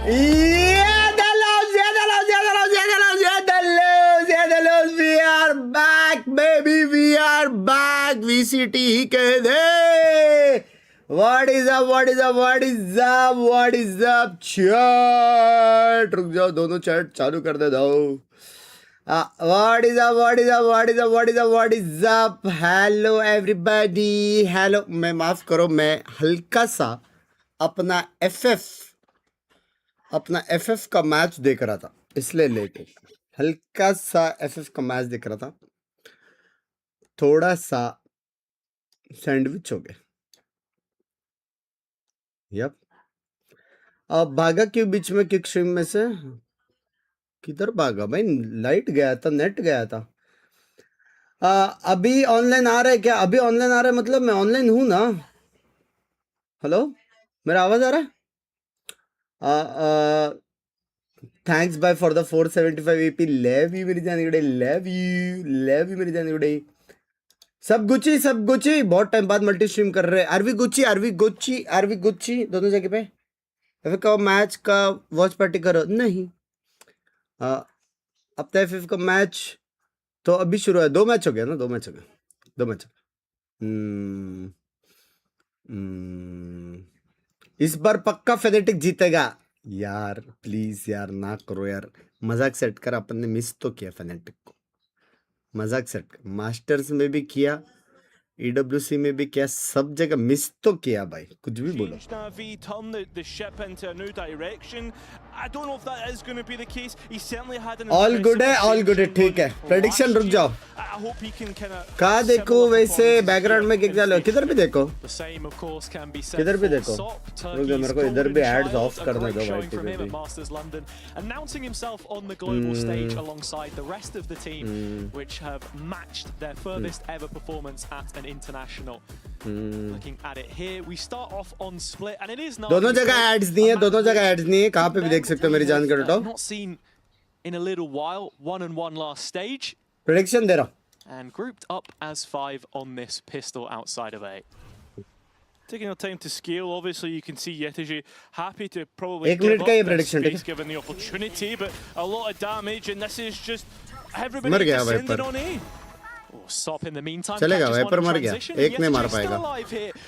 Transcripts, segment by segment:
Yeah, the lows. We are back, baby. We are back. VCT ही कह दे. What is up? Chat. रुक जाओ, दोनों chat चालू कर दे दो. What is up? Hello everybody. Hello. मैं माफ करो, मैं हल्का सा अपना FF का मैच देख रहा था, इसलिए लेट है. हल्का सा FF का मैच देख रहा था, थोड़ा सा सैंडविच हो गया. यप. अब भागा क्यों बीच में किक स्ट्रीम में से? किधर भागा भाई? लाइट गया था, नेट गया था. अभी ऑनलाइन आ रहा है क्या? अभी ऑनलाइन आ रहा है मतलब मैं ऑनलाइन हूं ना. हेलो, मेरा आवाज आ रहा है? Thanks bye for the 475 EP. Love you मेरी जान गुड़े, लव यू मेरी जान गुड़े. सब गुची बहुत टाइम बाद मल्टी स्ट्रीम कर रहे हैं. आर वी गुची दोनों जगह पे. FF का मैच का वॉच पार्टी करो. नहीं, अब तो FF का मैच तो अभी शुरू है. 2 मैच हो गया ना, 2 मैच हो गया. इस बार पक्का फेनेटिक जीतेगा. यार प्लीज यार ना करो यार. मजाक सेट कर. अपन ने मिस तो किया फेनेटिक को. मजाक सेट कर. मास्टर्स में भी किया, EWC में भी किया, सब जगह मिस तो किया भाई. कुछ भी बोलो. ऑल गुड है. ठीक है. प्रेडिक्शन रुक जाओ. कहाँ देखो वैसे बैकग्राउंड में किक डालो. किधर भी देखो. रुक जाओ, मेरे को इधर भी एड्स ऑफ करने दो भाई. International. Looking at it here, we start off on split, and it is not. दोनों जगह एड्स नहीं है. कहाँ पे भी देख सकते हो मेरी जान का dot. Not seen in a little while. 1-1 last stage. Prediction दे रहा हूँ. And grouped up as 5 on this pistol outside of A. Taking our time to scale, obviously you can see Yetiji happy to probably give up the space given the opportunity, but a lot of damage, and this is just everybody descending on A. Stop in the meantime. चलेगा wiper मर गया. एक नहीं मार पाएगा.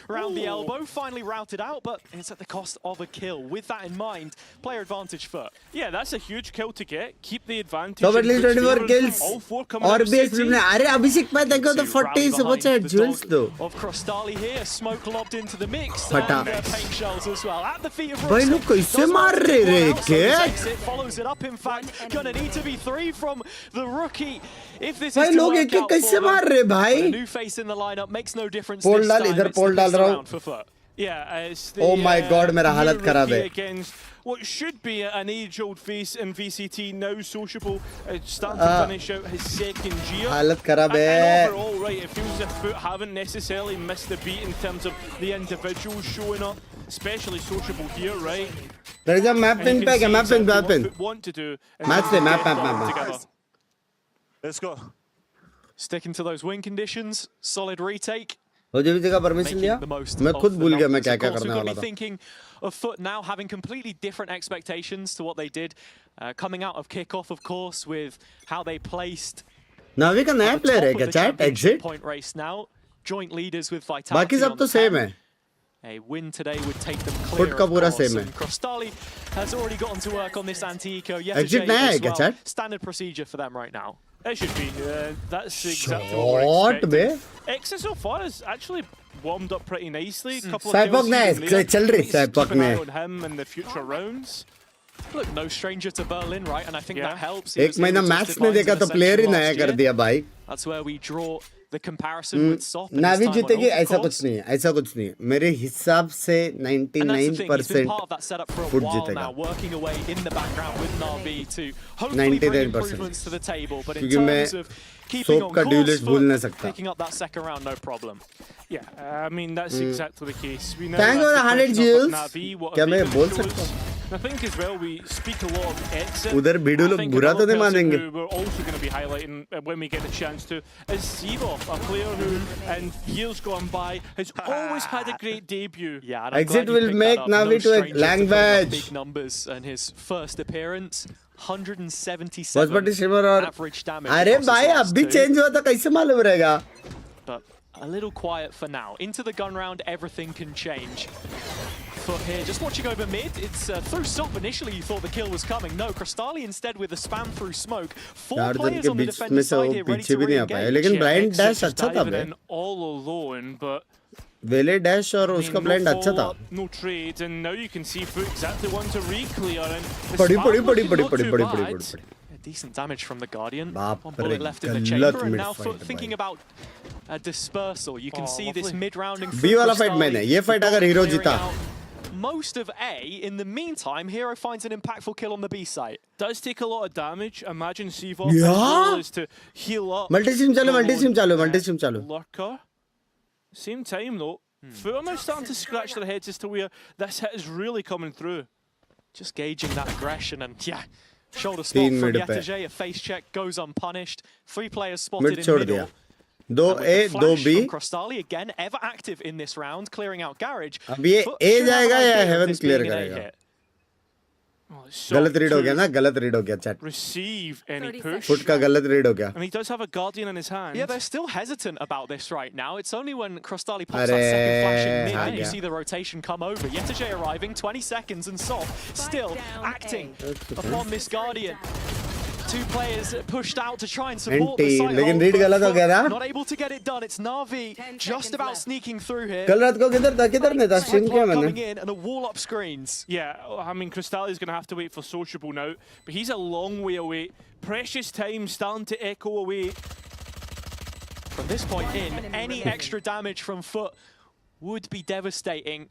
Round the elbow, finally routed out, but it's at the cost of a kill. With that in mind, player advantage FUT. Yeah, that's a huge kill to get. Keep the advantage. So at least 24 kills. और भी stream ने. अरे अभिषेक भाई देखो तो 40 से बचा है. ज्वेल्स दो. Of Crostali here, smoke lobbed into the mix. फटा. Paint shells as well. At the feet of भाई लोग कैसे मार रहे हैं? Follows it up. In fact, gonna need to be 3 from the rookie. If this is भाई लोग एक कैसे मार रहे भाई. new face in the lineup makes no difference. पोल डाल, इधर पोल डाल रहा हूँ. Yeah, oh my god, मेरा हालत खराब है. What should be an age-old face in VCT, now sociable, starting to finish out his second year. हालत खराब है. And overall, right, it feels as if FUT haven't necessarily missed the beat in terms of the individuals showing up, especially sociable here, right? There is a map pin pack. Want to do map. Let's go. Sticking to those win conditions, solid retake. मुझे भी जगह permission दिया. मैं खुद भूल गया मैं क्या करने वाला था. Thinking of FUT now having completely different expectations to what they did coming out of kickoff, of course, with how they placed. नावी का नया प्लेयर है क्या chat? Exit point race now. Joint leaders with Vitality. बाकी सब तो same है. A win today would take them clear. FUT का पूरा सेम है. Crostali has already gotten to work on this anti-eco. Exit नया है क्या chat? Standard procedure for them right now. It should be. That's exactly what we're expecting. Exit so far has actually warmed up pretty nicely. Couple of Cyborg ने चल रही Cyborg ने. On him in the future rounds. Look, no stranger to Berlin, right? And I think that helps. एक महीना match नहीं देखा तो player ही नया कर दिया भाई. That's where we draw the comparison with SOP. नावी जीतेगी ऐसा कुछ नहीं है. मेरे हिसाब से 99% FUT जीतेगा. 99% क्योंकि मैं सोप का ड्यूलिस्ट भूल नहीं सकता. Yeah, I mean that's exactly the case. Thank you for the 100 Jules. क्या मैं बोल सकता हूँ? I think as well we speak a lot of exit. उधर भिड़ू लोग बुरा तो नहीं मानेंगे. We're also going to be highlighting when we get the chance to is Sivo, a player who in years gone by has always had a great debut. Yeah, and Exit will make Navi to a language. Big numbers and his first appearance, 177 बस बटी streamer और average damage. अरे भाई अब भी change हुआ तो कैसे मालूम रहेगा? But a little quiet for now. Into the gun round, everything can change. FUT here, just watching over mid. It's through stop. Initially, you thought the kill was coming. No, Crystali instead with a spam through smoke. 4 players on the defender's side here, ready to re-engage. लेकिन blind dash अच्छा था बे. All alone, but वेले dash और उसका blind अच्छा था. No trade, and now you can see FUT exactly one to re-clear. पड़ी. Decent damage from the Guardian. बाप One रे, bullet left in the गलत chamber, and now mid-fight FUT thinking भाई. about a dispersal. You can see this mid-rounding. B वाला fight मैंने. ये fight अगर hero जीता. Most of A. In the meantime, Hero finds an impactful kill on the B site. Does take a lot of damage. Imagine Sivo Yeah. is to heal up. Multi stream चालू. Lurker. Same time though, FUT are now starting to scratch their heads as to where this hit is really coming through. Just gauging that aggression and yeah. Shoulder spot from mid Yetajay, a face check goes unpunished. 3 players spotted Mid in छोड़ middle. दिया. 2A, 2B. Crystali again, ever active in this round, clearing out Garage. अब ये FUT A should have जाएगा an या idea of Heaven this clear being an A करेगा? hit. Oh, it's so गलत read हो to गया ना, गलत रीड हो गया chat. receive any 30 push. Foot का गलत रीड हो गया. And he does have a Guardian in his hand. Yeah, they're still hesitant about this right now. It's only when Crystali pops Arre, that second flash in mid हाँ that you गया. see the rotation come over. Yetajay arriving, 20 seconds, and Soft still acting upon this Guardian. 2 players pushed out to try and support the NT, site लेकिन hold, read but गलत हो FUT गया ना? not able to get it done. It's Navi 10 just seconds about left. sneaking through here. कल रात को किधर नहीं था स्ट्रीम किया Coming मैंने. in and a wall up screens. Yeah, I mean, Crystali's going to have to wait for Sociable now, but he's a long way away. Precious time starting to echo away. From this point in, any extra damage from FUT would be devastating.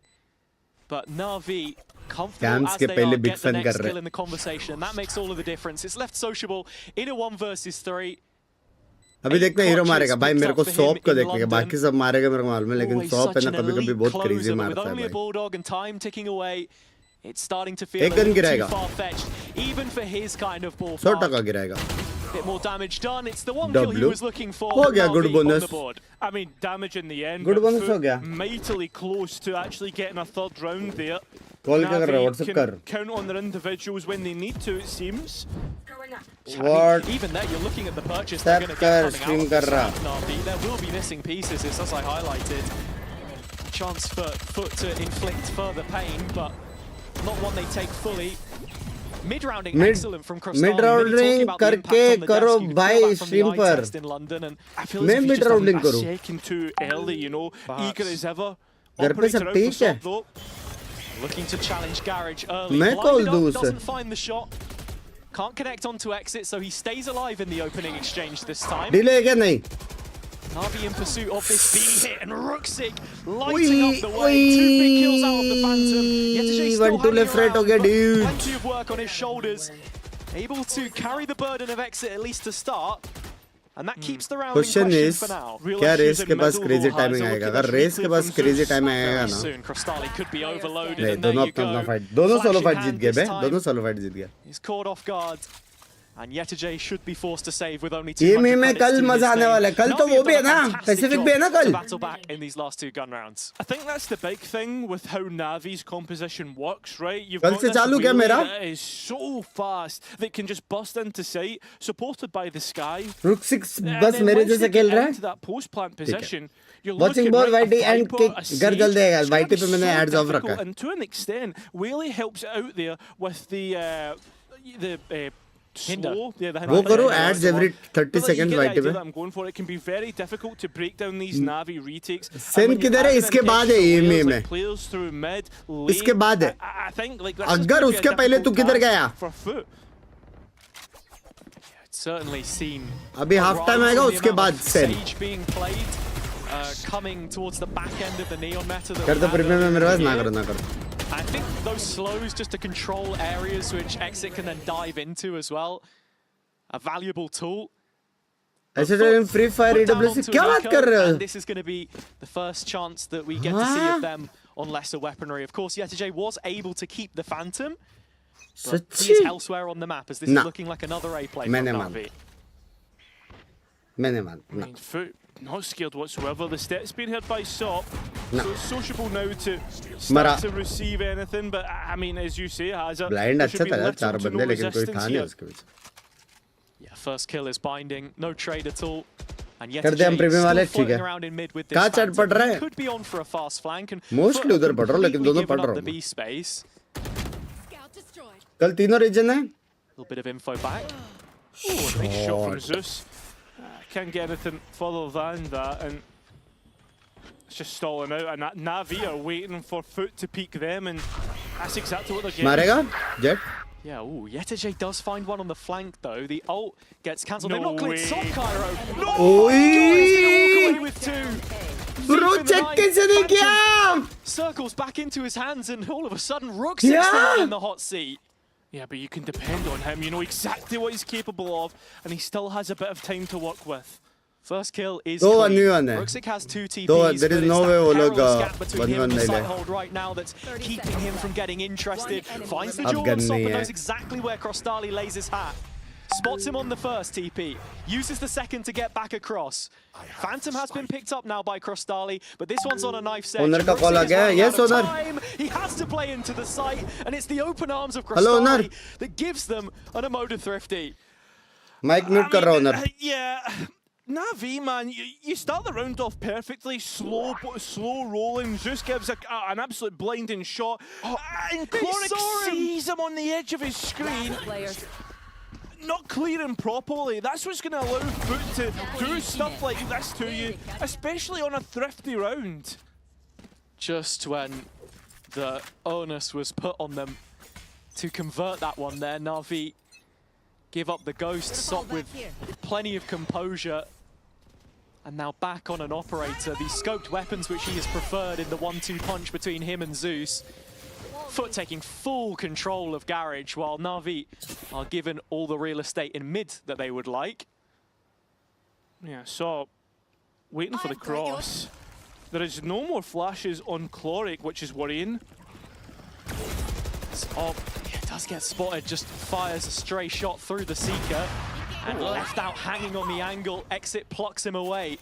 But Navi, comfortable Camps as के they पहले are, big get the fan next कर रहे. kill in the conversation. And that makes all of the difference. It's left Sociable in a 1 versus 3. अभी देखते हैं hero मारेगा भाई. मेरे को Picked up for shop him को in देखने के London. बाकी सब मारेगा मेरे को मालूम है, लेकिन Always सॉप है such ना an कभी कभी elite बहुत क्रेजी closer, but with मारता है only a भाई. bulldog and time ticking away, it's starting to feel एक a gun little too गिराएगा. far-fetched, even for his kind of 100% ballpark. गिराएगा. Bit more damage done. It's the one kill he W. was looking for. हो गया, good Navi on bonus. the board. I mean, damage in the end. Good but bonus FUT हो गया. mightily close to actually getting a 3rd round there. Call क्या कर रहा है? Navi WhatsApp can कर. count on their individuals when they need to, it seems. What? Even there, you're looking at the purchase Step they're going to कर, get stream coming out कर of this रहा. round, Navi. There will be missing pieces, it's as I highlighted. Chance for FUT to inflict further pain, but not one they take fully. Mid-rounding excellent from Crystali. mid-rounding करके करो भाई stream पर. In London and I feel मैं as if he's just mid-rounding a करूँ. second too early, you know, eager as ever. घर पे सब ठीक है. though. looking to challenge Garage early. मैं Blinded कॉल up, दूँ उसे. doesn't find the shot. Can't connect onto exit, so he stays alive in the opening exchange this time. Delay है क्या नहीं? Navi in pursuit of this B hit and Ruxic lighting up the way. 2 big kills out of the Phantom. Yetajay still 1-2 left right हो गया, but dude. plenty of work on his shoulders. Able to carry the burden of exit at least to start. And that keeps the round in Question question is, for now. क्या race के पास crazy timing आएगा? अगर race के पास crazy timing आएगा ना, Soon Crystali could be overloaded नहीं, and there दोनों you अपना अपना go. फाइट, दोनों सोलो Flashing फाइट जीत hand गए this बे, time. दोनों सोलो फाइट जीत गया. He's caught off guard. And Yetajay should be forced to save with only 200 EMEA में credits कल to his मजा आने name. वाला है. कल तो Navi वो have भी है done a ना, fantastic पैसिफिक job भी है ना to कल. battle back in these last 2 gun rounds. I think that's the big thing with how Navi's composition works, right? You've कल got से this चालू क्या wheelie मेरा? that is so fast that can just bust into sight, supported by the sky. रुक 6 And बस then मेरे once जैसे they खेल get रहा है. into that post-plant position, you're Watching looking both right, YT a and Viper, kick. a घर Siege. जल्दी आएगा. It's gonna YT be पे मैंने so ads off difficult, रखा है. and to an extent, Whaley helps out there with the Hinder. slow. Yeah, the वो hinder. करो Yeah, ads that's the every one. 30 But like, you seconds get the YT idea पे. that I'm going for. It can be very difficult to break down these Navi retakes. Sen किधर है? इसके बाद है EMEA में. Players through mid, इसके बाद है. I think like that's अगर उसके पहले तू किधर गया? for FUT. Certainly seen. अभी हाफ टाइम आएगा, उसके बाद Sen. Sage being played, coming towards the back end of the Neon meta. that कर we दो had प्रीमियम में मेरे पास ना earlier. करो ना करो. I think those slows just to control areas which Exit can then dive into as well. A valuable tool. ऐसे तो free fire Put down AWS onto क्या बात Nico, कर रहे हो? and this is going to be the first chance that we get to see of them on lesser weaponry. Of course, Yetajay was able to keep the Phantom, But सच्ची he is elsewhere on the map as this Nah. is looking like another A play मैंने from मान Navi. मैंने मान I ना mean, FUT not scared whatsoever. The step's been hit by SOP, No. so it's sociable now to Mara. start to receive anything. But I mean, as you say, Hazard, blind there अच्छा should be था यार little चार to बंदे no लेकिन कोई था resistance नहीं here. उसके बीच Yeah, first kill is binding, no trade at all. And yet कर दे हम प्रीमियम वाले ठीक है around in mid with this कहाँ चढ़ Phantom. पड़ रहा है Could be on for a fast flank and mostly उधर पढ़ रहा हूँ लेकिन दोनों completely पढ़ given रहा up the हूँ B space. कल तीनों रीजन है Little bit of info back. Oh, nice shot from Zeus. Can't get anything further than that, and it's just stalling out. And that Navi are waiting for FUT to peek them, and that's exactly what they're getting. मारेगा jet Yeah, ooh, Yetej does find one on the flank though. The ult gets cancelled. They've No not cleared way. Soft Cairo. No! ओए He's gonna walk away with two. Bro Deep in the check night, कैसे नहीं Phantom किया circles back into his hands and all of a sudden Rook's the one in the hot seat. Yeah, but you can depend on him. You know exactly what he's capable of, and he still has a bit of time to work with. First kill is दो clean. 1v1 है Rooksik has 2 TPs, दो but there is it's no way that वो लोग perilous gap between him 1v1 and the नहीं ले side hold right now that's keeping him from getting interested. Finds the अब jaw gun on Sop नहीं and है knows exactly where Crostali lays his hat. Spots him on the first TP, uses the second to get back across. Phantom has been picked up now by Crostali, but this one's on a knife's edge. Owner का call uh Rooksik is गया है. running Yes, out of owner. time. He has to play into the site, and it's the open arms of Hello, owner. Crostali that gives them an Emoda Thrifty. Mic mute कर रहा हूँ owner Yeah, Navi, man, you start the round off perfectly, slow rolling. Zeus gives an absolute blinding shot. And Cloric sees him on the edge of his screen. Not clearing properly. That's what's going to allow FUT to do stuff like this to you, especially on a thrifty round. Just when the onus was put on them to convert that one there, Navi give up the ghost, Sop with plenty of composure. And now back on an operator. These scoped weapons which he has preferred in the 1-2 punch between him and Zeus. FUT taking full control of Garage while Navi are given all the real estate in mid that they would like. Yeah, so waiting for the cross. There is no more flashes on Cloric, which is worrying. Oh, yeah, does get spotted, just fires a stray shot through the Seeker and left out hanging on the angle. Exit plucks him away.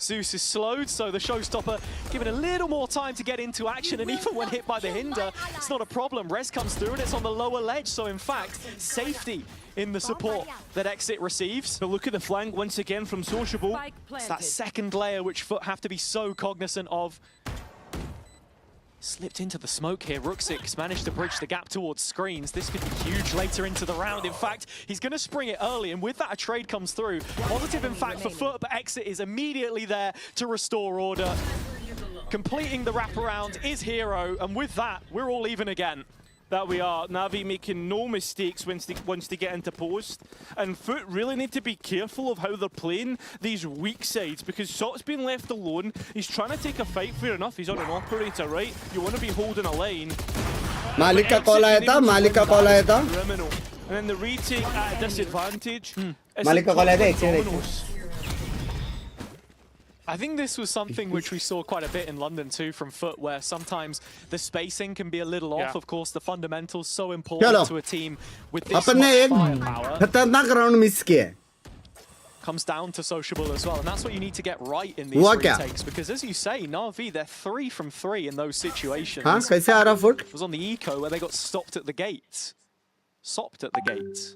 Zeus is slowed, so the showstopper given a little more time to get into action, and even when hit by the hinder, it's not a problem. Res comes through and it's on the lower ledge, so in fact, safety in the support that Exit receives. But look at the flank once again from Sociable. It's that second layer which FUT have to be so cognizant of. Slipped into the smoke here. Rooksik's managed to bridge the gap towards screens. This could be huge later into the round. In fact, he's going to spring it early, and with that, a trade comes through. Positive, in fact, for FUT, but Exit is immediately there to restore order. Completing the wraparound is Hero, and with that, we're all even again. That we are. Navi making no mistakes once they get into post. And FUT really need to be careful of how they're playing these weak sides, because Sot's been left alone. He's trying to take a fight, fair enough. He's on an operator, right? You want to be holding a line. मालिक का call आया था मालिक का call आया था Criminal. And then the retake at a disadvantage. मालिक का कॉल आया था एक second I think this was something which we saw quite a bit in London too from FUT, where sometimes the spacing can be a little off. Yeah. Of course, the fundamentals so important चलो to a team with this अपन ने much एक firepower. खतरनाक round miss किया है Comes down to Sociable as well, and that's what you need to get right in these हुआ क्या retakes, because as you say, Navi, they're 3 from 3 in those situations. हाँ कैसे आ रहा foot It was on the eco where they got stopped at the gates. Sopped at the gates.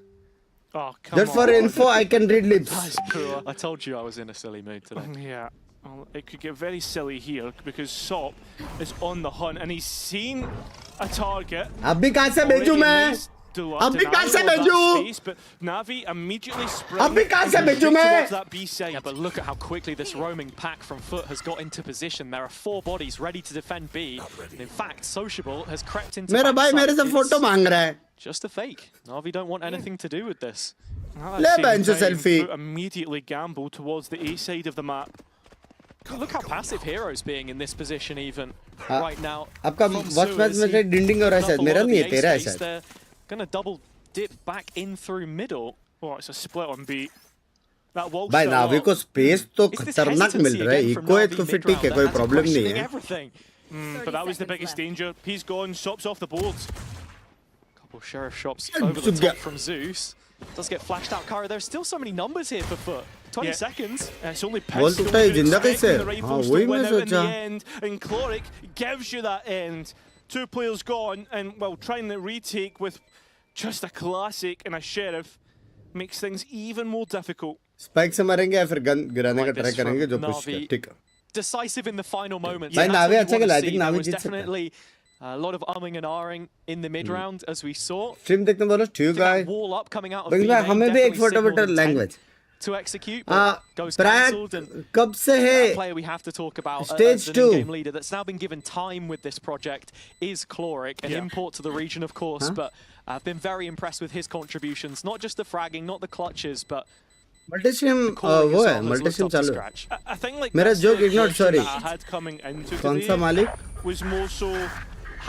Oh, come just for on. info I can read lips That's poor. I told you I was in a silly mood today. Yeah. Well, it could get very silly here because Sop is on the hunt and he's seen a target. अब भी कहाँ से भेजूं मैं अब भी कहाँ से भेजूं But Navi immediately अब भी कहाँ से भेजूं मैं towards that B side. Yeah, but look at how quickly this roaming pack from FUT has got into position. There are 4 bodies ready to defend B. And in fact, Sociable has crept into मेरा भाई मेरे से backside. Photo It's मांग रहा है just a fake. Navi don't want anything to do with this. At ले the same bench time, selfie FUT immediately gamble towards the A side of the map. God, look how passive Hero's being in this position even हाँ, right now. आपका From watch match Suez, में से डिंडिंग हो रहा है he शायद got मेरा a lot नहीं of है the तेरा है A space. शायद They're gonna double dip back in through middle. Oh, it's a split on B. That wall भाई still नावी up. को स्पेस तो It's this खतरनाक मिल hesitancy रहा है again from इको है Navi तो फिर ठीक है mid-round. कोई That's प्रॉब्लम नहीं questioning है everything. But that was the biggest danger. He's gone. Sop's off the board. Well, Sheriff shops over the top from Zeus. Does get flashed out. Kara, there's still so many numbers here for FUT. 20 seconds. It's only Ball pistol. टूटा है, You're जिंदा expecting कैसे? the हाँ, rifles वही to win मैं out in the सोचा. end, and Cloric gives you that end. 2 players gone, and well, trying to retake with just a classic and a Sheriff makes things even more difficult. Spike से मारेंगे या फिर gun गिराने का Like try this करेंगे from जो push Navi. ठीक है. Decisive in the final moments. भाई And that's नावी what अच्छा you खेला. wanna I see. think There Navi was जीत सकता है. definitely a lot of umming and ahhing in the mid round, as we saw. Stream देखने बोलो ठीक है. That wall up coming out of बिंग्स B भाई main हमें भी definitely exportable signaled language. intent to execute, but goes cancelled. And Prague कब से a है? player we have to talk about Stage as an 2. in-game leader that's now been given time with this project is Cloric, an import to the region, of course, but I've been very impressed with his contributions, not just the fragging, not the clutches, but मल्टीस्ट्रीम calling वो as है well has lived मल्टीस्ट्रीम up to चालू है. scratch. I think like मेरा that's joke the ignored, question sorry. that I had coming into कौन today सा मालिक? was more so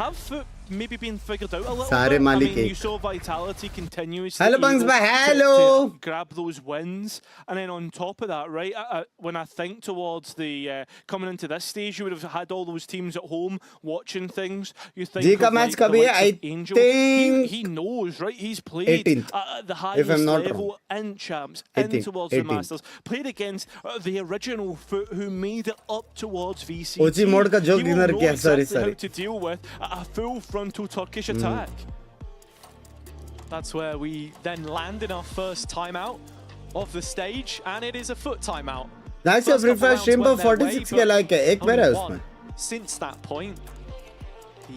have FUT maybe been figured out a little सारे bit. I मालिक mean, एक. you saw Vitality continuously Hello, Binks, able bhai, to hello. grab those wins, and then on top of that, right? When I think towards the coming into this stage, you would have had all those teams at home watching things. You think जी का of, match like, the कभी है? likes I of Angel. think He knows, right? He's played 18th, at the if highest I'm not level in champs, in 18th, towards the 18th. Masters. Played against the original FUT who made it up towards VCT. OG mode का joke He will dinner know किया, sorry, exactly sorry. how to deal with a full frontal Turkish attack. that's where we then land in our first timeout of the stage, and it is a FUT timeout. Nice First free couple fire rounds stream पर went their way, 46 but के like है. एक मेरा है only उसमें. one since that point.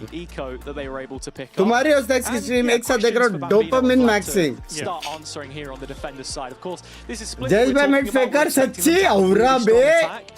The eco that they were able to pick up. तुम्हारी और stacks की And, स्ट्रीम yeah, एक साथ देख रहा questions हूँ. for Bambino. Dopamine I'd like maxing. to Start answering here on the defender's side. Of course, this is split. Jayesh We're भाई talking mid about Faker expecting them सच्ची to have a really aura strong बे. attack.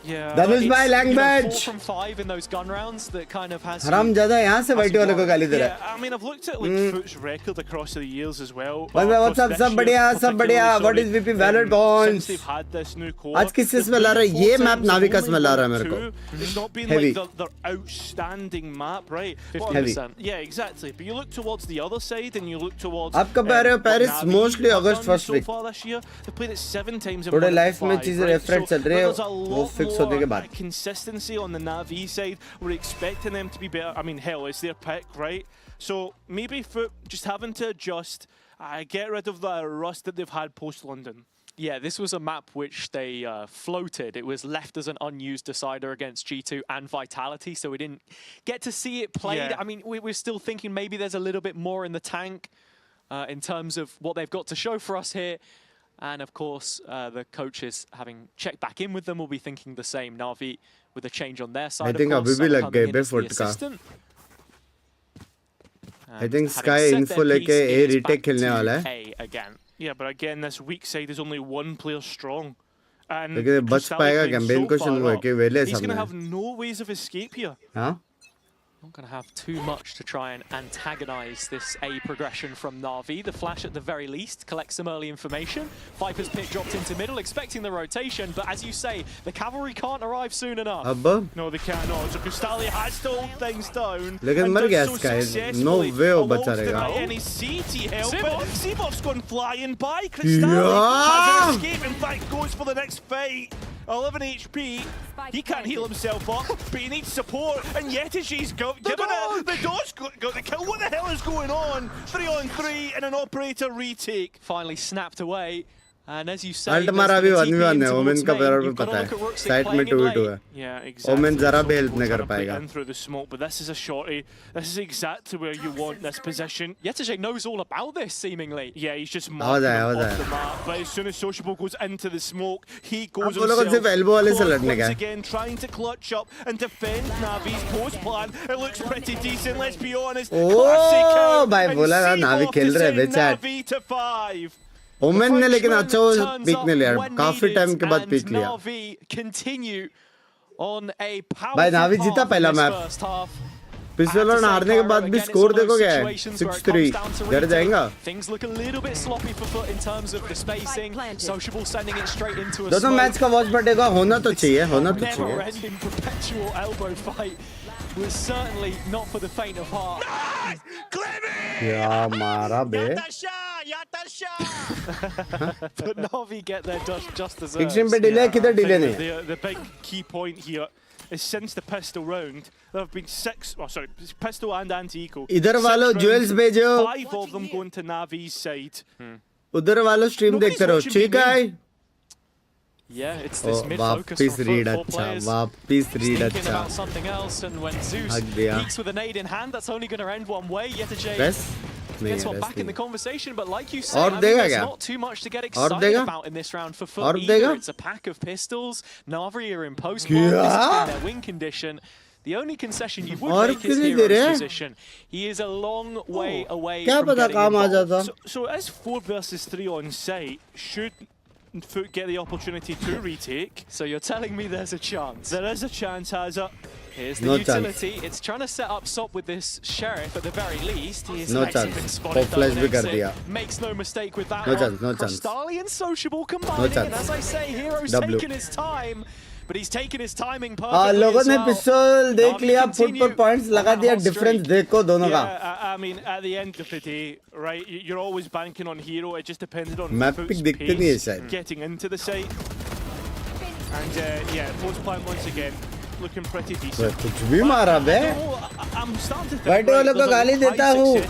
Yeah, Dhanush bhai, it's, language. 4 from 5 in those gun rounds that kind of has हराम ज्यादा यहाँ से वाइटी वाले को गाली दे रहा है. Yeah, I mean, I've looked at like FUT's record across the years as well. भाई what's up, सब बढ़िया, सब बढ़िया. What is VP Valorant Since points? they've had this new core, आज किस चीज में ला रहा है? ये मैप नावी का स्मेल ला रहा है मेरे को. It's not been Heavy. like their outstanding map, right? 50%. Yeah, exactly. But you look towards the other side and you look towards. आप कब आ रहे हो what Paris? Navi Mostly have August done first so week. far this year. They played it 7 times in थोड़े one of life में 5, चीजें right? Reference So चल रही है. there's a वो lot फिक्स होने के more बाद. consistency on the Navi side. We're expecting them to be better. I mean, hell, it's their pick, right? So maybe FUT just having to adjust, get rid of the rust that they've had post-London. Yeah, this was a map which they floated. It was left as an unused decider against G2 and Vitality, so we didn't get to see it played. Yeah. I mean, we're still thinking maybe there's a little bit more in the tank in terms of what they've got to show for us here. And of course, the coaches, having checked back in with them, will be thinking the same. Navi with a change on their side. I think of course, अभी भी लग coming गए in bay as the FUT का. assistant. I And think having Sky set info their लेके piece, A it is retake back खेलने to वाला है. A again. Yeah, but again, this weak side is only one player strong. And लेकिन बच Cristalli पाएगा playing campaign so question far वो है up, कि वेले he's going सामने to है. have no ways of escape here. हाँ? Not going to have too much to try and antagonize this A progression from Navi. The flash at the very least collects some early information. Viper's pick dropped into middle, expecting the rotation, but as you say, the cavalry can't arrive soon enough. अब No, they cannot. So Cristalli has to hold things down. लेकिन and मर does गया so Sky. successfully. No way वो बचा Almost रहेगा. denied any CT help. Zibov. Zibov's gone flying by. Cristalli Yeah. has an escape. In fact, goes for the next fight. 11 HP. He can't heal himself up, but he needs support. And Yetishi's given it. The dog's got the kill. What the hell is going on? 3-on-3 and an operator retake. Finally snapped away. And as you say, ult there's मारा been भी a 1v1 TP है. in Omen towards का main. बराबर You've got to पता look at है. Rooksik side में playing in 2v2 late. है. Yeah, exactly. Women जरा भी So हेल्प नहीं कर trying to put पाएगा. in through the smoke, but this is a shorty. This is exactly where you want this position. Yetishe knows all about this, seemingly. Yeah, he's just आवाज marking आया, him आवाज off आया. the map. But as soon as Sociable goes into the smoke, he goes आप लोगों को सिर्फ elbow वाले से लड़ने का है. once again, trying to clutch up and defend Navi's post plan. It looks pretty decent, let's be honest. Oh, Classic out, भाई and बोला ना, Navi Seaboff खेल to रहे हैं, send बेचार. Navi to 5. ओमेन ने लेकिन अच्छा वो Turns पीक up नहीं लिया. when काफी needed, टाइम के बाद and पीक लिया. Navi continue on a powerful भाई Navi path जीता in पहला this मैप. first half. पिछले राउंड हारने के बाद भी स्कोर देखो क्या है. 6-3 डर जाएगा. Things look a little bit sloppy for FUT in terms of the spacing. Sociable sending it straight into a दोनों smoke. मैच का वॉच बढ़ेगा. होना तो चाहिए. होना तो चाहिए. Never-ending perpetual elbow fight was certainly not for the faint of heart. क्या मारा बे. But Navi get their just एक deserves. स्ट्रीम पे डिले किधर डिले नहीं है. The big key point here is since the pistol round, there have been 6, pistol and anti-eco. इधर वालों jewels भेजो. 5 of them going to Navi's side. उधर वालों stream देखते रहो. ठीक है. Yeah, it's this mid focus वापिस from read four अच्छा. players. वापिस read Thinking अच्छा. about something else, and when Zeus हक दिया. peeks with a nade in hand, that's only going to end one way. Yetajay Rest? नहीं gets है, one rest back in the नहीं. conversation, but like you said, और I mean, देगा there's क्या? not too much to get और excited देगा? about in this round for FUT और either. देगा? It's a pack of pistols. Navi are in post-bomb. This has been their win condition. The only concession you would और make is क्यों नहीं दे Hero's रहे? position. He is a long way away क्या from पता getting काम आ involved. जाता. So as 4 versus 3 on site, should FUT get the opportunity to retake? So you're telling me there's a chance? There is a chance, Hazard. Here's the No utility. It's trying to set up SOP with this Sheriff at the very least. He is No actually chance. been spotted Pop flash though, भी कर exit. दिया. Makes no mistake with that No one. chance, no chance. Crystali and Sociable combining, chance. and as I say, Hero's W. taking his time, but he's taking his timing हाँ perfectly लोगों as ने well. Pistol देख Navi लिया. Foot continue पर points लगा on that दिया. hot Difference streak. देखो दोनों का. Yeah, I mean, at the end of the day, right, you're always banking on Hero. It just depended on Map FUT's pick दिखते नहीं है pace शायद. getting into the site. And yeah, post plan once again, looking pretty decent. कुछ भी मारा बे. I'm starting to think, White वालों को गाली देता हूँ.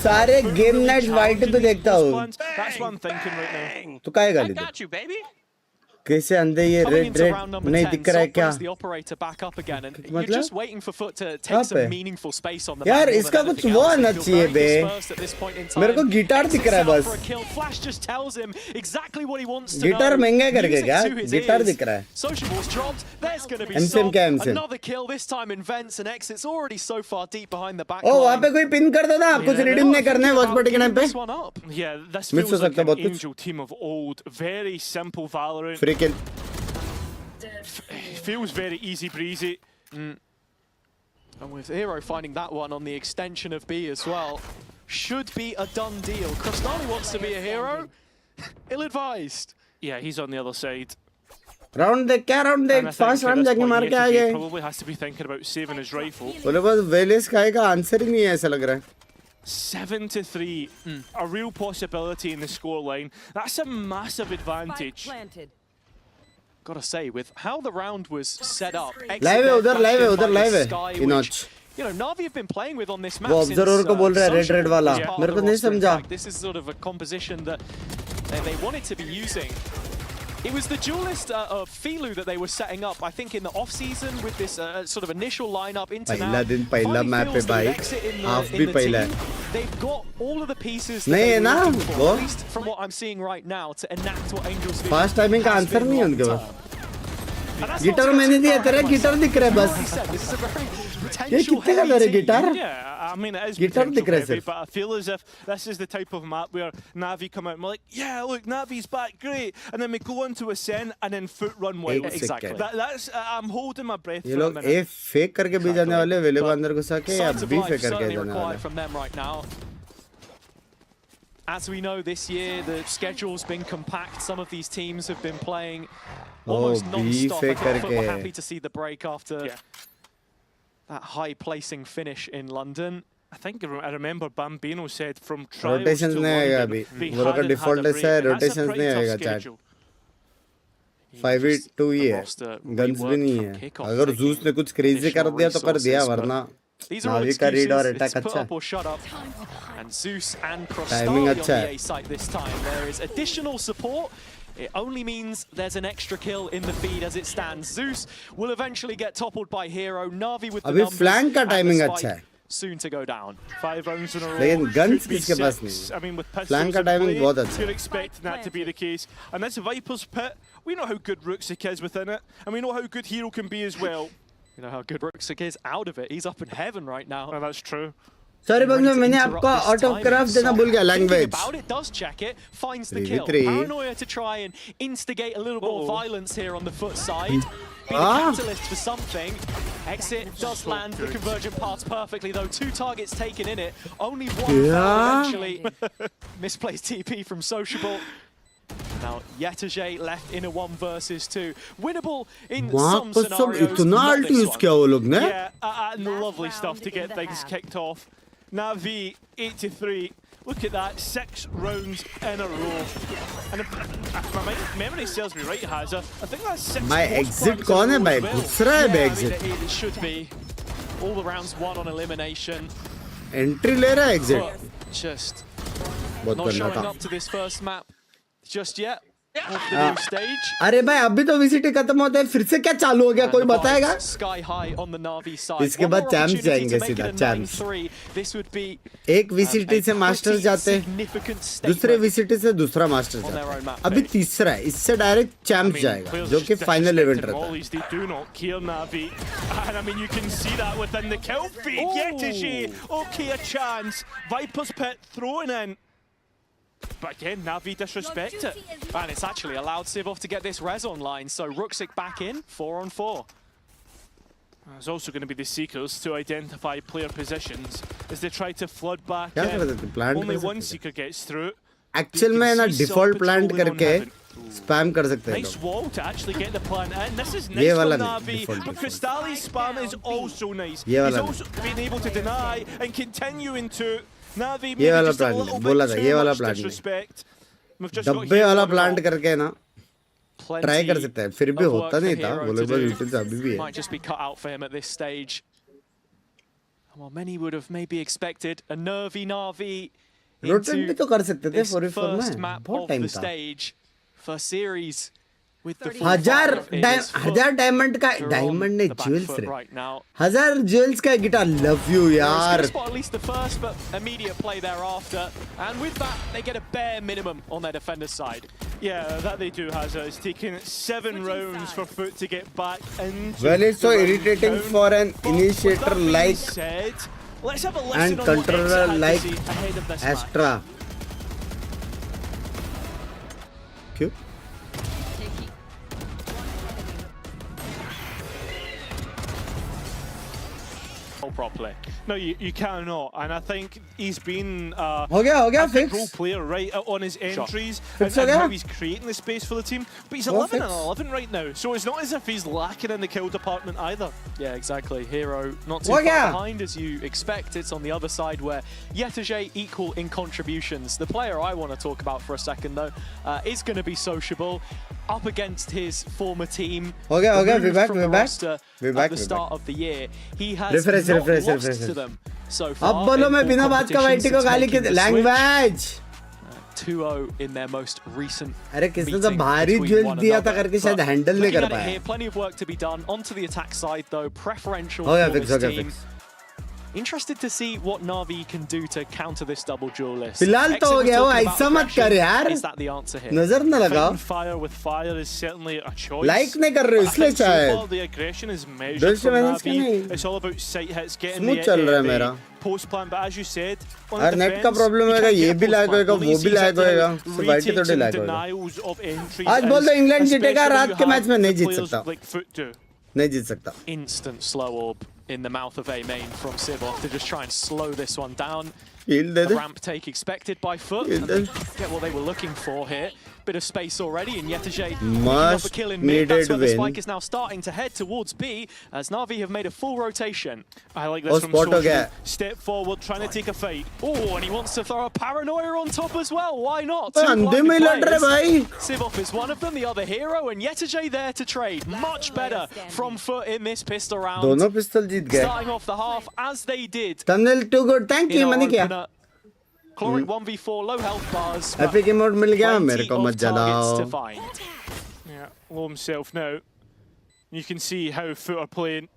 सारे game night white पे देखता हूँ. That's what I'm thinking right now. तो काहे गाली दे? Got you, baby. कैसे अंदर ये Coming red into red round number नहीं 10, दिख रहा है SOP क्या? brings the operator back up again, and you're मतलब? just waiting for FUT to कहाँ take some पे? meaningful space on the यार map more इसका than कुछ anything वो else. आना They feel चाहिए very bay. dispersed at this point in मेरे को time. गिटार दिख रहा है Exits out बस. for a kill. Flash just tells him exactly what he wants to guitar know. महंगा करके Music क्या? to his guitar ears. दिख रहा है. Sociable's dropped. There's going to be MCM क्या है, SOP. MCM? Another kill, this time in vents and exits, already so far deep behind the back ओ वहाँ line. पे कोई पिन कर दो ना. कुछ रिडीम नहीं करना है वॉच पार्टी के टाइम पे. This one up. Yeah, this Miss feels हो like सकता an बहुत कुछ. angel team of old. Very simple Valorant. Free kill. Feels very easy breezy. And with Hero finding that one on the extension of B as well, should be a done deal. Crystali wants to be a hero. Ill-advised. Yeah, he's on the other side. Round देख क्या round देख. And I think fast at round this जाके point, मार के आ Yetajay गए. probably has to be thinking about saving his rifle. बोले बस Wallace खाए का आंसर ही नहीं है ऐसा लग रहा है. 7-3, a real possibility in the scoreline. That's a massive advantage. Gotta say, with how the round was set up, live है उधर लाइव है उधर लाइव है. Sky, इनॉच. which, you know, Navi have been playing with on this map वो since observer को बोल रहा है रेड रेड Sociable वाला. was part मेरे of को the नहीं roster. In समझा. fact, this is sort of a composition that they wanted to be using. It was the duelist of Filu that they were setting up, I think, in the off-season with this sort of initial lineup into now. पहला दिन पहला Finally map पे feels that भाई. an exit in the- half in भी the पहला team. है. They've got all of the pieces that नहीं they है were ना looking for, वो. at least from what I'm seeing right now, to enact what Angel's vision fast timing का has answer been नहीं है उनके long pass. term. And that's guitar not मैंने दिया तेरा myself. गिटार दिख रहा है Like you बस. said, this is a very ये potential कितने का heavy दर है team. Guitar? Yeah, I mean, it is Guitar potential दिख रहा है heavy, सिर्फ. but I feel as if this is the type of map where Navi come out and we're like, yeah, look, Navi's back, great. And then we go on to Ascent and then FUT run wild. एक Exactly. Second. That's, I'm holding my breath ये for a लोग minute. ए fake करके भी जाने वाले वेले को अंदर घुसा के या Signs of B life fake करके certainly जाने required वाले. from them right now. As we know, this year the schedule's been compact. Some of these teams have been playing almost B non-stop. I fake think FUT were करके. happy to see the break after Yeah. that high-placing finish in London. I think I remember Bambino said from trials rotations to नहीं आएगा London, अभी. they वो लोग का hadn't had default a ऐसा है break, and that's a rotations pretty नहीं tough आएगा चैट. schedule. 5v2 ही है. roster गन्स भी reworked नहीं from है. kickoff, अगर taking जूस ने कुछ क्रेजी कर additional दिया तो कर दिया resources, but वरना These are all नावी का रीड और excuses. अटैक It's put अच्छा up or shut up. And Zeus and Timing Crystali on अच्छा the है. A site this time. There is additional support. It only means there's an extra kill in the feed as it stands. Zeus will eventually get toppled by Hero. Navi with the अभी numbers. flank का and the timing spike अच्छा है. Soon to go down. 5 rounds in a row. लेकिन guns could be किसके पास 6. नहीं है. I mean, with pistols Flank का in timing play, बहुत अच्छा you're है. expecting that to be the case. And this Viper's pit, we know how good Rooksik is within it, and we know how good Hero can be as well. You know how good Rooksik is out of it. He's up in heaven right now. And that's true. Sorry बंदे Ready to मैंने interrupt आपको this autograph timing. देना भूल गया. Thinking language about it, does check it, finds the 3v3. kill. Paranoia to try and instigate a little more violence here on the FUT side. Be the catalyst for something. Exit does land the convergent paths perfectly though. 2 targets taken in it. Only one fell eventually. Misplaced TP from Sociable. Now Yetajay left in a 1 versus 2. Winnable in वहाँ some पर सब scenarios. इतना not ult this use one. किया वो लोग ने. Yeah, and lovely stuff to get things kicked off. Navi 83, Look at that, 6 rounds in a row. And if my memory serves me right, Hazza, I think that's 6 My exit कौन है भाई? घुस रहा है भाई exit. It should be. All the rounds won on elimination. Entry ले रहा है exit. But just बहुत not गंदा showing था. up to this first map just yet. Off the new stage. अरे भाई अभी तो VCT खत्म होता है, फिर से क्या चालू हो गया? कोई बताएगा? Sky high on the Navi side. इसके बाद champs जाएंगे सीधा champs. This would be एक VCT से मास्टर्स जाते हैं, दूसरे VCT से दूसरा मास्टर्स जाते हैं, अभी तीसरा है, इससे डायरेक्ट चैंप्स जाएगा जो कि फाइनल इवेंट रहता है. They do not care, Navi. And I mean, you can see that within the kill feed. Yetishi, okay, a chance. Viper's Pit throwing in. But again, Navi disrespect it. And it's actually allowed Sivov to get this res online, so Ruxic back in, 4-on-4. There's also going to be the Seekers to identify player positions as they try to flood back क्या in. कर सकते? Plant Only कर one सकते Seeker gets through. Actual में ना default plant करके spam कर सकते हैं Nice लोग. wall to actually get the plant in. This is ये nice for वाला नहीं, Navi, default, but default. Crystalli's spam is also nice. ये He's वाला also been able to deny and continuing to Navi. ये वाला Just a plant little बोला bit था, too ये वाला much plant नहीं. disrespect. We've just got डब्बे here वाला on प्लांट wall. करके ना ट्राई कर सकते हैं, फिर भी of होता work नहीं for था. Hero वो लोग to do. यूट्यूब से अभी भी है. Might just be cut out for him at this stage. Well, many would have maybe expected a nervy Navi rotate भी into तो कर सकते थे this 44 first में, map बहुत of टाइम the था. stage for series with the full हजार five. It is FUT. हजार डायमंड का, They're on डायमंड ने the back ज्वेल्स foot रे, right now. 1000 ज्वेल्स का गिटार. लव यू Heroes यार. gonna spot at least the first, but immediate play thereafter. And with that, they get a bare minimum on their defender's side. Yeah, that they do, Hazza. It's taken 7 rounds for FUT to get back into Well, it's so the round irritating count. for an But with initiator that being like said, let's have a listen and on what controller Exit had like to say ahead of this match. Astra. क्यों? Properly. No, you cannot, and I think he's been हो गया a good role fix. player right on his entries Fix and हो गया? how he's creating the space for the team. But he's Go 11 fix. and 11 right now, so it's not as if he's lacking in the kill department either. Yeah, exactly. Hero not too What, far yeah? behind as you expect. It's on the other side where Yetege equal in contributions. The player I want to talk about for a second though is going to be sociable up against his former team. हो गया, removed we're back, from we're the back. roster We're at back, the we're start back. of the year. He has Refresh, not refresh, lost refresh. to them so far. अब बोलो in मैं all बिना बात का competitions वाइटी को since गाली making के the switch. Language. 2-0 in their most recent अरे किसने तो meeting भारी between ज्वेल्स one दिया था another. करके शायद But हैंडल नहीं looking कर at it पाया. here, plenty of work to be done. Onto the attack side though, preferential हो गया for fix, this हो गया team. fix. Interested to see what Navi can do to counter this double duelist. फिलहाल तो हो गया वो, ऐसा मत कर यार. Is that the answer here? नजर न लगाओ. Fighting fire with fire is certainly a choice. Like नहीं कर रहे हो But I इसलिए think so far शायद. the aggression is measured Dulce from Manage के Navi. नहीं. It's all about sight hits, getting Smooth चल रहा है मेरा. post plan. But as you said, on यार the नेट का defense, प्रॉब्लम you होगा, can't ये get भी post लैग plan. होएगा, वो Release भी is लैग at होएगा. the So वाइटी retakes थोड़ी and लैग होएगा. denials of entries आज बोल दो is इंग्लैंड जीतेगा, especially रात when के you मैच में have नहीं the जीत players सकता. like FUT do. नहीं जीत सकता. Instant slow orb in the mouth of A main from Sivov to just try and slow this one down. Heal दे A दे. ramp take expected by FUT. Heal And दे. they get what they were looking for here. Bit of space already, and Yetege picking up a Must kill in mid. That's needed where the win. spike is now starting to head towards B, as Navi have made a full rotation. I like Oh, this from spot हो Social. गया. Step forward, trying to take a fight. Oh, and he wants to throw a paranoia on top as well. Why not? तो Two अंधे में blinded लड़ रहे players. भाई. Sivov is one of them, the other Hero, and Yetege there to trade. Much better from FUT in this pistol round. दोनों पिस्तल जीत गए. Starting off the half as they did. Thumbnail too good. Thank in you. our मैंने किया. opener. Chloric 1v4, low health bars. but epic emote मिल गया, plenty मेरे को of मत targets जलाओ. to find. Yeah, low himself now. You can see how FUT are playing.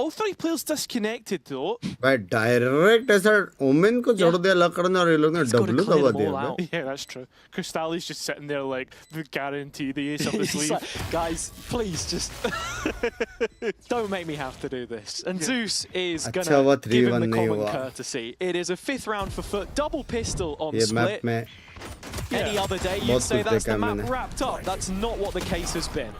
All 3 players disconnected though. भाई direct ऐसा ओमेन को छोड़ दिया लग करने और ये लोग ने He's gotta डब्लू clear दबा them all दिया. out. Yeah, that's true. Crystalli's just sitting there like the guarantee the ace up his He's sleeve. like, guys, please just don't make me have to do this. And Zeus is अच्छा gonna हुआ give him 3-1 the नहीं common हुआ. courtesy. It is a 5th round for FUT, double pistol on ये map split. में Any other day, you'd बहुत say कुछ that's देखा the map मैंने. wrapped up. That's not what the case has been.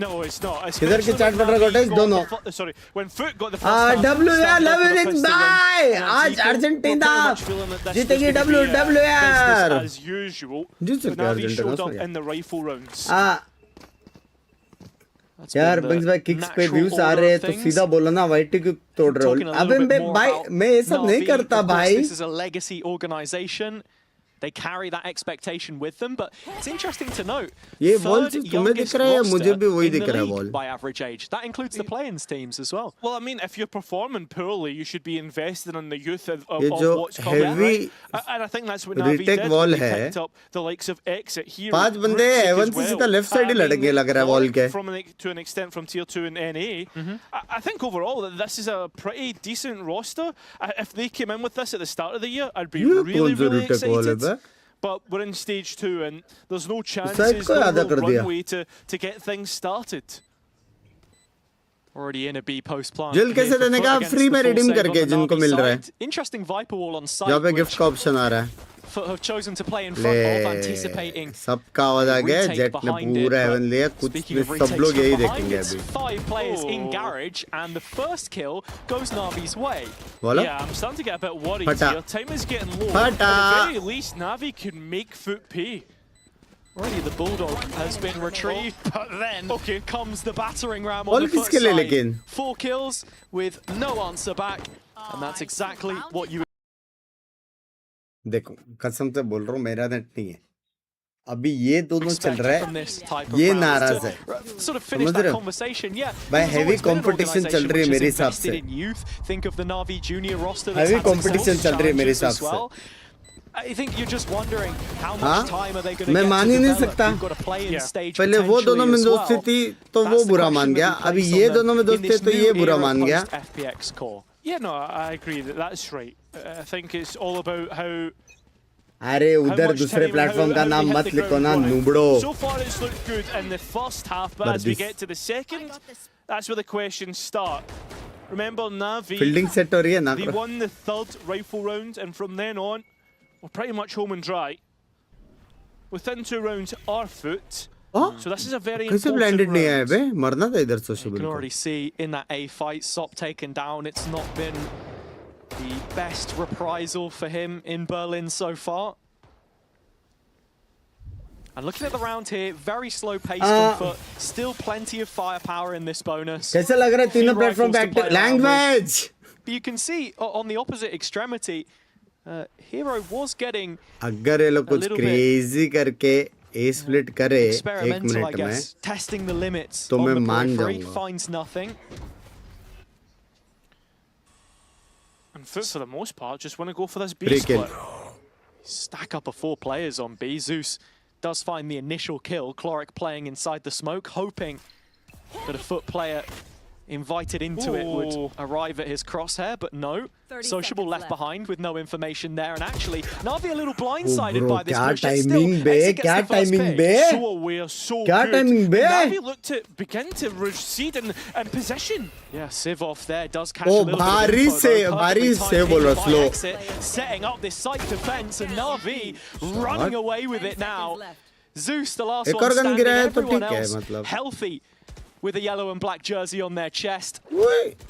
No, it's not. किधर की Especially chaat when पड़ रहा Navi गोटेस got दोनों. the sorry, when FUT got the first half, W यार started off love with a it pistol bye. win, and आज Zico were Argentina pretty much feeling that this was जीतेगी gonna be, W यार. business as usual. Jeet But सकते हैं Navi Argentina showed उसमें up क्या. in the rifle rounds. That's यार been बिंग्स the भाई kicks पे natural व्यूज आ order रहे of हैं तो things. सीधा बोलो ना वाईटी क्यों तोड़ रहे Talking हो a अबे little bit मैं more भाई about मैं ये सब नहीं Navi, करता of course, भाई this is a legacy organization. They carry that expectation with them, but it's interesting to note. ये वॉल Third तुम्हें दिख youngest रहा है या मुझे roster भी वही in दिख the रहा है league wall by average age. That includes the play-ins teams as well. Well, I mean, if you're performing poorly, you should be invested in the youth of ये जो what's coming, heavy right? And I think that's what Navi retake did wall when they है picked up the likes of Exit here. 5 बंदे Avon से सीधा left side ही लड़के लग रहा है वॉल के To an extent from tier 2 and NA. I think overall that this is a pretty decent roster. If they came in with this at the start of the year, I'd be ये really, कौन सा really retake wall है excited. बे But we're in stage 2 and there's no side chances, को no आधा real कर दिया runway to get things started. Already in a B post plant. जेल कैसे देने का फ्री में रिडीम करके जिनको मिल रहा है Interesting Viper wall on site. जहाँ पे गिफ्ट का ऑप्शन आ रहा है FUT have chosen to play in front of, anticipating. सबका आवाज आ गया जेट ने पूरा हेवन लिया कुछ सब लोग यही देखेंगे अभी 5 players in garage and the first kill goes Navi's way. बोलो Yeah, I'm starting to get a bit worried Fata. here. Time is getting low. Fata. At the very least, Navi can make FUT pay. Already the Bulldog has been retrieved, but then comes the battering ram on All the FUT किसके लिए side. लेकिन 4 kills with no answer back, and that's exactly what you. देखो कसम से बोल रहा हूँ मेरा नेट नहीं है अभी ये दोनों चल expect रहा from है this type of ये round नाराज to है sort of finish समझ that रहे हो conversation. Yeah, भाई there's heavy always been an competition चल organisation रही है which मेरे has हिसाब invested से in youth. Think of the Navi junior roster that's heavy had competition successful चल रही है मेरे challenges हिसाब as से well. I think you're just wondering how हाँ much time are they going to मैं get मान to ही नहीं develop. सकता You've got a play in stage पहले वो दोनों में potentially as दोस्ती well. थी तो वो That's the बुरा मान question गया that we अभी place ये on them दोनों में in दोस्ती है this तो ये new बुरा era मान गया post FPX core. Yeah, no, I agree that that's right. I think it's all about how अरे उधर दूसरे प्लेटफॉर्म का नाम मत लिखो ना नूबड़ो So far it's looked good in the first half, but as we get to the second, that's where the questions start. Remember Navi, fielding set हो रही है ना they won the third rifle round, and from then on, we're pretty much home and dry. Within 2 rounds, our FUT. So this is a very कैसे important blended नहीं आया round. बे मरना था इधर You social can already see in that A fight, Sop taken down. It's not been the best reprisal for him in Berlin so far. And looking at the round here, very slow pace from FUT. Still plenty of firepower in this bonus. कैसा लग रहा है तीनों platform पे active language But you can see on the opposite extremity, Hero was getting अगर ये लोग कुछ क्रेजी करके ए स्प्लिट करे 1 experimental, I मिनट में guess, testing the limits तो on मैं the मान periphery, जाऊंगा finds nothing. And FUT, for the most part, just want to go for this B Free kill. split. Stack up of 4 players on B. Zeus does find the initial kill. Cloric playing inside the smoke, hoping that a FUT player invited into it would arrive at his crosshair, but no. Sociable left behind with no information there, and actually Navi a little blindsided by this push. क्या timing बे क्या timing बे So aware, so क्या good. Timing बे Navi looked to begin to recede in position. Yeah, Civ off there does catch a oh little bit of भारी info, से though. भारी Perfectly से timed बोलो hit by slow Exit, setting up this site defense, and Navi running away with it now. Zeus, the last एक one और gun standing, गिरा है तो everyone ठीक है else मतलब healthy with a yellow and black jersey on their chest.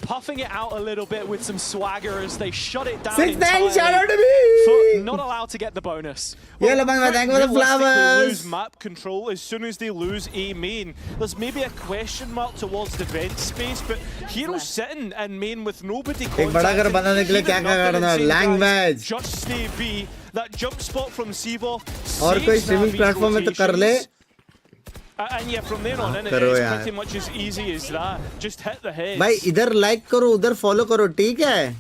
Puffing it out a little bit with some swagger as they shut it down 6-9 shout out entirely. to me FUT not allowed to get the bonus. ये लो बंद thank you for the flowers lose map control as soon as they lose A main. There's maybe a question mark towards the vent space, but Hero's sitting in main with nobody एक बड़ा घर बनाने के लिए क्या क्या करना है language just stay B. That jump spot from Sivo और कोई स्ट्रीमिंग प्लेटफॉर्म में तो कर ले and yeah, from there on in, करो it's यार pretty much as easy as that. Just hit the head. भाई इधर लाइक करो उधर फॉलो करो ठीक है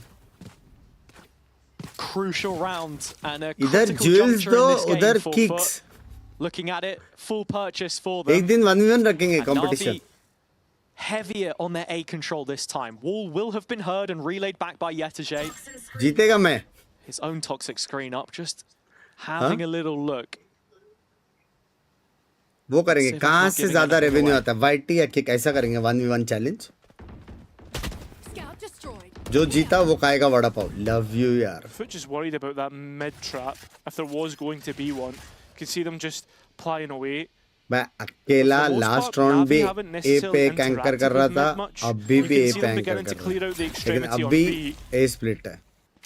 Crucial round and a इधर critical ज्वेल्स juncture दो in this game उधर for kicks FUT. Looking at it, full purchase for एक them. दिन 1v1 रखेंगे And competition Navi heavier on their A control this time. Wall will have been heard and relayed back by Yetajay. जीतेगा मैं His own toxic screen up, just having a little look. वो करेंगे कहाँ से ज्यादा revenue आता है YT या किक ऐसा करेंगे 1v1 चैलेंज जो जीता वो खाएगा वड़ा पाव लव यू यार FUT just worried about that mid trap if there was going to be one. Could see them just plying away. मैं अकेला लास्ट राउंड भी ए पे कैंकर कर रहा था अभी भी ए पे एंकर कर रहा है लेकिन अभी ए स्प्लिट है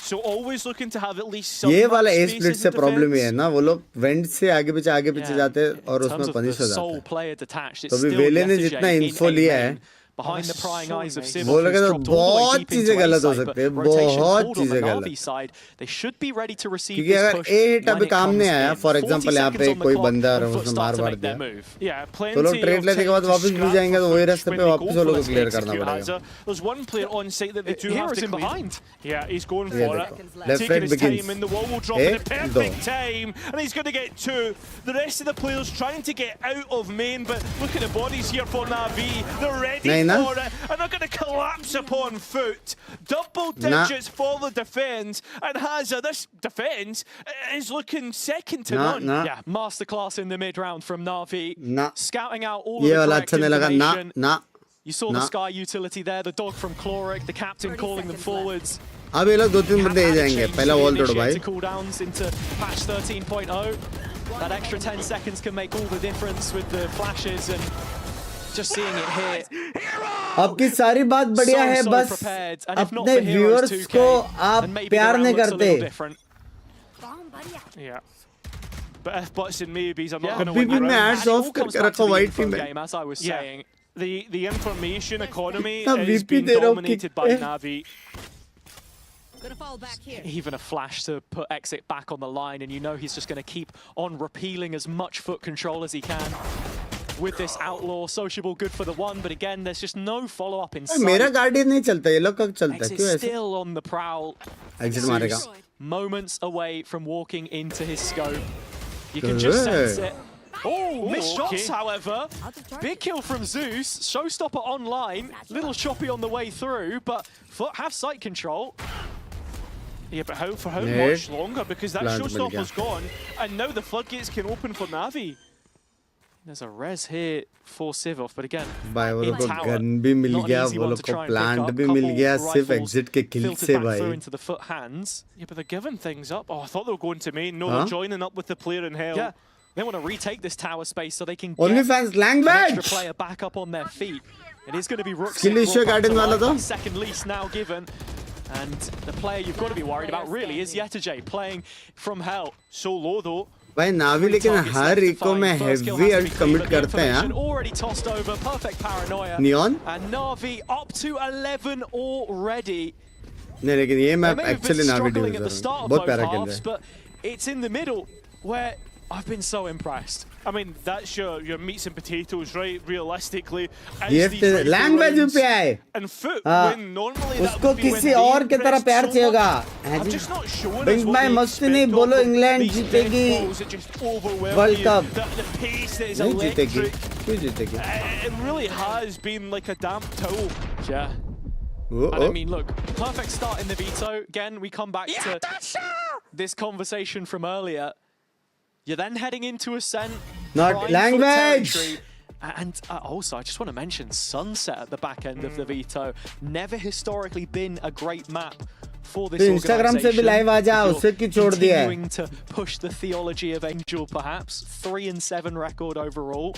So always looking to have at least some ये वाला ए space स्प्लिट in से प्रॉब्लम ये है defense. ना, वो लोग वेंट से आगे पीछे जाते हैं और In terms उसमें of पनिश the हो जाते sole हैं. player detached, it's तो अभी still वेले ने Yetajay जितना in इन्फो A लिया है, main, behind the prying so eyes of amazing. Civil, बोल who's रहे तो dropped all the way बहुत deep into चीजें A गलत हो side, सकते हैं, but rotation बहुत pulled on the चीजें Navi गलत. side. They should be ready to receive क्योंकि this अगर push ए हिट when अभी it काम comes नहीं आया, in. फॉर 40 एग्जांपल यहाँ पे seconds on the कोई clock, बंदा and और FUT उसने start मार to मार make their दिया, move. Yeah, plenty तो लोग ट्रेड of लेने के time बाद to वापस भी scrap जाएंगे, for तो वही FUT रास्ते when पे they वापस go वो for लोग को this क्लियर करना execute पड़ेगा. hazard. There's one player on site that they do have Hero's to in clear. behind. Yeah, he's going ये for देखो, it. Left Taking right his begins. time, and the wall will drop in a एक, दो. perfect time, and he's going to get two. The rest of the players trying to get out of main, but look at the bodies here for Navi. They're ready नहीं ना? for it, and they're going to collapse upon FUT. Double ना. digits for the defense, and Hazard, this defense is looking second to ना none. ना Yeah, masterclass in the mid round from Navi. ना, Scouting out all ये of the वाला correct अच्छा नहीं लगा. ना information. ना, You saw the ना. Sky utility there, the dog from Chloric, the captain calling them forwards. अब ये लोग 2-3 बंदे ही जाएंगे. पहला वॉल तोड़ो भाई. Cooldowns into patch 13.0. That extra 10 seconds can make all the difference with the flashes, and just seeing it here. आपकी सारी बात बढ़िया है, so बस prepared. And if not अपने for Heroes व्यूअर्स 2K, को आप then maybe the प्यार round नहीं looks a little करते. different. Yeah. But if buts and maybes are not Yeah. going to अभी win भी the मैं round. Ads And it off all comes करके back रखा to the white info team में. game, as I was Yeah. saying. The information economy ना is VP being दे रहा हूँ dominated कि- by Navi. Gonna fall back here. Even a flash to put Exit back on the line, and you know he's just going to keep on repealing as much foot control as he can. With this outlaw, sociable, good for the one, but again, there's just no follow-up in sight. मेरा guardian नहीं चलता, ये लोग कब चलता है, Exit क्यों ऐसे? still on the prowl. Exit मारेगा. Moments away from walking into his scope. You can just sense it. Oh, missed okay. shots, however. Big kill from Zeus. Showstopper online. Little choppy on the way through, but FUT have sight control. Yeah, but for how Nade. much longer? Because that Plant mill showstopper's गया. gone, and now the floodgates can open for Navi. There's a res here for Sivov, but again, भाई वो in लोग को tower, gun भी मिल not an गया, easy वो one लोग to को try and pick plant up. भी मिल Couple गया सिर्फ rifles एग्जिट के किल filtered से back through भाई. into the FUT hands. Yeah, but they're giving things up. Oh, I thought they were going to main. No, Huh? they're joining up with the player in hell. Yeah, they want to retake this tower space so they can Only get fans an extra language. player back up on their feet. It is going to be Rook. Skill issue garden वाला तो? Second lease now given. And the player you've got to be worried about really is Yetajay playing from hell. So low though. भाई Navi लेकिन Targets हर left to eco में find. First kill heavy has to ult be clean, commit but the करते हैं. information already tossed over. Perfect paranoia. Neon And Navi up to 11 already. नहीं, लेकिन ये They map may have been actually Navi struggling at the division start of बहुत both प्यारा खेल halves, रहा है. but it's in the middle where I've been so impressed. I mean, that's your meats and potatoes, right? Realistically, as ये these rifle language rounds पे आए. and FUT हाँ. when normally that उसको would be when किसी they और के तरह impressed प्यार so चाहिए much. होगा. I'm just not showing Binks us what भाई they मस्ती expect नहीं of बोलो, them. इंग्लैंड These जीतेगी. death balls that just overwhelm World you. Cup. The pace that is नहीं जीतेगी, electric. क्यों जीतेगी? It really has been like a damp towel. Yeah. वो And I mean, look, perfect start in the veto. Again, we come back to this conversation from earlier. You're then heading into Ascent. Not prime foot language. territory. And also, I just want to mention Sunset at the back end of the veto. Never historically been a great map for this तो Instagram से भी live आ जा, उससे क्यों छोड़ दिया है? Continuing to push the theology of Angel, perhaps 3-7 record overall.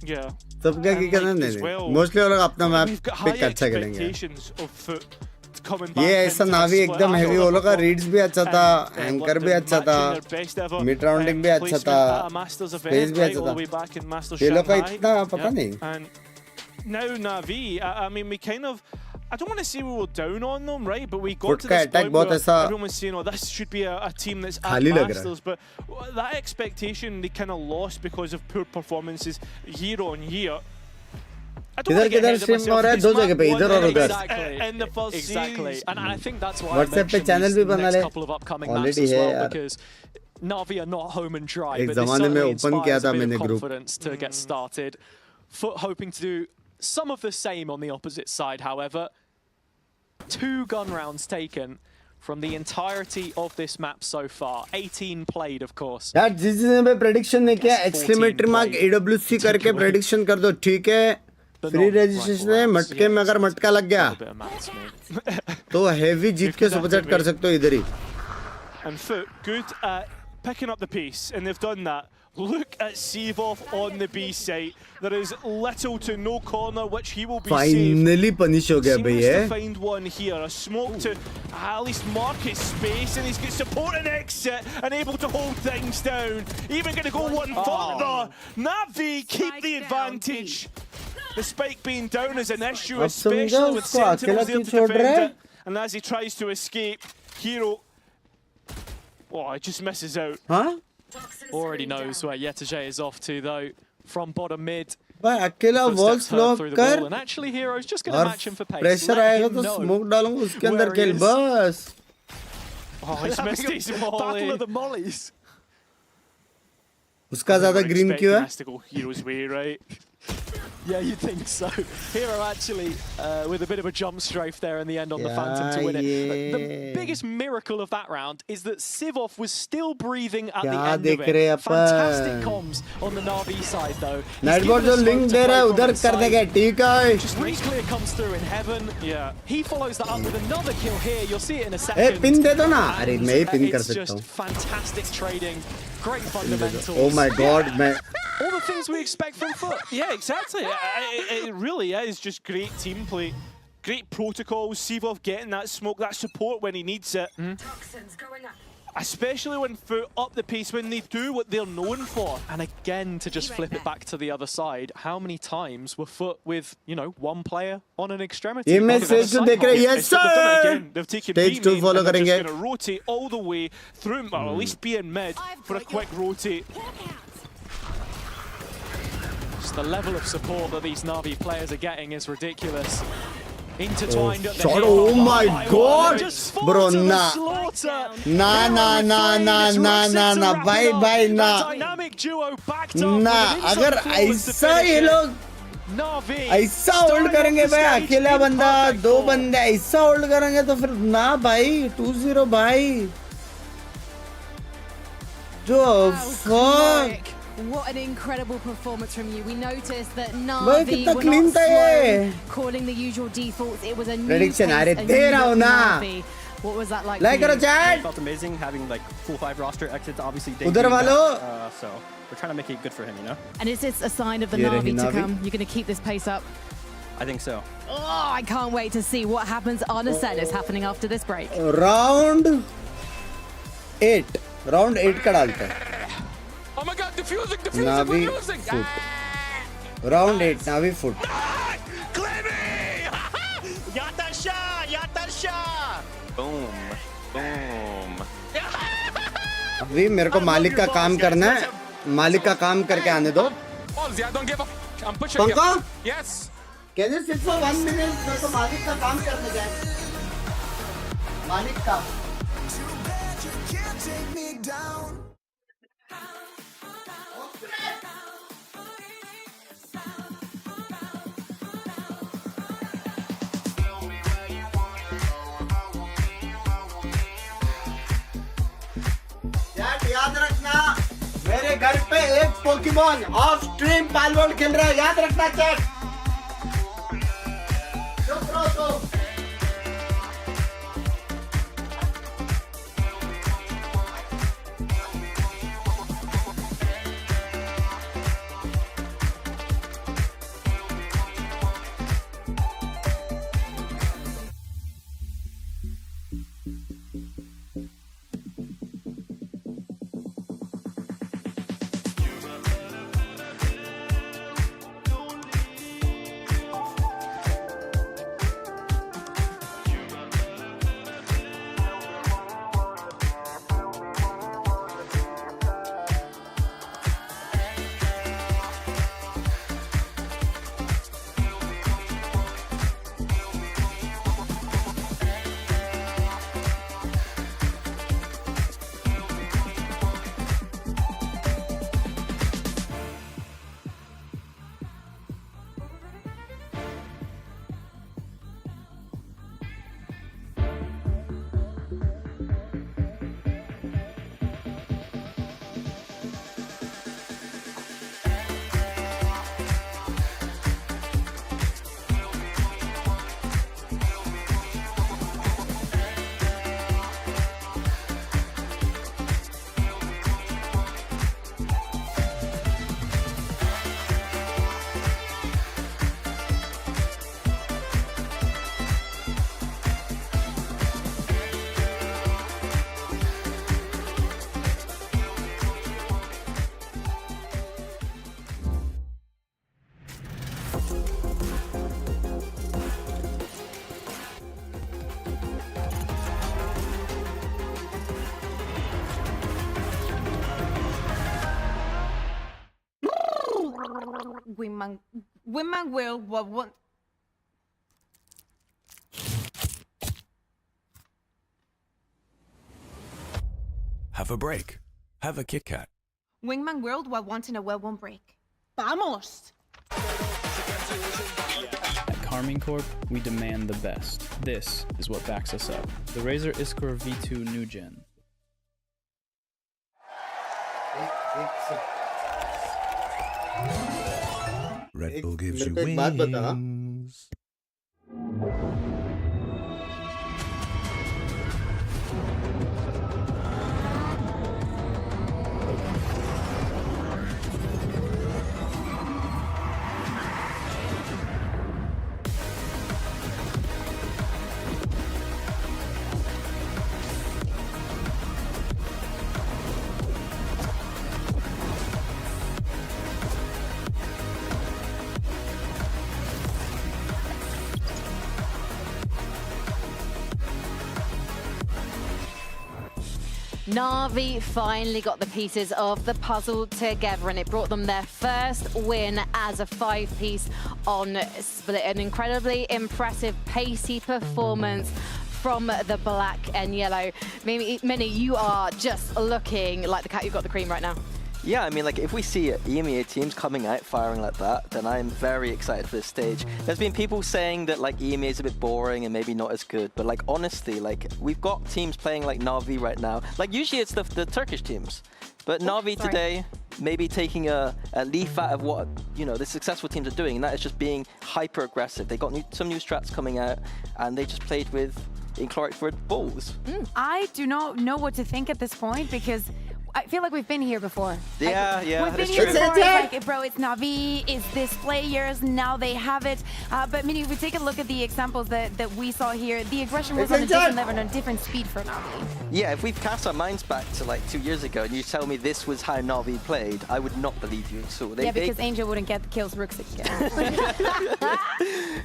Yeah. सबका की करना as नहीं. well. मोस्टली वो लोग अपना map We've got high pick अच्छा खेलेंगे. expectations of FUT coming back ये ऐसा into the नावी split एकदम after हेवी, वो लोग का Liverpool. रीड्स भी अच्छा था, And, एंकर look, भी they're अच्छा था, matching their best ever, mid rounding भी अच्छा placement था, at a Masters space event, भी right, अच्छा all the था. way back in Masters ये लोग का Shanghai. इतना पता Yeah. नहीं. And now Navi, I mean, we kind of, I don't want to say we were down on them, right? But we got FUT to का this attack point बहुत where ऐसा everyone was saying, oh, this should be a team that's at खाली लग रहा है. Masters. But that expectation they kind of lost because of poor performances year on year. I don't इधर want to get किधर ahead of stream myself. हो रहा है, This दो map जगह पे, won इधर और the उधर. best in the first Exactly. series. And I think that's why I WhatsApp पे mentioned channel these भी बना next ले. couple of upcoming Already maps as है well, यार. because Navi are not home and dry, एक but this ज़माने में certainly open किया inspires था a bit मैंने of group. confidence to get started. FUT hoping to do some of the same on the opposite side, however. 2 gun rounds taken from the entirety of this map so far. 18 played, of course. यार जिसने भी prediction नहीं किया, Yes, exclamatory 14 mark played. AWC करके prediction कर दो, ठीक है? But free not registration rifle है, rounds. मटके में अगर मटका लग गया A बit of maths, mate. तो हेवी जीत के सुपरचैट कर सकते हो इधर ही. And FUT good at picking up the pace, and they've done that. Look at Sevov on the B site. There is little to no corner which he will be Finally punish ho gaya bhai Seems to ye. find one here. A smoke to at least mark his space, and he's got support and exit and able to hold things down. Even going to go one further. Navi keep the advantage. The spike being down is an issue, especially with Sentinels there to defend it. And as he tries to escape, Hero, oh, it just misses out. Huh? Already knows where Yetajay is off to though, from bottom mid. भाई अकेला wall Footsteps slow heard through the कर wall, and actually Hero's just going to और match him for pace. Pressure Let आएगा him तो know smoke डालूंगा उसके अंदर where he खेल is. बस. Oh, he's missed his Battle volley. of the mollies. उसका ज्यादा ग्रीन क्यों है? Has to go Hero's way, right? Yeah, you think so. Hero actually with a bit of a jump strafe there in the end on the Phantom to win it. But the biggest miracle of that round is that Sivov was still breathing at the क्या end देख of रहे it. Upon? Fantastic comms on the Navi side though. He's Nightbot given जो us link smoke to दे रहा है play from उधर his कर side. देगा ठीक है. Just re-clear comes through in heaven. Yeah. He follows that up with another kill here. You'll see it in a a second. Pin दे दो ना. अरे And मैं ही पिन कर it's सकता just हूँ. fantastic trading. Great fundamentals. Oh my god मैं All the things we expect from FUT. Yeah, exactly. It really is just great team play. Great protocols. Sevov getting that smoke, that support when he needs it. Toxins going up. Especially when FUT up the pace, when they do what they're known for. And again, to just flip it back to the other side, how many times were FUT with, you know, one player on an extremity? ये मैं On the other Sage two side देख रहे hole? हैं. Yes They've done it sir. again. They've taken Stage B 2 main follow and they're करेंगे. just going to rotate all the way through, or at least be in mid for a quick rotate. Just the level of support that these Navi players are getting is ridiculous. Intertwined at the shot. hip. Oh my God. Just fall Bro, to the nah. slaughter. Nah, nah, nah, nah, nah, nah, nah. Bye, bye, nah. Dynamic duo backed up. ना अगर ऐसा ये लोग Navi ऐसा hold करेंगे भाई अकेला बंदा दो बंदे ऐसा होल्ड करेंगे तो फिर ना भाई 2-0 भाई जो fuck What an incredible performance from you. We noticed that भाई Navi कितना were clean not था ये. slow, calling the usual defaults. It was a new Prediction, pace, अरे a दे new रहा हूँ look ना. Navi. What was that like? Like for करो you? Chat Felt amazing having like full 5 roster exits, obviously. उधर debuting वालों. that, so we're trying to make it good for him, you know. And is this a sign of the ये रही Navi to Navi. come? You're going to keep this pace up? I think so. Oh, I can't wait to see what happens on a set is happening after this break. Round 8 round 8 का डालते हैं Oh my god, diffusing, Navi foot round 8 Navi foot Boom. Boom. अभी मेरे को मालिक का काम करना है मालिक का काम करके आने दो पंका can you sit for 1 minute मेरे को मालिक का काम करने जाए मालिक का याद रखना मेरे घर पे एक पोकेमॉन ऑफ स्ट्रीम पालवर्ल्ड खेल रहा है याद रखना चैट चुप रहो तुम Wingman will what? Have a break. Have a Kit Kat. Wingman World while wanting a well-won break. Vamos! At Carmine Corp, we demand the best. This is what backs us up. The Razer Iskor V2 New Gen. Red Bull gives you मेरे को एक बात बता wings. NAVI finally got the pieces of the puzzle together, and it brought them their first win as a 5-piece on Split. An incredibly impressive, pacey performance from the black and yellow. Minnie, you are just looking like the cat who got the cream right now. Yeah, I mean, like, if we see EMEA teams coming out firing like that, then I'm very excited for this stage. There's been people saying that, like, EMEA is a bit boring and maybe not as good, but, like, honestly, like, we've got teams playing like NAVI right now. Like, usually it's the Turkish teams, but NAVI today maybe taking a leaf out of what, you know, the successful teams are doing, and that is just being hyper aggressive. They got some new strats coming out, and they just played with Inchloric for balls. I do not know what to think at this point because I feel like we've been here before. Yeah, We've been that's here true. before. It's like, bro, it's Navi, it's this players, now they have it. But Minnie, if we take a look at the examples that we saw here, the aggression was on a different level, on a different speed for Navi. Yeah, if we cast our minds back to like 2 years ago and you tell me this was how Navi played, I would not believe you at all. Because Angel wouldn't get the kills Rooks again.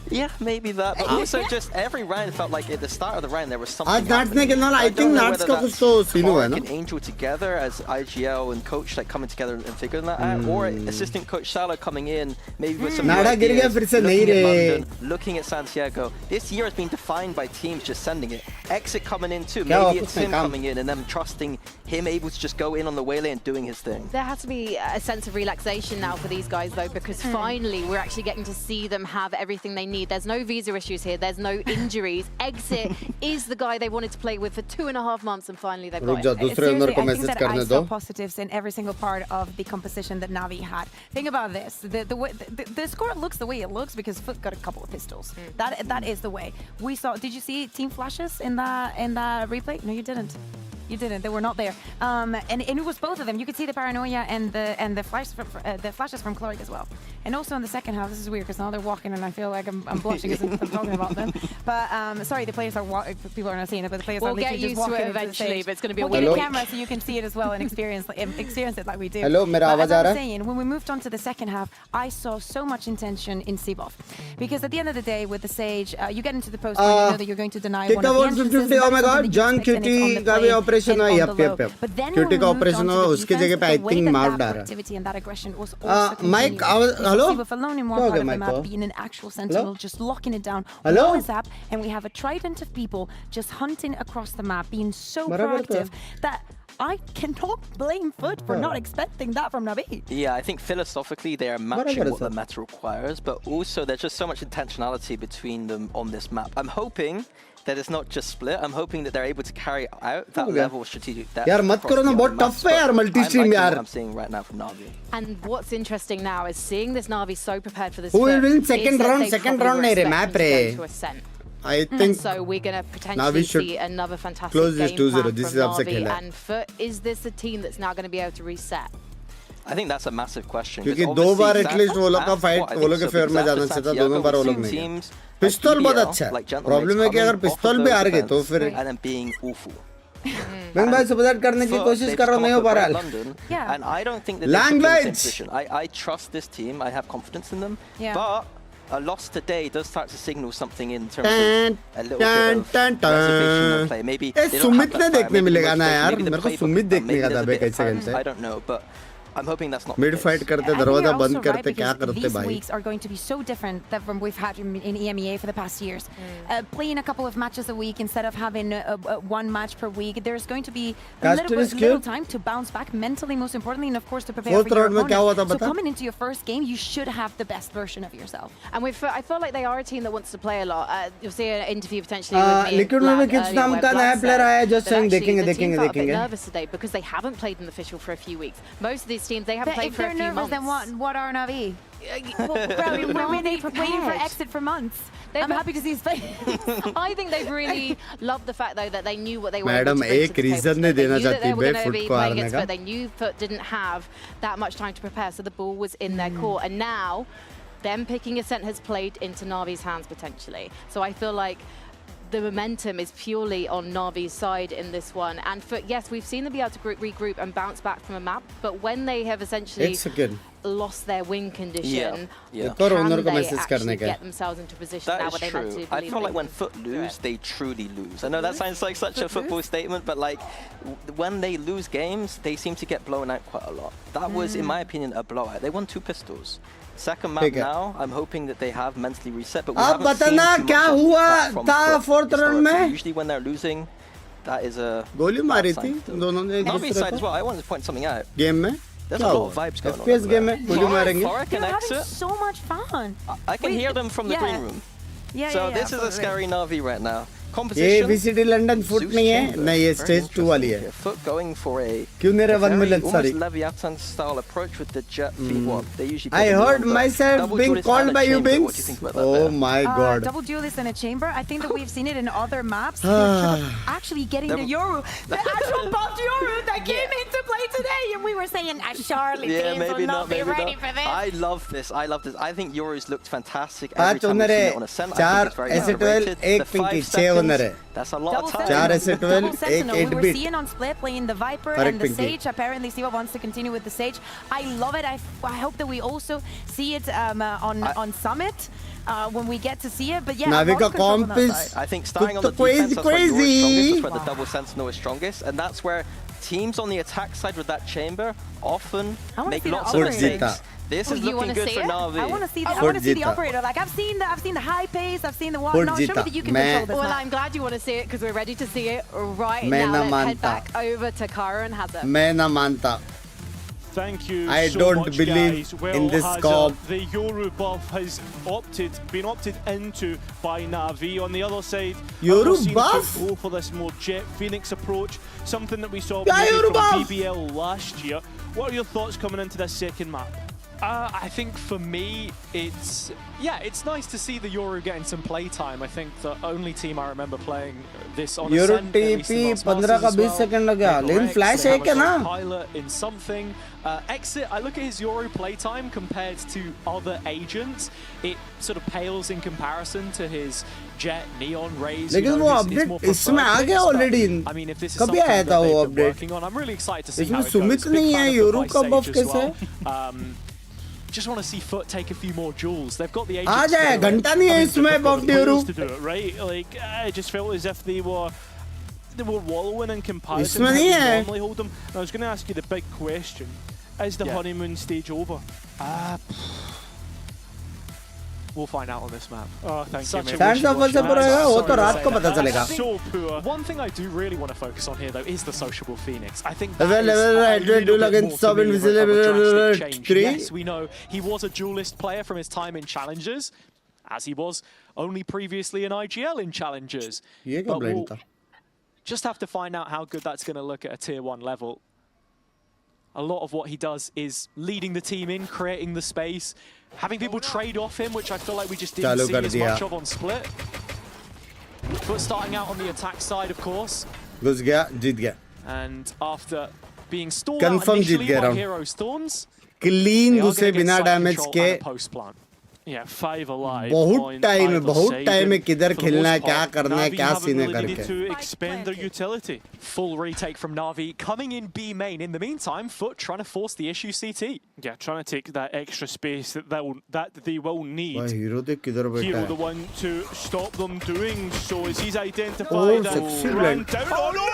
Yeah, maybe that. But also just every round felt like at the start of the round there was something आज नाट्स ने कितना I think नाट्स का कुछ तो scene हुआ है ना. and Angel together as IGL and coach like coming together and figuring that out, or assistant coach Salah coming in maybe with some नाड़ा गिर गया फिर से नहीं रे. London, looking at Santiago. This year has been defined by teams just sending it. Exit coming in too. Maybe it's him coming in and them trusting him able to just go in on the waylay and doing his thing. There has to be a sense of relaxation now for these guys, though, because finally we're actually getting to see them have everything they need. There's no visa issues here. There's no injuries. Exit is the guy they wanted to play with for 2.5 months, and finally they've got him. Seriously, I think that I saw positives in every single part of the composition that Navi had. Think about this. The score looks the way it looks because FUT got a couple of pistols. That is the way. We saw, did you see team flashes in the replay? No, you didn't. You didn't. They were not there. And it was both of them. You could see the paranoia and the flashes from Cloric as well. And also in the second half, this is weird because now they're walking and I feel like I'm blushing because I'm talking about them. But sorry, the players are people are not seeing it, but the players are literally just walking. We'll get used to it eventually, but it's going to be a we'll get a camera so you can see it as well and experience it like we do. Hello, मेरा आवाज आ रहा है? As I was saying, when we moved on to the second half, I saw so much intention in Seaboff. Because at the end of the day, with the Sage, you get into the post where you know that you're going to deny one of the entrances. Oh my god, John Cutie का भी operation है. Yep. Cutie का operation हो, उसकी जगह पे I think Marv डाल रहा है. And that aggression was also Mike, hello? Seaboff alone in one part of the map, being an actual sentinel, just locking it down. Hello? And we have a trident of people just hunting across the map, being so proactive that I cannot blame FUT for not expecting that from Navi. Yeah, I think philosophically they are matching what the meta requires, but also there's just so much intentionality between them on this map. I'm hoping that it's not just split. I'm hoping that they're able to carry out that level of strategic depth. यार मत करो ना, बहुत tough है यार multi-stream यार. I'm seeing right now from Navi. And what's interesting now is seeing this Navi so prepared for this. Who will win second round? Second round नहीं रे map रे. I think so. We're going to potentially see another fantastic game plan from Navi. And FUT, is this a team that's now going to be able to reset? I think that's a massive question. क्योंकि दो बार at least वो लोग का fight वो लोग के favour में जाना चाहिए था, दोनों बार वो लोग नहीं. पिस्तौल बहुत अच्छा है. प्रॉब्लम है कि अगर पिस्तौल भी हार गए तो फिर and then being awful. मैं भाई सुबह करने की कोशिश कर रहा हूँ, नहीं हो पा रहा है. And I don't think that language. I trust this team. I have confidence in them. But a loss today does start to signal something in terms of a little bit of reservation of play. Maybe Sumit ने देखने मिलेगा ना यार. मेरे को सुमित देखने का था बे कई सेकंड से. I don't know, but I'm hoping that's not mid the case. Fight करते I think दरवाजा you're बंद also करते right, क्या because करते these भाई weeks are going to be so different than from we've had in EMEA for the past years. Playing a couple of matches a week instead of having one match per week, there's going to be a little time to bounce back mentally, most importantly, and of course to prepare for your opponent. So coming into your first game, you should have the best version of yourself. And I feel like they are a team that wants to play a lot. You'll see an interview potentially with me. Liquid में किस नाम का नया player आया है just saying देखेंगे nervous today because they haven't played in the official for a few weeks. Most of these teams, they haven't played for a few months. Then what are NAVI? Well, waiting for exit for months. I'm happy to see his face. I think they've really loved the fact though that they knew what they were Madam, able to bring to the reason table. नहीं देना They knew that चाहती they were मैं going to FUT be को playing हारने against का FUT. They knew FUT didn't have that much time to prepare, so the ball was in their court. And now, them picking a cent has played into Navi's hands potentially. So I feel like the momentum is purely on Navi's side in this one. And yes, we've seen them be able to regroup and bounce back from a map, but when they have essentially lost their win condition, can they actually get themselves into position that now is where they true. mentally I believe feel like they when can FUT do lose, it? they truly lose. I know that sounds like such a football statement, but like when they lose games, they seem to get blown out quite a lot. That was, in my opinion, a blowout. They won 2 pistols. Second map now, I'm hoping that they have mentally reset, but we haven't seen too much of that from FUT. Usually when they're losing, that is a गोली मारी थी दोनों ने एक Navi दूसरे side as को well. I want to point something out. Game में There's a lot of vibes going on. FPS game में गोली मारेंगे You're having so much fun. I can hear them from the green room. So this is a scary Navi right now. ये Competition. VCT London foot नहीं है नहीं ये stage 2 वाली है FUT going for a क्यों नहीं रहा 1 million almost sorry Leviathan style approach with the Jet V1. They usually I heard myself double being duelist called and a by you chamber. What do you Binks think about that oh there? my god Double duelist in a chamber. I think that we've seen it in other maps. Actually getting the Yoru, the actual buffed Yoru that came into play today, and we were saying, surely teams will not be ready for this. I love this. I love this. I think Yoru's looked fantastic every पांच time we've owner seen है it on a center. I चार think it's very ऐसे 12 underrated. एक The Pinky 5 6 owner seconds, है that's a lot of time. चार ऐसे 12 एक Sentinel. 8 We were bit seeing on Split playing the Viper Correct, and the Pinky. Sage. Apparently, Siva wants to continue with the Sage. I love it. I hope that we also see it on Summit when we get to see it. But yeah, Navi का comp is I think starting on the crazy, defense, that's where Yoru's strongest. That's where the Wow. double sentinel is strongest, and that's where teams on the attack side with that chamber often wanna make see the lots of operator. mistakes. This is you looking wanna good see for it? Navi. I want to see the, Fujita. operator. Like I've seen the high pace. I've seen the Fujita. whatnot. Show me that you can मैं- control this Well, map. I'm glad you want to see it because we're ready to see it right मैं now. ना Let's head मानता। back over to Kara and Hazard. मैं ना मानता Thank you I so don't much, believe guys. Well, in this Hazard, comp. the Yoru buff has been opted into by Navi. On the other side, Yoru I've seen buff? FUT go for this more Jet Phoenix approach, something that we saw Yeah, maybe Yoru from buff! BBL last year. What are your thoughts coming into this second map? I think for me, it's nice to see the Yoru getting some play time. I think the only team I remember playing this on Yoru Ascent, at least in TP Last 15 Masters का as 20 well. Second लगा लेकिन X, flash they है have क्या a ना pilot in something. Exit, I look at his Yoru playtime compared to other agents. It sort of pales in comparison to his Jet, Neon, Rays. लेकिन वो update इसमें आ गया already I mean, if this is कभी something आया that था वो they've been update working on, I'm really excited to see इसमें how it Sumit goes. Big नहीं fan है of the योरू by का Sage बफ as कैसे well. Just want to see FUT take a few more jewels. They've got the agents. आ जाए to do it. घंटा नहीं है इसमें बफ Yoru to do it, right? Like I just felt as if they were wallowing in comparison इसमें to how नहीं they है। normally hold them. And I was going to ask you the big question: is the honeymoon stage over? We'll find out on this map. Oh, thank Such you, a mate. Sand offer से पर रहेगा वो तो Sorry to रात say को that. पता चलेगा So poor. One thing I do really want to focus on here, though, is the sociable Phoenix. I think Well, that is well, a I did little do bit against more to Sub me of a Invisible drastic change. 3. Yes, we know he was a duelist player from his time in Challengers, as he was only previously an IGL in Challengers. ये क्या But blind we'll था just have to find out how good that's going to look at a Tier 1 level. A lot of what he does is leading the team in, creating the space, having people trade off him, which I feel like we just didn't चालू see कर as दिया much of on Split. But starting out on the attack side, of course, घुस गया जीत गया and after being stalled Confirm out Jeet initially गया by round. Hero's Thorns, clean they are घुसे going to बिना get site damage control के and a post plant. Yeah, 5 alive. बहुत on time है either बहुत side, टाइम है and किधर for the खेलना है most क्या part, करना है Navi क्या haven't सीने really needed करके to expend their utility. Full retake from Navi, coming in B main. In the meantime, FUT trying to force the issue CT. Yeah, trying to take that extra space that they will need. भाई hero देख किधर बैठा Hero the है one to stop them doing so as he's Oh, identified sexy and ran blend. down. Oh no!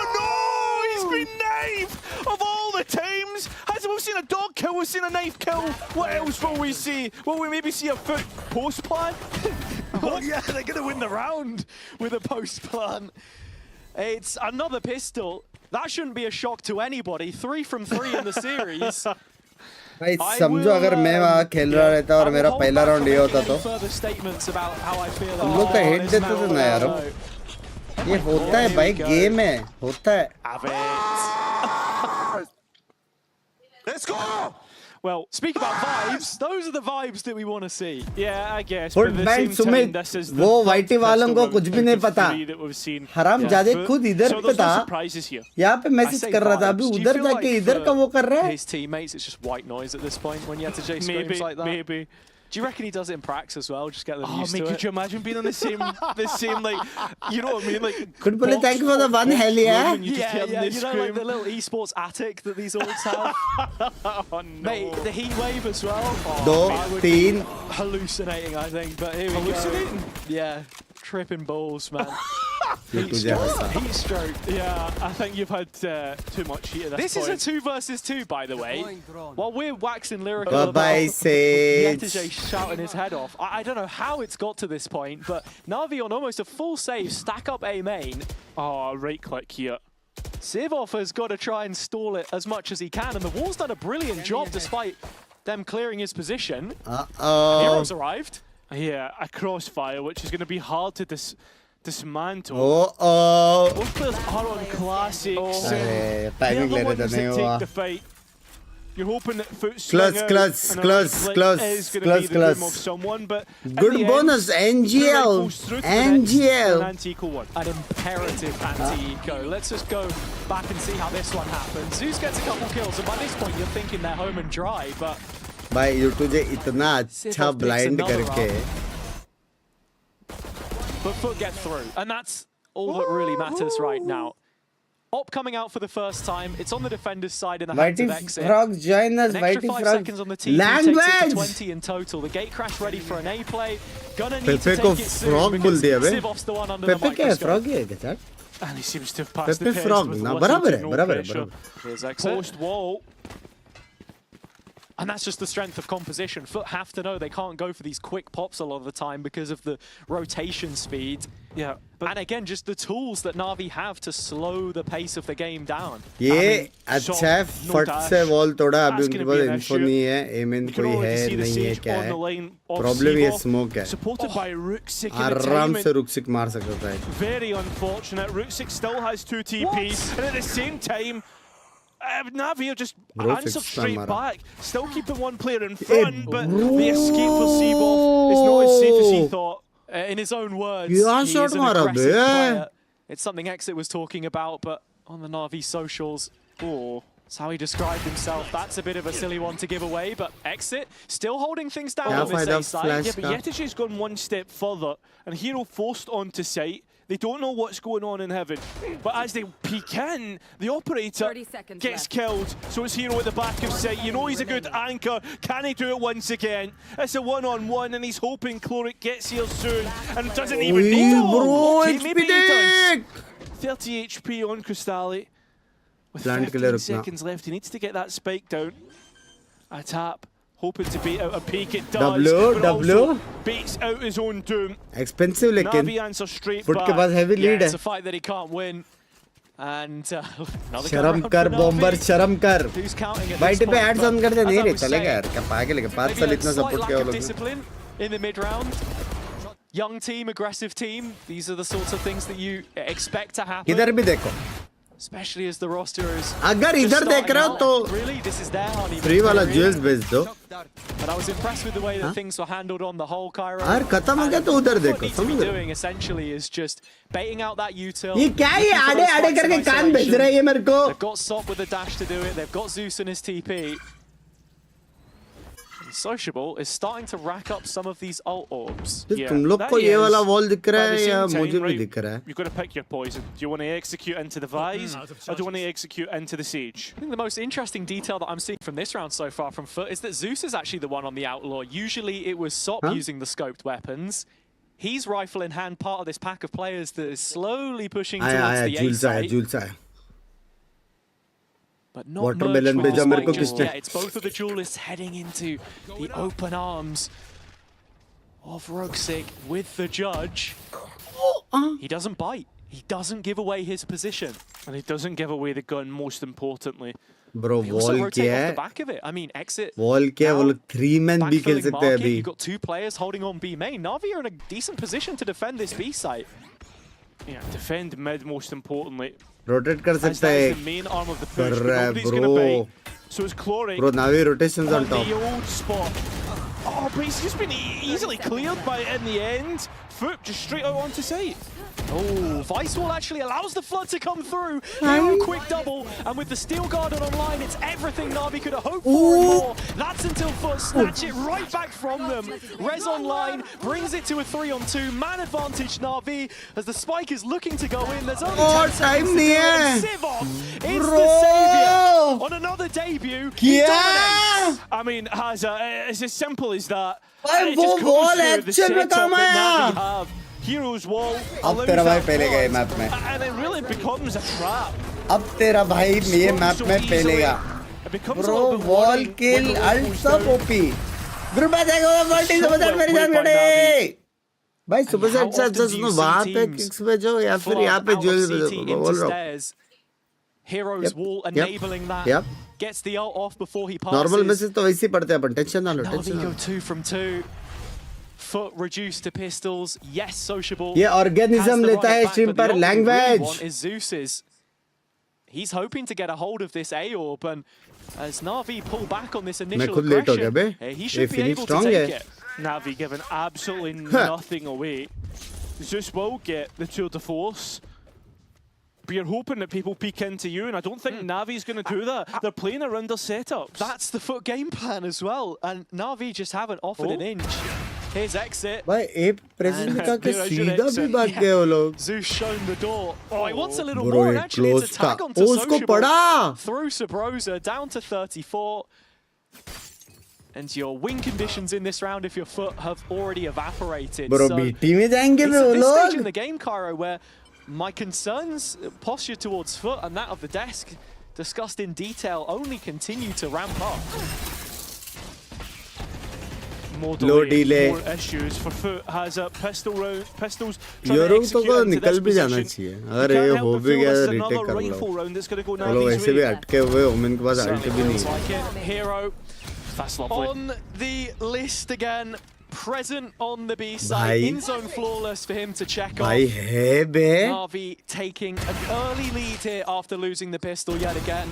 He's been knifed of all the times. Has we've seen a dog kill we've seen a knife kill. What else will we see? Will we maybe see a FUT post plan? Oh yeah, they're going to win the round with a post plan. It's another pistol. That shouldn't be a shock to anybody. 3 from 3 in the series. भाई समझो अगर मैं वहाँ खेल रहा रहता और मेरा पहला राउंड ये होता तो हम लोग का हेड देते थे ना यार ये होता है भाई गेम है होता है Let's go! Well, speak about vibes. Those are the vibes that we want to see. Yeah, I guess. Foot bank Sumit वो वाइटी वालों को कुछ भी नहीं पता हराम जादे खुद इधर पे था यहाँ पे मैसेज कर रहा था अभी उधर जाके इधर का वो कर रहा है His teammates, it's just white noise at this point when you have to chase screams like that. Maybe. Do you reckon he does it in pracs as well? Just get them used to it. Could you imagine being on the same like, you know what I mean? Like, Could bullet thank you for the one hell yeah. Yeah, you know, like the little esports attic that these orgs have. Oh, no. Mate, the heat wave as well. दो तीन Hallucinating, I think. But here we go. Yeah, tripping balls, man. Heat stroke. Yeah, I think you've had too much heat at this point. This is a 2 versus 2, by the way. While we're waxing lyrical Bye-bye, about Sage. Yetije shouting his head off, I don't know how it's got to this point, but Navi on almost a full save, stack up A main. Oh, right click here. Sivov has got to try and stall it as much as he can, and the wall's done a brilliant job despite them clearing his position. Heroes arrived. Yeah, a crossfire, which is going to be hard to dismantle. Both players are on classics. They're the ones that take the fight. You're hoping that FUT Close, is going to be the room of someone, but good bonus, NGL. An imperative anti-eco. Let's just go back and see how this one happens. Zeus gets a couple kills, and by this point you're thinking they're home and dry, but भाई ये तुझे इतना अच्छा blind करके but FUT get through, and that's all that really matters right now. Op coming out for the first time. It's on the defender's side in the hands of exit. Frogs join us. An extra 5 seconds on the team. Takes it to 20 in total. The gate crash ready for an A play. Gonna need to take it soon because Sivov's the one under the microscope. And he seems to have passed the test frog. with ना little बराबर to है no बराबर है pressure. बराबर. Here's exit. Post wall. And that's just the strength of composition. FUT have to know they can't go for these quick pops a lot of the time because of the rotation speed. Yeah, and again, just the tools that Navi have to slow the pace of the game down. ये अच्छा है फट से wall तोड़ा अभी उनके पास info नहीं है एमिन कोई है नहीं है क्या है प्रॉब्लम ये स्मोक है आराम से रुक्सिक मार सकता है very unfortunate. Ruxic still has 2 TPs and at the same time Navi are just answered straight back, still keeping one player in front, but the escape for Sivov is not as safe as he thought. In his own words, he is an aggressive player. It's something Exit was talking about, but on the Navi socials, that's how he described himself. That's a bit of a silly one to give away, but Exit still holding things down on this A side. Yeah, but Yetige's gone one step further, and Hero forced onto site. They don't know what's going on in heaven, but as they peek in, the operator gets killed. So it's Hero at the back of sight. You know he's a good anchor. Can he do it once again? It's a one-on-one, and he's hoping Chloric gets here soon and doesn't even need it. Okay, maybe he does. 30 HP on Crystali. With 15 seconds left, he needs to get that spike down. A tap. Hoping to beat out a peak, it does. W beats out his own doom. Expensive लेकिन Navi answer straight foot के back. पास heavy lead है. It's a fight that he can't win. And शर्म कर bomber शर्म कर. Bite पे ads on कर दे नहीं रे चलेगा यार क्या पागल है क्या 5 साल इतना सपोर्ट किया वो लोग. Discipline in the mid round. Young team, aggressive team. These are the sorts of things that you expect to happen. इधर भी देखो. Especially as the roster is. अगर इधर देख रहे हो तो really this is their honeymoon. Free वाला ज्वेल्स भेज दो. But I was impressed with the way that things were handled on the whole, Cairo. यार खत्म हो गया तो उधर देखो. What he's doing essentially is just baiting out that util. ये क्या है आड़े आड़े करके कान भेज रहा है ये मेरे को. They've got Sop with a dash to do it. They've got Zeus and his TP. Sociable is starting to rack up some of these ult orbs. तुम लोग को ये वाला वॉल दिख रहा है या मुझे भी दिख रहा है? You've got to pick your poison. Do you want to execute into the Vise or do you want to execute into the Siege? I think the most interesting detail that I'm seeing from this round so far from FUT is that Zeus is actually the one on the outlaw. Usually it was Sop using the scoped weapons. He's rifle in hand, part of this pack of players that is slowly pushing towards the A site. but not Watermelon merge with भेजा the मेरे को spike just किसने? yet. It's both of the duelists heading into the open arms of Ruxic with the judge. He doesn't bite. He doesn't give away his position. And he doesn't give away the gun, most importantly. Bro, They also wall rotate क्या off the है? back of it. I mean, exit. Wall क्या है? वो now, लोग 3-man भी खेल backfilling सकते हैं market. अभी. You've got two players holding on B main. Navi are in a decent position to defend this B site. Yeah, defend mid, most importantly. Rotate कर As सकता that है. is the main arm of the कर push. रहा है, Nobody's going to bro. bite. So it's Chloric Bro, Navi rotations on on top. the old spot. Oh, but he's just been easily cleared by it in the end. FUT just straight out onto site. Oh, Vice Wall actually allows the flood to come through. Hero quick double, and with the Steel Guardian online, it's everything Navi could have hoped for and more. That's until FUT snatch it right back from them. Rez online brings it to a 3-on-2. Man advantage Navi as the spike is looking to go in. There's only 10 seconds to do it. And Sivov is the savior on another debut. He dominates. I mean, it's as simple as that. भाई It वो just wall goes through the actual में setup काम that आया. Navi have. Hero's wall अब allows तेरा भाई that पहले गए flood, मैप में. and it really becomes a trap. अब तेरा भाई ये मैप So में easily. पहलेगा. It becomes a Bro, little bit wall worrying kill, when the wall ult goes सब down. OP. ग्रुप आ जाएगा वो मल्टी So सुपर well मेरी played जान by गड़े. भाई सुपर how सेट से often do you सुनो see वहाँ पे teams किक्स भेजो या फिर Flood यहाँ पे out of ज्वेल CT भेजो. into बोल रहा हूँ. stairs. Hero's Yep. wall Yep. enabling that. Yep. Gets the ult off before he passes. Normal message तो वैसे ही पढ़ते हैं अपन. टेंशन ना लो, Navi टेंशन ना go low. 2 from 2. FUT reduced to pistols. Yes, sociable. ये Has ऑर्गेनिज्म the लेता right है back, stream but the पर ult we really language. want is Zeus's. He's hoping to get a hold of this A-orb, and as Navi pull back on this मैं initial खुद late हो गया aggression, bay. he ये should be finish able to strong take है. it. Navi giving absolutely nothing away. Zeus will get the tour de force. But you're hoping that people peek into you, and I don't think Navi's going to do that. They're playing around their setups. That's the FUT game plan as well, and Navi just haven't offered an inch. Here's exit. भाई ए present का के There is सीधा your भी exit. भाग गए वो लोग. Zeus shown the door. Oh, he wants a little Bro, more, and ये actually it's a close tag था. onto ओ, उसको Sociable पड़ा. through Sabrosa down to 34. And your win conditions in this round, if your FUT, have already evaporated. Bro, So BT में जाएंगे it's way at वो this stage in लोग. the game, Cairo, where my concerns, posture towards FUT and that of the desk, discussed in detail, only continue to ramp up. More Low delay, delay. more issues for FUT. Has a pistols trying to Europe तो execute को into निकल this भी जाना position. चाहिए. You अगर ये can't हो help but भी feel गया this is तो रीटेक another कर rifle low. round that's going to go वो लोग Navi's वैसे भी way. अटके हुए ओमेन के पास अल्ट Certainly भी नहीं feels है. like it. Hero That's lovely. on the list again, present on the B side, Bhai. in zone flawless for him to check भाई off. है बे. Navi taking an early lead here after losing the pistol yet again.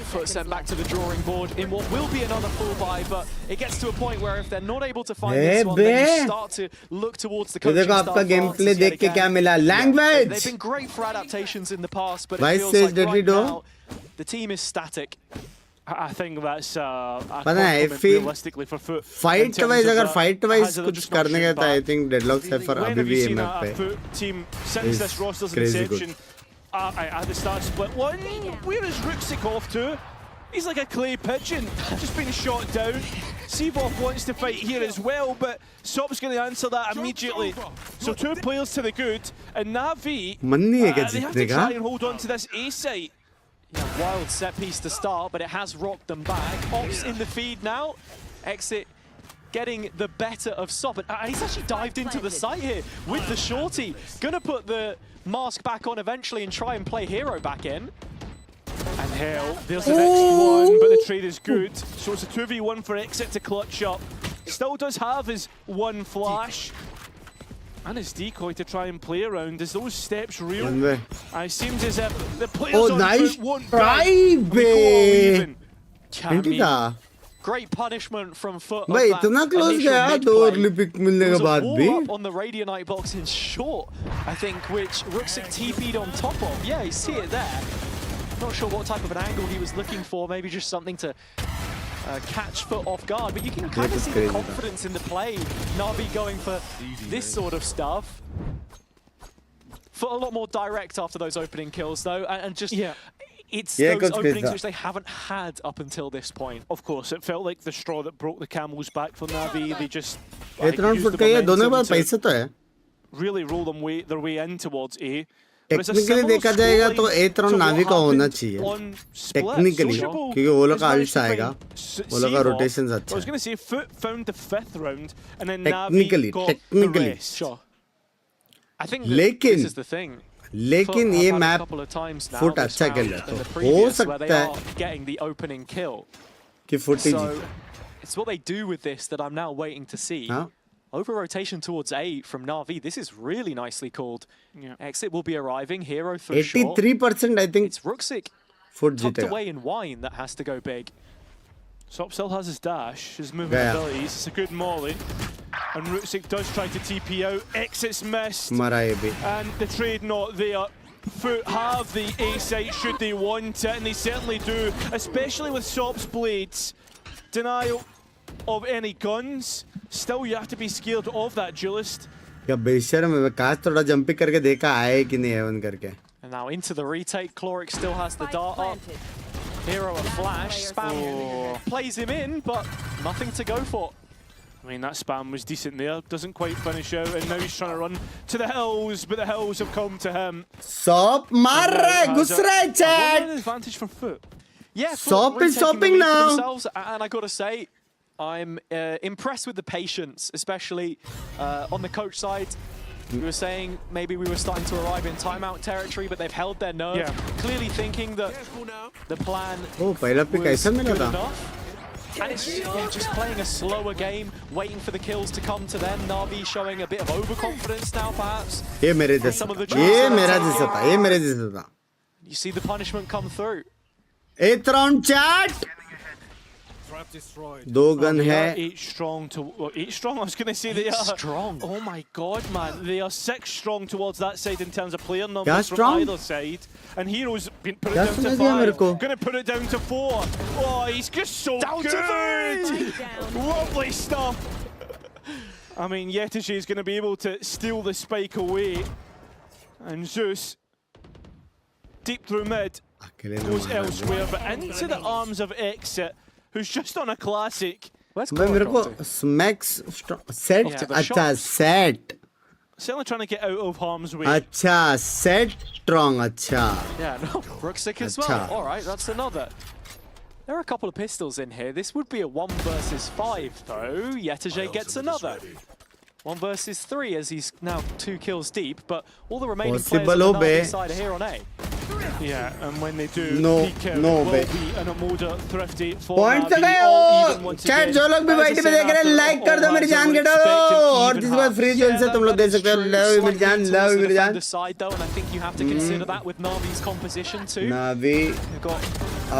FUT sent back to the drawing board in what will be another full buy, but it gets to a point where if they're not able to find this one, then you start to look towards the ये coaching देखो staff आपका game answers play yet देख के again. क्या मिला. They've language. been great for adaptations in the past, but it Vice feels says like deadly right door. now the team is static. I think that's a पता है, compliment फिर realistically for FUT. Fight wise अगर fight wise Hazard कुछ just not करने shooting का था आई back. Think deadlocks है for When अभी have भी you ये seen मैप a पे. FUT team since Is this roster's crazy good. inception at the start split one? Where is Ruxic off to? He's like a clay pigeon, just being shot down. Sivov wants to fight here as well, but Sop's going to answer that immediately. So 2 players to the good, and Navi, मन नहीं है क्या they have जीतने to का. try and hold on to this A site. Yeah, wild set piece to start, but it has rocked them back. Ops in the feed now. Exit getting the better of Sop. And he's actually dived into the site here with the shorty. Gonna put the mask back on eventually and try and play Hero back in. And hell, there's the next one, but the trade is good. So it's a 2v1 for Exit to clutch up. Still does have his one flash. And his decoy to try and play around. Is those steps real? One way. It seems as if the players Oh, on nice foot won't try, bite. We go all even. Anti था. Great punishment from FUT. भाई इतना close गया 2 early pick मिलने के बाद भी. On the Radianite box in short, I think, which Ruxic TP'd on top of. Yeah, you see it there. Not sure what type of an angle he was looking for. Maybe just something to catch FUT off guard. But you can kind of see the confidence in the play. Navi going for this sort of stuff. FUT a lot more direct after those opening kills, though, and just it's those openings which they haven't had up until this point. Of course, it felt like the straw that broke the camel's back for Navi. They just इतना foot का ये दोनों के पास पैसे तो है. really roll their way in towards A. Technically देखा जाएगा तो एथ राउंड नावी का होना चाहिए टेक्निकली, क्योंकि वो लोग का अल्ट्स आएगा, वो लोग का रोटेशंस अच्छा है टेक्निकली। लेकिन ये मैप फुट अच्छा खेल रहा है, तो हो सकता है कि फुट ही जीते। It's what they do with this that I'm now waiting to see. हाँ? Over rotation towards A from Navi. This is really nicely called. Yeah. Exit will be arriving. Hero through short. 83% I think It's Ruxic foot tucked जीतेगा। away in wine that has to go big. Sop still has his dash, his movement Yeah. abilities. It's a good molly. And Ruxic does try to TP out. Exit's missed. मरा ये भी। And the trade not there. FUT have the A site should they want it, and they certainly do, especially with Sop's blades. Denial of any guns. Still, you have to be scared of that duelist. क्या बेशर्म है, काश थोड़ा jumping करके देखा आए कि नहीं हेवन करके। And now into the retake. Chloric still has the dart up. Hero a flash. Spam plays him in, but nothing to go for. I mean, that spam was decent there. Doesn't quite finish out, and now he's trying to run to the hills, but the hills have come to him. Shop मार रहा है, घुस रहा है chat. An advantage for FUT. Yeah, Sop is stopping now. themselves, and I gotta say, I'm impressed with the patience, especially on the coach side. We were saying maybe we were starting to arrive in timeout territory, but they've held their nerve, clearly thinking that the plan ओ पहला pick was ऐसा मिला good था। enough. And it's just playing a slower game, waiting for the kills to come to them. Navi showing a bit of overconfidence now, perhaps. ये मेरे जैसा, ये मेरा जैसा था, ये मेरे जैसा था। You see the punishment come through. एथ राउंड चैट, दो गन They है। are 8 strong to 8 strong. I was going to say they are strong. Oh my god, man! They are 6 strong towards that side in terms of player क्या numbers from strong? either side. And Hero's been put it क्या down सुना to दिया मेरे 5. को? Going to put it down to 4. Oh, he's just so Down to good. 3. Lovely stuff. I mean, Yetishi is going to be able to steal the spike away, and Zeus deep through mid अकेले goes नहीं elsewhere, but into the arms of Exit, who's just on a classic. Where's भाई मेरे Chloric को up to? Smacks set Yeah, the अच्छा shots. Set Certainly trying to get out of harm's way. अच्छा set strong अच्छा। Yeah, no, Ruxic as well. Acha. All right, that's another. There are a couple of pistols in here. This would be a 1 versus 5, though. Yetije gets another. 1 versus 3 as he's now 2 kills deep, but all the remaining Possible players on the be. Navi side are here on A. Yeah, and when they do, No, peek out, no it will way. be an Amoda thrifty for point Navi, गए all हो even once chat, again. जो लोग भी As I वाइटी पे said देख रहे हैं after, like कर दो, all मेरी hands जान are के डालो, expected और even जिस बार halves. फ्री जोन से तुम लोग दे सकते हो, लो मेरी जान, लो Towards the मेरी जान। defender side, though, and I think you have to consider that with Navi's composition too. Navi They've got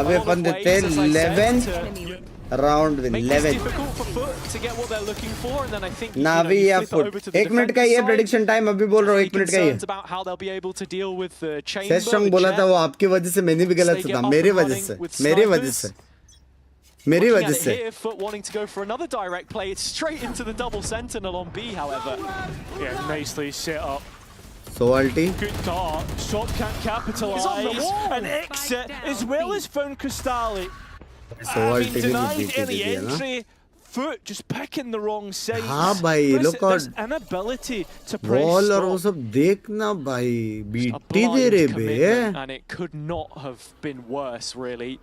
अबे a lot अपन of देते ways, as I said, 11 to round win make this 11 difficult for FUT to get what they're looking for, and then I think नावी या you flip it over foot. to the 1 minute का ही है defense prediction side. Time, अभी बोल रहा हूँ 1 minute का ही है। Concerns about how they'll be able to deal with the chamber. Set strong बोला था, वो आपकी वजह से मैंने भी गलत They था, get मेरी up and वजह running से, with मेरी snipers. वजह से, मेरी Looking वजह at it से। here, FUT wanting to go for another direct play. It's straight into the double sentinel on B, however. Yeah, nicely set up. Soaltee Good dart. Sop can't He's on the capitalise. wall. And Exit, as well as found Crystalli, सोल्टी भी denied जीत any दिया ना। entry. FUT just picking the wrong sides. हाँ भाई, ये लोग का There's inability to press ball और वो stop. सब देखना भाई, A बीटी दे blind रहे commitment, बे। and it could not have been worse, really.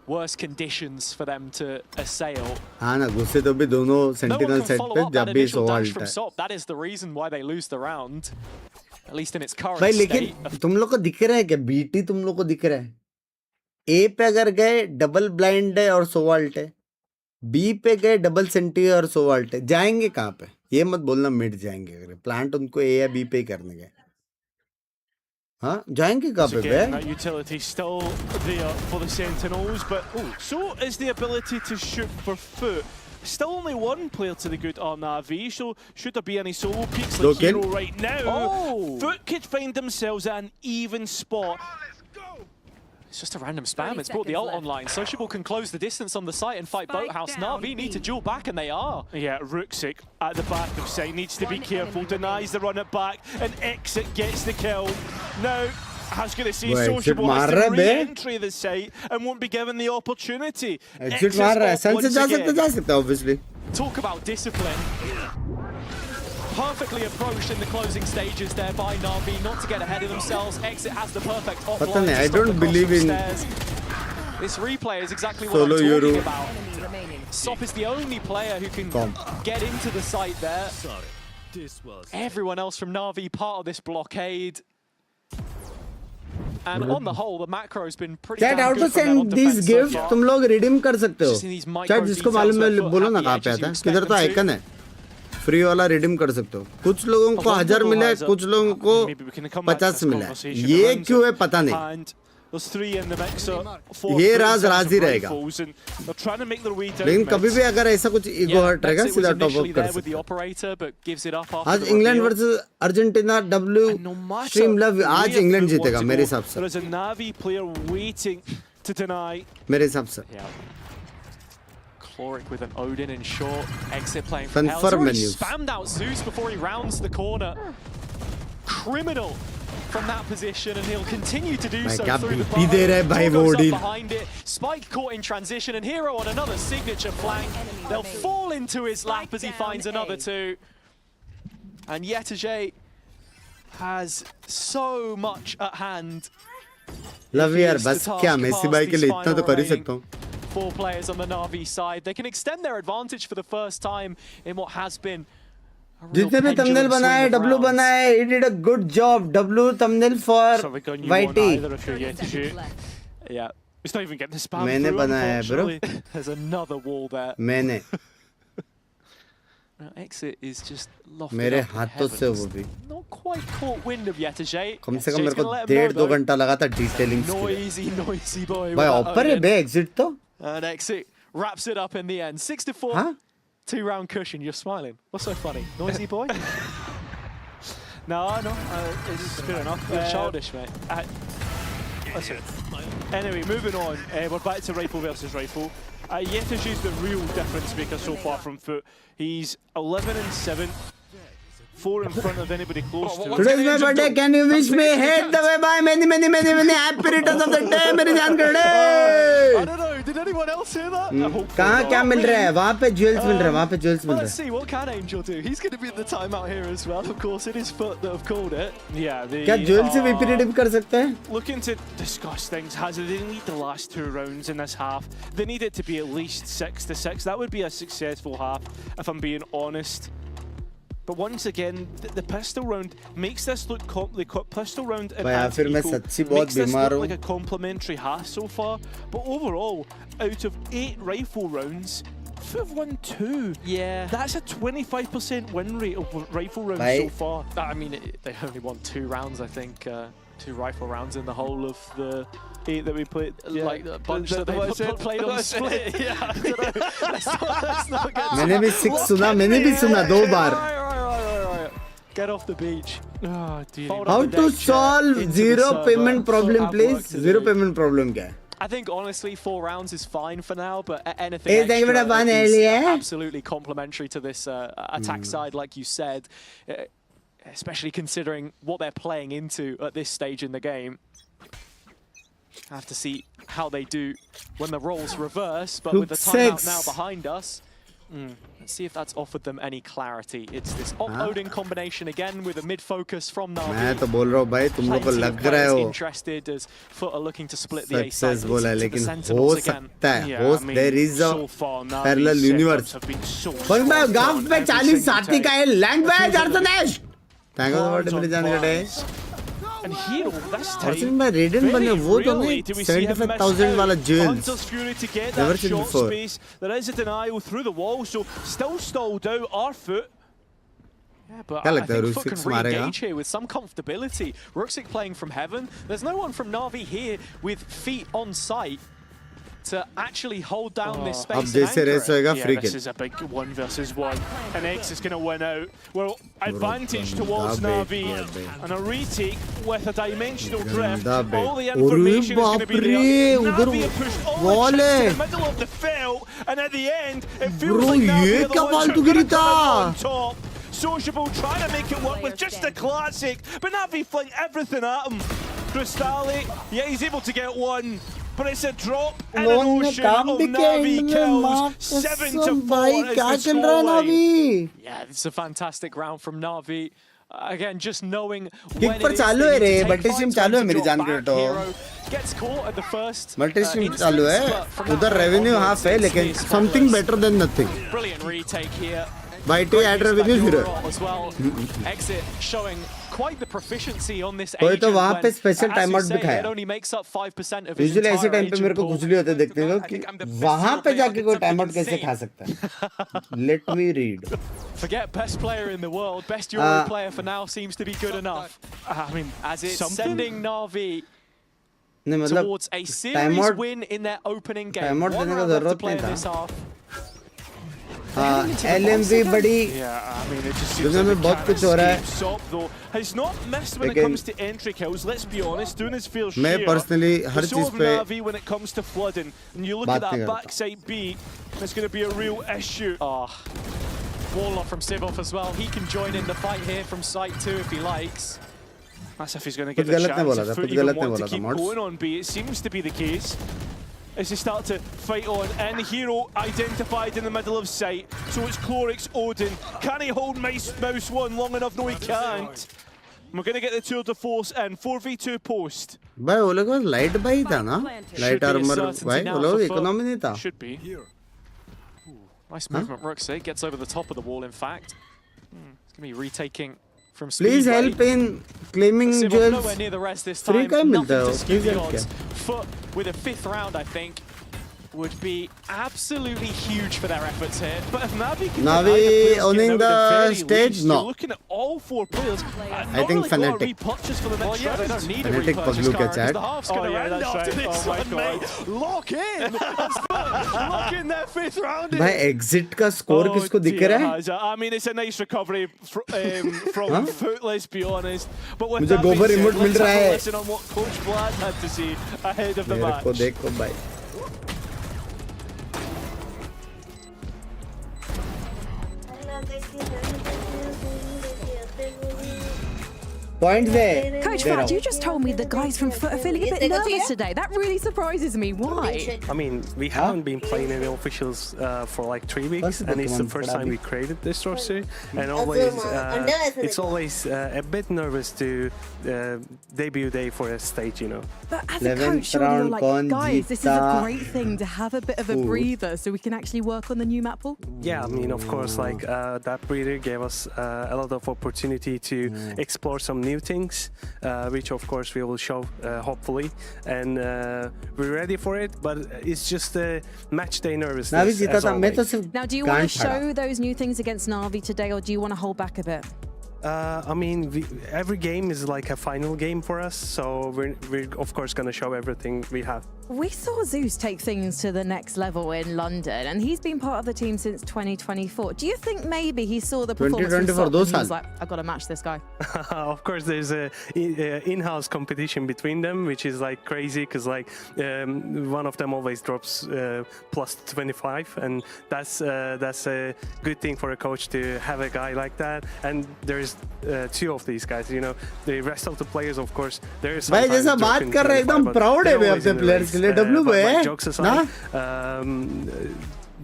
Worse conditions for them to assail. हाँ ना, गुस्से तो भी दोनों No one sentinel can set follow पे up जब that भी initial dash सोल्ट from है। Sop. That is the reason why they lose the round, at least in its current भाई state. लेकिन तुम लोग को दिख रहा है क्या, बीटी तुम लोग को दिख रहा है? ए पे अगर गए डबल ब्लाइंड है और सोवाल्ट है, बी पे गए डबल सेंटी और सोवाल्ट है, जाएंगे कहाँ पे? ये मत बोलना मिड जाएंगे, अगर प्लांट उनको ए या बी पे ही करने गए। हाँ जाएंगे कहाँ Once पे again, bay? that utility still there for the Sentinels, but so is the ability to shoot for FUT. Still only one player to the good on NAVI, so should there be any solo peaks like Look in. Hero right now, Oh. FUT could find themselves at an even spot. It's just a random spam. It's brought the ult online. Sociable can close the distance on the site and fight Boathouse. Navi need to duel back, and they are. Yeah, Ruxic at the back of side needs to be careful, denies the run it back, and Exit gets the kill. Now, I was going to say वो exit Sociable मार has रहा to है बे। re-entry the site and won't be given the opportunity. Exit मार रहा है, सन से once जा again. सकता है obviously. Talk about discipline. perfectly approached in the closing stages there by Navi, not to get ahead of themselves. Exit has the perfect Pata offline. nahi, I don't believe in this replay is exactly what solo I'm talking Euro. about. Sop is the only player who can get into the site there. Everyone else from Navi part of this blockade. And on the whole, the macro has been pretty Chat, how damn to good from them on send these defense so gifts far. तुम लोग redeem कर सकते हो. Just in these micro Chat जिसको details मालूम है where बोलो ना at the कहाँ edges पे you आता है. expect किधर तो them to. आइकन है. फ्री वाला रिडीम कर सकते हो. कुछ लोगों को 1000 मिला है, कुछ लोगों को 50 मिला है. ये क्यों है पता नहीं. There's 3 in the mixer. ये राज राज ही रहेगा. लेकिन कभी भी अगर ऐसा कुछ ईगो हर्ट रहेगा सीधा टॉप अप कर सकते हो. आज England versus Argentina W stream love आज इंग्लैंड जीतेगा मेरे हिसाब से. मेरे हिसाब से. Chloric with an Odin in short. Exit playing for Confirm Hell. He's already menus. spammed out Zeus before he rounds the corner. Criminal from that position, and he'll continue to do so through the BP दे रहा है भाई वो Odin. behind it. Spike caught in transition, and Hero on another signature flank. They'll fall into his lap as he finds another two. And Yetajay has so much at hand. Love यार बस क्या Messi भाई के लिए इतना तो कर ही सकता हूँ. 4 players on the Navi side. They can extend their advantage for the first time in what has been a real जितने भी thumbnail pendulum बनाए swing of W rounds. बनाए, he did a good job. W thumbnail for YT. Yeah. It's not even getting the spam मैंने through, बनाया है bro. unfortunately. There's another wall there. मैंने Now, Exit is just lofted मेरे up in हाथों से heavens. वो भी. Not quite caught wind of Yetajay. कम से कम Yetajay's मेरे को gonna let him know, 1.5-2 though. घंटा लगा था डिटेलिंग के लिए. Noisy boy. भाई with that ऑपर है Odin. बे एग्जिट तो. And Exit wraps it up in the end. 6-4. हाँ? 2-round cushion. You're smiling. What's so funny? Noisy boy? No. It's Fair enough. you're childish, mate. Listen. Anyway, moving on. We're back to rifle versus rifle. Yetajay's the real difference maker so far from FUT. He's 11-7. 4 in front of anybody close to him. Today is my birthday. Can you wish me hate the way by many happy returns of the day मेरी जान कर I they. don't know. Did anyone else hear that? कहाँ क्या मिल रहा है? वहाँ पे jewels मिल रहा है. वहाँ पे jewels मिल Well, रहा let's है. see what can Angel do. He's going to be at the timeout here as well. Of course, it is FUT that have called it. Yeah, they क्या jewels से VP are redeem कर सकते हैं? looking to discuss things. They need the last 2 rounds in this half. They need it to be at least 6-6. That would be a successful half, if I'm being honest. But once again, the pistol round makes this look the pistol round and भाई फिर मैं सच्ची बहुत makes this बीमार look हूँ. like a complimentary half so far. But overall, out of 8 rifle rounds, FUT have won 2. Yeah. That's a 25% win rate of rifle rounds Bye. so far. I mean, they only won 2 rounds, I think. 2 rifle rounds in the whole of the 8 that we played. Yeah. like the bunch that they That's it. played on That's split. it. Yeah, I don't know. Let's not get मैंने भी 6 सुना. मैंने भी सुना 2 बार. Right. Get off the beach. Oh, dear. Fold How up the to deck chair solve into the zero server. payment problem, Have please? work to Zero do. payment problem क्या है? I think honestly 4 rounds is fine for now, but anything Hey, thank you for the extra fun, is Elliot. absolutely complementary to this attack side, like you said, especially considering what they're playing into at this stage in the game. I have to see how they do when the roles reverse, but with the timeout now behind us, let's see if that's offered them any clarity. It's this Odin combination again with a mid focus from Navi. मैं तो बोल रहा हूँ भाई तुम लोग को Plenty of लग रहा है players वो interested as FUT are looking to split the A side successful है into the लेकिन हो Sentinels again. सकता है. Yeah, हो I mean, there is a so far, Navi's parallel setups universe. have been so पर मैं spot गांव on पे every 40 single साथी का time. है लैंग्वेज अर्धदेश. थैंक यू फॉर मेरे जाने का डे. And Hero this और सिर्फ time, मैं रेडन बने very वो तो rarely नहीं do we see him miss 75,000 वाला out. jewels. Hunter's Fury to get Never that seen shot before. space. There is a denial through the wall, so still stalled out our FUT. Yeah, but क्या I लगता है think FUT Rusick can मारेगा? re-engage here with some comfortability. Rusick playing from heaven. There's no one from Navi here with feet on site to actually hold down this space. अब and जैसे anchor race it. होएगा free Yeah, kill. this is a big 1 versus 1. And X is going to win out. Well, advantage Ganda towards be, Navi. yeah, And a retake with a dimensional drift. Ganda be. All the information is going to be Arre there. baap re, Navi udhar have pushed all wall the chips hai. to the middle of the field. And at the end, it feels Bro, like Navi ye are the kya ones फालतू who are Giri going to come था? out on top. Sociable trying to make it work with just the classic. But Navi fling everything at him. Cristali, yeah, he's able to get one. but it's a drop in an उन्होंने ocean काम of भी किया Navi and में kills. माँ 7 to कसम 4 भाई is क्या the चल रहा है scoreline. Navi Yeah, it's a fantastic round from Navi. Again, just knowing Kick when पर it is चालू they है need रे, to take multi-stream fights, चालू है when to मेरी drop जान के back. तो। Hero gets caught at the first multistream instance, चालू है but from that उधर point रेवेन्यू onwards, हाफ है it's लेकिन spotless. Something better than nothing Brilliant retake here. YT ad revenue zero As well. Exit showing quite the proficiency on this कोई agent तो वहाँ पे when, special as time you out say, दिखाया it only makes up 5% of his usually ऐसे entire time पे agent मेरे को pool. खुजली होते देखते हो कि वहां पे जाके कोई टाइम आउट कैसे खा सकता है let me read Forget best player in the world, best Euro player for now seems to be good enough. I mean, As it's something? sending Navi नहीं मतलब towards a time series out win in their opening game. Time out One देने का round left to जरूरत play नहीं in this था half. LMV बड़ी yeah, I mean, it just दुनिया seems में like बहुत कुछ हो रहा है Sop, though, has not missed when it लेकिन comes to entry kills. Let's be honest, doing his fair मैं share. पर्सनली हर So चीज of पे Navi when it comes to flooding, and you look बात at नहीं that करता। backside B, it's going to be a real issue. Wall off from Sivov as well. He can join in the fight here from site 2 if he likes. That's if he's going to कुछ get the गलत नहीं chance. बोला था, If कुछ FUT गलत even नहीं want to बोला था, keep Mods। going on B, it seems to be the case. As they start to fight on, and Hero identified in the middle of sight. So it's Clorix Odin. Can he hold Mouse 1 long enough? No, he can't. We're going to get the tour de force in. 4v2 post. भाई वो लोग के पास light भाई था ना Should light be a armour certainty भाई now वो लोग for FUT. इकोनॉमी नहीं था Should be. Nice movement, Ruxy. Gets over the top of the wall, in fact. It's going to be retaking from please Speedway. Help in claiming Sivov jewels nowhere near the rest this Free time. का ही Nothing मिलता है to वो, skew please the help odds. FUT with a 5th round, I think, would be absolutely huge for their efforts here. But if Navi can Navi deny the players owning getting out at the very stage? least, No. You're looking at all 4 players. I think Fnatic. Repurchase for the Well, next yeah, they round. don't need a Fnatic repurchase Paglu card gets because at. the half's going to yeah, end that's after right. this Oh my one, mate. Lock in! That's FUT. Lock in their 5th round. भाई exit का score Oh, किसको दिख dear, रहा है Hazza. I mean, it's a nice recovery from FUT, let's be honest. But with मुझे that being गोबर said, remote mill let's रहा have a है। listen on what Coach Vlad had to say ahead of the मेरे को match. देखो भाई points है Coach दे रहा Fat, हूँ। you just told me the guys from FUT are feeling a bit nervous today. That really surprises me. Why? I mean, we haven't been playing any officials for like 3 weeks, and it's the first time we created this roster. And always, it's always a bit nervous to debut day for a stage, you know. But as a 11th coach, surely you're round like, कौन guys, this is a जीता? great thing to have a bit of a Ooh. breather so we can actually work on the new map pool. Yeah, I mean, of course, like that breeder gave us a lot of opportunity to explore some new things, which of course we will show hopefully, and we're ready for it. But it's just a match day nervousness. नावी जीता as था मैं तो always. सिर्फ Now, do you want can't to फाड़ा show those new things against Navi today, or do you want to hold back a bit? I mean, every game is like a final game for us, so we're of course going to show everything we have. We saw Zeus take things to the next level in London, and he's been part of the team since 2024. Do you think maybe he saw the performance from 2024 Sop दो and he was साल। like, I've got to match this guy? Of course, there's a in-house competition between them, which is like crazy because like one of them always drops plus 25, and that's a good thing for a coach to have a guy like that. And there's 2 of these guys, you know. The rest of the players, of course, there is. भाई जैसा बात कर रहे हैं एकदम proud है मैं अपने प्लेयर्स के लिए डब्ल्यू but है like, jokes ना aside,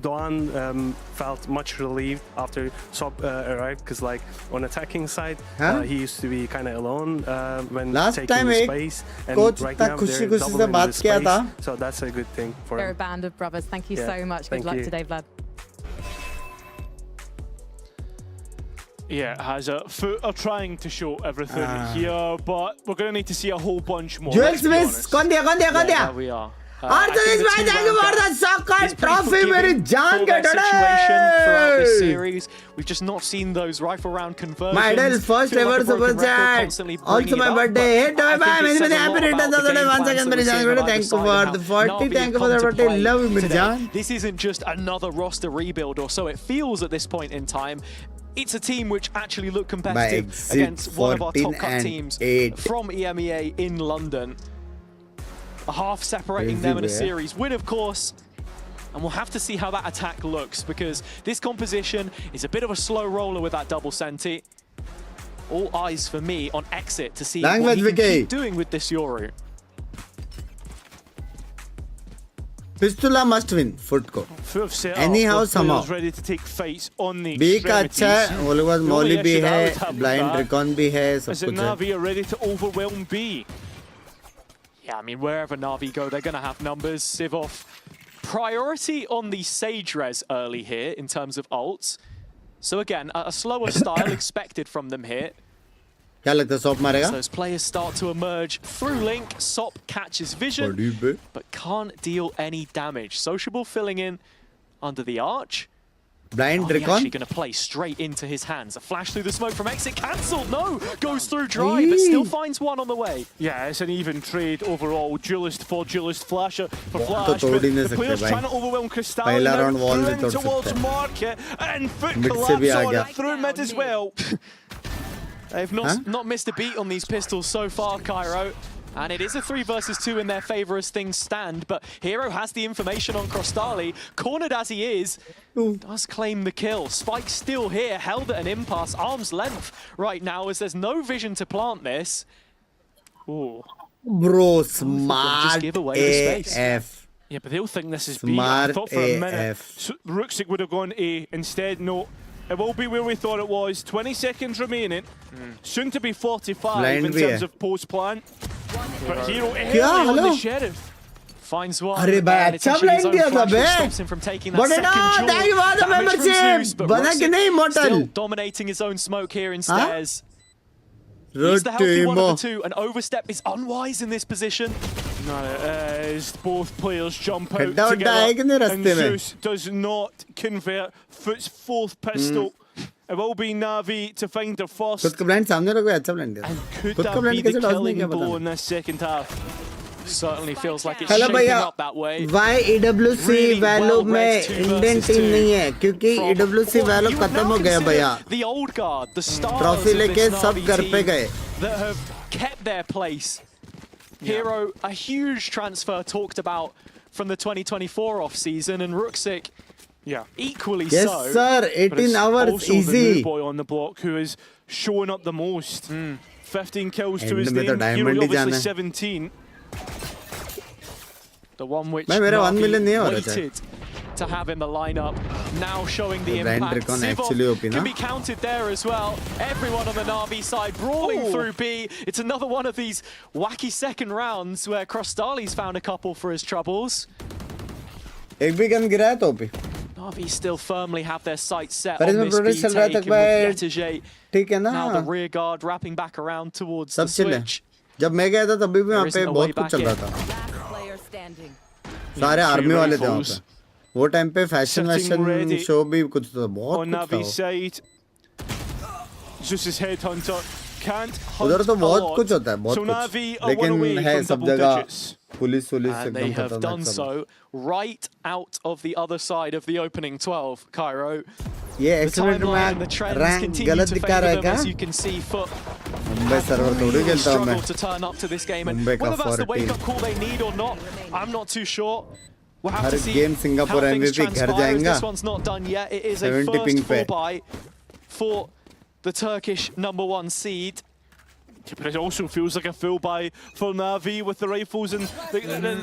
Doan felt much relieved after Sop arrived because, like, on attacking side, Huh? he used to be kind of alone when Last taking time the एक space. coach right तक now खुशी they're खुशी से doubling बात the किया space, था। so that's a good thing for They're a him. band of brothers. Thank you Yeah, so much. Good thank luck you. today, Vlad. Yeah, Hazza. FUT are trying to show everything here, but we're going to need to see a whole bunch more. Jewel let's be Smith honest. कौन दिया There we are. और तो इस match आगे बढ़ रहा soccer trophy मेरी जान के situation throughout this डरे series. We've just not seen those rifle round conversions. My idol first Feel like ever a broken super record, chat. constantly Also bringing my it up, birthday. but Hit I bye think it many says many a happy lot returns about of the the day game once plans again that मेरी we're जान seeing के on thank either you for side the and 40 how Navi thank you have for the come to 40 play love you मेरी today. जान This isn't just another roster rebuild, or so it feels at this point in time. It's a team which actually look competitive exit against one of our top 14 cut and teams 8. from EMEA in London. A half separating Crazy, them in a yeah. series win, of course. And we'll have to see how that attack looks, because this composition is a bit of a slow roller with that double senti. All eyes for me on Exit to see what he can keep doing with this Yoru. Pistula must win FUT को. FUT have set Anyhow, up somehow. ready to take fights on the B का अच्छा है. extremities. वो लोग पास The Mauli only भी issue that I है, would have with blind that recon भी है, सब is that कुछ है. Navi are ready to overwhelm B. Yeah, I mean, wherever Navi go, they're going to have numbers. Sivov, priority on the Sage res early here in terms of ults. So again, a slower style expected from them here. क्या लगता है shop मारेगा? So as players start to emerge through Link, Sop catches vision, but can't deal any damage. Sociable filling in under the arch. Blind He's recon. actually going to play straight into his hands. A flash through the smoke from exit, cancelled. No, goes through dry, but still finds one on the way. Yeah, it's an even trade overall. Duelist for duelist, flasher for flash. तो तोड़ ही नहीं The सकते players भाई. trying to overwhelm Cristal. पहला round wall भी through तोड़ towards सकते हैं. market and FUT Mid से भी collapse आ on गया. it through mid as well. They've not missed a beat on these pistols so far, Cairo. And it is a 3 versus 2 in their favor as things stand, but Hero has the information on Crostali. Cornered as he is, does claim the kill. Spike still here, held at an impasse, arm's length right now as there's no vision to plant this. Oh. Bro, just smart give away the space. AF. Yeah, but they'll think this is B. I Smart thought for a minute AF. Ruxic would have gone A. Instead, no. It will be where we thought it was. 20 seconds remaining. Soon to be 45 Blind in भी terms है. of post-plan. But Hero early क्या? on Hello? the Sheriff. Finds one. अरे भाई and it's अच्छा actually his blind own दिया था flash which bay. stops him from taking that But second no, thank you for the damage from membership. Zeus, but बना कि Ruxic नहीं Mortal? still dominating his own smoke here in stairs. He's the healthy Routimo. one of the two. An overstep is unwise in this position. No, as both players jump out खड्डा वड्डा है कि नहीं together, and रास्ते में? Zeus does not convert FUT's fourth pistol. It will be Navi to find their first. खुद का blind सामने रखो अच्छा ब्लाइंड दिया. And could खुद का that be ब्लाइंड the कैसे डॉज नहीं killing किया blow पता in this second half? Certainly feels like it's hello shaping भैया. up that way. Why EWC Really वैलो well में read 2 इंडियन versus टीम 2 नहीं है क्योंकि from EWC what वैलो you would खत्म now हो गया consider भैया. The old guard, the stars trophy of लेके this सब Navi घर पे team गए. that have kept their place. Hero, a huge transfer talked about from the 2024 off-season, and Ruxic Yeah. equally Yes so. sir, But 18 it's hours also the easy. new boy on the block who is showing up the most. 15 kills to End his में तो name. diamond Hero ही obviously जाना है. 17. The one which भाई मेरा 1 Navi million नहीं हो रहा था. waited to have in the lineup, now showing the Blind impact. recon Sivov actually OP, can na? be counted there as well. Everyone on the Navi side brawling through B. It's another one of these wacky second rounds where Crostali's found a couple for his troubles. एक भी gun गिरा है तो भी. Navi still firmly have their sights set पर on इसमें this B protect चल रहा take, था and भाई. with Yetajay, ठीक है ना? now the rear guard wrapping back around towards सब the चिल है. switch. जब मैं गया था तभी भी वहाँ There पे isn't a बहुत way कुछ back चल रहा in. था. सारे आर्मी वाले थे वहाँ पे. वो टाइम पे फैशन Sitting ready शो भी कुछ था बहुत on कुछ था. Navi's side. Zeus's headhunter can't hunt उधर तो a बहुत lot. कुछ होता है बहुत So कुछ. Navi are one away लेकिन है from सब double जगह digits. पुलिस And एकदम they have done खतरनाक सब. so right out of the other side of the opening 12, Cairo. ये The excellent timeline and the में trends रैंक continue गलत to दिखा favour रहा है them, क्या? as you can see. FUT Mumbai server थोड़ी really खेलता हूँ मैं. struggled to turn up to this game, and Mumbai का whether that's the 14. wake-up call they need or not, I'm not too sure. We'll have her to see game how Singapore things MVP घर transpire, as जाएगा. this one's not done yet. It is a 70 ping first पे. fall-by for the Turkish #1 seed. But it also feels like a full buy for Navi with the rifles and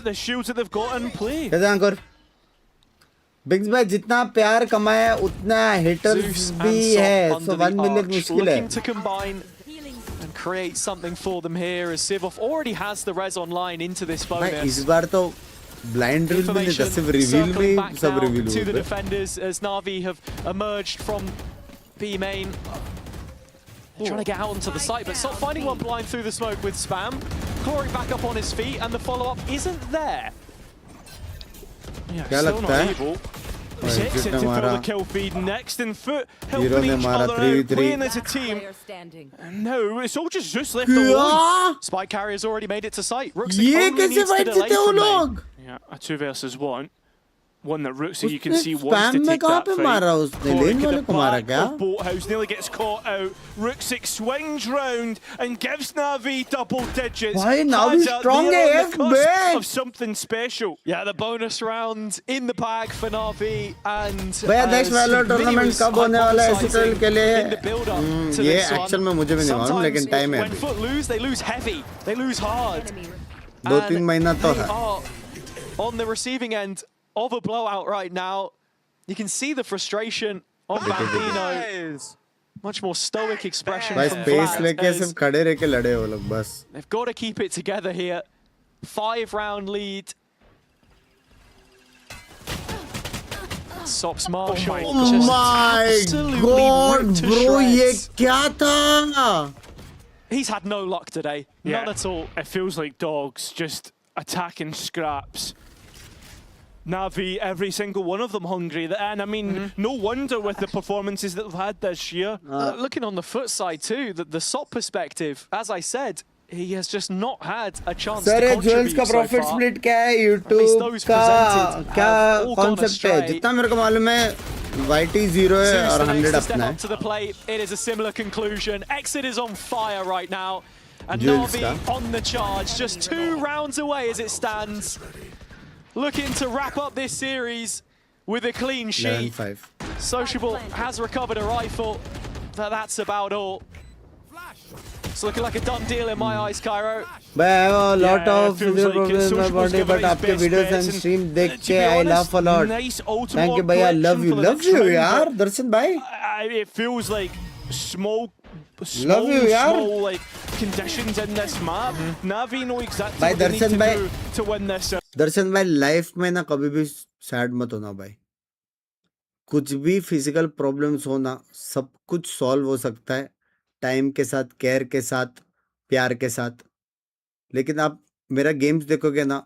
the shields that they've got in play. कैसे अंकुर? बिग्स भाई जितना प्यार कमाया उतना haters Zeus and भी Sop है. under So the 1 million arch, मुश्किल है. looking to combine and create something for them here, as Sivov already has the res online into this भाई इस bonus. बार तो ब्लाइंड ड्रिल भी नहीं था, Information सिर्फ रिवील में circling ही back सब now रिवील to the हुए. defenders as Navi have emerged from B main. They're trying to get out onto the site, but Sop finding one blind through the smoke with Spam. Glory back up on his feet, and the follow-up isn't there. Yeah, क्या still लगता not है? able. He's Exit exited for हमारा. the kill feed next in FUT, Hero helping ने each मारा other 3v3. out, playing as a team. And now it's all just Zeus left alone. क्या? Spike carrier's already made it to site. Ruxic ये only कैसे needs to fight delay जीते वो from main. लोग? Yeah, a 2 versus 1. One that Ruxic, you can उसने see, wants spam to में take कहाँ that पे fight. मारा उसने? Corey लेन to वाले the को मारा back क्या? of Boathouse, nearly gets caught out. Ruxic swings round and gives Navi double digits. Why Navi Has a- strong they're on AF, the cusp big? of something special. Yeah, the bonus round in the bag for Navi, and भैया next वैलो tournament कब होने वाला है acetal के लिए? in the build-up to ये this one. Actual में मुझे भी नहीं मालूम लेकिन टाइम है When अभी. FUT lose, they lose heavy. They lose hard. 2-3 महीना तो They है. are on the receiving end of a blowout right now. You can see the frustration on Bambino. Much more stoic expression भाई from space Vlad लेके as सिर्फ खड़े रह के लड़े वो लोग बस. they've got to keep it together here. 5-round lead. Sops Marshall. Oh my god, bro, ये क्या था? He's had no luck today. None at all. It feels like dogs just attacking scraps. Navi, every single one of them hungry. And I mean, no wonder with the performances that they've had this year. Looking on the foot side too, the SOP perspective, as I said, he has just not had a chance Sir, to ये contribute Jewels का so profit far. split क्या है? least YouTube those का presented क्या have all gone concept है? astray. जितना मेरे को मालूम है, YT 0 है और 100 step अपना up है. to the plate. It is a similar conclusion. Exit is on fire right now. And Jewels Navi का. on the charge, just 2 rounds away as it stands. Looking to wrap up this series with a clean sheet. 11-5. Sociable has recovered a rifle, but that's about all. It's looking like a done deal in my eyes, Cairo. But I have a lot Yeah, of it feels physical like problems in my Sociable's body, given but his आपके best videos bets and and, stream to देख be के I honest, laugh a lot. nice ultimate Thank you, orb भैया. Love collection you. for the Love next you, round, यार. but दर्शन भाई. It feels like small, Love you, yaar. small like conditions in this map. Navi know exactly Bhai, what they need Darshan to bhai. do to win this. दर्शन भाई life में ना कभी भी sad मत होना भाई. कुछ भी फिजिकल प्रॉब्लम्स होना सब कुछ सॉल्व हो सकता है टाइम के साथ, केयर के साथ, प्यार के साथ. लेकिन आप मेरा गेम्स देखोगे ना,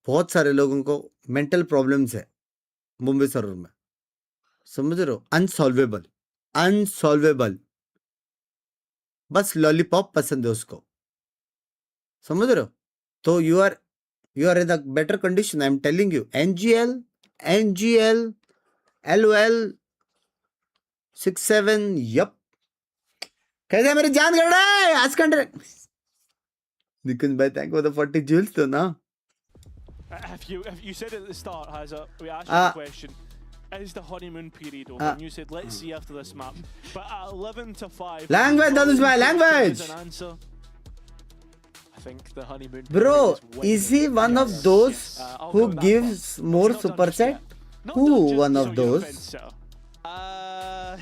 बहुत सारे लोगों को मेंटल प्रॉब्लम्स है मुंबई सर्वर में. समझ रहे हो? Unsolvable, unsolvable. बस लॉलीपॉप पसंद है उसको. समझ रहे हो? तो you are in a better condition. I am telling you. NGL LOL 67. Yup. कैसे मेरी जान कर रहा है आज कंट्रे. निकुंज भाई थैंक फॉर द 40 jewels तो ना. If you said at the start, Hazza, we asked you a question. Is the honeymoon period over? And you said, let's see after this map. But at 11-5... Language, Danush bhai, language! An answer. I think the honeymoon. Bro, period way is he one of yes, those yes. I'll who go that gives far. more It's not done super just set? yet. Not Who done just one So of you're those? offensive.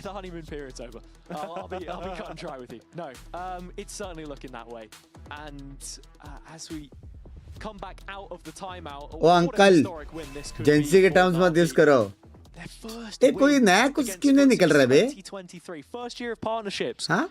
The honeymoon period's over. I'll be cut and dry with you. No, it's certainly looking that way. And as we come back out of the timeout, Oh, what a uncle, historic win this could Gen Z be के for terms मत Navi. use करो. Their first ए कोई win नया कुछ against क्यों नहीं FUT निकल रहा है बे? 2023, first year of partnerships. हाँ?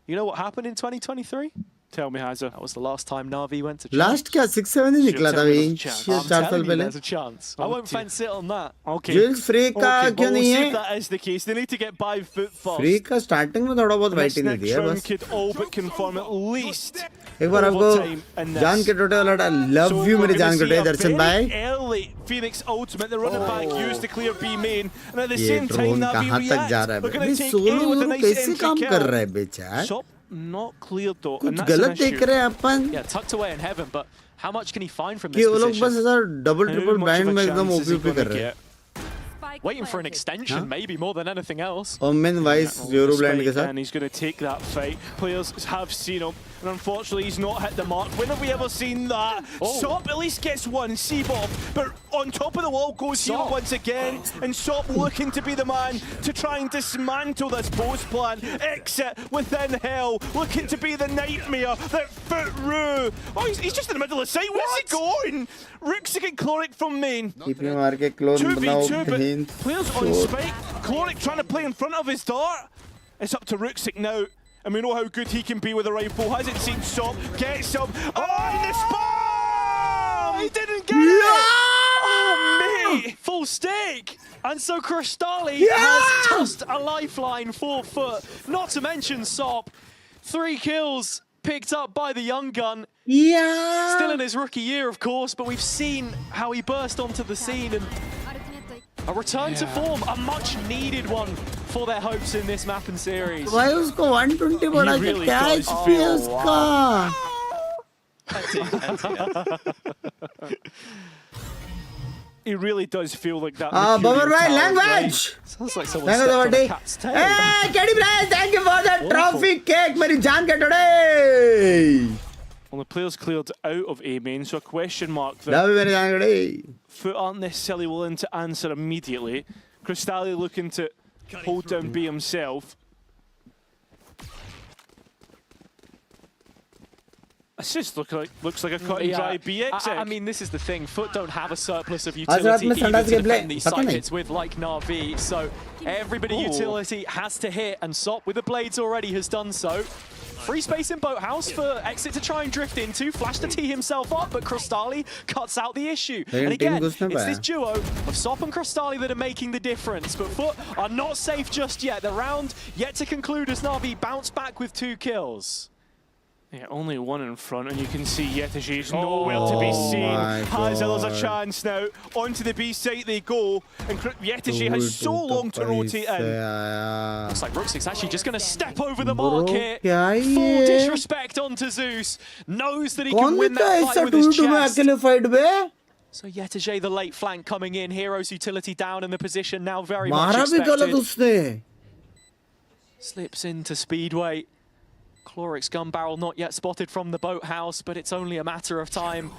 You know what happened in 2023? Tell me, Hazza. That was the last time Navi went to Last क्या 6-7 ही निकला था भाई. I'm 4 I'm साल telling you, पहले. there's a chance. I won't fence it on that. Okay. Jewels free का Okay, क्यों well, नहीं we'll see है? if that is the case. They need to get by foot first. Free का starting में थोड़ा बहुत This वाइटिंग नहीं next दिया round बस. could all but confirm at least एक बार आपको overtime in this. जान के टोटे वाला लव So यू we're मेरे gonna जान see कटे a दर्शन very भाई. early Phoenix ultimate. The running back used to clear B main, and at the ये same time, ड्रोन Navi कहाँ तक जा react. रहा है We're भाई? gonna take solo A with a solo nice कैसे entry काम kill. कर रहा है बेचारा? Shop not cleared though, कुछ and that's an गलत देख issue. रहे हैं अपन. Yeah, tucked away in heaven, but how much can he find from कि this वो लोग बस position? ऐसा double How triple much blind of a में एकदम chance is he OP gonna कर रहे हैं. get? Waiting for an extension, Huh? maybe more than anything else. Omen vice euro blind के साथ. And he's going to take that fight. Players have seen him, and unfortunately he's not hit the mark. When have we ever seen that? Sop at least gets one, Seabob, but on top of the wall goes Hero once again, and Sop looking to be the man to try and dismantle this post plan. Exit within hell, looking to be the nightmare that FUT Roo. Oh, he's just in the middle of the site. Where's he going? Rooks again, Chloric from main. TP मार के clone 2v2, बनाओ but बहन. players on spike. Chloric trying to play in front of his dart. It's up to Rooksik now, and we know how good he can be with a rifle. Hasn't seen Sop, gets him. Oh, in the spam! He didn't get it! Oh, mate! Full stick! And so Crystali has tossed a lifeline for FUT. Not to mention Sop. 3 kills picked up by the young gun. Yeah. Still in his rookie year, of course, but we've seen how he burst onto the scene and a return to form, a much needed one for their hopes in this map and series. भाई उसको 120 बढ़ा के really क्या does HP feel उसका? He really does feel like that. हाँ बबर Mercurial भाई talent, right? language. Sounds like someone Thank you stepped on a Dawati. cat's tail. Hey, Caddy Bryce, thank you for the trophy cake. मेरी जान के टोटे. Well, the players cleared out of A main, so a question mark there. Love you मेरे जान गड़े. FUT aren't necessarily willing to answer immediately. Crystalli looking to hold down B himself. This just looks like a cut and dry B exit. I mean, this is the thing. FUT don't have a surplus of utility even to defend these side hits with, like NAVI. So everybody utility has to hit, and Sop with the blades already has done so. Free space in Boathouse for Exit to try and drift into. Flash to tee himself up, but Crystalli cuts out the issue. And again, it's this duo of Sop and Crystalli that are making the difference. But FUT are not safe just yet. The round yet to conclude as NAVI bounce back with 2 kills. Yeah, only one in front, and you can see Yetaji's nowhere to be seen. Hazel's a chance now. Onto the B site they go, and Yetaji has so long to rotate in. Looks like Rooksik's actually just going to step over the mark here. Full disrespect onto Zeus. Knows that he can win that fight with his chest. So Yetaji, the late flank coming in. Hero's utility down in the position now, very much expected. Slips into Speedway. Chlorix gun barrel not yet spotted from the boathouse, but it's only a matter of time.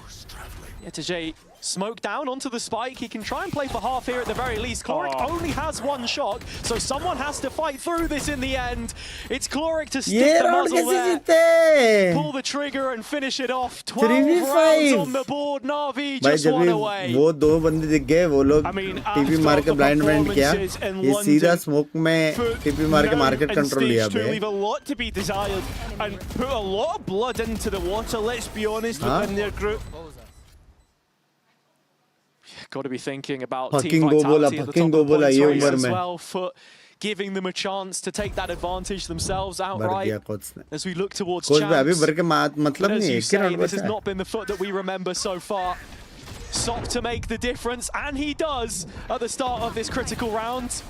Yetaji smoke down onto the spike. He can try and play for half here at the very least. Chloric only has 1 shot, so someone has to fight through this in the end. It's Chloric to stick the muzzle there, pull the trigger and finish it off. 12 rounds on the board. NAVI just one away. वो 2 बंदे दिख गए, वो लोग TP मार के blind mind किया. ये सीधा स्मोक में टीपी मार के मार्केट कंट्रोल लिया बे. Leave a lot to be desired and put a lot of blood into the water. Let's be honest, within their group. Got to be thinking about team vitality at the top of the points race as well. FUT giving them a chance to take that advantage themselves outright as we look towards champs. But as you say, this has not been the FUT that we remember so far. Sop to make the difference, and he does at the start of this critical round.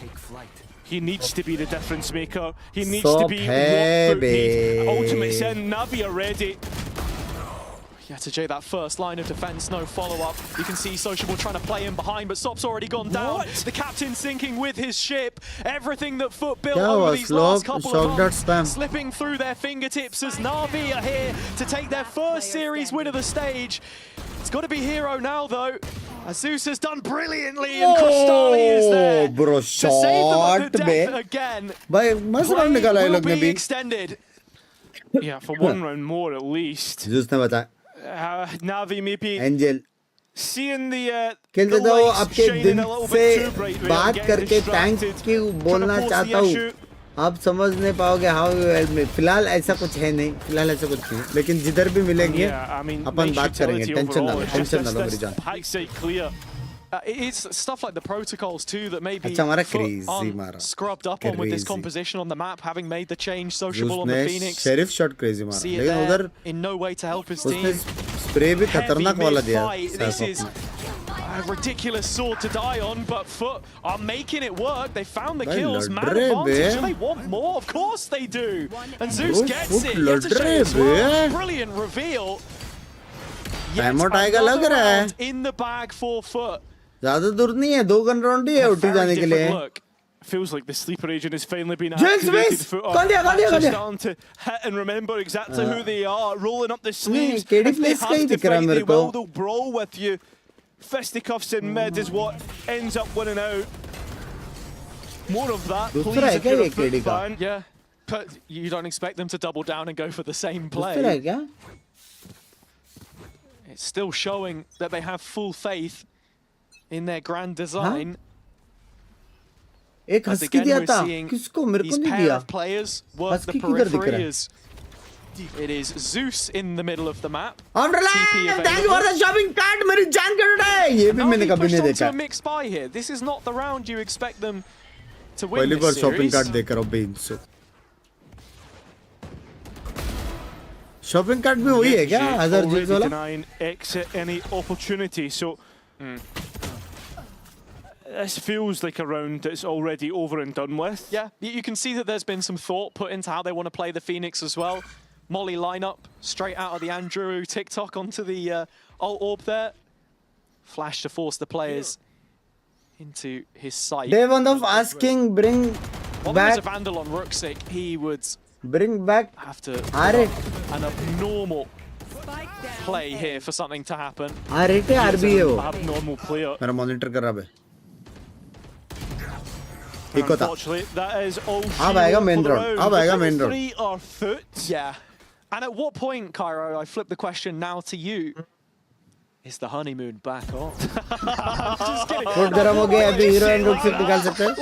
Take flight. He needs to be the difference maker. He needs to be what FUT needs. Ultimate Sin, NAVI are ready. Yetaji, that first line of defense, no follow-up. You can see Sociable trying to play in behind, but Sop's already gone down. The captain sinking with his ship. Everything that FUT built over these last couple of months slipping through their fingertips as NAVI are here to take their first series win of the stage. It's got to be Hero now, though. Zeus has done brilliantly, and Crystalli is there to save them at the death again. Play will be extended. Yeah, for 1 round more at least. NAVI maybe seeing the खेल देता हूँ आपके दिन से बात करके thank you बोलना चाहता हूँ. आप समझ नहीं पाओगे हाउ यू हेल्प मी. फिलहाल ऐसा कुछ है नहीं, फिलहाल ऐसा कुछ नहीं, लेकिन जिधर भी मिलेंगे अपन बात करेंगे. टेंशन ना लो मेरी जान. It's stuff like the protocols too that maybe aren't scrubbed up on with this composition on the map, having made the change. Sociable on the Phoenix. Sheriff shot crazy मारा. लेकिन उधर in no way to help his team. Spray भी खतरनाक वाला दिया. This is a ridiculous sword to die on, but FUT are making it work. They found the kills, man advantage, and they want more. Of course they do. And Zeus gets it. Brilliant reveal. In the bag for FUT. ज़्यादा दूर नहीं है, 2 gun round ही है उठी जाने के लिए. Feels like the sleeper agent has finally been activated. Starting to hit and remember exactly who they are, rolling up the sleeves. If they have to fight, they will. They'll brawl with you. Fisticuffs in mid is what ends up winning out. More of that, please, if you're a FUT fan. Yeah, but you don't expect them to double down and go for the same play. It's still showing that they have full faith in their grand design. एक husky दिया था किसको मेरे को नहीं दिया. Husky किधर दिख रहा है? It is Zeus in the middle of the map. Thank you for the shopping cart. मेरी जान कर रहा है. ये भी मैंने कभी नहीं देखा. Mixed by here. This is not the round you expect them to win. पहली बार shopping cart देख रहा हूँ Binks. Shopping cart भी वही है क्या? Hazard Jeeves वाला? Denying exit any opportunity. So this feels like a round that's already over and done with. Yeah, you can see that there's been some thought put into how they want to play the Phoenix as well. Molly lineup straight out of the Andrew TikTok onto the ult orb there. Flash to force the players into his sight. Devon of asking bring back. a Vandal on Rooksik, he would bring back have to an abnormal play here for something to happen. RT RB है वो. Abnormal player. मेरा monitor कर रहा है. एक होता. Unfortunately, that is all. अब आएगा main round. अब आएगा main round. 3 or FUT. Yeah. And at what point, Cairo, I flip the question now to you. Is the honeymoon back on? Just kidding. Foot गरम हो गया अभी hero and रुक्सिक निकाल सकते हैं.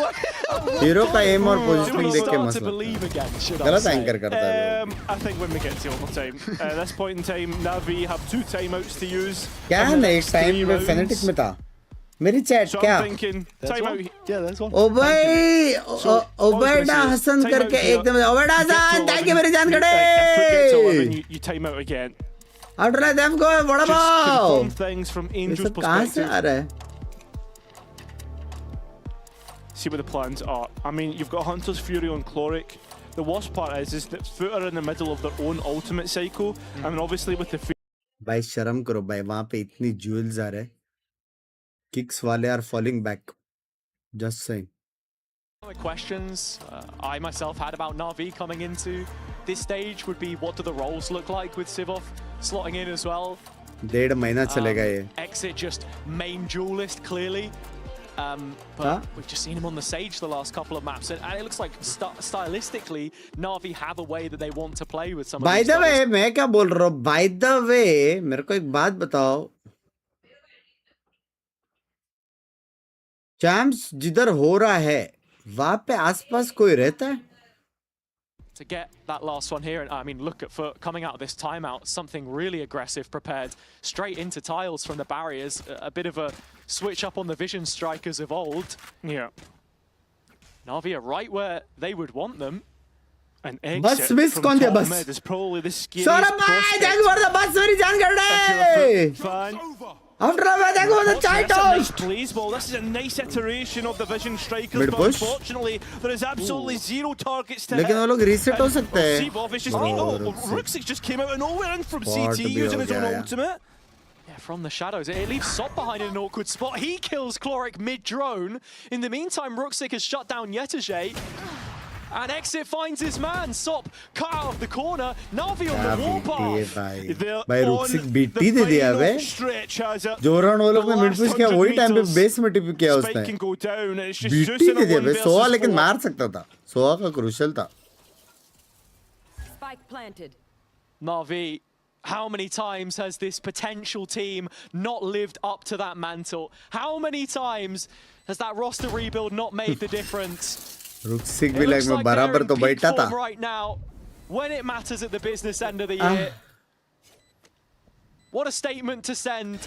हीरो का एम और पोजीशनिंग देख के मस्त लगता है. गलत एंकर करता है. I think when we get to overtime, at this point in time, Navi have 2 timeouts to use. क्या नेक्स्ट टाइम में फेनेटिक में था. मेरी चैट क्या? ओ भाई ओबेडा हसन करके एकदम ओबेडा हसन थैंक यू मेरी जान खड़े. You time out again. After let them go, what about? Things from Angel's कहाँ से आ रहा है? See what the plans are. I mean, you've got Hunter's Fury on Chloric. The worst part is that FUT are in the middle of their own ultimate cycle. I mean, obviously with the भाई शर्म करो भाई वहाँ पे इतनी jewels आ रहे. Kicks वाले are falling back. Just saying. Questions I myself had about Navi coming into this stage would be what do the roles look like with Sivov slotting in as well. 1.5 महीना चलेगा ये. Exit just main duelist clearly. But we've just seen him on the Sage the last couple of maps, and it looks like stylistically, Navi have a way that they want to play with some of these. By the way, मैं क्या बोल रहा हूँ? By the way, मेरे को एक बात बताओ. चैम्प्स जिधर हो रहा है, वहाँ पे आसपास कोई रहता है? To get that last one here, and I mean, look at FUT coming out of this timeout, something really aggressive prepared, straight into tiles from the barriers, a bit of a switch up on the vision strikers of old. Yeah. Navi are right where they would want them. An exit from top mid is probably the scariest prospect. After the nice plays ball. This is a nice iteration of the vision strikers, but unfortunately there is absolutely zero targets to hit. लेकिन वो लोग reset हो सकते हैं. Sivov is just Ruxic just came out of nowhere in from CT using his own ultimate. Yeah, from the shadows. It leaves Sop behind in an awkward spot. He kills Chloric mid-drone. In the meantime, Ruxic has shut down Yetajay. And Exit finds his man. Sop cut out of the corner. Navi on the warpath. भाई रुक्सिक BT दे दिया बे. जो run वो लोग ने mid push किया वही time पे base में टिप किया उसने. बीटी दे दिया बे. सोआ लेकिन मार सकता था. सोआ का क्रूशियल था. Navi, how many times has this potential team not lived up to that mantle? How many times has that roster rebuild not made the difference? रुक्सिक भी लाइक में बराबर तो बैठा था. Right now, when it matters at the business end of the year. What a statement to send.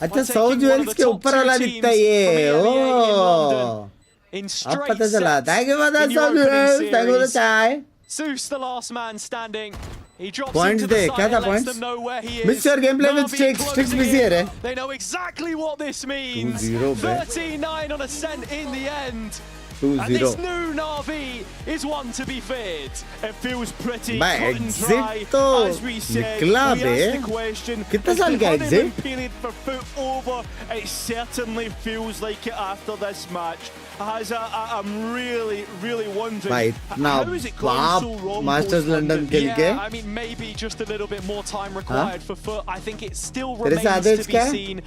अच्छा 100 jewels के ऊपर वाला दिखता है ये. ओह. अब पता चला. Thank you for the 100 jewels. Thank you for the chai. Zeus, the last man standing. He drops points into the de. side Kya tha and lets points? them know where he is. Miss your gameplay with Strix. Strix busy hai re. They know exactly what this means. 2-0 39 on Ascent in the end. 2-0. And this new Navi is one to be feared. It feels pretty by cut and exit dry. तो As we said, निकला we bay. asked the question, कितना is साल the का honeymoon exit? period for FUT over? It certainly feels like it after this match. I'm really wondering भाई how is it going so wrong Masters London खेल के. Yeah, I mean maybe just a little bit more time required for FUT. I think it still remains तेरे to से be seen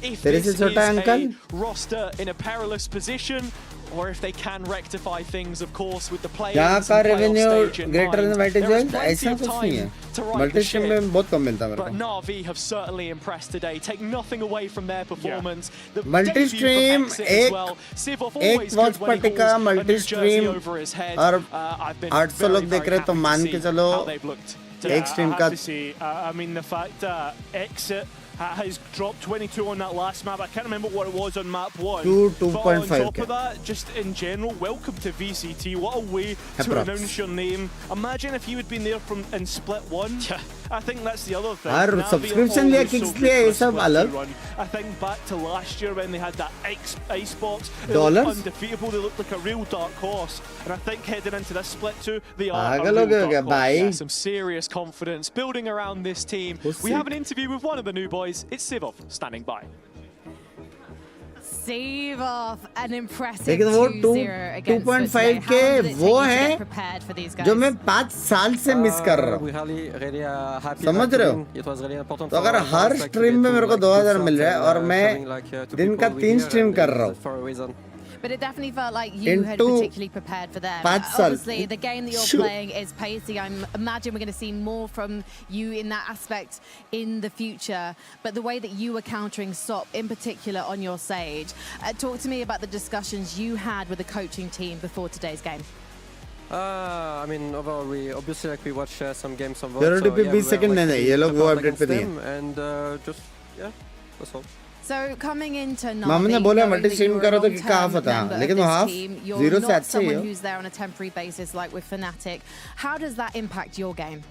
if तेरे this से छोटा is uncle? a roster in a perilous position. Or if they can rectify things, of course, with the players यहाँ का and playoff revenue stage in greater than mind. Mighty There is Giant plenty ऐसा of कुछ नहीं time है. to right the Multi-stream ship. में बहुत कम मिलता है मेरे But को. Navi have certainly impressed today. Take nothing away from their performance. The Multi-stream debut from Exit as well. Sivov always good watch when he party का holds a new jersey multi-stream over his head. और I've been 800 very, लोग very देख रहे तो happy मान to के see चलो how they've looked. एक स्ट्रीम I का have to say, I mean the fact that Exit has dropped 22 on that last map. I can't remember what it was on map 1. 2.5 But on top of that, just in general, welcome to VCT. What a way to announce your name. Imagine if you had been there in split 1. I think that's the other thing. और subscription लिया kicks लिया ये सब अलग. I think back to last year when they had that Esports, they Dollars? looked undefeatable. They looked like a real dark horse. And I think heading into this split 2, they are a पागल हो real गया dark क्या horse. भाई? Yeah, some serious confidence building around this team. We have an interview with one of the new boys. It's Sivov standing by. Steve off an impressive लेकिन वो 2-0 against 2.5 के वो है जो मैं 5 साल से मिस कर रहा हूँ समझ रहे हो तो अगर हर स्ट्रीम में मेरे को 2000 मिल रहा है और मैं दिन का 3 स्ट्रीम कर रहा हूँ But it definitely felt like you had into particularly prepared for them. 5 साल Obviously, the game that you're playing is pacey. I imagine we're going to see more from you in that aspect in the future. But the way that you were countering SOP, in particular on your Sage, talk to me about the discussions you had with the coaching team before today's game. I mean, overall, we obviously we watch some games of Zero to 20 second नहीं है ये लोग वो update पे नहीं है and just that's all. So coming into Navi, मामा ने बोला knowing multi that stream you're a करो तो क्या long-term पता member of लेकिन वो this हाफ team, you're 0 से not अच्छे ही someone हो who's there on a temporary basis like with Fnatic. How does that impact your game?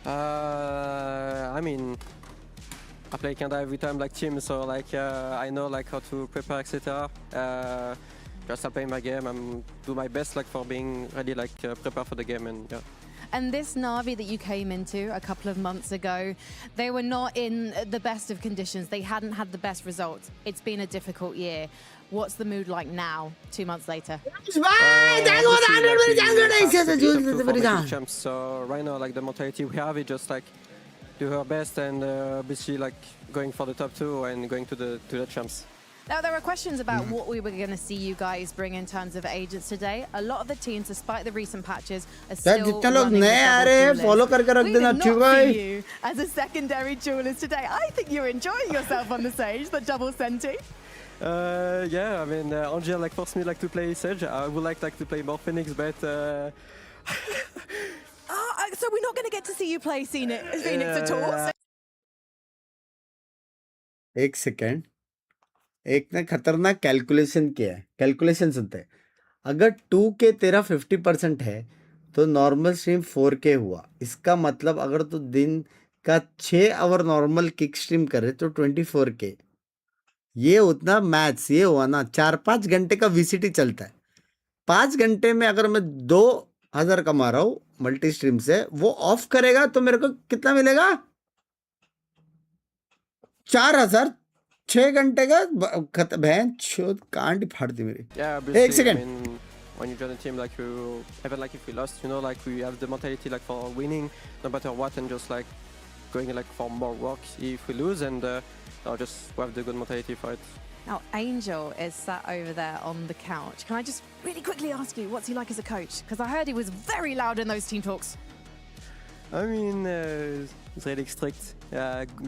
I mean, I play kinda every time like team, so like I know like how to prepare, etc. Just I play my game and do my best like for being ready, like prepare for the game and yeah. And this Navi that you came into a couple of months ago, they were not in the best of conditions. They hadn't had the best results. It's been a difficult year. What's the mood like now, 2 months later? So right now, like the mentality we have is just like do our best and basically like going for the top 2 and going to the champs. Now, there are questions about what we were going to see you guys bring in terms of agents today. A lot of the teams, despite the recent patches, are still जितने लोग running नए आ रहे हैं follow करके रख देना ठीक for है you as a secondary duelist today. I think you're enjoying yourself on the stage, the double senti. Yeah, I mean, Angel like forced me like to play Sage. I would like to play more Phoenix, but So we're not going to get to see you play Phoenix at all? एक second एक ने खतरनाक calculation किया है calculation सुनते हैं अगर 2K तेरा 50% है तो नॉर्मल स्ट्रीम 4K हुआ इसका मतलब अगर तू दिन का 6 आवर नॉर्मल किक स्ट्रीम करे तो 24K ये उतना मैथ्स ये हुआ ना 4-5 घंटे का VCT चलता है 5 घंटे में अगर मैं 2000 कमा रहा हूँ मल्टी स्ट्रीम से वो ऑफ करेगा तो मेरे को कितना मिलेगा 4000 6 घंटे का बहन चोद कांड फाड़ दी मेरी एक second I mean, when you join a team like you even like if we lost, you know, like we have the mentality like for winning no matter what and just like going like for more work if we lose and just have the good mentality for it. Now, Angel is sat over there on the couch. Can I just really quickly ask you, what's he like as a coach? Because I heard he was very loud in those team talks. I mean, he's really strict,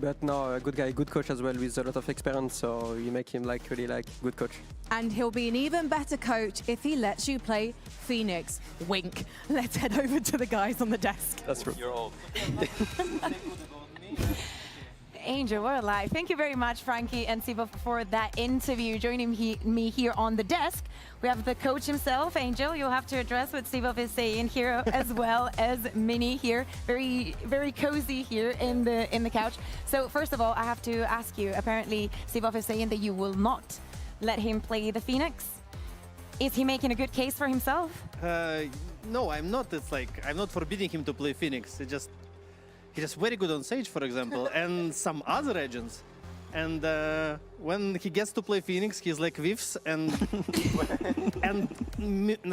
but no, a good guy, good coach as well with a lot of experience, so you make him like really like good coach. And he'll be an even better coach if he lets you play Phoenix. Wink. Let's head over to the guys on the desk. That's true. You're old. Angel, what a lie. Thank you very much, Frankie and Siva, for that interview. Joining me here on the desk, we have the coach himself, Angel. You'll have to address what Siva is saying here, as well as Minnie here. Very, very cozy here in the couch. So first of all, I have to ask you. Apparently, Siva is saying that you will not let him play the Phoenix. Is he making a good case for himself? No, I'm not. It's like I'm not forbidding him to play Phoenix. He's just very good on Sage, for example, and some other agents. And when he gets to play Phoenix, he's like whiffs and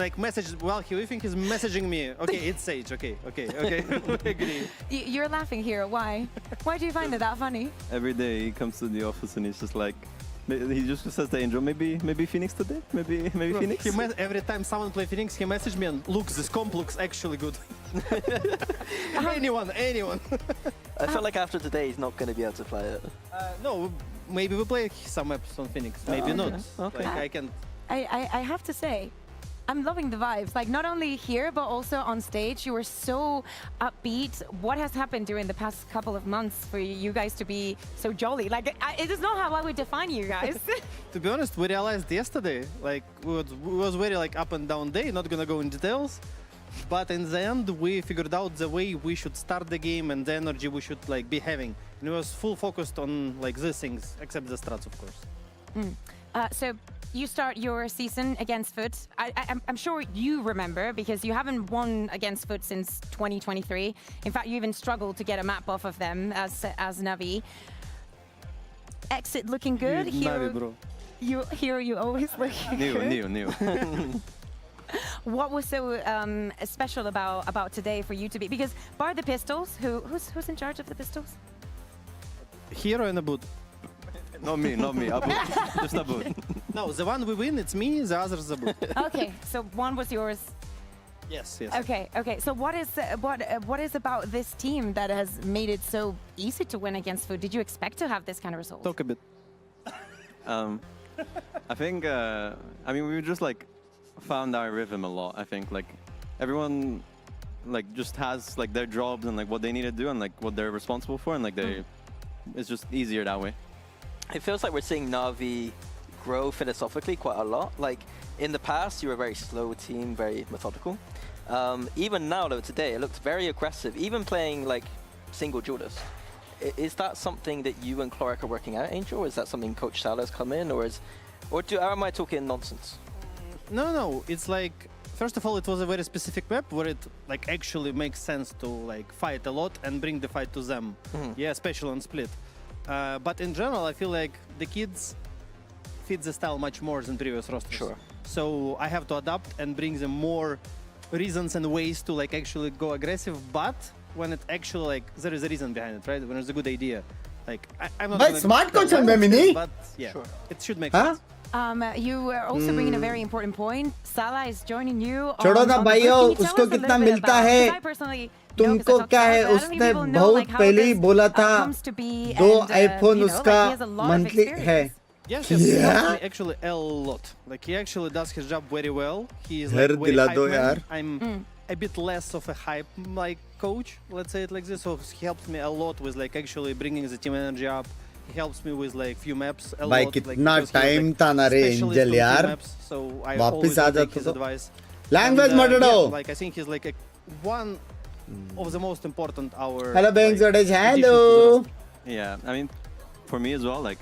like message while he whiffing, he's messaging me. Okay, it's Sage. Okay. I agree. You're laughing here. Why? Why do you find it that funny? Every day he comes to the office and he's just like, he just says to Angel, maybe Phoenix today, maybe Bro, Phoenix. Every time someone play Phoenix, he message me and look, this comp looks actually good. anyone. I feel like after today he's not going to be able to play it. No, maybe we play some maps on Phoenix, maybe not. Okay. Like I can. I have to say, I'm loving the vibes. Like not only here, but also on stage. You were so upbeat. What has happened during the past couple of months for you guys to be so jolly? Like it is not how I would define you guys. To be honest, we realized yesterday, like it was very like up and down day. Not gonna go in details, but in the end we figured out the way we should start the game and the energy we should like be having. And it was full focused on like these things, except the strats, of course. So you start your season against FUT. I'm sure you remember because you haven't won against FUT since 2023. In fact, you even struggled to get a map off of them as NAVI. Exit looking good. NAVI, bro. you always look New. What was so special about today for you to be? Because bar the pistols, who's in charge of the pistols? Hero and a boot. Not me. Abu. Just Abu. No, the one we win, it's me. The other is the boot. Okay, so one was yours. Yes. Okay. So what is about this team that has made it so easy to win against FUT? Did you expect to have this kind of result? Talk a bit. I think, we just like found our rhythm a lot. I think like everyone like just has like their jobs and like what they need to do and like what they're responsible for, and like it's just easier that way. It feels like we're seeing Navi grow philosophically quite a lot. Like in the past, you were a very slow team, very methodical. Even now, though, today, it looks very aggressive, even playing like single Judas. Is that something that you and Cloric are working out, Angel? Or is that something Coach Salah's come in, or am I talking nonsense? No. It's like, first of all, it was a very specific map where it like actually makes sense to like fight a lot and bring the fight to them. Yeah, especially on split. But in general, I feel like the kids fit the style much more than previous rosters. Sure. So I have to adapt and bring them more reasons and ways to like actually go aggressive. But when it actually like there is a reason behind it, right? When it's a good idea, like I'm not. But smart coach on Mini. But yeah, it should make sense. You are also bringing a very important point. Salah is joining you. छोड़ो ना भाइयों, उसको कितना मिलता है? तुमको क्या है? उसने बहुत पहले ही बोला था 2 iPhone उसका monthly है. Yes, he helps me actually a lot. Like he actually does his job very well. He is like very hype man. I'm a bit less of a hype like coach, let's say it like this. So he helps me a lot with like actually bringing the team energy up. He helps me with like few maps a भाई lot. कितना time था ना रे angel यार. वापस आ जाता तो. Language model. Like I think he's like one of the most important our. Hello Binks, hello. Yeah, I mean, for me as well, like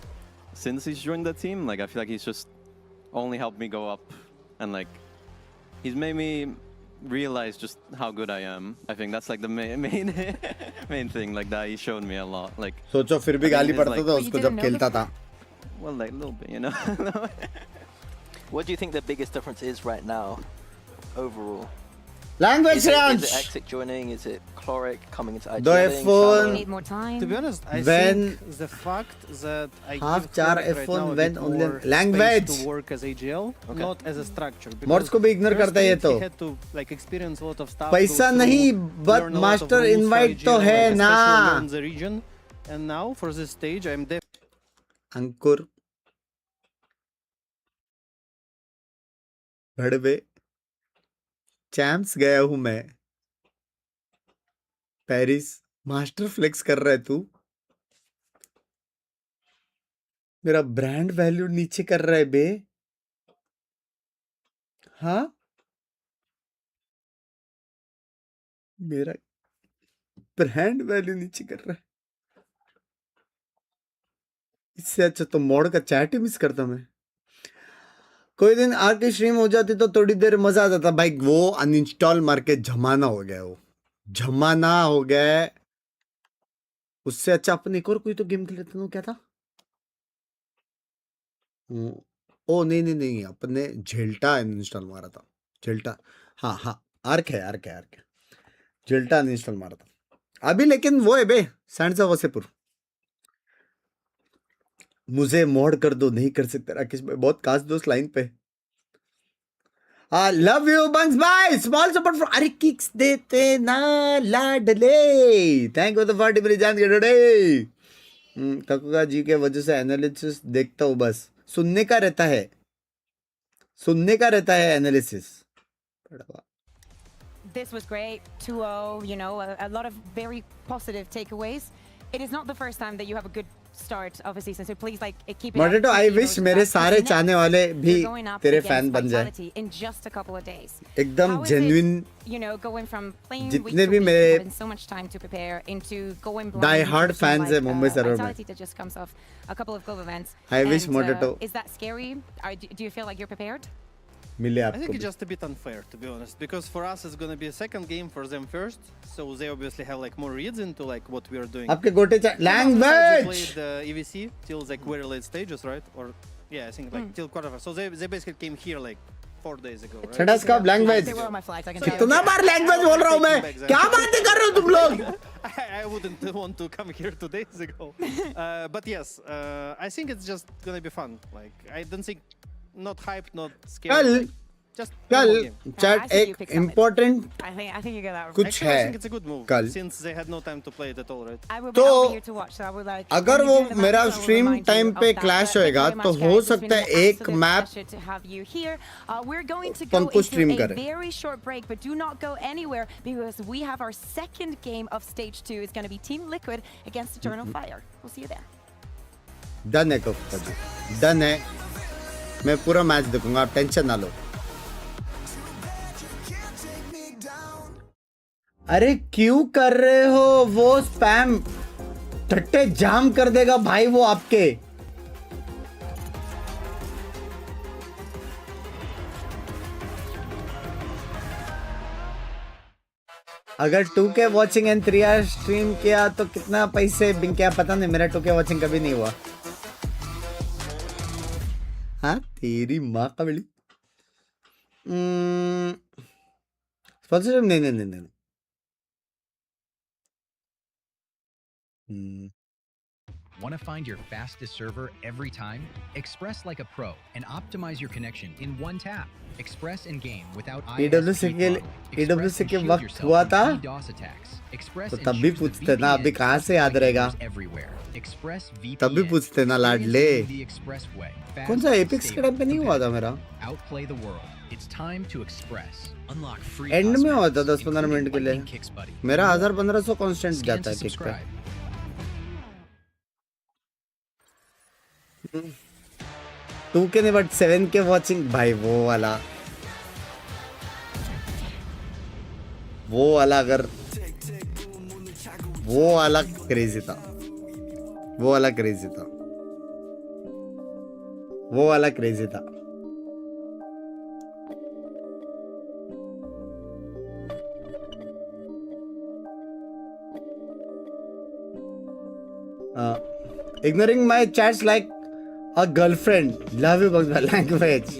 since he's joined the team, like I feel like he's just only helped me go up, and like he's made me realize just how good I am. I think that's like the main thing like that he showed me a lot. Like सोचो फिर भी गाली पड़ता था उसको जब खेलता था. Well, like a little bit, you know. What do you think the biggest difference is right now, overall? Language round. Is it Exit joining? Is it Cloric coming into IGL? Do F1. Need more time. To be honest, I When think the fact that I half give char Cloric right F1 now a when bit only more language space to work as AGL, not as a structure. Mods को भी ignore first करता है ये thing, तो. he had to like experience a lot of stuff. पैसा नहीं, but learn a lot of master rules for invite IGL, तो है like, ना. especially learn the region. And now for this stage, I'm Ankur भड़वे champs गया हूं मैं. Paris master flex कर रहा है तू. मेरा ब्रांड वैल्यू नीचे कर रहा है बे. हाँ मेरा ब्रांड वैल्यू नीचे कर रहा है. इससे अच्छा तो मॉड का चैट ही मिस करता मैं. कोई दिन आके स्ट्रीम हो जाती तो थोड़ी देर मजा आ जाता भाई. वो अनइंस्टॉल मार के जमाना हो गया. वो जमाना हो गया. उससे अच्छा अपन एक और कोई तो गेम खेल लेते हैं. क्या था? ओ नहीं अपन ने झेल्टा अनइंस्टॉल मारा था. झेल्टा हाँ आर्क है. झेल्टा अनइंस्टॉल मारा था अभी. लेकिन वो है बे सैंडसा वसेपुर. मुझे मॉड कर दो. नहीं कर सकते राकेश भाई. बहुत खास दोस्त लाइन पे. लव यू बंक्स भाई. स्मॉल सपोर्ट फॉर अरे किक्स देते ना लाडले. थैंक यू फॉर 40 मेरी जान के डोडे. ककुका जी के वजह से एनालिसिस देखता हूँ. बस सुनने का रहता है analysis. This was great. 2-0, you know, a lot of very positive takeaways. It is not the first time that you have a good start of a season, so please like keep it up. Modesto, I wish मेरे सारे चाहने वाले भी तेरे fan बन जाए. In just a couple of days. एकदम genuine. You know, going from playing जितने भी मेरे having so much time to prepare into going blind. Die hard fans है मुंबई सर्वर में. Mentality that just comes off a couple of global events. I wish Modesto. Is that scary? Do you feel like you're prepared? मिले I आपको. think it's just a bit unfair, to be honest, because for us it's gonna be a second game, for them first, so they obviously have like more reads into like what we are doing. आपके गोटे They language. played the EVC till like very late stages, right? Or Yeah, I think like till quarterfinal. So they basically came here like 4 days ago, right? छटास का language. They were on my flags, I can tell you. कितना बार language बोल रहा हूँ मैं? क्या बातें कर रहे हो तुम लोग? I wouldn't want to come here 2 days ago. But yes, I think it's just gonna be fun. Like I don't think, not hyped, not scared. कल Just कल normal game. chat एक important I think you get that. कुछ Actually, I है think it's a good move कल. since they had no time to play it at all, right? I will तो be here to watch, so I would like. अगर when वो you do the मेरा match, I will stream remind you time of पे that. clash Thank you होएगा, very much, तो guys. हो It's been सकता है an एक absolute map pleasure to have you here. We're going to तो go हमको into stream a करें. very short break, but do not go anywhere because we have our second game of stage 2. It's going to be Team Liquid against Eternal Fire. We'll see you there. Done है kappa जी, done है. मैं पूरा match देखूंगा, आप tension ना लो. अरे क्यों कर रहे हो वो स्पैम? टट्टे जाम कर देगा भाई वो आपके. अगर 2K watching and 3 our stream किया तो कितना पैसे बिंग क्या पता नहीं, मेरा 2K वॉचिंग कभी नहीं हुआ. हाँ तेरी माँ का बेली. स्पॉन्सरशिप नहीं नहीं नहीं नहीं. Want to find your fastest server every time? Express like a pro and optimize your connection in one tap. Express in game without EWC के वक्त हुआ था तो तब भी पूछते ना, अभी कहाँ से याद रहेगा? तब भी पूछते ना लाडले. कौन सा एपिक्स के टाइम पे नहीं हुआ था मेरा? एंड में हुआ था 10-15 मिनट के लिए. मेरा 1500 कांस्टेंट जाता है किक पे. 2K नहीं बट 7K वॉचिंग भाई, वो वाला अगर वो वाला क्रेजी था, वो वाला क्रेजी था, वो वाला क्रेजी था. Ignoring my chats like a girlfriend. Love you, Bangla language.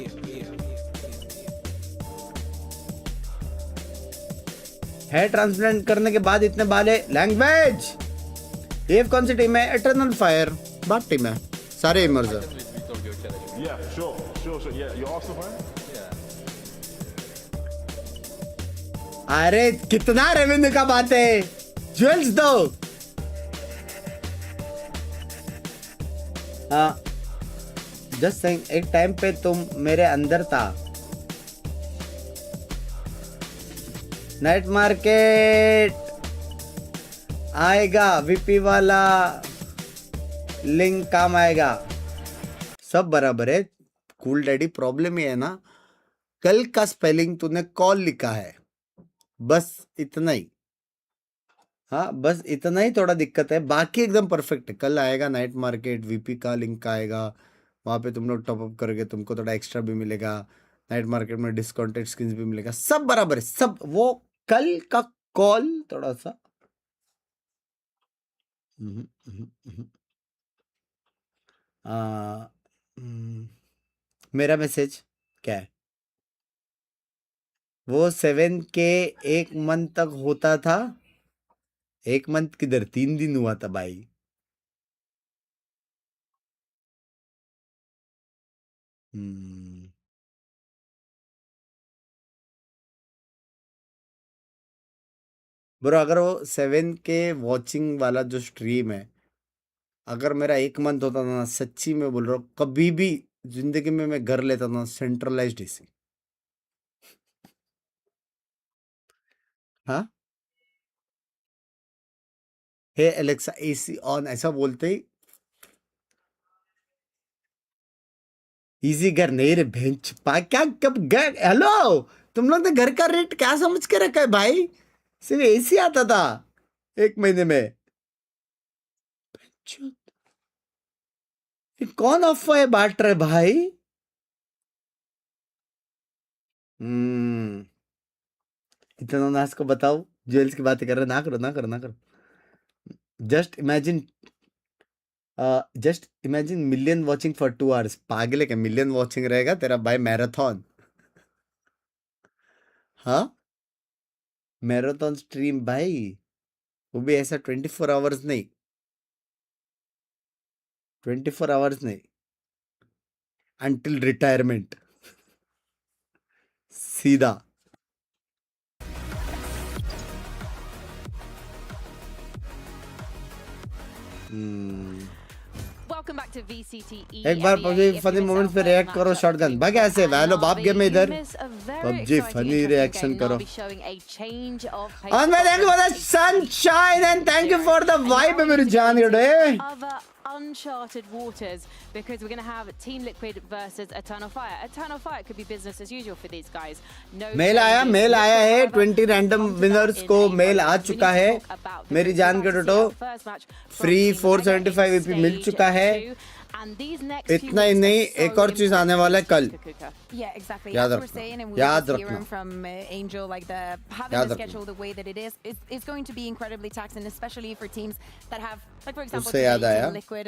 Hair transplant करने के बाद इतने बाल है. लैंग्वेज. ये कौन सी टीम है? Eternal fire. बात टीम है, सारे इमर्स है. अरे कितना रेवेन्यू का बात है? ज्वेल्स दो. हाँ जस्ट सेइंग, एक टाइम पे तुम मेरे अंदर था. नाइट मार्केट आएगा, वीपी वाला लिंक काम आएगा, सब बराबर है. कूल डैडी प्रॉब्लम ये है ना, कल का स्पेलिंग तूने कॉल लिखा है, बस इतना ही. हाँ बस इतना ही थोड़ा दिक्कत है, बाकी एकदम परफेक्ट है. कल आएगा नाइट मार्केट, वीपी का लिंक आएगा, वहाँ पे तुम लोग टॉप अप करोगे, तुमको थोड़ा एक्स्ट्रा भी मिलेगा. नाइट मार्केट में डिस्काउंटेड स्किन्स भी मिलेगा, सब बराबर है सब. वो कल का कॉल थोड़ा सा मेरा मैसेज क्या है? वो 7K 1 मंथ तक होता था. 1 मंथ किधर, 3 दिन हुआ था भाई. ब्रो अगर वो 7K वॉचिंग वाला जो स्ट्रीम है, अगर मेरा 1 मंथ होता था ना, सच्ची में बोल रहा हूँ, कभी भी जिंदगी में मैं घर लेता था सेंट्रलाइज्ड एसी. हाँ हे एलेक्सा एसी ऑन, ऐसा बोलते ही इजी घर नहीं रे बेंच पा. क्या कब घर? हेलो, तुम लोग ने घर का रेट क्या समझ के रखा है भाई? सिर्फ एसी आता था 1 महीने में. ये कौन अफवाह बांट रहे भाई? इतना नाश को बताओ, ज्वेल्स की बातें कर रहे. ना करो ना करो ना करो. Just imagine just imagine million watching for 2 hours. पागल है क्या? मिलियन वॉचिंग रहेगा तेरा भाई मैराथन. हाँ, मैराथन स्ट्रीम भाई, वो भी ऐसा 24 hours नहीं, 24 hours नहीं, अंटिल रिटायरमेंट सीधा. Welcome back to VCT एक बार पबजी फनी मोमेंट्स पे रिएक्ट करो शॉटगन. भाग ऐसे वैलो बाप गेम में इधर पबजी फनी रिएक्शन करो. And thank you for the sunshine and thank you for the vibe मेरी जान के. Uncharted waters, because we're going to have Team Liquid versus Eternal Fire. Eternal Fire could be business as usual for these guys. No mail आया है 20 random winners को mail आ चुका है मेरी जान के टोटो. फ्री 475 वीपी मिल चुका है. इतना ही नहीं, एक और चीज आने वाला है कल. Yeah, exactly. याद As we're रखना. saying, and we याद just hear रखना. from Angel, like having याद the रखना. schedule the way that it is, it's going to be incredibly taxing, especially for teams that have, like for example, उससे याद today, आया. Team Liquid,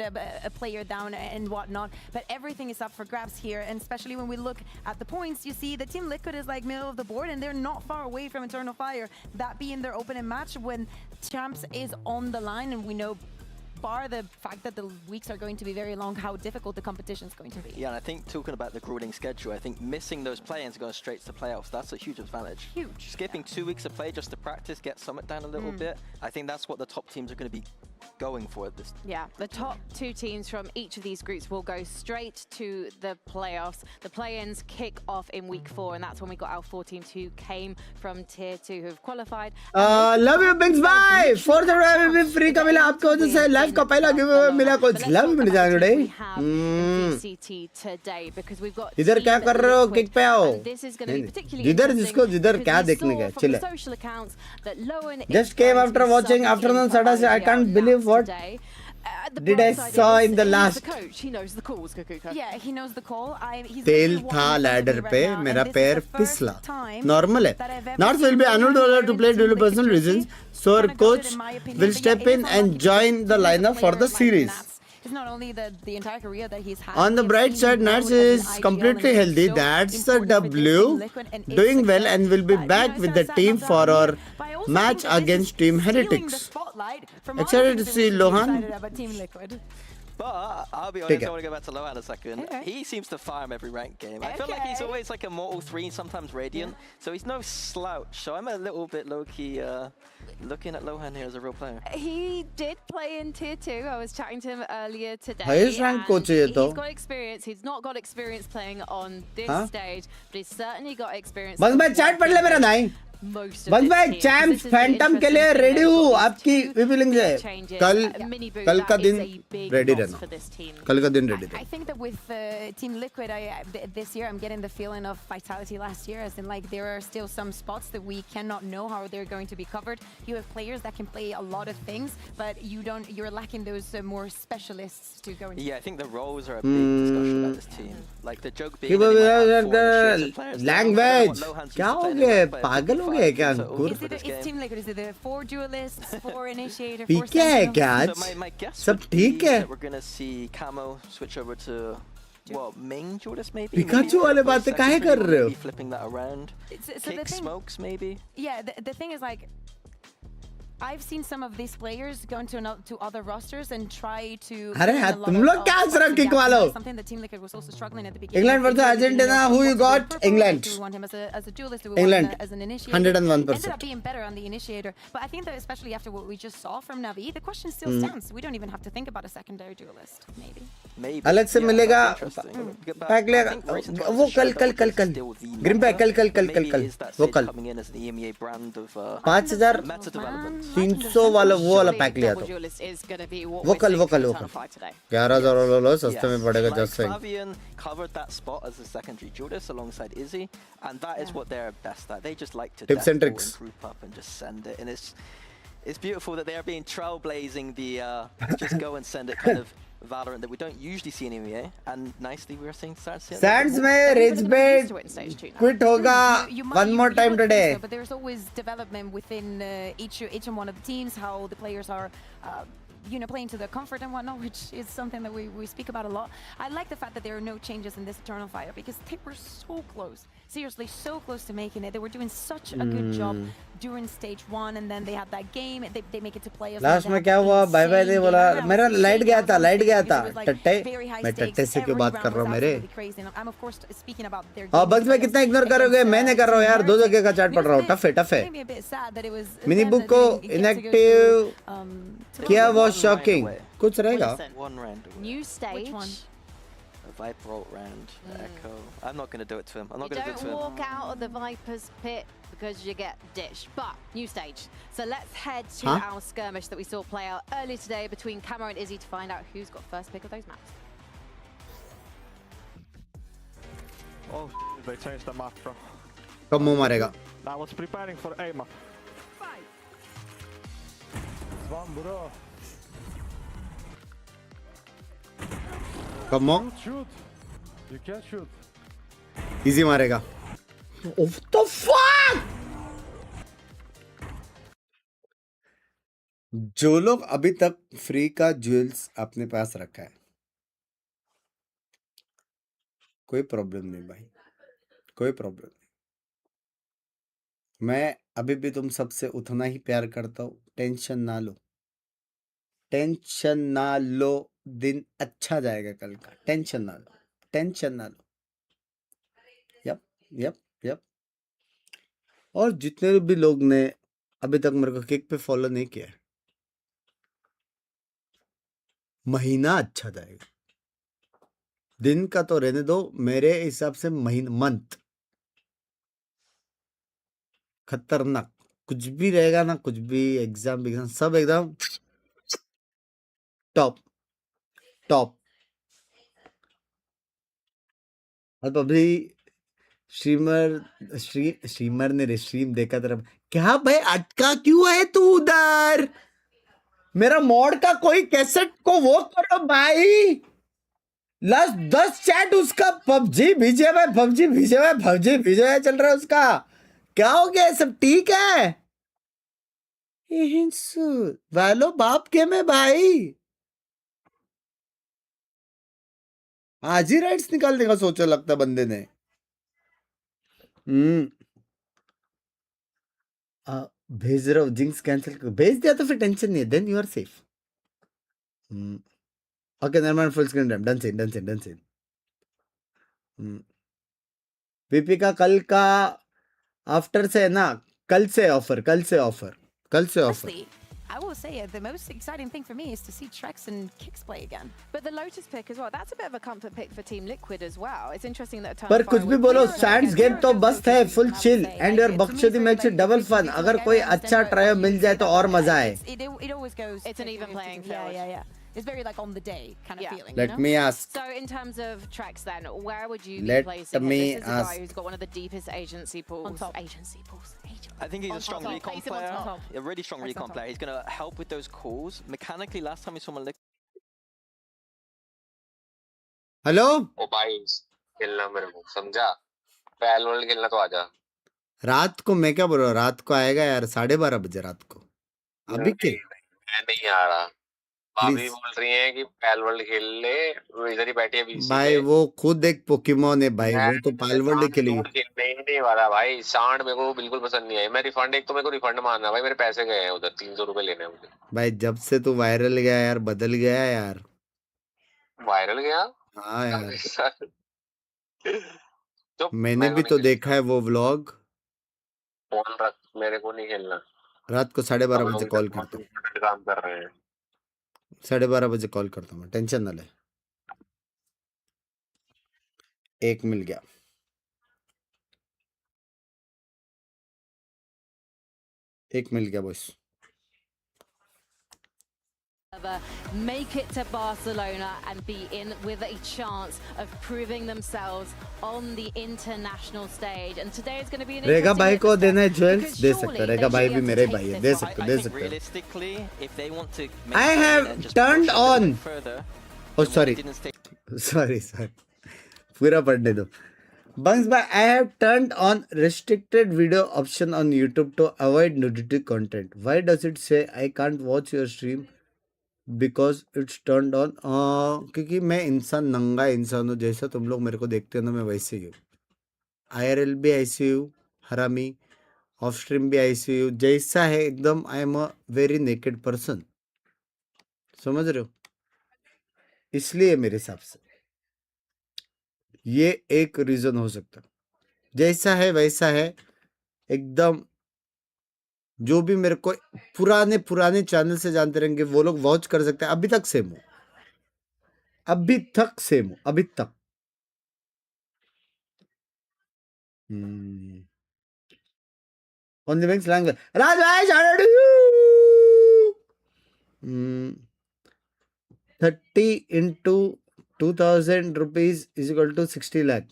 a player down and whatnot. But everything is up for grabs here, and especially when we look at the points, you see the Team Liquid is like middle of the board, and they're not far away from Eternal Fire. That being their opening match when Champs is on the line, and we know, bar the fact that the weeks are going to be very long, how difficult the competition is going to be. Yeah, and I think talking about the grueling schedule, I think missing those play-ins going straight to the playoffs, that's a huge advantage. Huge. Skipping 2 weeks of play just to practice, get Summit down a little bit, I think that's what the top teams are going to be going for at this. Yeah, the top 2 teams from each of these groups will go straight to the playoffs. The play-ins kick off in week 4, and that's when we got our 4 teams who came from tier 2 who've qualified. Love you Binks bye. 4th भी free का मिला आपको वजह से. Live का पहला give मिला कुछ. लव मिल जाएगा today. VCT today because we've got इधर क्या कर रहे हो? किक पे आओ. this is going to be particularly जिधर जिसको जिधर क्या देखने का चले. Just came after watching afternoon Sada से I can't believe what did I saw in the last. He knows the calls, Kukuka. Yeah, he knows the call. तेल था लैडर पे, मेरा पैर फिसला. Normal है. North will be annulled to play due to personal reasons, so our coach will step in and join the lineup for the series. It's not only the entire career that he's had. On the bright side, Nats is completely healthy. That's the W. Doing well and will be back with the team for our match against Team Heretics. Excited to see Lohan. But I'll be honest, I want to go back to Lohan a second. He seems to farm every ranked game. I feel like he's always like a Mortal 3, sometimes Radiant. So he's no slouch. So I'm a little bit low-key looking at Lohan here as a real player. He did play in tier 2. I was chatting to him earlier today. Highest rank coach है ये तो. He's got experience. He's not got experience playing on this stage, but he's certainly got experience. बस मैं chat पढ़ ले मेरा नाई. बस भाई चैम्प्स फैंटम के लिए रेडी हूँ आपकी विपिलिंग से. कल का दिन रेडी रहना. कल का दिन रेडी रहना. I think that with Team Liquid, this year I'm getting the feeling of Vitality last year, as in like there are still some spots that we cannot know how they're going to be covered. You have players that can play a lot of things, but you're lacking those more specialists to go into. Yeah, I think the roles are a big discussion about this team. Like the joke being language. क्या हो गया? पागल हो गया क्या अंकुर? Is Team Liquid, is it the 4 duelists, 4 initiator, 4 पीके है क्या आज? सब ठीक है? We're gonna see Camo switch over to well, main duelist maybe. Pikachu वाले बातें काहे कर रहे हो? Flipping that around. Kick smokes maybe. Yeah, the thing is like, I've seen some of these players go to other rosters and try to. अरे यार तुम लोग क्या असरा किक वालो? Something that Team Liquid was also struggling at the beginning. England versus Argentina. Who you got? England. Do we want him as a duelist? Do we England. want him as an initiator? 101%. Ended up being better on the initiator, but I think that especially after what we just saw from Navi, the question still stands. We don't even have to think about a secondary duelist. Maybe. अलग से मिलेगा. Pack लेगा. वो कल. Green pack कल. वो कल. 5,300 वाला वो वाला पैक लिया तो. वो कल. 11,000 वाला सस्ते में पड़ेगा just saying. Fabian covered that spot as a secondary duelist alongside Izzy, and that is what they're best at. They just like to tips and tricks, group up and just send it, and it's beautiful that they are being trailblazing the just go and send it kind of Valorant that we don't usually see in EMEA, and nicely we are seeing Sands में Rage Bait quit होगा one more time today. But there's always development within each and one of the teams, how the players are playing to their comfort and whatnot, which is something that we speak about a lot. I like the fact that there are no changes in this Eternal Fire because they were so close. Seriously, so close to making it. They were doing such a good job during stage 1, and then they had that game. They make it to playoffs. Last में क्या हुआ? Bye bye नहीं बोला, मेरा light गया था टट्टे, मैं टट्टे से क्यों बात कर रहा हूँ मेरे? हाँ बग्स में कितना इग्नोर करोगे? मैं नहीं कर रहा हूँ यार, 2 जगह का चैट पढ़ रहा हूँ, टफ है। मिनी बुक को इनएक्टिव किया was shocking. कुछ रहेगा? One random. New stage. Which one? A Viper round. Echo. I'm not going to do it to him. I'm not You going to do it to don't him. walk out of the Viper's pit because you get ditched. But new stage. So let's head to our skirmish that we saw play out earlier today between Camo and Izzy to find out who's got first pick of those maps. Oh, they changed the map, bro. कब मुंह मारेगा? I was preparing for A map. One, bro. कब मुंह? Shoot. You can shoot. Easy मारेगा. What the fuck? जो लोग अभी तक फ्री का ज्वेल्स अपने पास रखा है, कोई प्रॉब्लम नहीं भाई, कोई प्रॉब्लम नहीं. मैं अभी भी तुम सबसे उतना ही प्यार करता हूँ. टेंशन ना लो, टेंशन ना लो, दिन अच्छा जाएगा कल का. टेंशन ना लो, टेंशन ना लो. Yup yup yup. और जितने भी लोग ने अभी तक मेरे को किक पे फॉलो नहीं किया है, महीना अच्छा जाएगा. दिन का तो रहने दो, मेरे हिसाब से महीना, मंथ खतरनाक. कुछ भी रहेगा ना, कुछ भी एग्जाम सब एकदम टॉप टॉप. अब अभी स्ट्रीमर ने स्ट्रीम देखा तरफ, क्या भाई अटका क्यों है तू उधर? मेरा मॉड का कोई कैसेट को वो करो भाई. लास्ट 10 चैट उसका पबजी भेजे हुआ, पबजी भेजे हुआ, पबजी भेजे हुआ चल रहा है उसका. क्या हो गया? सब ठीक है? वालो बाप के में भाई, आज ही राइट्स निकालने का सोचा लगता बंदे ने. भेज रहा हूँ, जिंक्स कैंसिल कर भेज दिया तो फिर टेंशन नहीं है. Then you are safe. Okay never mind, full screen done seen. VP का कल का आफ्टर से है ना, कल से offer. Honestly, I will say the most exciting thing for me is to see Trex and Kicks play again. But the Lotus pick as well, that's a bit of a comfort pick for Team Liquid as well. It's interesting that पर कुछ भी बोलो, Sands game तो मस्त है, full chill and your बकचोदी match double fun. अगर कोई अच्छा ट्रायल मिल जाए तो और मजा आए. It always goes. It's an even playing field. Yeah. It's very like on the day kind of feeling. Let me ask. So in terms of Trex then, where would you be Let placing him? me This is a ask. guy who's got one of the deepest agency pools. On top. Agency pools. I think he's a strong top. recon Place him on player. top. A really strong Place on recon top. player. He's going to help with those calls. Mechanically, last time we saw him lick. Hello ओ भाई खेलना मेरे को समझा. पैल world खेलना तो आजा. रात को मैं क्या बोल रहा हूँ, रात को आएगा यार, 12:30 बजे रात को. अभी के मैं नहीं आ रहा. भाभी प्लीज बोल रही है कि पैल वर्ल्ड खेल ले, वो इधर ही बैठी है बीसी भाई, पे. वो खुद एक पोकेमोन है भाई, वो तो पाल वर्ल्ड के लिए. खेलने ही नहीं वाला भाई. सांड मेरे को बिल्कुल पसंद नहीं आई. मैं रिफंड, एक तो मेरे को रिफंड मारना भाई, मेरे पैसे गए हैं उधर. 300 रुपए लेने हैं मुझे भाई जब से तू वायरल गया यार, बदल गया यार. वायरल गया. हाँ यार, चुप. मैंने भी तो देखा है वो व्लॉग. फोन रख, मेरे को नहीं खेलना. रात को 12:30 बजे कॉल करता हूँ. काम कर रहे हैं. 12:30 बजे कॉल करता हूँ मैं, टेंशन ना ले. एक मिल गया. Boss. Make it to Barcelona and be in with a chance of proving themselves on the international stage. And today is going to be an रेगा भाई को देना है ज्वेल्स, because दे surely सकते हो. they रेगा भाई should भी be मेरे able to भाई है, take दे this सकते fight. हो, I दे think सकते हो. realistically, if they want to I maintain have and just turned push it a on. bit further, Oh then sorry, why didn't stay? sorry. पूरा पढ़ने दो. Bunks by, I have turned on restricted video option on YouTube to avoid nudity content. Why does it say I can't watch your stream because it's turned on, क्योंकि मैं इंसान नंगा इंसान हूँ, जैसा तुम लोग मेरे को देखते हो ना मैं वैसे ही हूँ. IRL भी ऐसे हूँ हरामी, ऑफ स्ट्रीम भी ऐसे हूँ, जैसा है एकदम. I am a very naked person, समझ रहे हो? इसलिए मेरे हिसाब से ये एक रीजन हो सकता. जैसा है वैसा है एकदम. जो भी मेरे को पुराने चैनल से जानते रहेंगे वो लोग वॉच कर सकते हैं. अभी तक सेम हूँ, अभी तक सेम हूँ, अभी तक. ओनली विंग्स लैंग्वेज राज भाई shout out to you. 30 into 2000 rupees is equal to 60 lakh.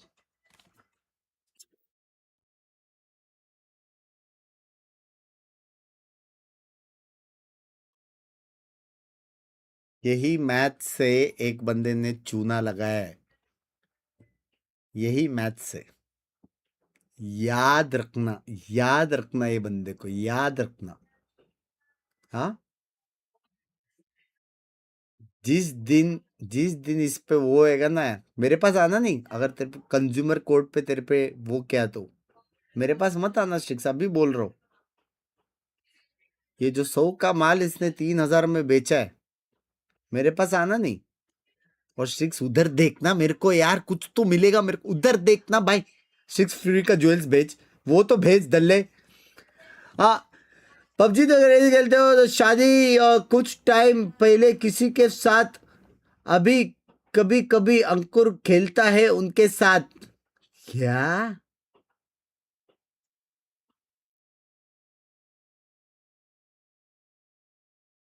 यही मैथ से एक बंदे ने चूना लगाया है, यही मैथ से. याद रखना ये बंदे को याद रखना. हाँ, जिस दिन इस पे वो होएगा ना, मेरे पास आना नहीं. अगर तेरे पे कंज्यूमर कोड पे तेरे पे वो क्या, तो मेरे पास मत आना. स्टिक्स अभी बोल रहा हूँ. ये जो 100 का माल इसने 3000 में बेचा है, मेरे पास आना नहीं. और स्टिक्स उधर देखना मेरे को यार, कुछ तो मिलेगा मेरे को. उधर देखना भाई. स्टिक्स फ्री का ज्वेल्स भेज, वो तो भेज दल्ले. हाँ, पबजी तो अगर ऐसे खेलते हो तो शादी कुछ टाइम पहले किसी के साथ, अभी कभी कभी अंकुर खेलता है उनके साथ. क्या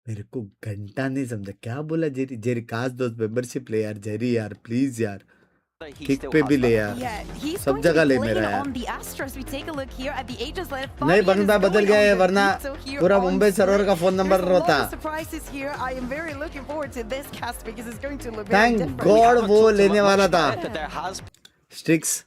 मेरे को घंटा नहीं समझा क्या बोला. जेरी जेरी काश दोस्त मेंबरशिप ले यार. जेरी यार प्लीज यार, किक पे भी ले यार, सब जगह ले मेरा यार. नहीं बंदा बदल गया है, वरना पूरा मुंबई सर्वर का फोन नंबर होता. थैंक गॉड वो लेने वाला था. स्ट्रिक्स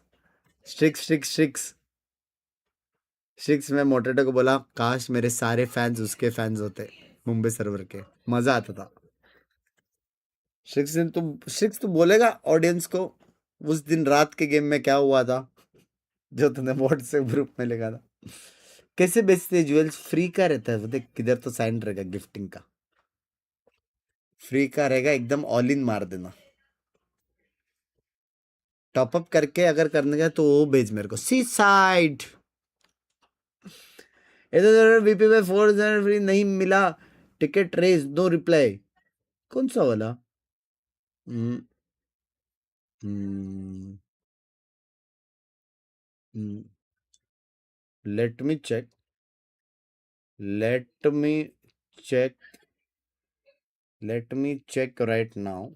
मैं मोटेटो को बोला काश मेरे सारे फैंस उसके फैंस होते मुंबई सर्वर के, मजा आता था. स्ट्रिक्स तू बोलेगा ऑडियंस को उस दिन रात के गेम में क्या हुआ था जो तूने व्हाट्सएप ग्रुप में लिखा था. कैसे बेचते ज्वेल्स? फ्री का रहता है वो. देख किधर तो साइन रहेगा गिफ्टिंग का, फ्री का रहेगा एकदम. ऑल इन मार देना. टॉपअप करके अगर करने का तो वो भेज मेरे को. सी साइड VP में 4 फ्री नहीं मिला. Ticket raise no reply. कौन सा वाला? Let me check right now.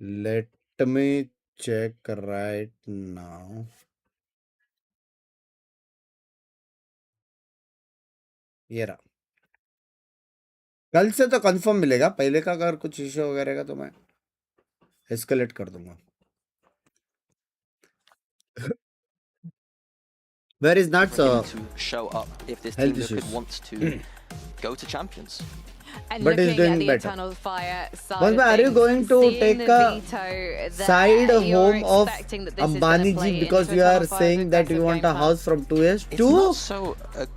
Let me check right now. ये रहा. कल से तो कंफर्म मिलेगा. पहले का अगर कुछ इश्यू वगैरह का तो मैं एस्केलेट कर दूंगा. Where is not to show up if this team wants to go to champions. And but he's looking at doing the better. Eternal Fire side But of are you things, going to seeing take the a veto there, side you're home of expecting that this is gonna Ambani play ji because into you are Eternal Fire's saying that you aggressive want game a plan. house from 2 years? It's 2? not so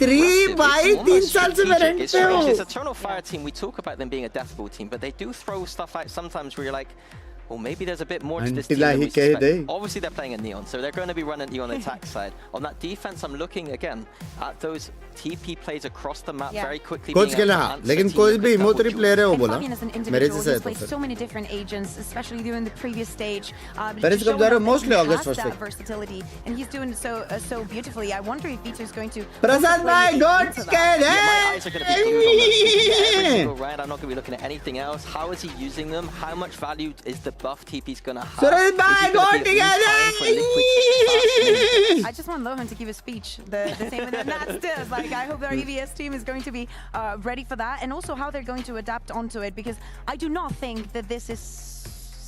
3 by 3 साल से मैं rent It's पे strange. हूँ. This Eternal Fire team, we talk about them being a death ball team, but they do throw stuff out sometimes where you're like, well, maybe there's a bit more to this team than we suspect. Obviously, they're playing a Neon, so they're going to be running you on the attack side. On that defense, I'm looking again at those TP plays across the map very quickly. Coach के लिए लेकिन कोई भी इमोटरी player है वो बोला मेरे जैसा है तो फिर. So many different agents, especially during the previous stage. Paris कब जा रहे हो? Mostly August first week. Versatility, and he's doing so beautifully. I wonder if Vito is going to. प्रसाद भाई God के My eyes are going to be glued on this. Every single round, I'm not going to be looking at anything else. How is he using them? How much value is the buff TP's going to have? Suresh bhai God together. I just want Lohan to give a speech. The same with the Nats does. Like I hope our EVS team is going to be ready for that, and also how they're going to adapt onto it, because I do not think that this is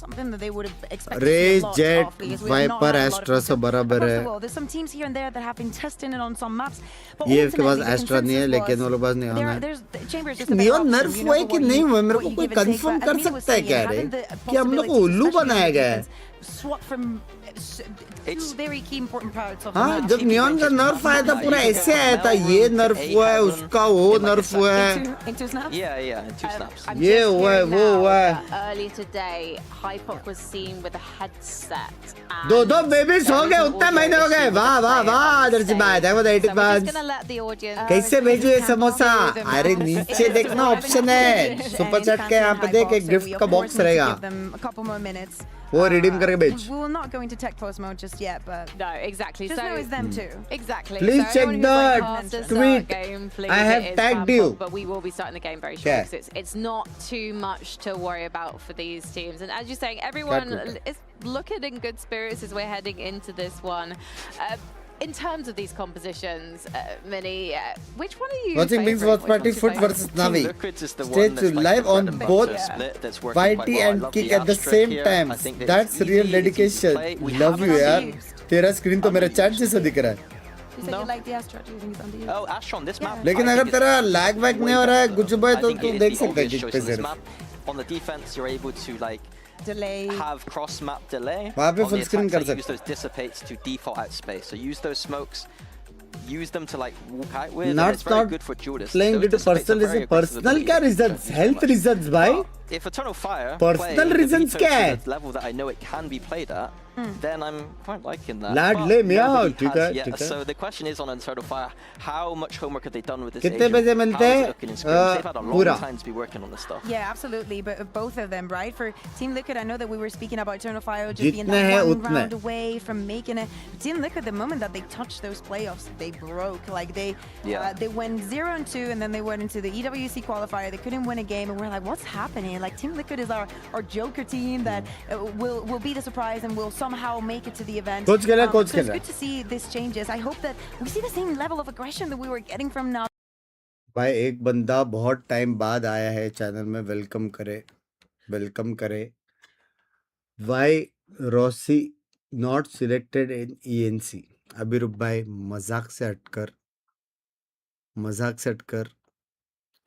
something that they would have expected Ray, to see a lot Jet, of, because we have not Viper, had a lot of Astra सब बराबर across है. the world. There's some teams here and there that have been testing it on some maps. But EF के पास ultimately, the Astra नहीं है, consensus लेकिन was वो लोग पास Neon है. there's Chamber is just a better Neon option, nerf you know, हुआ है for कि what नहीं you- हुआ? मेरे what को you कोई give and take. Confirm But कर Admini was सकता है saying क्या रे? having the कि हम लोग को possibility, उल्लू especially बनाया in गया है. defense, swap from two very key important parts of the हाँ map. जब नियॉन का नर्फ आया था पूरा ऐसे आया था, ये नर्फ हुआ है, उसका वो नर्फ हुआ है, Into snaps? Yeah, in 2 snaps. I'm ये just हुआ है, hearing वो now हुआ है. that earlier today, Hypok was seen with a headset. दो बेबीज हो गए, उतने महीने हो गए. वाह वाह वाह दर्जी भाई, देखो 80 So we're पांच. just gonna let the audience. कैसे भेजू ये समोसा? अरे नीचे देखना ऑप्शन है, सुपर चैट के यहाँ पे देख एक गिफ्ट का बॉक्स रहेगा, A couple more minutes. वो रिडीम करके भेज. We will not go into tech post mode just yet, but No, exactly. just so know it's them too. Exactly. Please so check anyone who's like, the "Oh, to start tweet. game, please, I have it is tagged Bangkok," you. But we will be starting the game very Yeah. shortly. It's not too much to worry about for these teams. And as you're saying, everyone is looking in good spirits as we're heading into this one. In terms of these compositions, Mini, which one are you Watching Binks watch party FUT versus NAVI. Stay tuned live on both YT and Kick at the same time. That's real dedication. Love you यार. तेरा screen तो मेरा chat जैसा दिख रहा है. You said you like the Astra. Do you think it's on the Oh, Astra on this map. लेकिन अगर तेरा लैग वैग नहीं हो रहा है गुच्चू भाई, तो तू देख सकता है किक पे सिर्फ. On the defense, you're able to like delay, have cross map delay. वहाँ पे On full the screen attack कर side, use सकते. those dissipates to default out space. So use those smokes. Use them to like walk out with. Not and it's very not good for Judas. playing Those due to dissipates are personal very reasons. aggressive Personal क्या reasons? Health reasons भाई. If Eternal Fire Personal play the reasons veto क्या to है? the level that I know it can be played at, then I'm quite liking that. Lad, But ले मियाँ, nobody ठीक has है, yet. ठीक है. So the question is on Eternal Fire, how much homework have they done with this कितने agent? बजे मिलते How is हैं? it looking in scrims? They've had a long पूरा. time to be working on this stuff. Yeah, absolutely. But both of them, right? For Team Liquid, I know that we were speaking about Eternal Fire just being जितने हैं that one उतने. round away from making it. Team Liquid, the moment that they touched those playoffs, they broke. Like they went 0-2, and then they went into the EWC qualifier. They couldn't win a game, and we're like, what's happening? Like Team Liquid is our Joker team that will be the surprise and will somehow make it to the event. Coach खेल रहा है, coach So खेल it's रहा है. good to see this changes. I hope that we see the same level of aggression that we were getting from now. भाई एक बंदा बहुत टाइम बाद आया है चैनल में, वेलकम करे. Why Rossi not selected in ENC. अभी रुक भाई, मजाक से हटकर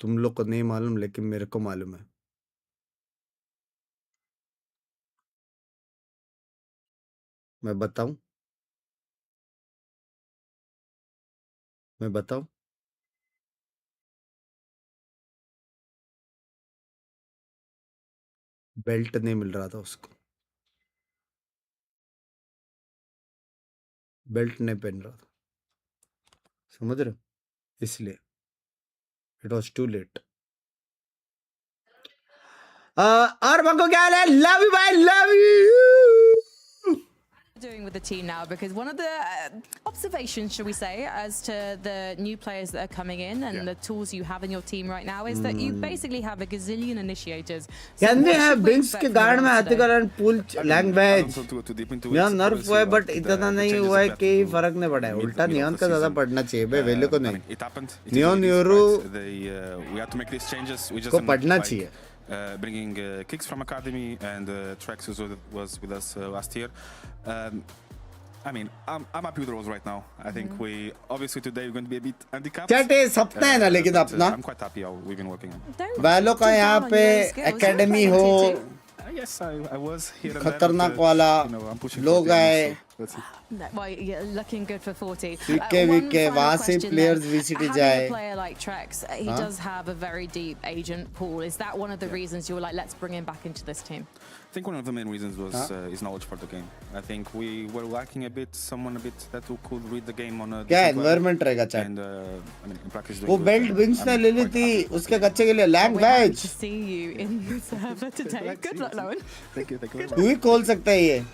तुम लोग को नहीं मालूम लेकिन मेरे को मालूम है. मैं बताऊं बेल्ट नहीं मिल रहा था उसको, बेल्ट नहीं पहन रहा था, समझ रहे हो, इसलिए इट वॉज टू लेट. और बंको क्या हाल है? लव यू भाई, love you. Doing with the team now, because one of the observations, shall we say, as to the new players that are coming in and the tools you have in your team right now is that you basically have a gazillion initiators. Can they have Binks के guard में ethical and pool language? यहाँ नर्फ हुआ है but इतना नहीं हुआ है कि फर्क नहीं पड़ा है. उल्टा नियॉन का ज्यादा पड़ना चाहिए भाई, वेले को नहीं. नियॉन यूरो को पढ़ना चाहिए. Bringing Kicks from Academy and Trax was with us last year. I mean, I'm happy with the roles right now. I think we obviously today we're going to be a bit handicapped. चटे सपना है ना लेकिन अपना. I'm quite happy how we've been working on. वालों का यहाँ पे एकेडमी हो, Yes, I was here. खतरनाक वाला लोग आए. Well, yeah, looking good for 40. VK वहाँ से players VCT जाए. Having a player like Trex, he does have a very deep agent pool. Is that one of the reasons you were like, let's bring him back into this team? I think one of the main reasons was his knowledge for the game. I think we were lacking a bit, someone a bit that who could read the game on a क्या environment रहेगा chat. And I mean, in practice वो belt wings ने ले ली थी उसके कच्चे के लिए language. To see you in the server today. Good luck, Lowen. Thank you very much. तू ही खोल सकता है ये.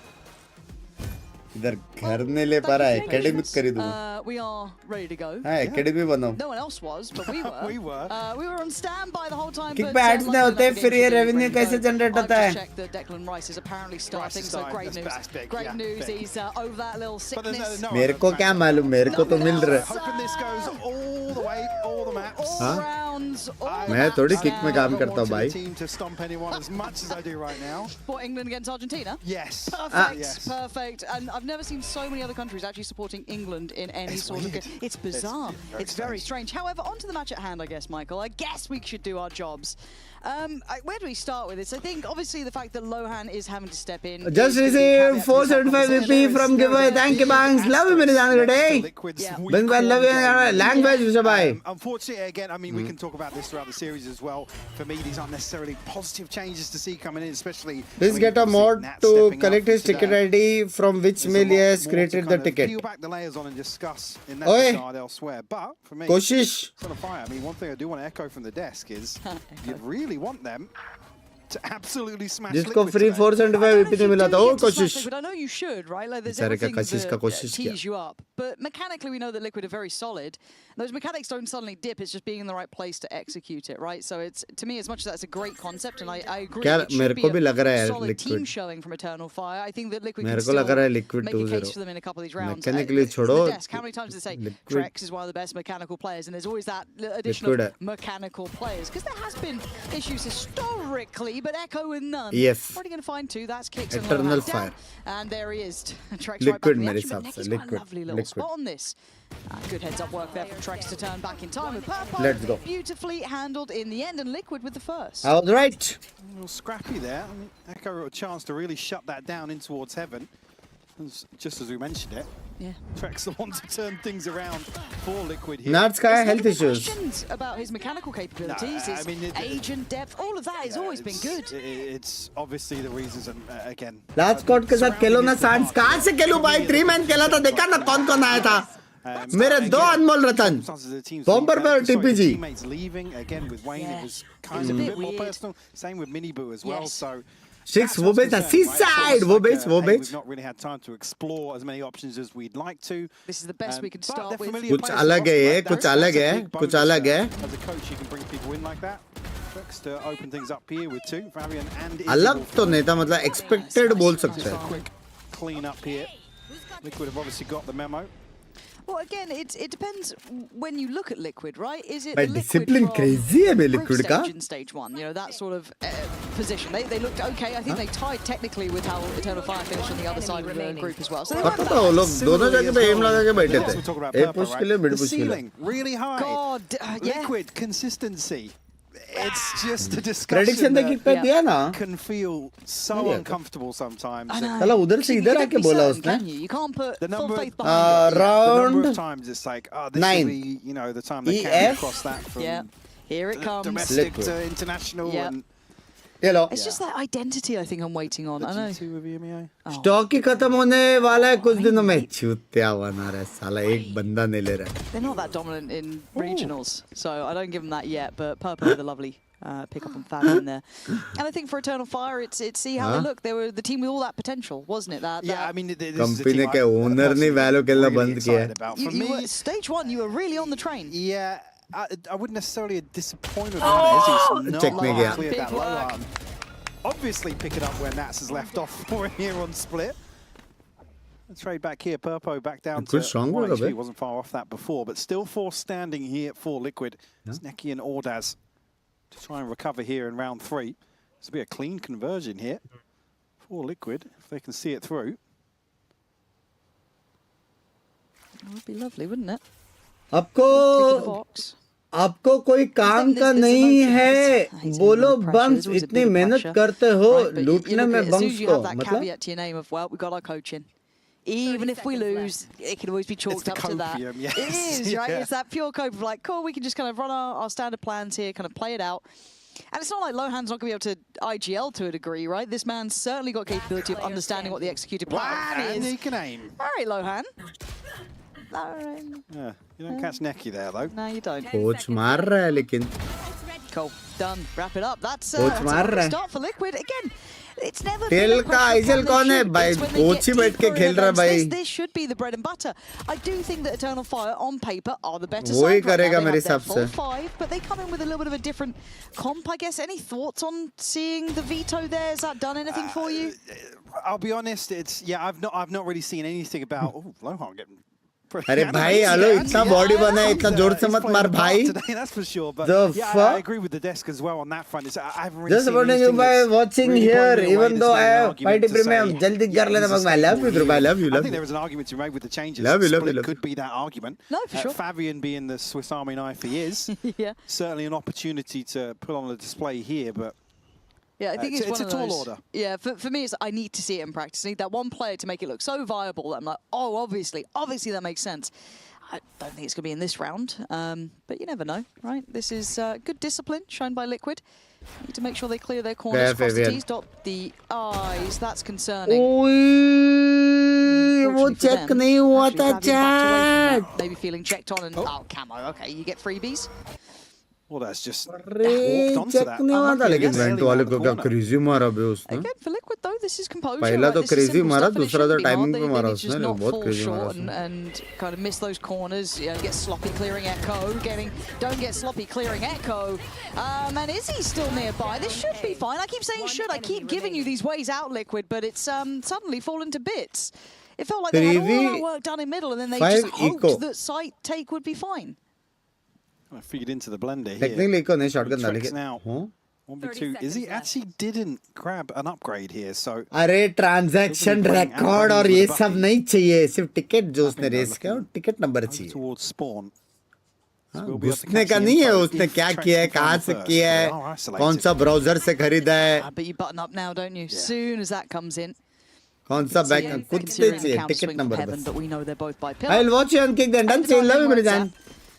इधर घर नहीं ले पा रहा है, एकेडमिक खरीद दूँ. We are ready to go. हाँ एकेडमी बनाओ. No one else was, but we were. we were on standby the whole time. Kick पे एड्स नहीं होते, फिर ये रेवेन्यू कैसे जनरेट होता है? I've checked that Declan Rice is apparently starting, so great news. Great news. He's over that little sickness. मेरे को क्या मालूम, मेरे को तो मिल रहा है. Hoping this goes all the way, all the maps. All round rounds. मैं थोड़ी किक में काम करता हूँ भाई. Team to stomp anyone as much as I do right now. For England against Argentina? Yes. Perfect, Yes. perfect. And I've never seen so many other countries actually supporting England in any sort of game. It's bizarre. It's very strange. However, onto the match at hand, I guess, Michael. I guess we should do our jobs. Where do we start with this? I think obviously the fact that Lohan is having to step in. Just received 475 VP from giveaway. Thank you, Binks. Love you, मेरे जाने today. Binks, I love you. Language, Vishabhai. Unfortunately, again, I mean, we can talk about this throughout the series as well. For me, these aren't necessarily positive changes to see coming in, especially. Please get a mod to collect his ticket ID from which mail he has created the ticket. Peel back the layers on and discuss in that Oi. regard elsewhere. But for me, Koshish. Son of Fire, I mean, one thing I do want to echo from the desk is you really want them to absolutely smash जिसको Liquid free today. 475 VP नहीं मिला था वो कोशिश. But I know you should, right? Like there's बेचारे का everything कशिश का that कोशिश किया. tees you up. But mechanically, we know that Liquid are very solid. Those mechanics don't suddenly dip. It's just being in the right place to execute it, right? So it's, to me, as much as that's a great concept, and I agree, क्या it should मेरे be को भी a लग रहा है solid team Liquid. showing from Eternal Fire. I think that Liquid मेरे can को लग रहा है still Liquid make a 2-0. case for them in a couple of these rounds. Mechanically It's छोड़ो. the desk. How many times did they say Liquid. Trex is one of the best mechanical players, and there's always that addition Liquid of mechanical players? Because there has been issues historically, but Echo and none. Yes. What are you going to find two? That's kicks and Eternal Lohan down. Fire. And there he is. Trex Liquid right back in the मेरे action, but हिसाब से. Necky's got a Liquid. lovely little Liquid. spot on this. Good heads-up work there from Trex to turn back in time with Purple. Let's go. Beautifully handled in the end, and Liquid with the first. I was right. A little scrappy there. I mean, Echo got a chance to really shut that down in towards heaven. Just as we mentioned it. Yeah. Trex the one to turn things around for Liquid here. Nuts guy health issues. Questions about his mechanical capabilities, No, his I mean, agent depth, all of that has always been good. It's obviously the reasons, and again. Rajkot के साथ खेलो ना सांस. कहाँ से खेलूं भाई? 3-man खेला था. देखा ना कौन-कौन आया था. मेरे दो अनमोल रतन. बॉम्बर पे TPG. Teammates leaving again with Wayne. It was kind of a bit more personal. Same with Miniboo as well. So. 6 वो बेच था. Seaside वो बेच. We've not really had time to explore as many options as we'd like to. This is the best we can start with. कुछ अलग है ये. कुछ अलग है. कुछ अलग है. As a coach, you can bring people in like that. Trex to open things up here with two. Varian and अलग तो नहीं था मतलब expected बोल सकते हैं. Quick clean up here. Liquid have obviously got the memo. Well, again, it depends when you look at Liquid, right? Is it भाई the Liquid discipline from crazy है बे group Liquid का. stage in stage one? You know, that sort of position. They looked okay. I think they tied technically with how Eternal Fire finished on the other side of the group as well. So they पता था वो लोग दोनों जगह पे aim लगा के बैठे थे. एक push के लिए mid The push के लिए. ceiling really high. God, yeah. Liquid consistency. It's just a discussion Prediction देखी पे दिया ना. can feel so uncomfortable sometimes. साला उधर से इधर आके बोला उसने. You can't put The full number, faith behind it. the Round number of times it's like, oh, this 9. will be, you know, the time they can cross that from Yeah, here it comes. domestic Liquid. to international. Yep. And Hello. It's just that identity I think I'm waiting on. I know. G2 with EMEA. Stock ही खत्म होने वाला है कुछ दिनों में. चूतिया बना रहा है साला. एक बंदा नहीं ले रहा है. They're not that dominant in regionals, so I don't give them that yet. But Purple with a lovely pick up on Fabi in there. And I think for Eternal Fire, it's see how they look. They were the team with all that potential, wasn't it? Yeah, I mean, this is a company team के I'm owner ने value खेलना really बंद किया है. excited about. You, For you me, were, stage one, you were really on the train. yeah, I wouldn't necessarily be disappointed with that. He's not Check me again. cleared that Big low work. arm. Obviously pick it up where Nats has left off for him here on split. Trade back here, Purpo back down to Good strong 1 roll, HP. eh? Wasn't far off that before, but still 4 standing here for Liquid. Sneki and Ordaz to try and recover here in round 3. This will be a clean conversion here for Liquid, if they can see it through. That would be lovely, wouldn't it? आपको आपको कोई काम का नहीं है. बोलो bunks इतनी मेहनत करते हो लूटने में बंक्स को. That मतलब caveat to your name of, well, we got our coaching. Even if we lose, it can always be chalked up to that. Yes. It is, right? Yeah. It's that pure cope of like, cool, we can just kind of run our standard plans here, kind of play it out. And it's not like Lohan's not going to be able to IGL to a degree, right? This man's certainly got capability of understanding what the executed plan And is. he can aim. All right, Lohan. All right. Yeah, you don't catch Neki there, though. No, you don't. Coach मार रहा है लेकिन. Cool. Done. Wrap it up. That's Coach मार रहा है. start for Liquid. Again, it's never tell been a का question ICL of कौन they है should. भाई? It's when they coach get ही बैठ के deeper in खेल रहा है events. भाई. This should be the bread and butter. I do think that Eternal Fire on paper are the better वो ही side right करेगा now. They मेरे have their हिसाब full से. 5, but they come in with a little bit of a different comp, I guess. Any thoughts on seeing the veto there? Has that done anything for you? I'll be honest, it's I've not really seen anything about Lohan getting अरे भाई hello इतना body बना है इतना जोर से मत मार भाई. That's for sure. But The yeah, fuck? I agree with the desk as well on that front. I haven't really Just seen supporting you anything by that's watching really here, blown me away even that's though made I an have argument fight to premium. say, जल्दी कर लेना this is mug I love you bro, I love you, I love think you. there was an argument to be made with the changes. Love you, love Split you, love could be that argument. No, for sure. Fabian being the Swiss Army knife he is, yeah. certainly an opportunity to put on a display here, but Yeah, I think it's one a of tall those. order. Yeah, for me, it's I need to see it in practice. I need that one player to make it look so viable that I'm like, oh, obviously that makes sense. I don't think it's going to be in this round, but you never know, right? This is good discipline shown by Liquid. Need to make sure they clear their corners, cross the T's, dot the I's. That's concerning. वो check नहीं हुआ था chat. Maybe feeling checked on and oh, camo. Okay, you get freebies. Well, that's just अरे check नहीं हुआ था लेकिन went वाले को क्या crazy मारा बे उसने. Again, for Liquid though, this is composure. पहला तो This is crazy simple मारा stuff and it दूसरा तो shouldn't be timing hard. पे They मारा need to just उसने not बहुत fall crazy short मारा and kind of miss those corners. You know, get sloppy clearing Echo. Don't get sloppy clearing Echo. And is he still nearby? This should be fine. I keep saying should. I keep giving you these ways out, Liquid, but it's suddenly fallen to bits. It felt like they had all that work done in middle, and then they just hoped that site take would be fine. I feed into the blender here. Technically eco नहीं shotgun डाले के. Now 1v2. Is he actually didn't grab an upgrade here? So अरे transaction record और ये सब नहीं चाहिए सिर्फ टिकट जो उसने रेस किया और टिकट नंबर चाहिए. Towards spawn. घुसने का नहीं है उसने क्या किया है कहाँ से किया है कौन सा ब्राउजर से खरीदा है. But you button up now, don't you? Soon as that comes in. कौन सा बैक खुद से चाहिए टिकट नंबर बस. But we know they're both by pillar. I'll watch you and kick the done. Say love you मेरी जान.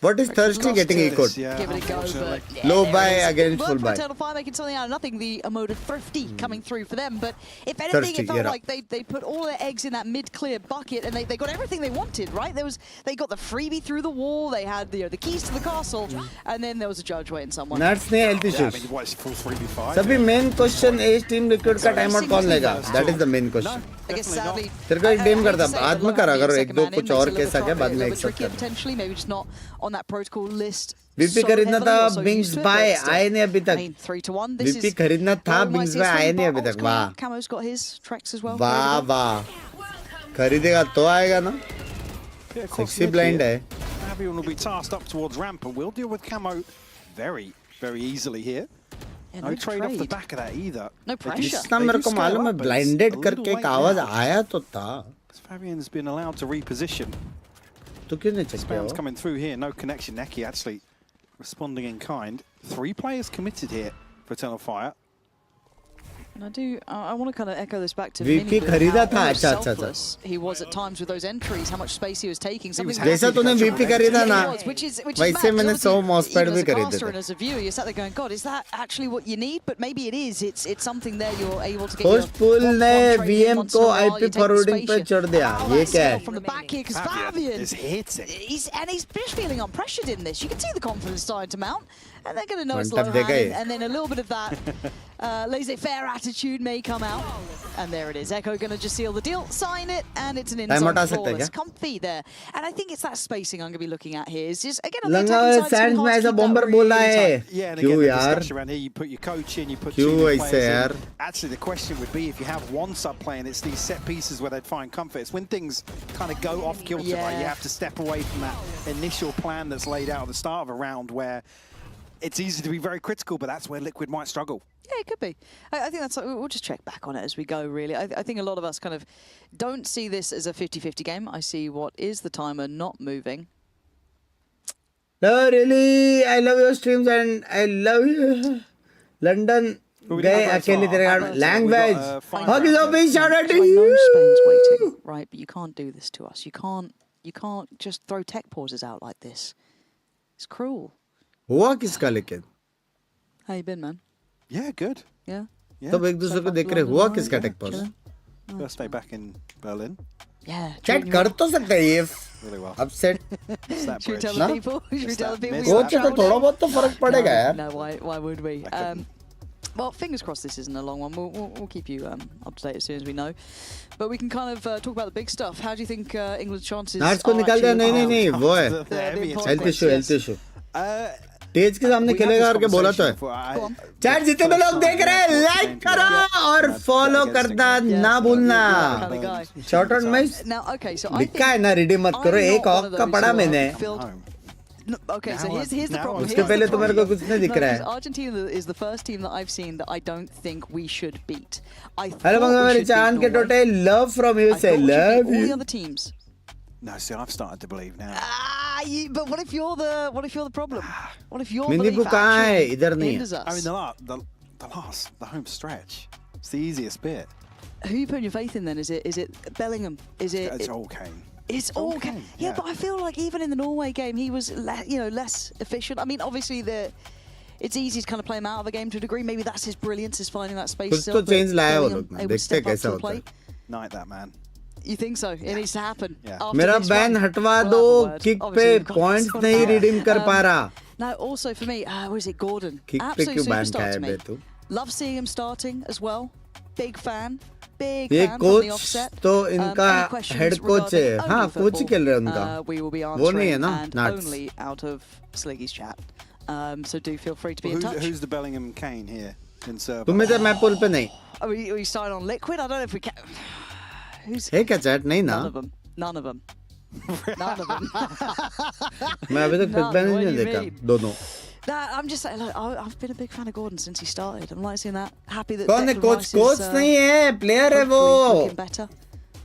What is Thirsty getting echoed? Give it a go, but Low buy against full buy. Eternal Fire making something out of nothing. The emote Thrifty coming through for them, but if anything, Thirsty, it felt like they put all their eggs in that mid-clear bucket, and they got everything they wanted. Right? They got the freebie through the wall. They had the keys to the castle, and then there was a judge waiting somewhere. Nuts ने health issues. सभी main question is team Liquid का time out कौन लेगा? That is the main question. I guess sadly, तेरे को एक deem करता बाद में कर अगर एक दो कुछ और केस आ गया बाद में एक्सेप्ट कर. Potentially, maybe just not on that protocol list. VP खरीदना था Binks बाय आए नहीं अभी तक. 3-1. VP खरीदना था Binks बाय आए नहीं अभी तक. वाह. Camo's got his tracks as well. वाह वाह. खरीदेगा तो आएगा ना. Sexy blind है. Fabian will be tasked up towards ramp and we'll deal with Camo very, very easily here. Yeah, no trade off the back of that either. No pressure. जितना मेरे को मालूम है blinded करके एक आवाज आया तो था. Fabian's been allowed to reposition. तो क्यों नहीं check किया? Spam's coming through here. No connection. Neki actually responding in kind. 3 players committed here for Eternal Fire. And I want to kind of echo this back to VP Mini, खरीदा था. how अच्छा अच्छा selfless he was at times with those entries, how much space he was taking. जैसा तूने VP खरीदा ना वैसे मैंने 100 mousepad भी खरीदे थे. And as a viewer, you're sat there going, God, is that actually what you need? But maybe it is. It's something there you're able to get. Post pull ने VM को IP forwarding पे चढ़ दिया. ये क्या है? From the back here, because Fabian is hitting. He's feeling unpressured in this. You can see the confidence starting to mount. And they're going to know it's One low tap hand, and then a little bit of that laissez-faire attitude may come out. And there it is. Echo going to just seal the deal, sign it, and it's an inside flawless. Comfy there. And I think it's that spacing I'm going to be looking at here. Is just, again, on the attacking side, it's been hard to keep that really tight. Yeah, and again, the discussion around here, you put your coach in, you put 2 new players in. Actually, the question would be if you have one sub playing, it's these set pieces where they'd find comfort. It's when things kind of go off kilter, right? You have to step away from that initial plan that's laid out at the start of a round where it's easy to be very critical, but that's where Liquid might struggle. Yeah, it could be. I think that's. We'll just check back on it as we go, really. I think a lot of us kind of don't see this as a 50-50 game. I see what is the timer not moving. No, really, I love your streams and I love you. London गए अकेले तेरे guard language. Hug is a big shout out to you. I know Spain's waiting, right? But you can't do this to us. You can't just throw tech pauses out like this. It's cruel. हुआ किसका लेकिन? How you been, man? Yeah, good. Yeah. तब एक दूसरे को देख रहे हुआ किसका tech pause? First day back in Berlin. Yeah. Chat कर तो सकते हैं ये. Really well. Upset. Should we tell the people? Should we tell the people? वो तो थोड़ा बहुत तो फर्क पड़ेगा यार. No, why would we? Well, fingers crossed this isn't a long one. We'll keep you up to date as soon as we know. But we can kind of talk about the big stuff. How do you think England's chances nurse को निकाल दिया. नहीं वो है. The Health issue. Stage के सामने खेलेगा करके बोला तो है। चैट जितने भी लोग देख रहे हैं लाइक करो और फॉलो करना ना भूलना। शॉर्ट आउट में लिखा है ना रिडीम मत करो, एक ऑक का पढ़ा मैंने। Okay, so here's the problem. उसके पहले तो मेरे को कुछ नहीं दिख रहा है। Argentina is the first team that I've seen that I don't think we should beat. Hello मेरे चांद के टोटे लव फ्रॉम यू से love all you. the other teams. No, see, I've started to believe now. But what if you're the problem? What if your mini belief को कहाँ है? actually इधर नहीं hinders है। I mean, us? the home stretch. It's the easiest bit. Who you putting your faith in then? Is it Bellingham? Is it? It's all Kane. It's all Kane. Yeah, but I feel like even in the Norway game, he was less efficient. I mean, obviously it's easy to kind of play him out of the game to a degree. Maybe that's his brilliance, is finding that space. कुछ तो change लाया वो लोग ने, देखते हैं कैसा होता है। Night that man. You think so? It needs to happen. After मेरा this बैन one. हटवा We'll दो, have a word. किक पे Obviously, we've got- points got नहीं a power. रिडीम कर पा रहा। Now, also for me, what is it, Gordon? Kick पे Absolute क्यों बैन superstar खाया to बे me. तू? Love seeing him starting as well. Big fan. Big ये fan from the coach offset. तो इनका Any questions हेड कोच है। regarding हाँ only coach ही football, खेल रहे हैं उनका। we will be वो नहीं है answering ना and नाट्स। only out of Sliggy's chat. So do feel free to be in touch. Who's the Bellingham Kane here in Serbia? तुम्हें तो मैं पुल पे नहीं। Are we starting on Liquid? I don't know if we can. Who's? है क्या chat नहीं ना? None of them. None of them. None of them. मैं अभी तक फिट बैन ही नहीं देखा दोनों। I'm just saying, look, I've been a big fan of Gordon since he started. I'm like seeing that. Happy that कौन है Declan coach? Rice coach is, नहीं है, प्लेयर है वो। looking better.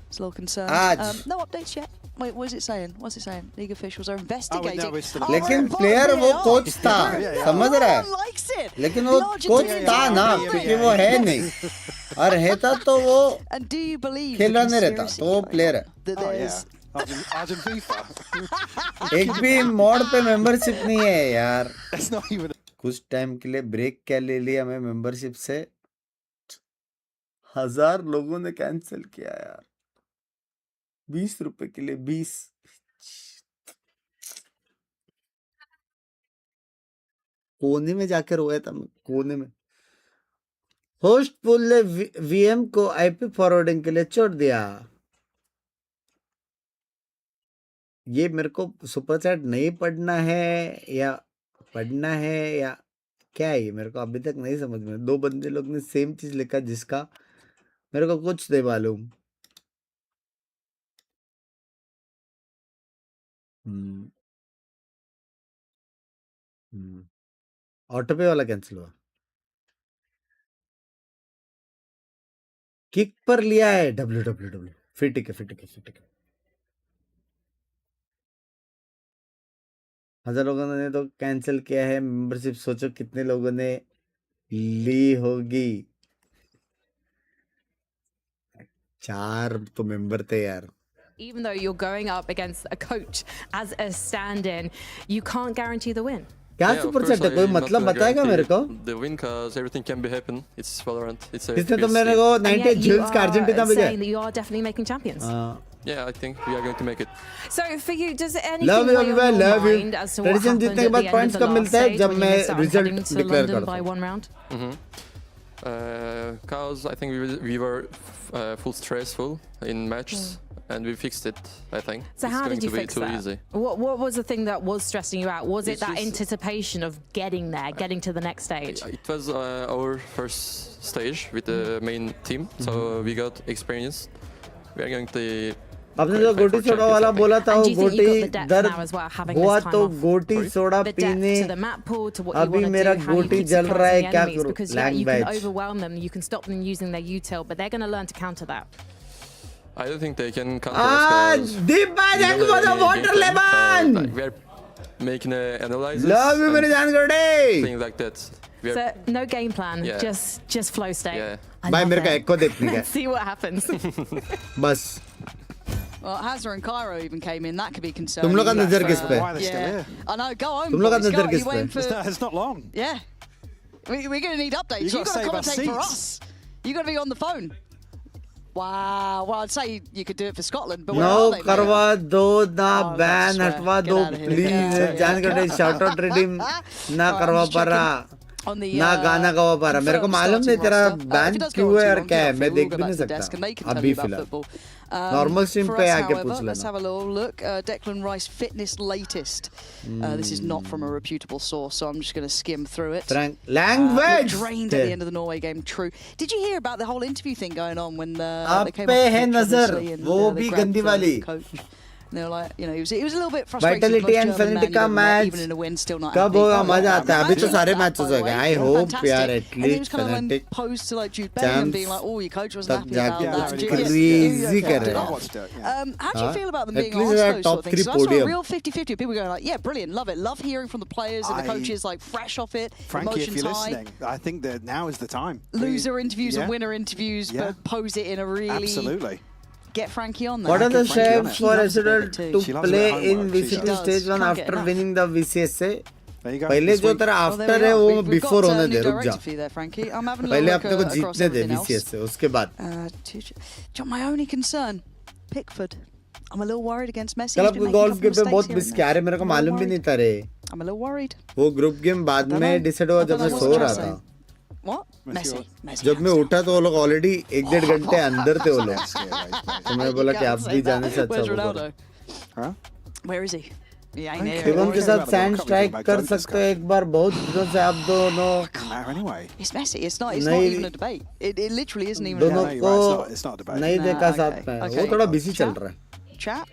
It's a little concerned. आज। No updates yet. Wait, what is it saying? What's it saying? League officials are investigating. लेकिन player वो coach था, समझ रहा है? Likes it. लेकिन वो कोच था ना, क्योंकि वो है नहीं। और है तो वो And do you believe खेलना नहीं रहता, तो वो प्लेयर है। that there's Argent FIFA. एक भी मोड पे मेंबरशिप नहीं है यार। It's not even. कुछ टाइम के लिए ब्रेक क्या ले लिया मैं मेंबरशिप से। 1000 लोगों ने कैंसिल किया यार। 20 रुपए के लिए 20। कोने में जाकर रोया था मैं, कोने में। होस्ट पुल ने वीएम को आईपी फॉरवर्डिंग के लिए छोड़ दिया। ये मेरे को सुपर चैट नहीं पढ़ना है या पढ़ना है या क्या है ये, मेरे को अभी तक नहीं समझ में। 2 बंदे लोग ने सेम चीज लिखा जिसका मेरे को कुछ नहीं मालूम। ऑटो पे वाला कैंसिल हुआ। किक पर लिया है www। फिर ठीक है। 1000 लोगों ने तो कैंसिल किया है मेंबरशिप। सोचो कितने लोगों ने ली होगी। 4 तो मेंबर थे यार। Even though you're going up against a coach as a stand-in, you can't guarantee the win. क्या सुपर चैट है? कोई मतलब बताएगा मेरे को? The win, cause everything can be happen. It's Valorant. It's a. इसने तो मेरे को 98 जूल्स का अर्जेंटीना भेजा। Saying that you are definitely making champions. Yeah, I think we are going to make it. So for you, does anything Love you, weigh on your love you. mind as to what Tradition happened जीतने at के बाद the end points of the कब last मिलता है? stage जब when you मैं missed out on result heading to declare London करता by हूँ। 1 round? Cause I think we were full stressful in matches, and we fixed it. I think. So it's how going did you to be fix too that? easy. What was the thing that was stressing you out? Was it It's that just- anticipation of getting there, getting to the next stage? It was our first stage with the main team, so we got experience. We are going to. आपने जो गोटी soda वाला बोला था, And वो do you think you गोटी got the depth दर्द now as well, having हुआ this time तो off? गोटी सोडा The पीने depth to the map pool, to what you अभी want मेरा to do, how you गोटी keep जल रहा है, surprising क्या enemies, करूं? because yeah, लैंग you can बैच overwhelm them, you can stop them using their util, but they're going to learn to counter that. I don't think they can counter us. 'Cause दीप भाई we know देखो the तो water game plan, lemon like, we are making analysis. Love you मेरे जान गोटे Things like that. We are, So no game plan, Yeah. just flow state. yeah. I भाई love मेरे को it. एको देखने का Let's see what happens. बस। Well, Hazza and Cairo even came in. That could be concerning. तुम लोग का नजर किस पे? Why are they still Yeah. here? I know. Go home. तुम लोग का boys, नजर go. किस You waiting पे? for? It's not long. Yeah. We're going to need updates. You You've gotta got to save our commentate for seats. us. You've got to be on the phone. Wow. Well, I'd say you could do it for Scotland, but where no are they? mate? करवा दो ना Oh, ban swear. हटवा Get दो out of here. Please. Yeah. जान गोटे shout out redeem ना करवा पा रहा। on the ना गाना गवा पा रहा मेरे को मालूम नहीं तेरा बैंड क्यों है और क्या है मैं देख भी नहीं सकता अभी फिलहाल normal stream पे आके पूछ लेना. Let's have a little look. Declan Rice fitness latest. This is not from a reputable source, so I'm just going to skim through it. Language drained at the end of the Norway game. True. Did you hear about the whole interview thing going on when they came पे off है the pitch, नजर obviously, and वो they भी grabbed गंदी the वाली. coach. And they were like, you know, he was a little bit frustrated. Vitality and because German Fnatic का man, match even in a win, still not कब happy. होगा मजा आता है अभी तो सारे By मैचेस the हो गए way, I hope fantastic. यार And he was at least kind of Fnatic posed to like Jude Bellingham being like, oh, your coach wasn't तब happy about जाके that. crazy कर रहे How do you हैं. feel about them being At least asked they're those top sort of things? 3 So I saw a podium. real 50-50. People going like, yeah, brilliant, love it. Love hearing from the players and the coaches like fresh off it, Frankie, if emotions you're high. listening, I think that now is the time. Loser interviews Yeah. and winner interviews, Yeah. but pose it in a really... Absolutely. Get Frankie on there. What are the Frankie on steps it. for She loves a Resident bit to too. play in She VCT does. stage 1 Can't get after enough. winning the VCSA? There you go. पहले This जो week. तेरा Well, there after we है are. वो We've before got, होने new दे रुक director जा. for you there, Frankie. I'm having a पहले little अपने look को across जीतने दे everything else. VCS से उसके बाद. John, my only concern, Pickford. I'm a little worried against Messi. कल He's been आपको making a गोल्फ couple के of पे mistakes बहुत here मिस and किया there. रे मेरे को I'm a little मालूम भी नहीं worried. था रे. I'm a little worried. वो ग्रुप गेम बाद में डिसाइड हुआ जब मैं सो रहा था. What? Messi. जब मैं उठा तो वो लोग ऑलरेडी 1-1.5 घंटे अंदर थे वो लोग. तो मैं बोला कि आप भी जाने से अच्छा Where's होगा. Ronaldo? Huh? Where is he? He ain't here. Shivam के साथ सैंड स्ट्राइक कर सकते हो एक बार बहुत दिनों से आप दोनों. Anyway. It's Messi. It's not even a debate. It literally isn't even a दोनों debate. को नहीं देखा साथ में. वो थोड़ा बिजी चल रहा है. Chat.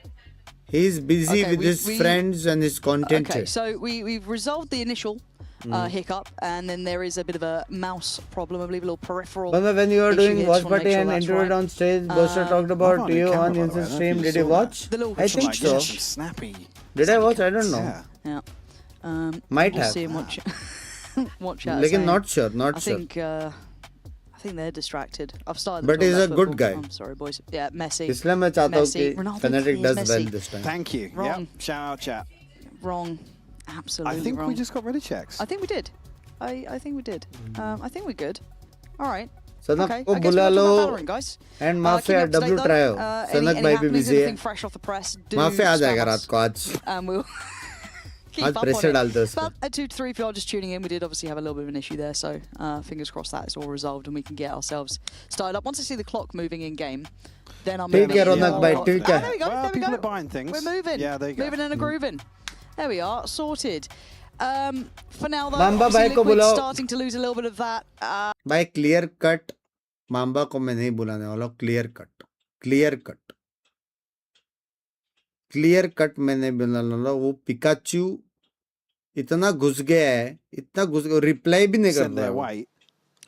He is busy with his friends and his content. Okay, so we've resolved the initial hiccup, and then there is a bit of a mouse problem, I believe a little peripheral. But when you were issue doing here, watch just wanna party make sure and that's interviewed right. on stage, Buster talked about you on Insta stream. Did you watch? I think so. Snappy. Did I watch? I don't know. Yeah. Might we'll have. see and watch. Watch out. Lekin not sure, not sure. I think they're distracted. I've started. But to he's talk a about good football. guy. I'm sorry, boys. Yeah, Messi. इसलिए मैं चाहता हूँ Messi. कि Ronaldo, Fnatic please, does Messi. well this time. Thank you. Wrong. Yep. Shout out, chat. Wrong. Absolutely I think wrong. we just got rid of checks. I think we did. I think we did. I think we're good. All right. सनक Okay, को I guess बुला we're लो talking about Valorant, guys. And Keep mafia up to date, W though. Trio Any सनक भाई भी happenings, busy है. anything fresh off the press, do mafia आ spam जाएगा us, रात को आज. and we'll keep आज up on प्रेशर it. डालते हैं उसको. But at 2 to 3, if you're just tuning in, we did obviously have a little bit of an issue there, so fingers crossed that it's all resolved and we can get ourselves started up. Once I see the clock moving in game, then I'm ठीक है रौनक भाई ठीक है. there we go, Well, there we people go. are buying things. We're moving. Yeah, there you go. Moving and a grooving. There we are, sorted. For now, though, Mamba obviously भाई को Liquid's बुलाओ. starting to lose a little bit of that. भाई clear cut mamba को मैं नहीं बुलाने वाला हूँ. क्लियर कट मैं नहीं बुलाने वाला. वो पिकाचू इतना घुस गया है, इतना घुस गया, रिप्लाई भी नहीं कर Send रहा their है. way.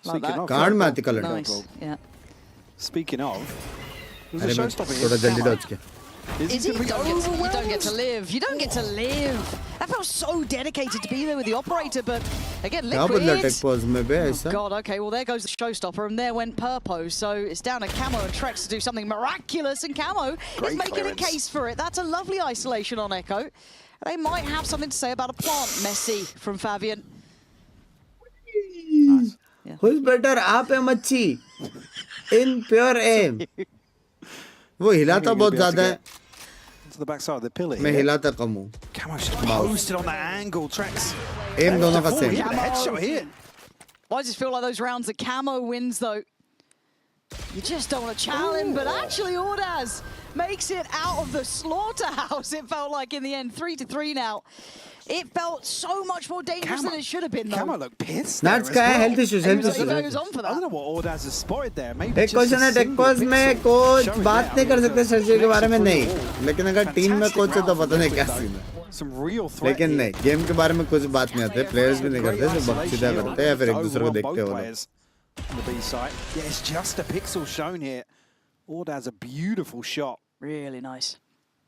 Like that. कार्ड में आती colour. Nice. Yeah. Speaking of, there's a अरे मैं showstopper थोड़ा here. जल्दी डॉच के. Is it? You don't get to live. You don't get to live. That felt so dedicated to be there with the operator, but again, क्या बदला Liquid. Take pause में बे ऐसा? God, okay, well there goes the showstopper, and there went Purpo. So it's down to Camo and Trex to do something miraculous, and Camo is making clearance. a case for it. That's a lovely isolation on Echo. They might have something to say about a plant, Messi from Fabian. Who is better, आप या मच्छी? In pure aim. वो हिलाता बहुत ज़्यादा है. To the backside of the pillar मैं here. हिलाता कम हूँ. Camo's just posted on that angle. Trex. Aim दोनों का same. Yeah, headshot here. Why does it feel like those rounds that Camo wins, though? You just don't want to challenge, but actually Ordaz makes it out of the slaughterhouse, it felt like in the end. 3-3 now. It felt so much more dangerous than it should have been, though. Camo looked pissed. Nats का है health issues. He was on for that. I don't know what Ordaz has spotted there. Maybe एक question है take pause में coach बात नहीं कर सकते surgery के बारे में नहीं, लेकिन अगर टीम में कोच है तो पता नहीं क्या सीन है. Some real threat. लेकिन नहीं, गेम के बारे में कुछ बात नहीं आते, प्लेयर्स भी नहीं करते, सिर्फ बकचोदियां करते हैं या फिर एक दूसरे को देखते हो. The B side. Yeah, it's just a pixel shown here. Ordaz a beautiful shot. Really nice.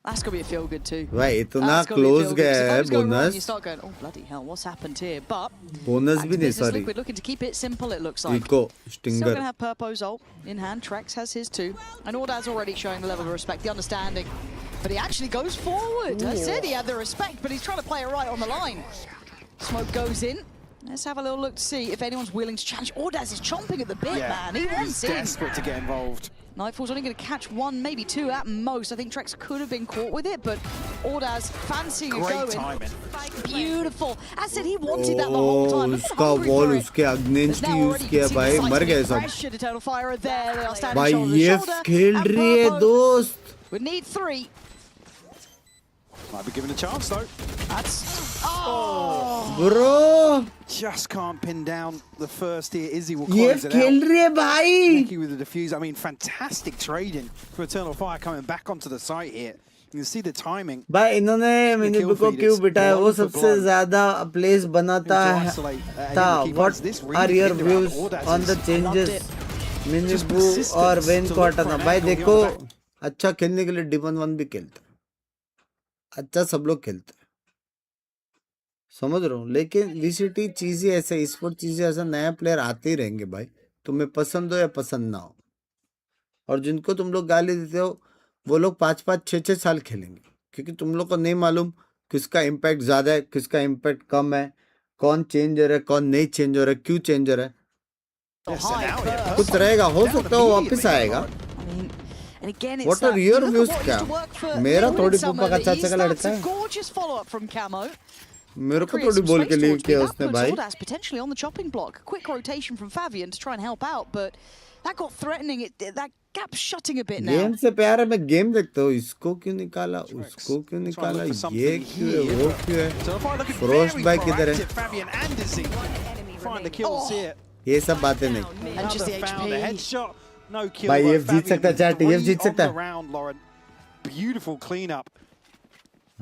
That's going to be a feel-good too. भाई इतना क्लोज गया है You bonus. start going, oh bloody hell, what's happened here? But bonus भी नहीं, business sorry. Liquid looking to keep it simple, it looks like. Eco Still stinger. going to have Purpo's ult in hand. Trex has his too. And Ordaz already showing the level of respect, the understanding. But he actually goes forward. I said he had the respect, but he's trying to play it right on the line. Smoke goes in. Let's have a little look to see if anyone's willing to challenge. Ordaz is chomping at the bit, man. He wants He's in. desperate to get involved. Nightfall's only going to catch one, maybe two at most. I think Trex could have been caught with it, but Ordaz fancying it Great going. timing. Beautiful. As said, he wanted that the whole time. Look at उसका hungry wall for it. उसके अग्निंच Now की use already किया you can see भाई, the मर sight गए of सब pressure. Eternal Fire are there. They are standing भाई. shoulder to ये shoulder. खेल And रही है Purple दोस्त. would need 3. Might be given a chance though. That's oh, Bro, just can't pin down the first here. Izzy will ये close it खेल out. रही है भाई. Nicky with the defuse. I mean, fantastic trading for Eternal Fire coming back onto the site here. You can see the timing. भाई इन्होंने मिनिबू को क्यों बिठाया? वो सबसे ज्यादा प्लेस बनाता है था. What are your views on the changes? मिनिबू और वेन को हटाना. भाई देखो, अच्छा खेलने के लिए D1 भी खेलता है, अच्छा सब लोग खेलते हैं, समझ रहा हूँ. लेकिन VCT चीज ही ऐसा, स्पोर्ट चीज ऐसा, नया प्लेयर आते ही रहेंगे भाई, तुम्हें पसंद हो या पसंद ना हो. और जिनको तुम लोग गाली देते हो वो लोग 5-5, 6-6 साल खेलेंगे, क्योंकि तुम लोग को नहीं मालूम किसका इम्पैक्ट ज्यादा है, किसका इम्पैक्ट कम है, कौन चेंज हो रहा है, कौन नहीं चेंज हो रहा है, क्यों चेंज हो रहा है. कुछ रहेगा, हो सकता है वो वापस आएगा. and again it's What are that, your look at views what क्या? used to work for मेरा Neil थोड़ी in summer, पुप्पा का the चाचा का East. लड़का That's a है. gorgeous follow-up from Camo. मेरे को Creates थोड़ी some बोल space के लिए towards me. किया That उसने puts भाई. Ordaz potentially on the chopping block. Quick rotation from Fabian to try and help out, but that got threatening. That gap's shutting a bit now. Game से प्यार है, मैं game देखता हूँ. इसको क्यों निकाला, उसको क्यों निकाला, ये क्यों है, वो क्यों है, फ्रोस्ट बाय किधर है, Fabian and Izzy find the kills here. ये सब बातें नहीं. And just the Found a HP. headshot. No kill. भाई by ये जीत सकता है, Fabian. चैट, ये 3 जीत सकता on है. the round, Lauren. Beautiful cleanup.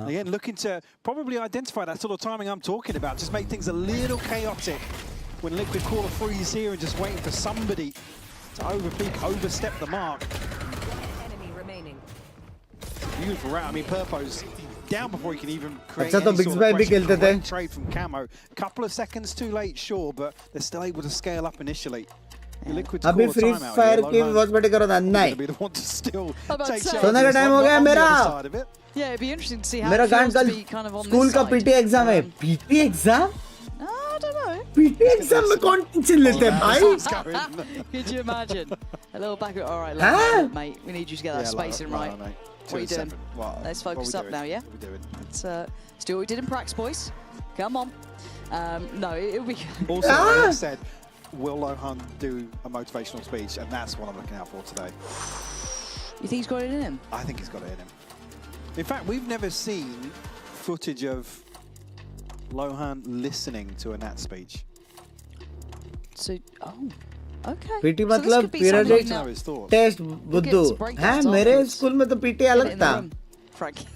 Again, looking to probably identify that sort of timing I'm talking about. Just make things a little chaotic when Liquid call a freeze here and just waiting for somebody to overstep the mark. Beautiful round. I mean, Purpo's down before he can even create अच्छा तो any Binks sort भाई of भी pressure. खेलते थे. Great trade from Camo. Couple of seconds too late, sure, but they're still able to scale up initially. Liquid's अभी call a free timeout fire here. की Lohan watch बैठे करो ना. gonna नहीं, be the one to still about take to say. charge सोने of का this time one, हो गया not on the मेरा. other side of it. Yeah, it'd be interesting to see how मेरा it गांड feels कल to be kind of on school this का side. PT exam है. PT exam, I don't know. PT exam में कौन tension लेते हैं भाई? Could you imagine? A little back. All right, Huh? look, mate. We need you to get that Yeah, spacing Lohan, right. mate. What are you doing? 2-7. What- Let's what are focus we up doing? now, yeah? What are we doing? Let's do what we did in practice, boys. Come on. No, it'll be. Also, I have said, will Lohan do a motivational speech? And that's what I'm looking out for today. You think he's got it in him? I think he's got it in him. In fact, we've never seen footage of Lohan listening to a Nat speech. So, okay. PT So this मतलब could be something periodic now. Know his thoughts. Test बुद्धू some breakdowns है. मेरे afterwards. School में तो PT Get it अलग in the था, room, Frankie.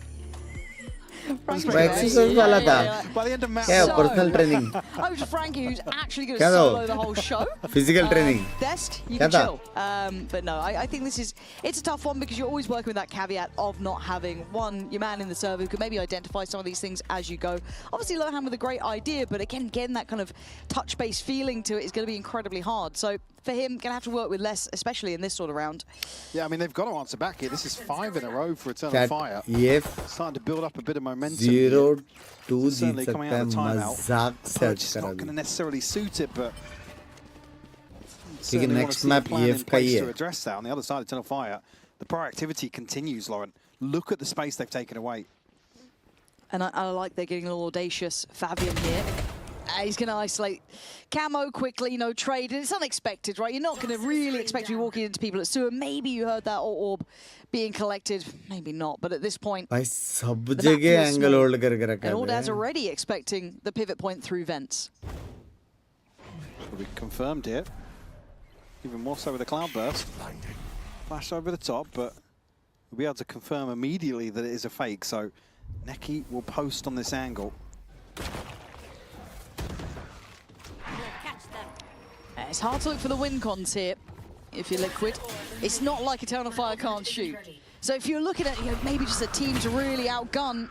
वो exercise वाला था. By the end of match, क्या So- personal training, Over to Frankie, who's actually going to क्या था? solo the whole show. Physical training. Best, you क्या can था? chill. But no, I think it's a tough one because you're always working with that caveat of not having your man in the server who can maybe identify some of these things as you go. Obviously, Lohan with a great idea, but again, getting that kind of touch-based feeling to it is going to be incredibly hard. So for him, going to have to work with less, especially in this sort of round. Yeah, I mean, they've got to answer back here. This is 5 in a row for Eternal Chat, Fire. ये Starting to build up a bit of momentum. 0-2 Certainly Jeet coming सकता है. out of the timeout. मजाक से Purge is हटकर not going to अभी, necessarily suit it, but क्योंकि certainly want to next see a map plan in EF का place he to है. address that. On the other side of Eternal Fire, the proactivity continues, Lauren. Look at the space they've taken away. And I like they're getting a little audacious. Fabian here. He's going to isolate Camo quickly, trade. And it's unexpected, right? You're not going to really expect to be walking into people at sewer. Maybe you heard that orb being collected. Maybe not. But at this point, भाई सब the map जगह feels angle small. Hold करके रखा And है. Ordaz already expecting the pivot point through vents. Will be confirmed here. Even more so with the cloud burst. Flash over the top, but we'll be able to confirm immediately that it is a fake. So Neki will post on this angle. It's hard to look for the win cons here if you're Liquid. It's not like Eternal Fire can't shoot. So if you're looking at maybe just a team to really outgun,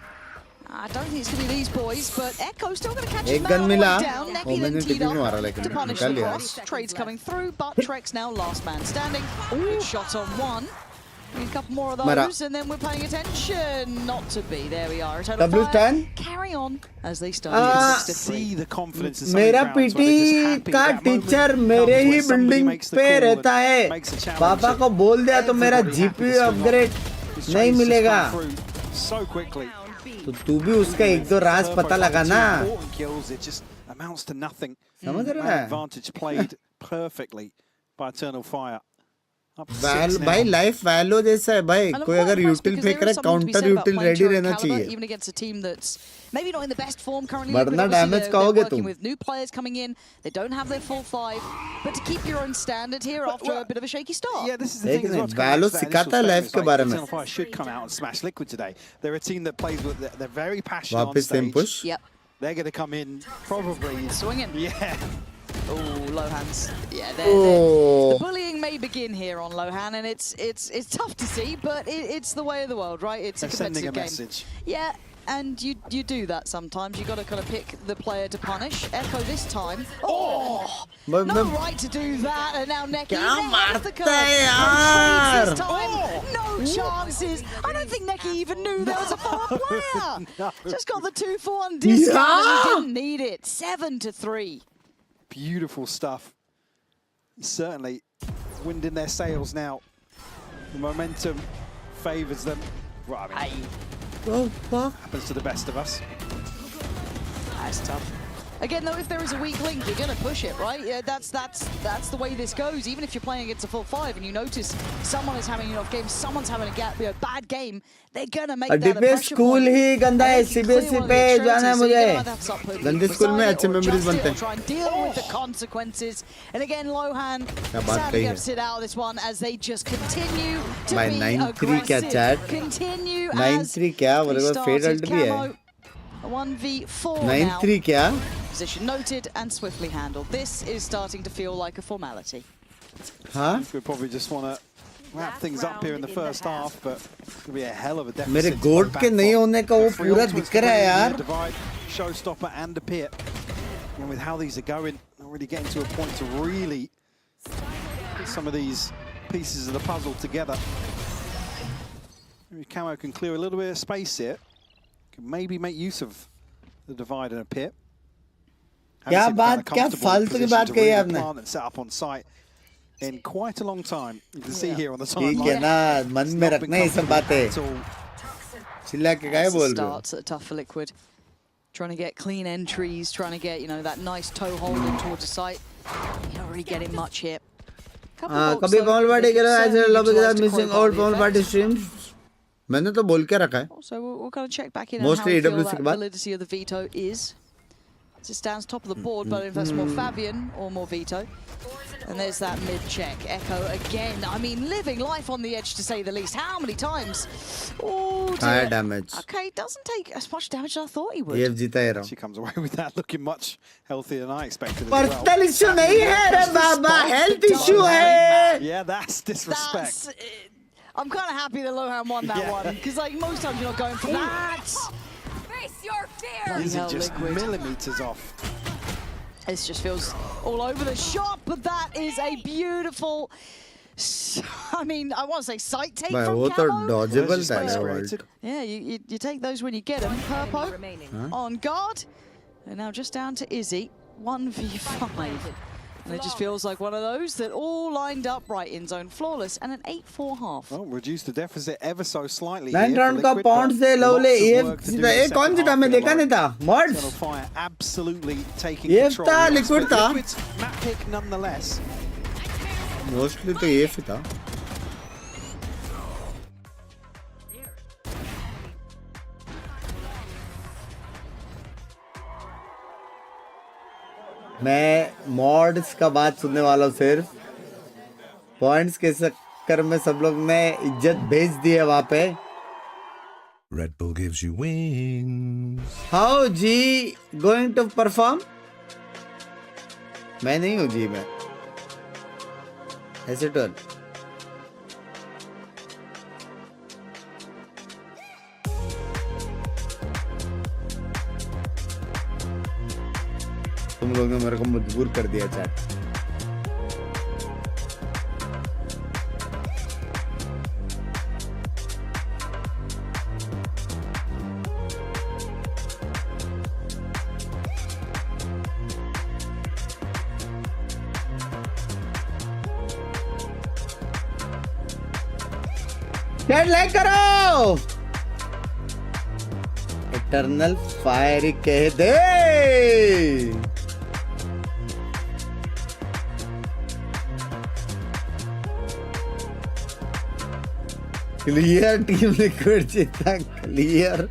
I don't think it's going to be these boys, but Echo's still going to catch his एक man gun on the मिला. way down. वो Neki मैंने then teed टिपी में मारा up लेकिन to punish निकाल the लिया. cross. Trades coming through, but Trex now last man standing. Good shot on one. Need a couple more of Mara. those, and then we're paying attention. Not to be. There we are. Eternal W10. Fire carry on as they start. Ah. To see the confidence in some of these मेरा rounds where they're just PT happy का that moment teacher comes मेरे where he somebody building makes the पे call रहता and है. makes a challenge. पापा को बोल दिया तो मेरा Everybody happy GP to swing on. Upgrade This नहीं trade's just मिलेगा. come through so quickly. तो तू भी उसका एक दो राज पता लगा ना. Kills, it just amounts to nothing. समझ रहा है? Advantage played perfectly by Eternal Fire. भाई लाइफ वैलो जैसा है भाई. कोई अगर यूटिल फेंक रहा है काउंटर यूटिल रेडी रहना चाहिए. Even against a team that's maybe not in the best form currently. वरना डैमेज खाओगे तुम. With new players coming in, they don't have their full 5, but to keep your own standard here after a bit of a shaky start. Yeah, this is the thing as well. वैलो सिखाता है life के बारे में. Eternal Fire should come out and smash Liquid today. They're a team that plays with, they're very passionate on वापस same stage. Push. Yep. They're going to come in probably swinging. Yeah. Oh, Lohan's. Yeah, the bullying may begin here on Lohan, and it's tough to see, but it's the way of the world, right? It's a competitive sending a game. message. Yeah, and you do that sometimes. You got to kind of pick the player to punish. Echo this time. Oh, no right to do that, and now Neki. The curve. This time, no chances. I don't think Neki even knew there was a follow-up player. Just got the 2-for-1 discount, and he didn't need it. 7-3. Beautiful stuff. Certainly wind in their sails now. The momentum favours them. Right, I mean, happens to the best of us. That's tough. Again, though, if there is a weak link, you're going to push it, right? Yeah, that's the way this goes. Even if you're playing against a full 5 and you notice someone is having an off game, someone's having a bad game, they're going to make that a pressure school point. ही गंदा है. CBSE पे जाना है मुझे. गंदे school में अच्छे memories बनते हैं. Try and deal with the consequences. And again, Lohan sadly gets sit out this one as they just continue to be 9-3 क्या aggressive. chat? Continue 9-3 क्या? बोले को फेड अल्ट भी है. 1v4 9-3 क्या? Position noted and swiftly handled. This is starting to feel like a formality. Huh? We probably just want to wrap things up here in the first half, but it's going to be a hell of a deficit. मेरे गोट के नहीं होने का वो पूरा दिख रहा है यार. Divide, showstopper and a pit. And with how these are going, not really getting to a point to really put some of these pieces of the puzzle together. Maybe Camo can clear a little bit of space here. Can maybe make use of the divide and a pit. क्या बात, क्या फालतू की बात कही आपने? Set up on site in quite a long time. You can see here on the timeline. ठीक है ना, मन में रखना ये सब बातें. चिल्ला के क्या बोल रहे हो? Starts at tough for Liquid. Trying to get clean entries, trying to get, you know, that nice toe hold in towards the site. You're not really getting much here. कभी पॉल पार्टी के लिए ऐसे लोगों के साथ missing out Paul party streams. मैंने तो बोल के रखा है. So we'll kind of check back in on how we feel that validity of the veto is. It stands top of the board, but if that's more Fabian or more veto. And there's that mid-check. Echo again. I mean, living life on the edge, to say the least. How many times? Oh, higher damage. Okay, doesn't take as much damage as I thought he would. EF जीता है. She comes away with that looking much healthier than I expected as well. Personal issue नहीं है रे बाबा. Health issue है. Yeah, that's disrespect. I'm kind of happy that Lohan won that one, because like most times you're not going for that. Face your fear. Is it just millimeters off? This just feels all over the shop, but that is a beautiful. I mean, I want to say sight take from Camo. Yeah, you take those when you get them. Purpo on guard, and now just down to Izzy. 1v5. And it just feels like one of those that all lined up right in zone, flawless, and an 8-4 half. Well, reduce the deficit ever so slightly. 9 round का points दे लवले EF जीता. ये कौन जीता? मैं देखा नहीं था. Mods. Absolutely taking EF control. था, Liquid था. Liquid's map pick nonetheless. Mostly तो EF ही था. मैं मॉड्स का बात सुनने वाला हूँ सिर्फ. पॉइंट्स के चक्कर में सब लोग ने इज्जत भेज दी है वहाँ पे. Red Bull gives you wings. How G going to perform? मैं नहीं हूँ जी मैं. ऐसे टर्न. तुम लोग ने मेरे को मजबूर कर दिया चैट. चैट लाइक करो. Eternal fire कह दे. Clear team liquid जीता clear.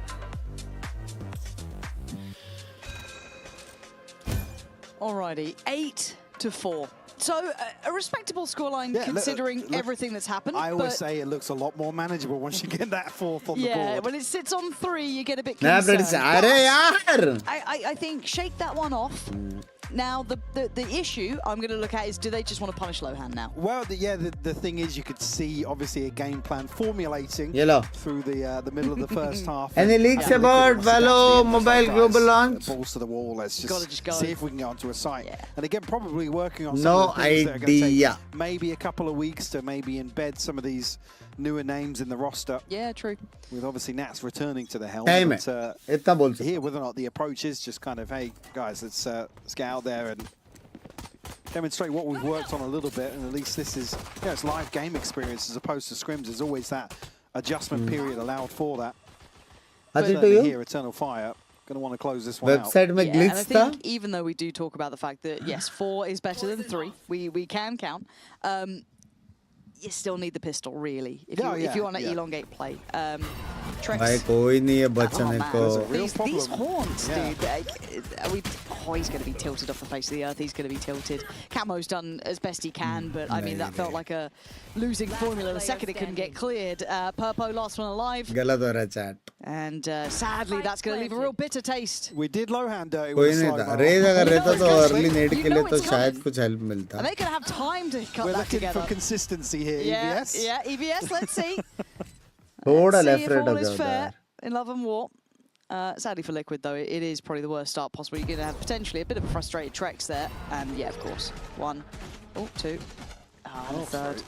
Alrighty, 8-4. So a respectable scoreline considering everything that's happened. I always say it looks a lot more manageable once you get that fourth on the board. Yeah, when it sits on 3, you get a bit Nah, concerned. but I think shake that one off. Now, the issue I'm going to look at is, do they just want to punish Lohan now? Well, the thing is, you could see, obviously, a game plan formulating through the middle of the first half. Any leaks about Valo Mobile Global launch? Balls to the wall. Let's just see if we can get onto a site. And again, probably working on some No of the things that are going to idea. take maybe a couple of weeks to maybe embed some of these newer names in the roster. Yeah, true. With obviously Nats returning to the helm. Time But, here, whether or not the approach is just kind of, hey, guys, let's get out there and demonstrate what we've worked on a little bit. And at least this is, it's live game experience as opposed to scrims. There's always that adjustment period allowed for that. Certainly here, Eternal Fire, going to want to close this one out. And I think even though we do talk about the fact that, yes, 4 is better than 3, we can count, you still need the pistol, really, if you want to elongate play. भाई कोई नहीं है बचने को. These haunts, dude. He's going to be tilted off the face of the earth. He's going to be tilted. Camo's done as best he can, but I mean that felt like a losing formula the second it couldn't get cleared. Purpo last one alive. गलत हो रहा है chat. And sadly, that's going to leave a real bitter taste. We did low hand dirty. कोई नहीं था. Raise अगर रहता तो early nade के लिए तो शायद कुछ help मिलता. Are they going to have time to cut We're that looking together? for consistency here, EVS. Yeah, EVS, let's see. थोड़ा See left if right all हो is जाता fair है. in Love and War. Sadly for Liquid, though, it is probably the worst start possible. You're going to have potentially a bit of a frustrated Trex there. And yeah, of course. 1, 2, and a third.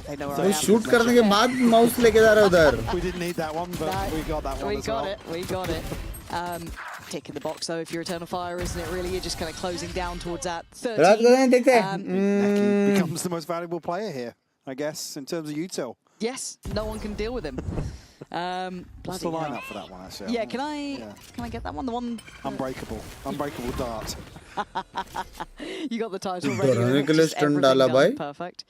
They know where I am. shoot करने के बाद mouse लेके जा रहा है उधर. We didn't need that one, but we got that one as well. We got it. Tick in the box, though, if you're Eternal Fire, isn't it really? You're just kind of closing down towards that 13. Neki becomes the most valuable player here, I guess, in terms of util. Yes, no one can deal with him. What's the lineup for that one, actually? Yeah, can I get that one? The one Unbreakable dart. You got the title ready. Just everything done. Perfect.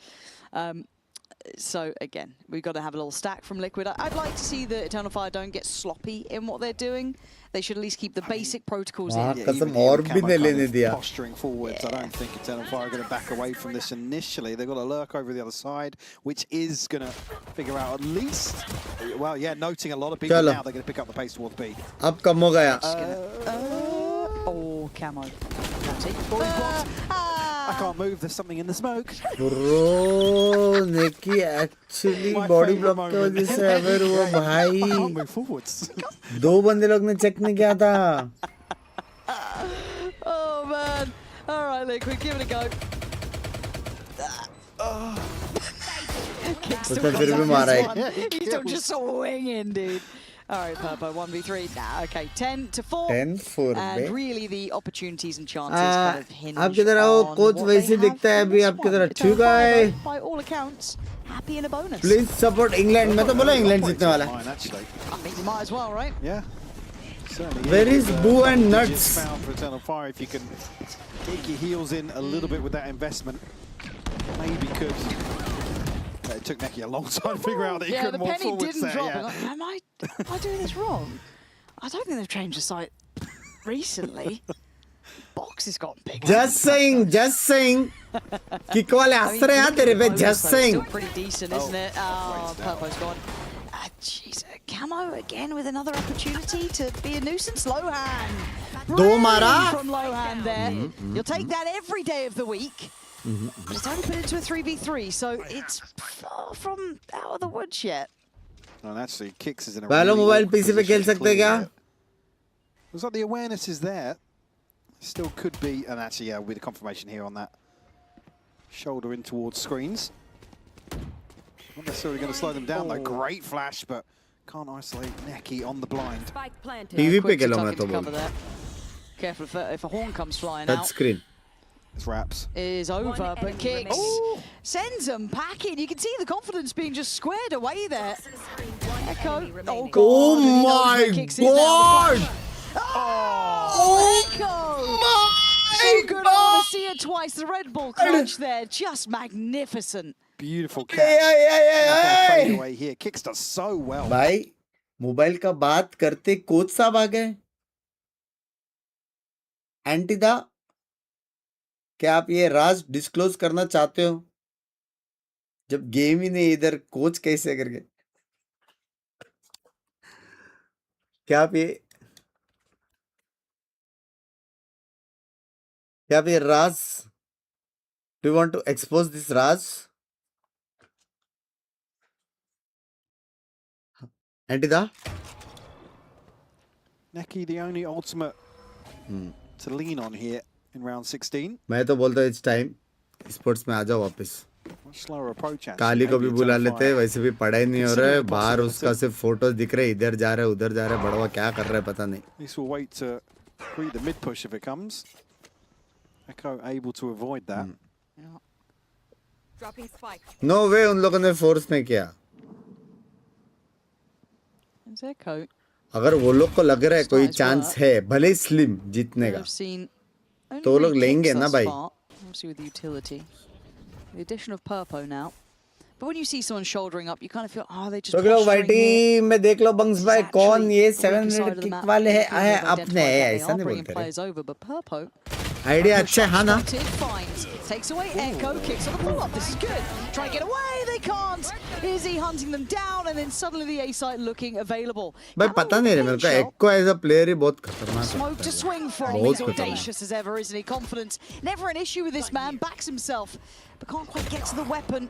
So again, we've got to have a little stack from Liquid. I'd like to see the Eternal Fire don't get sloppy in what they're doing. They should at least keep the basic protocols in. Posturing forwards. I don't think Eternal Fire are going to back away from this initially. They've got a lurk over the other side, which is going to figure out at least. Well, yeah, noting a lot of people now, they're going to pick up the pace towards B. अब कम हो गया. Oh, camo. I can't move. There's something in the smoke. Bro, Neki actually body block की वजह से ever हुआ भाई. I can't move forwards. 2 बंदे लोग ने check नहीं किया था. Oh man! All right, Liquid, give it a go. तो फिर भी मारा है. He's still just swinging, dude. All right, Purpo, 1v3. Nah, okay, 10-4. 10-4 And really the opportunities and chances kind of hinge आप किधर आओ? कोच वैसे दिखता है अभी आप किधर अच्छू का है? By all accounts, happy in a bonus. Please support England. मैं तो बोला England जीतने वाला है. I mean, you might as well, right? Yeah. Where is Boo and Nuts? Found for Eternal Fire if you can dig your heels in a little bit with that investment. Maybe could. It took Neki a long time to figure out that he couldn't walk forwards the penny didn't there. drop. Am I doing this wrong? I don't think they've changed the site recently. Box has gotten bigger. Just saying. Kick वाले हंस रहे हैं तेरे पे. Just saying. Still pretty decent, isn't it? Oh, Purpo's gone. Jeez, Camo again with another opportunity to be a nuisance. Lohan. दो मारा. From Lohan there. You'll take that every day of the week. But it's only put into a 3v3, so it's far from out of the woods yet. And actually, Kicks is in a Valo mobile PC पे खेल सकते क्या? Looks like the awareness is there. Still could be, and actually, yeah, with the confirmation here on that. Shoulder in towards screens. Not necessarily going to slow them down, though. Great flash, but can't isolate Neki on the blind. TV पे खेलो मैं तो बोल. Careful if a horn comes flying Touch out. screen. It's wraps. Is over, but Kicks sends them packing. You can see the confidence being just squared away there. Echo. Oh, God. Oh and he knows my where Kicks is now. God! Oh, Echo! So good. I want to see it twice. The Red Bull clutch there, just magnificent. Beautiful catch. Hey! Fade away here. Kicks does so well. भाई mobile का बात करते coach साहब आ गए. एंटीदा, क्या आप ये राज disclose करना चाहते हो? जब गेम ही नहीं इधर कोच कैसे करके? क्या आप ये राज? Do you want to expose this Raj? Antida? Neki, the only ultimate to lean on here in round 16. मैं तो बोलता हूँ it's time. Esports में आ जाओ वापस. Much slower approach actually. काली को भी बुला लेते हैं, वैसे भी पढ़ाई नहीं हो रहा है. बाहर उसका सिर्फ फोटोज दिख रहे हैं, इधर जा रहा है उधर जा रहा है. बड़वा क्या कर रहा है पता नहीं. This will wait to greet the mid push if it comes. Echo able to avoid that. Dropping spike. No way उन लोगों ने फोर्स नहीं किया. It's Echo. अगर वो लोग को लग रहा है कोई चांस है, भले ही स्लिम जीतने का, तो वो लोग लेंगे ना भाई. Obviously with utility. The addition of Purpo now. But when you see someone shouldering up, you kind of feel, oh, they just. तो क्या वाइटी में देख लो बंक्स भाई कौन ये 700 किक वाले हैं अपने ऐसा नहीं बोलते रे. आइडिया अच्छा है हाँ ना. Takes away Echo, kicks on the pull up. This is good. Try to get away, they can't. Is he hunting them down, and then suddenly the A site looking available. भाई पता नहीं रे मेरे को Echo as a player ही बहुत खतरनाक. Smoke to swing from. He's audacious as ever, isn't he? Confidence, never an issue with this man. Backs himself, but can't quite get to the weapon.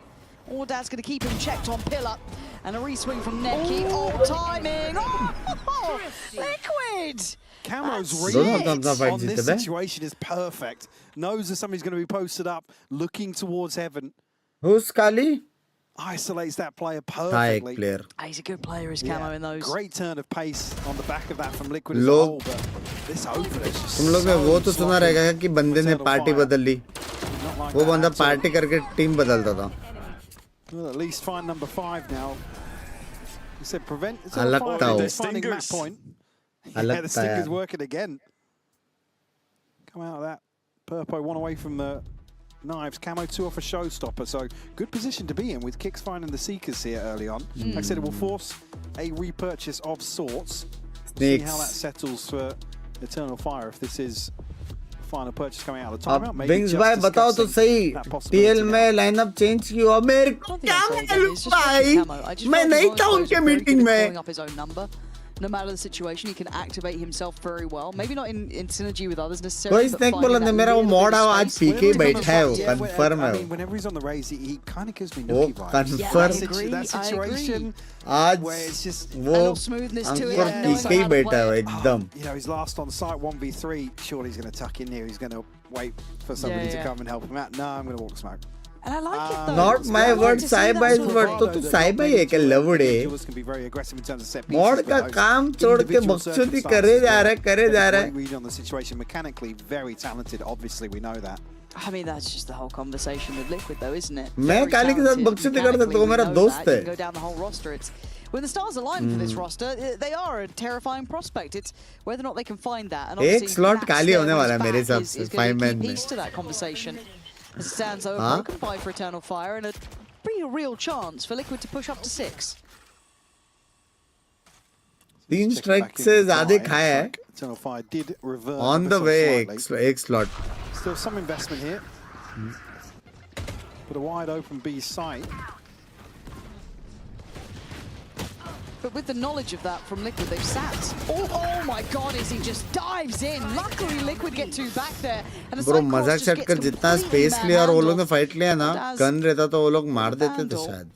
Ordad's going to keep him checked on pillar. And a re-swing from Neki. Oh, timing. Oh, Liquid. Camo's read on this situation is perfect. Knows that somebody's going to be posted up, looking towards heaven. Who's Kali? Isolates that player perfectly. Player. He's a good player, is Camo in those. Great turn of pace on the back of that from Liquid as a whole, but this opener is just तुम लोग ने वो तो सुना रहेगा कि बंदे ने पार्टी बदल ली. वो बंदा पार्टी करके टीम बदलता था. Well, at least find number 5 now. He said prevent. It's finding map point. Yeah, the stinker's working again. Come out of that. Purpo one away from the knives. Camo 2 off a showstopper. So good position to be in with Kicks finding the Seekers here early on. Like I said, it will force a repurchase of sorts. See how that settles for Eternal Fire if this is final purchase coming out of the timeout. Maybe Binks भाई बताओ तो सही TL में lineup change किया मेरे को क्या मालूम भाई मैं नहीं था उनके मीटिंग में. No matter the situation, he can activate himself very well. Maybe not in synergy with others necessarily. कोई स्नेक बोला नहीं मेरा वो मॉड आज पीके बैठा है वो कंफर्म है. Whenever he's on the raise, he kind of gives me Nuki vibes. Confirm. That situation आज वो अंकुर पीके ही बैठा है एकदम. You know, he's last on site 1v3. Surely he's going to tuck in here. He's going to wait for somebody to come and help him out. No, I'm going to walk smoke. And I like it though. Not my word, Saiba's word. तो तू साइबा ही है क्या लवड़े? Mod का काम छोड़ के बकचोदी करे जा रहा है. Read on the situation mechanically, very talented. Obviously, we know that. I mean, that's just the whole conversation with Liquid, though, isn't it? मैं काली के साथ बकचोदी कर सकता हूँ. मेरा दोस्त है. Go down the whole roster. It's when the stars align for this roster, they are a terrifying prospect. It's whether or not they can find that. And एक slot काली होने वाला है मेरे हिसाब से 5 man में. Piece to that conversation. As it stands over, broken by for Eternal Fire, and a pretty real chance for Liquid to push up to 6. 3 strikes से ज़्यादा खाया है. Eternal Fire did revert On the way, एक slot. Still some investment here. But a wide open B site. But with the knowledge of that from Liquid, they've sat. Oh my God, as he just dives in. Luckily, Liquid get 2 back there. And the Bro, मजाक set कर जितना space लिया और वो लोग ने fight लिया ना, गन रहता तो वो लोग मार देते थे शायद.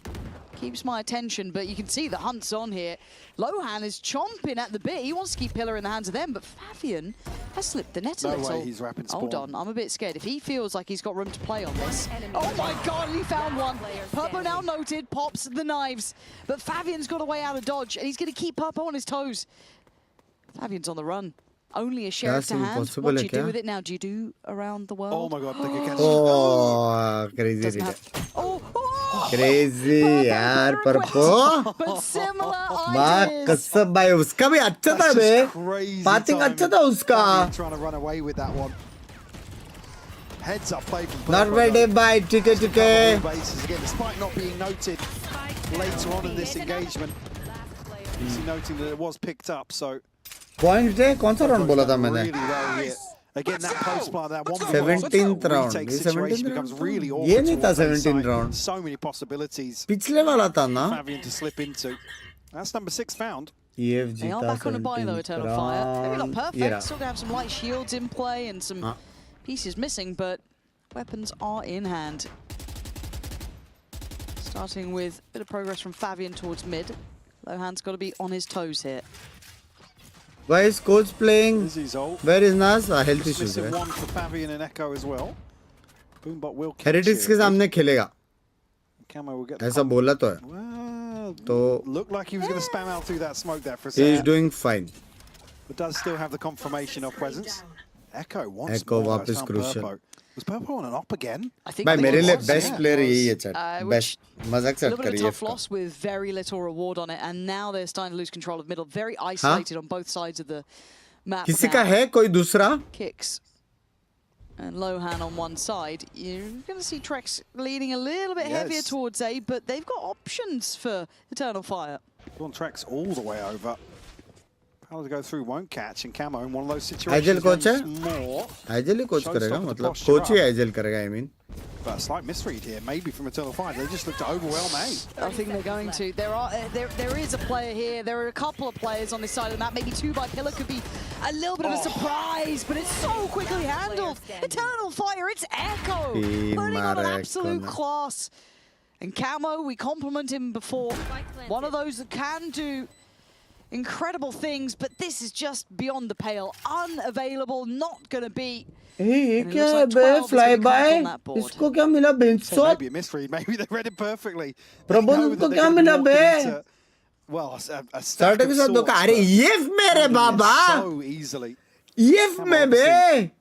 Keeps my attention, but you can see the hunt's on here. Lohan is chomping at the bit. He wants to keep Pillar in the hands of them, but Fabian has slipped the net a little. No way he's wrapping spawn. Hold on, I'm a bit scared. If he feels like he's got room to play on this. Oh my God, he found one. Purpo now noted, pops the knives. But Fabian's got a way out of dodge, and he's going to keep Purpo on his toes. Fabian's on the run. Only a sheriff to hand. What do you do with it now? Do you do around the world? Oh my God, look at Oh, crazy. Crazy यार परपो But similar माँ ideas. कसम भाई उसका भी अच्छा था बे passing अच्छा था उसका Trying to run away with that one. Heads up play from Not ready by ठीक है bases again, despite not being noted later on in this engagement. Easy noting that it was picked up, so point है कौन सा round बोला था मैंने really well here. Again, that post play, that one 17th round retake ये situation 17th becomes really round ये awkward. नहीं था towards that 17th side. round So many possibilities. पिछले वाला था ना Fabian to slip into. That's number 6 found. EFG They are था back on a buy though, 17th Eternal Fire. Maybe not round perfect, ये रहा still gonna have some light shields in play and some pieces missing, but weapons are in hand. Starting with a bit of progress from Fabian towards mid. Lohan's got to be on his toes here. Why is coach playing? Where is Nas? Health issues Missing है one for Fabian and Echo as well. Boombot will catch heretics it. के सामने खेलेगा Camo will get the ऐसा बोला तो है तो looked like he was going to spam out through that smoke there for a he is second. doing fine But does still have the confirmation of presence. Echo wants Echo more. वापस crucial Was Purple on an op again? भाई मेरे लिए best Yeah. Player यही है chat which- best मजाक A से little bit of करिए tough loss with very little reward on it, and now they're starting to lose control of middle. Very isolated on both sides of the map. किसी now. का है कोई दूसरा Kicks. And Lohan on one side. You're going to see Trex leaning a little bit heavier Yes. towards A, but they've got options for Eternal Fire. On tracks all the way over. How to go through won't catch, and Camo in one of those Aizawl situations. Coach है once more. Aizawl ही coach करेगा Showstopper to मतलब posture coach ही up. Aizawl करेगा I mean But a slight misread here, maybe from Eternal Fire. They just look to overwhelm A. I think they're going to. There is a player here. There are a couple of players on this side of the map. Maybe 2 by Pillar could be a little bit of a surprise, but it's so quickly handled. Eternal Fire, it's Echo. Putting on an absolute class. And Camo, we compliment him before. One of those that can do incredible things, but this is just beyond the pale. Unavailable, not going to be. ये क्या है बे fly bye इसको क्या मिला bench So maybe a misread. Maybe they read it perfectly. प्रबंधन को क्या मिला बे Well, a stack starter of के साथ धोखा अरे sorts, ये मेरे बाबा so easily. ये में बे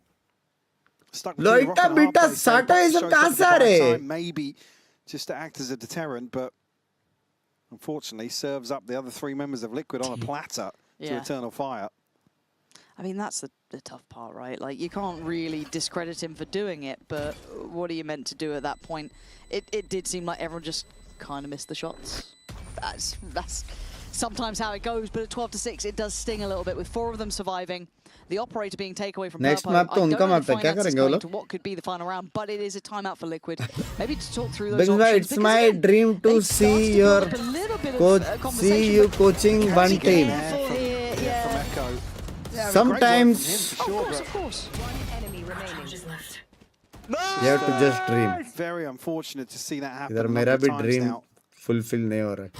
Stuck between a rock लोइटा and a hard beta place. They साटा ये सब showed कहाँ up से आ at the रहे right time, maybe just to act as a deterrent, but unfortunately serves up the other 3 members of Liquid on a platter to Yeah. Eternal Fire. I mean, that's the tough part, right? Like, you can't really discredit him for doing it, but what are you meant to do at that point? It did seem like everyone just kind of missed the shots. That's sometimes how it goes, but at 12-6, it does sting a little bit with 4 of them surviving. The operator being taken away from Next Purpo. map तो I don't उनका know map the है क्या finances करेंगे वो going लोग to what could be the final round, but it is a timeout for Liquid. Maybe to talk through those Binks bhai, options. it's my dream to see your coach, see you coaching one team. From Echo. Sometimes Of course. you have to just dream. Very unfortunate to see that happen. इधर a मेरा number भी of times dream now. fulfill नहीं हो रहा है.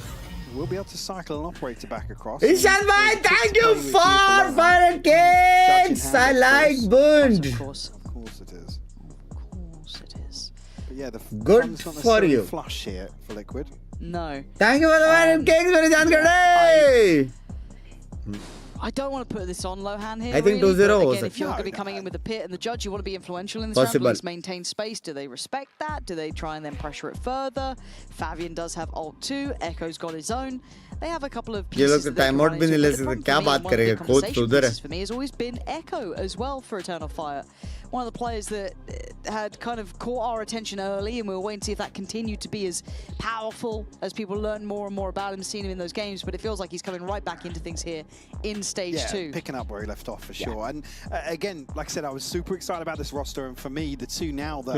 We'll be able to cycle an operator back across. Ishan bhai, thank you for 500 cakes. I like Bund. Of course it is. But yeah, the Good fun's not for necessarily you. flush here for Liquid. No. Thank you for the 500 cakes मेरी जान करने. I don't want to put this on Lohan here. I think really, 2-0 but हो again, if you're सकता going to be coming in with the pit and the judge, you want to be influential in this round, Possible. at least maintain space. Do they respect that? Do they try and then pressure it further? Fabian does have ult 2. Echo's got his own. They have a couple of ये pieces लोग that they can time out run भी नहीं into, ले but the सकते problem क्या for me बात and one of the करेगा coach तो conversation उधर है pieces for me has always been Echo as well for Eternal Fire. One of the players that had kind of caught our attention early, and we were waiting to see if that continued to be as powerful as people learn more and more about him, seeing him in those games. But it feels like he's coming right back into things here in stage 2. Picking up where he left off for sure. And again, like I said, I was super excited about this roster, and for me, the 2 now that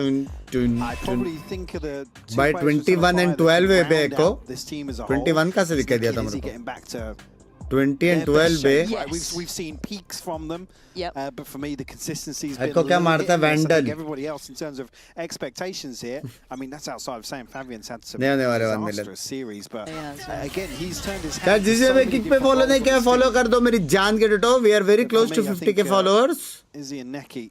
I probably think of the 2 by players 21 and 12 that be round Echo out this team as a whole. 21 का से दिखा दिया था Is he मेरे getting back to 20 and 12 be We've seen peaks from them, but for me the consistency's been Echo क्या मारता है I think Vandal everybody else in terms of expectations here. I mean, that's outside of saying Fabian's had some नहीं होने वाले 1 million disastrous series, but again, he's turned his क्या hand to जिसे so मैं many kick पे different follow नहीं roles किया on this follow team. कर दो मेरी जान के टटो we are very close to For me, I 50k think, followers Izzy and Neki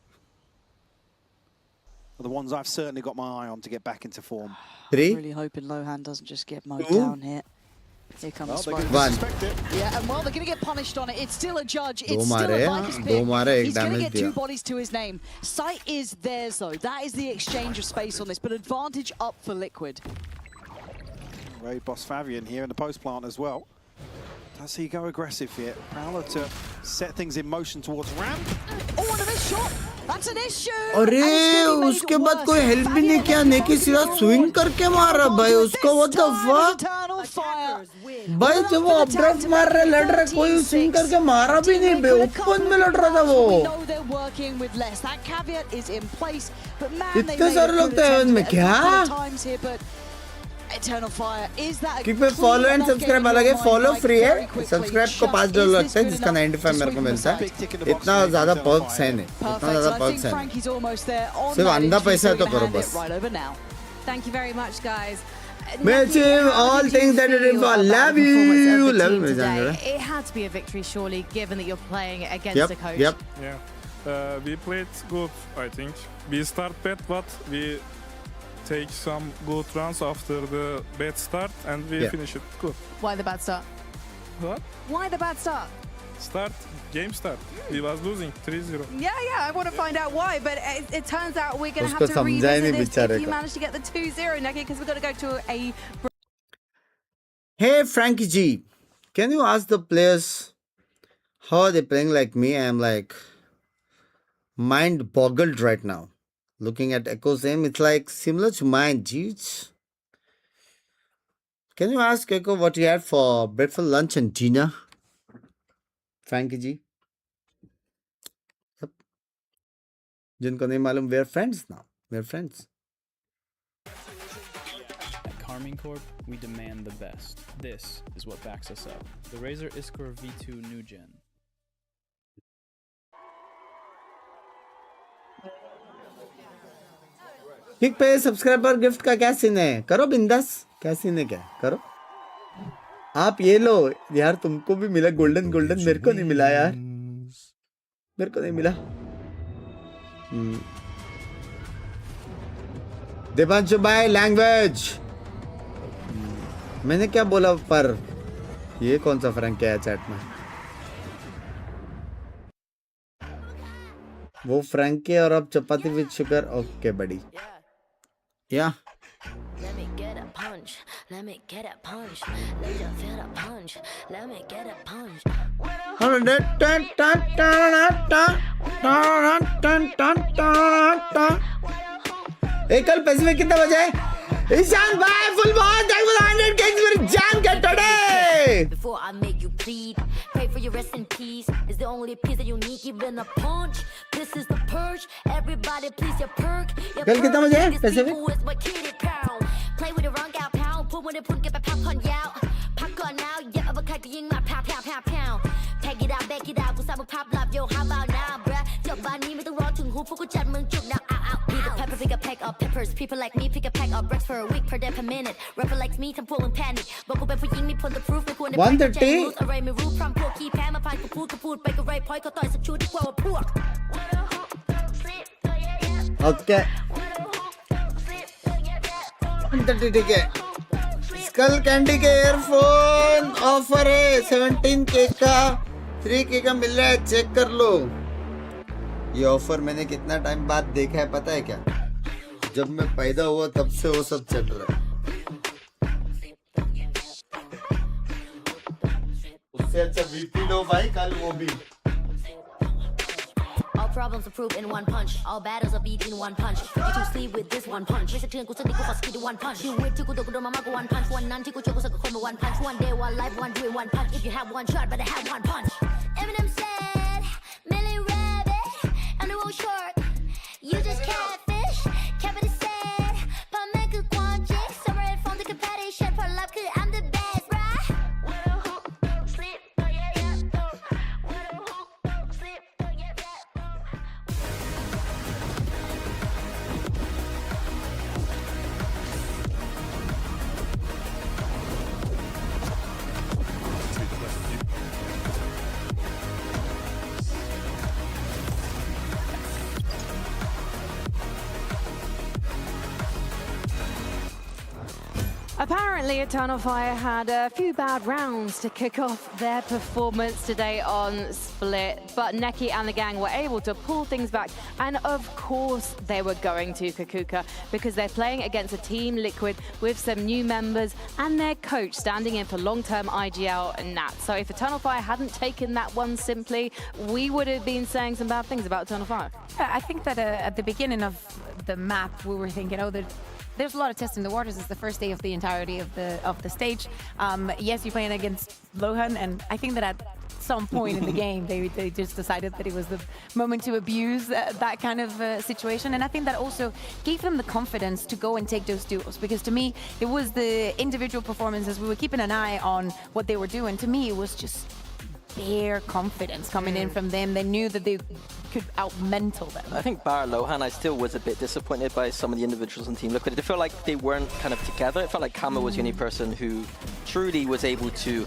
are the ones I've certainly got my eye on to get back into form. 3 I'm really hoping Lohan doesn't just get mowed 2 down here. Here comes Well, Smoke. they're gonna suspect it. Yeah, and well, they're going to get punished on it. It's still a judge. दो It's still मारे a Viper's दो pick. मारे एक He's going to damage get 2 दिया bodies to his name. Sight is theirs, though. That is the exchange of space on this, but advantage up for Liquid. Ray Bosfavian here in the post plant as well. Does he go aggressive here? Prowler to set things in motion towards ramp. Oh, and a missed shot. That's an issue. अरे उसके बाद कोई help भी नहीं किया, नेकी सीधा swing करके मारा भाई उसको. What the fuck? भाई जब वो अपड्राफ्ट मार रहे लड़ रहे कोई स्विंग करके मारा भी नहीं बे, ओपन में लड़ रहा था वो. इतने सारे लोग थे हेवन में क्या? Eternal Fire, is that a क्योंकि फॉलो एंड सब्सक्राइब अलग है, फॉलो फ्री है, सब्सक्राइब को $5 लगता है जिसका 95 मेरे को मिलता है. इतना ज्यादा पर्क्स है नहीं, इतना ज्यादा पर्क्स है नहीं, सिर्फ अंधा पैसा है तो करो बस. Thank you very much, guys. May achieve all things that it is for. Love you. It had to be a victory, surely, given that you're playing against a coach. Yep. Yeah. We played good, I think. We start bad, but we take some good runs after the bad start, and we finish it good. Why the bad start? What? Why the bad start? Game start. We was losing 3-0. Yeah, I want to find out why, but it turns out we're going to have to उसको समझाए नहीं revisit this if बेचारे you को. manage to get the 2-0, Nagi, because we've got to go to a... Hey Frankie G, can you ask the players how are they playing like me? I am like mind boggled right now. Looking at Echo's aim, it's like similar to mine. Jeez. Can you ask Echo what he had for breakfast, lunch, and dinner? Frankie G. Yep. जिनको नहीं मालूम, we are friends now. We are friends. At Carmine Corp, we demand the best. This is what backs us up. The Razer Iskor V2 New Gen. ठीक पे subscriber gift का क्या scene है? करो बिंदास. क्या सीन है क्या? करो. आप ये लो यार, तुमको भी मिला गोल्डन. मेरे को नहीं मिला यार, मेरे को नहीं मिला. दीपांशु भाई लैंग्वेज. मैंने क्या बोला पर ये कौन सा फ्रैंक है चैट में? वो फ्रैंक है और अब चपाती विद शुगर. ओके बड़ी. Yeah. Let me get a punch. Let me get a punch. Let you feel a punch. Let me get a punch. कल पैसिफिक कितना बजे? ईशान भाई full ball 100 kicks for Jan get today. Before I make you plead, pray for your rest in peace. It's the only piece that you need, even a punch. This is the purge. Everybody please your perk. कल कितना बजे है Pacific? Play with the wrong gal pound. Put when they put get the pop on yao. Pop on now, yeah, but can't get my pow. Take it out, back it out. กูสาบpop love yo, how about now, bruh? จบบ้านนี้ไม่ต้องรอถึงหูพวกกูจัดมึงจุก now out. Be the pepper, pick a pack of peppers. People like me pick a pack of bricks for a week per day per minute. Rapper likes me, ทำพวกมึง panic. บอกกูเป็นผู้หญิงมีผลต่อ proof ไม่ควรได้ 130 อะไรไม่รู้พร้อมพวกขี้แพ้มาพานกูพูดไปก็ไรพอยเขาต่อยสักชุดดีกว่าพวก okay ठीक है. School candy के earphone offer है 17K का 3K का मिल रहा है, check कर लो. ये ऑफर मैंने कितना टाइम बाद देखा है पता है क्या? जब मैं पैदा हुआ तब से वो सब चल रहा है. उससे अच्छा VP लो भाई कल वो भी. All problems are proved in one punch. All battles are beat in one punch. You to sleep with this one punch. ไม่สะเทือนกูสักนิดกูขอสกิดด้วย one punch. You wait ที่กูโดนมากู one punch. วันนั้นที่กูเจอกูสักคนมา one punch. One day, one life, one dream, one punch. If you have one shot, better have one punch. Eminem said, Millie Rabbit, I'm the old shark. You just catfish. Kevin said, พอแม่คือความจริง Summer and from the competition. เพราะ love คือ I'm the best, right? Sleep, yeah. Sleep, yeah. Apparently, Eternal Fire had a few bad rounds to kick off their performance today on Split, but Neki and the gang were able to pull things back, and of course they were going to Kakuka because they're playing against a Team Liquid with some new members and their coach standing in for long-term IGL and Nat. So if Eternal Fire hadn't taken that one simply, we would have been saying some bad things about Eternal Fire. Yeah, I think that at the beginning of the map, we were thinking, oh, there's a lot of testing the waters. It's the first day of the entirety of the stage. Yes, you're playing against Lohan, and I think that at some point in the game, they just decided that it was the moment to abuse that kind of situation. And I think that also gave them the confidence to go and take those duels. Because to me, it was the individual performances. We were keeping an eye on what they were doing. To me, it was just bare confidence coming in from them. They knew that they could out-mental them. I think bar Lohan, I still was a bit disappointed by some of the individuals in Team Liquid. It felt like they weren't kind of together. It felt like Kama was the only person who truly was able to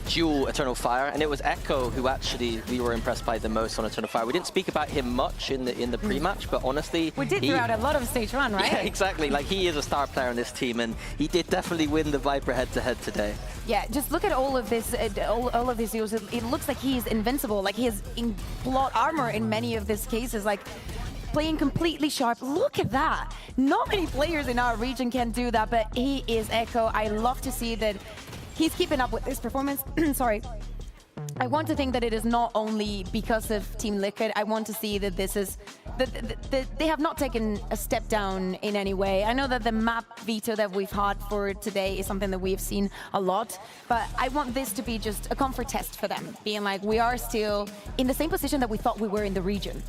duel Eternal Fire, and it was Echo who actually we were impressed by the most on Eternal Fire. We didn't speak about him much in the pre-match, but honestly, we did throughout a lot of stage 1, right? Yeah, exactly. Like, he is a star player in this team, and he did definitely win the Viper head-to-head today. Yeah, just look at all of this, all of these duels. It looks like he's invincible. Like, he has in plot armor in many of these cases. Like, playing completely sharp. Look at that. Not many players in our region can do that, but he is Echo. I love to see that he's keeping up with this performance. Sorry. I want to think that it is not only because of Team Liquid. I want to see that this is they have not taken a step down in any way. I know that the map veto that we've had for today is something that we've seen a lot, but I want this to be just a comfort test for them, being like, we are still in the same position that we thought we were in the region.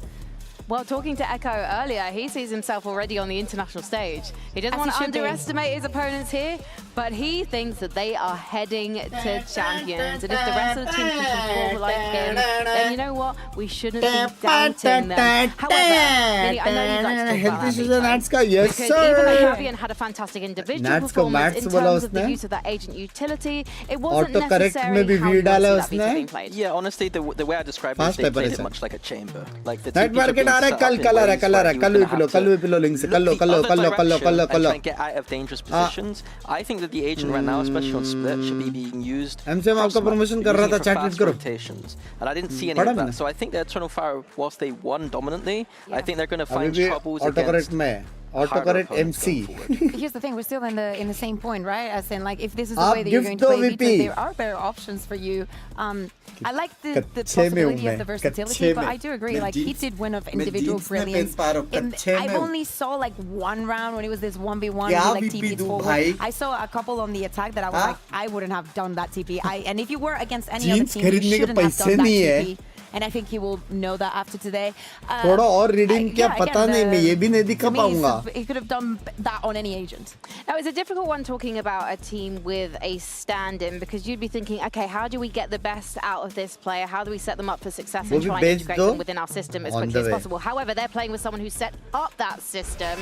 Well, talking to Echo earlier, he sees himself already on the international stage. He doesn't want to underestimate his opponents here, but he thinks that they are heading to champions. And if the rest of the team can perform like him, then you know what? We shouldn't be doubting them. However, I know you'd like to talk about that. Yes, because sir. even though Javian had a fantastic individual performance in terms of the use of that agent utility, it wasn't necessarily how you want to see that veto being played. Yeah, honestly, the way I describe it, they played it much like a chamber. Like the two कल pillow link से कल and get out of dangerous positions. I think that the agent right now, especially on Split, should be being used. MCM आपका promotion कर रहा था, chat करो. And I didn't see any of that. So I think that Eternal Fire, whilst they won dominantly, I think they're going to find troubles against autocorrect MC. Here's the thing, we're still in the same point, right? As in, like, if this is the way that you're going to play Vita, there are better options for you. I like the possibility of the versatility, but I do agree, like, he did win of individual brilliance. I've only saw, like, one round when it was this 1v1, like, TP'd forward. I saw a couple on the attack that I was like, I wouldn't have done that TP. And if you were against any other team, you shouldn't have done that TP. And I think he will know that after today. थोड़ा और reading क्या पता नहीं मैं ये भी नहीं दिखा पाऊंगा. He could have done that on any agent. Now it's a difficult one talking about a team with a stand-in, because you'd be thinking, okay, how do we get the best out of this player? How do we set them up for success and try and integrate them within our system as quickly as possible? However, they're playing with someone who set up that system.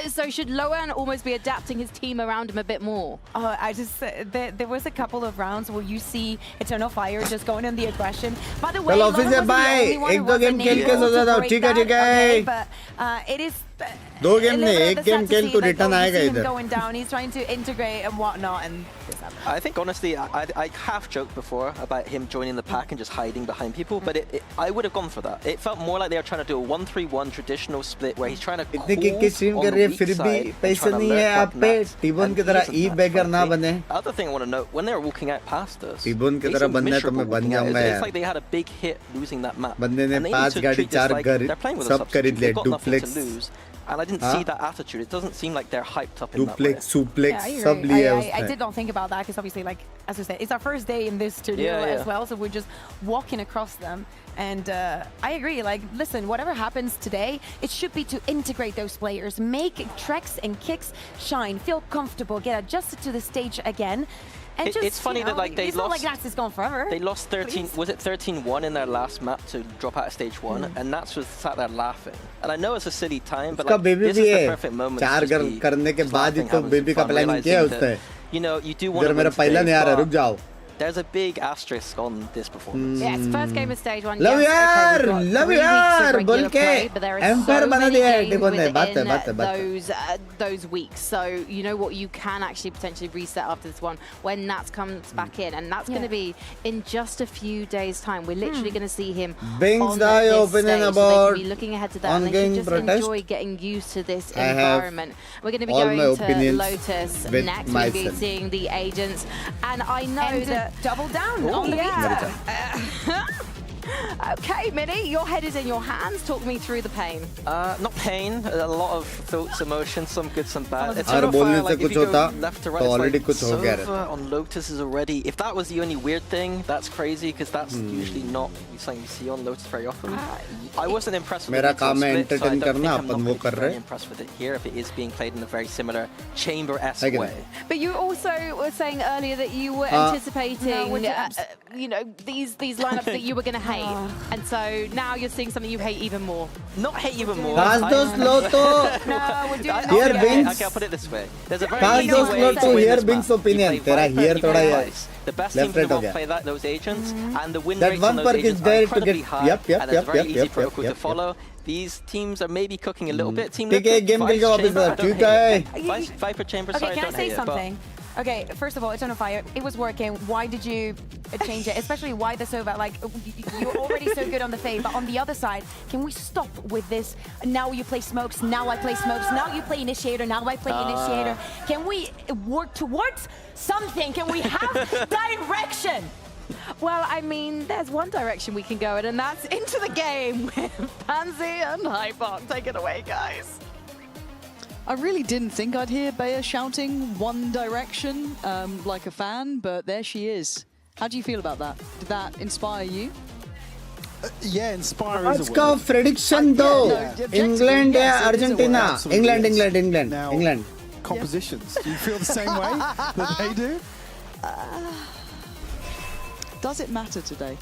So should Lohan almost be adapting his team around him a bit more? I just there was a couple of rounds where you see Eternal Fire just going in the aggression. By the way, bye एक दो game खेल के सोचा था ठीक है दो game नहीं एक गेम खेल तो रिटर्न आएगा इधर. He's trying to integrate and whatnot, and I think honestly, I half joked before about him joining the pack and just hiding behind people, but I would have gone for that. It felt more like they were trying to do a 1-3-1 traditional split where he's trying to call on the weak side and trying to lurk like that. Other thing I want to note, when they were walking out past us, they seemed miserable walking out. It's like they had a big hit losing that map. And they need to treat this like they're playing with us, they've got nothing to lose. And I didn't see that attitude. It doesn't seem like they're hyped up in that way. Suplex, I did not think about that, because obviously, like, as I said, it's our first day in this studio as well, so we're just walking across them. And I agree, like, listen, whatever happens today, it should be to integrate those players, make Trex and Kicks shine, feel comfortable, get adjusted to the stage again. And it's funny that, like, they it's lost. Not like Nats is gone forever. They lost 13. Was it 13-1 in their last map to drop out of stage 1? And Nats was sat there laughing. And I know it's a silly time, but like, this is the perfect moment to just be laughing, having some fun, realizing that, you know, you do want to win today, there's a big asterisk on this performance. Yes, first game of stage 1. Love yes, yaar, love yaar, bol ke but there are empire so bana many diya hai. games Dekho ne, within baat those weeks. So you know what, you can actually potentially reset after this one when Nats comes back in, and that's going to be in just a few days' time. We're literally going to see him Binks on thy this opinion stage, about so they can be looking ahead to that, and they ongoing should just protest? enjoy getting used to this I have environment. We're going to be all going my to opinions Lotus with next. We're going to be myself. seeing the agents, and I know And that double down oh, on the yeah. Okay, Minnie, your head is in your hands. Talk me through the pain. Not pain, a lot of thoughts, emotions, some good, some bad. It's अगर बोलने से if कुछ you होता go left to तो right, it's already like कुछ हो गया रहता. Sova on Lotus is already. If that was the only weird thing, that's crazy because that's usually not something you see on Lotus very often. I wasn't impressed with मेरा the काम है split, so I entertain don't think करना, I'm upon not वो going to कर be रहे. very impressed with it here if it is being played in a very similar chamber-esque Like it. way. But you also were saying earlier that you were anticipating, you know, these lineups that you were going to hate, and so now you're seeing something you hate even more. Not hate even more. Pass those slow to No, we're doing Here, okay, Binks. okay, I'll put it this way. There's a very Pass easy those way slow to to win hear this Binks' map. opinion. You play तेरा Viper, here you play थोड़ा यार Vice. The best left teams right will हो गया. play those agents, and the win That rates one on those perk is agents are there to incredibly get- high, yep, and it's very easy yep, protocol to yep. follow. These teams are maybe cooking a little bit. Team ठीक है, Liquid, game खेल के Vice वापस Chamber, uh. I don't ठीक hate है. it. Viper Chamber, Okay, sorry, can I don't say hate it, but- something? Okay, first of all, it's on fire. It was working. Why did you change it? Especially why the Sova? Like, you're already so good on the fade, but on the other side, can we stop with this? Now you play smokes, now I play smokes, now you play initiator, now I play initiator. Can we work towards something? Can we have direction? Well, I mean, there's one direction we can go in, and that's into the game with Pansy and Hypok. Take it away, guys. I really didn't think I'd hear Bea shouting One Direction like a fan, but there she is. How do you feel about that? Did that inspire you? Yeah, inspire Let's is a go word. prediction though. England yes, या it is a word. Argentina. Absolutely, England. Now, England. Compositions. Do you feel the same way that they do? Does it matter today?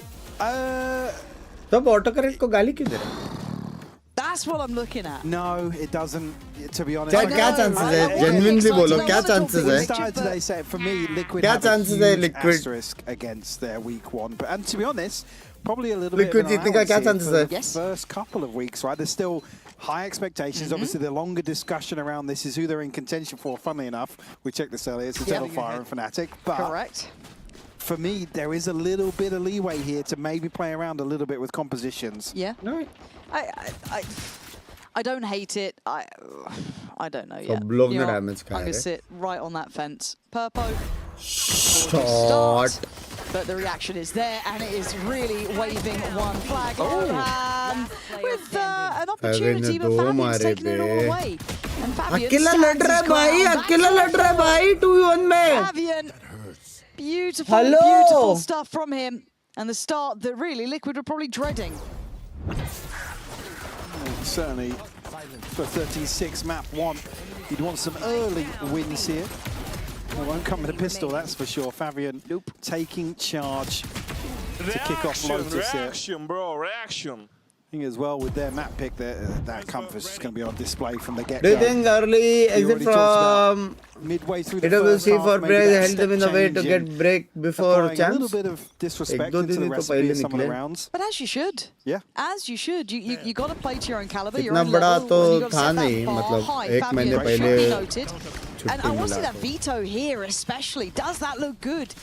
तो autocorrect को गाली क्यों दे रहे हैं? That's what I'm looking at. No, it doesn't. To be honest, क्या chances है? Genuinely बोलो, क्या chances We है? started today saying, for me, Liquid क्या have a chances है huge Liquid? asterisk against their week one. But and to be honest, probably a little bit Liquid of an जीतने का क्या allowance chances here है? for the first couple of weeks, right? There's still high expectations. Obviously, the longer discussion around this is who they're in contention for. Funnily enough, we checked this earlier. It's Eternal Fire and Fnatic. But Correct. for me, there is a little bit of leeway here to maybe play around a little bit with compositions. Yeah. No. I don't hate it. I don't know So yet. लोग You ने know what? damage I'm खाया gonna है. sit right on that fence. Purpo. Shot. But the reaction is there, and it is really waving one flag in hand with an opportunity, but Fabian's taking it all away. And Fabian अकेला लड़ stands रहा है his भाई, ground. अकेला लड़ रहा है भाई 2v1 में. Fabian, beautiful, Hello. beautiful stuff from him, and the start that really Liquid were probably dreading. Certainly for 36 map one, you'd want some early wins here. It won't come with a pistol, that's for sure. Fabian taking charge to kick off Lotus here. Reaction, bro, reaction. I think as well with their map pick, that compass is going to be on display from the get-go. Do you think early You exit already talked from midway through the first AWC half, for maybe Blaze that held them in the step way to change get in break before applying a chance? little bit of disrespect एक दो into दिन the ही तो recipe पहले of some of the निकले. rounds. But as you should. Yeah. As you should. You got to play to your own caliber, your इतना own बड़ा level. तो and you got to था set that नहीं, bar मतलब high. एक Fabian महीने should पहले be noted. And I छुट्टी want to see मिला that veto here especially. Does that look good?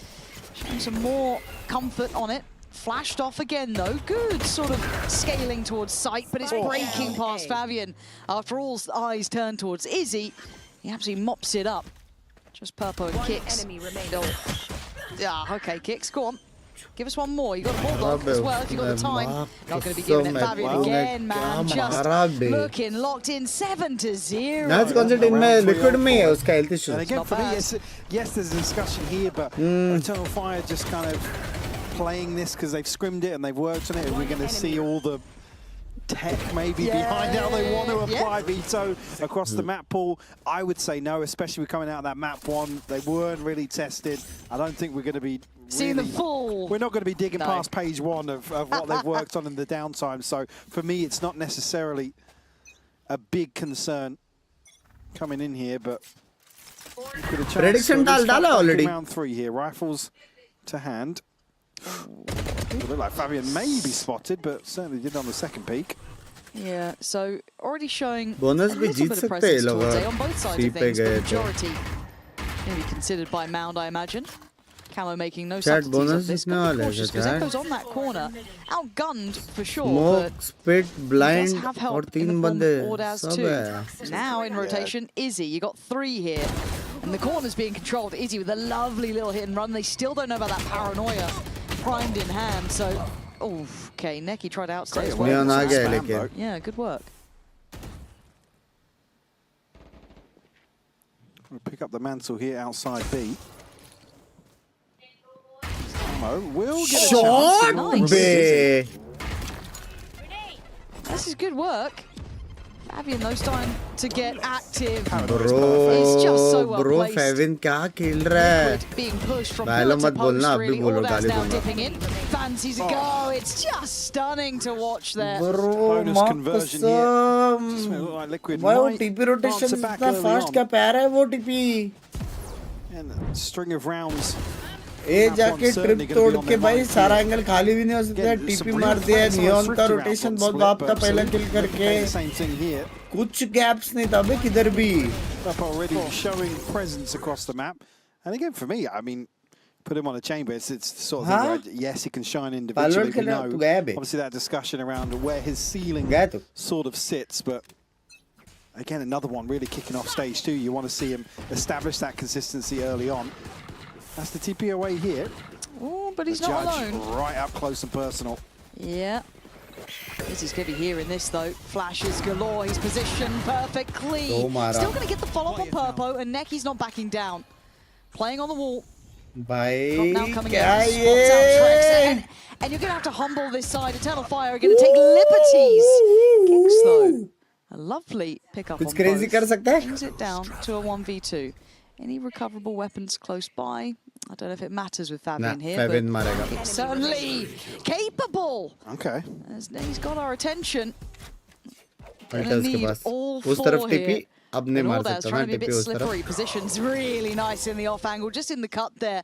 Showing some more comfort on it. Flashed off again though. Good sort of scaling towards sight, but it's breaking past Fabian. After all eyes turn towards Izzy, he absolutely mops it up. Just Purpo and Kicks. Yeah, okay, Kicks, go on. Give us one more. You got a ball block as well if you got the time. Not going to be giving it Fabian again, man. Just looking locked in 7-0. That's concentrated में Liquid में है उसका health issue. And again, for me, yes, there's a discussion here, but Eternal Fire just kind of playing this because they've scrimmed it and they've worked on it. We're going to see all the tech maybe behind how they want to apply veto across the map pool. I would say no, especially with coming out of that map one. They weren't really tested. I don't think we're going to be seeing the full. We're not going to be digging past page one of what they've worked on in the downtime. So for me, it's not necessarily a big concern coming in here, but Prediction डाला already. Round 3 here. Rifles to hand. It looked like Fabian may be spotted, but certainly did on the second peek. Yeah, so already showing Bonus a भी little Jeet bit of सकते हैं presence लोग towards A on both sides C of पे things, but गए तो majority maybe considered by Mound, I imagine. Camo making no Chat subtleties bonus of this. जितने Got to वाले be हैं cautious because chat Echo's on that corner, outgunned for sure, Smoke, but spit, he does blind have और help in तीन the form बंदे of Ordaz सब too. है Now in rotation, Izzy. You got 3 here. And the corner's being controlled. Izzy with a lovely little hit and run. They still don't know about that paranoia primed in hand. So, oh, okay. Neki tried to outstay as well. Neon आ गया लेकिन Yeah, good work. We'll pick up the mantle here outside B. Samo will get a Shot, chance. be. This is good work. Fabian, though, starting to get active. Bro, It's just so well bro, placed. Fabian क्या खेल रहा है Being pushed from गालो pillar to मत बोलना post, आप भी really. बोलो Ordaz गाली now दूंगा dipping in. Fancies a go. It's just stunning to watch there. Bro, Bonus माँ conversion here. Just कसम like Liquid भाई वो might TP rotation answer back इतना early fast on. क्या पैर है वो TP And a string of rounds. A That जाके one's certainly trip gonna be तोड़ on के their भाई mind सारा here. एंगल खाली भी नहीं हो सकता Again, टीपी some मार real दिया fights, some नियॉन का thrifty rounds रोटेशन on बहुत split, बाप का but पहला so किल करके replicate the same thing here. कुछ गैप्स नहीं था बे किधर भी Up already showing presence across the map. And again, for me, I mean, put him on a chamber. It's the sort of thing Huh? where, yes, he can shine individually. Valorant We खेलना know, तू गया बे obviously, that discussion around where his ceiling गया तू sort of sits. But again, another one really kicking off stage 2. You want to see him establish that consistency early on. That's the TP away here. Oh, but he's the not judge alone. right up close and personal. Yeah. This is going to be here in this, though. Flashes galore. He's positioned perfectly. Still going to get the follow-up on Purpo, and Neki's not backing down. Playing on the wall. भाई Now coming in. क्या Spots out Trex. ये And you're going to have to humble this side. Eternal Fire are going to take liberties. Kicks, though. A lovely pickup कुछ on crazy both. कर सकता है Brings it down to a 1v2. Any recoverable weapons close by? I don't know if it matters with Fabian here, Fabian but मारेगा it's certainly capable. Okay. As he's got our attention. अल्टा Gonna उसके need पास all उस तरफ 4 TP here. अब नहीं मार Ordaz सकता ना trying to be a TP bit उस तरफ slippery. Positions really nice in the off angle, just in the cut there.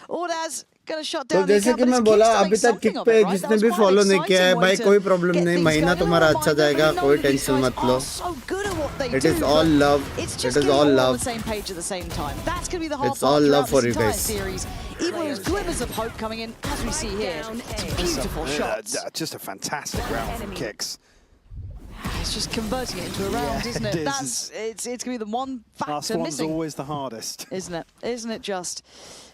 Ordaz gonna shut तो down the जैसे account, कि but मैं it's बोला Kicks to अभी make तक something किक of पे it, right? जिसने That was भी quite फॉलो an नहीं किया है exciting भाई way to कोई प्रॉब्लम get नहीं things महीना going. A तुम्हारा little अच्छा reminder, जाएगा we know कोई that these टेंशन guys मत लो are so good at what they it do, is all but love it's it just is getting all all on love the same page at the same time. That's gonna be the hard It's part all throughout love for this you entire guys. series. Even when there's glimmers of hope coming in, as we see here, some beautiful shots. Just a fantastic round from Kicks. It's just converting it into a round, isn't it? it is. That's it's gonna be the one Last factor one's missing, always the hardest. isn't it? Isn't it just?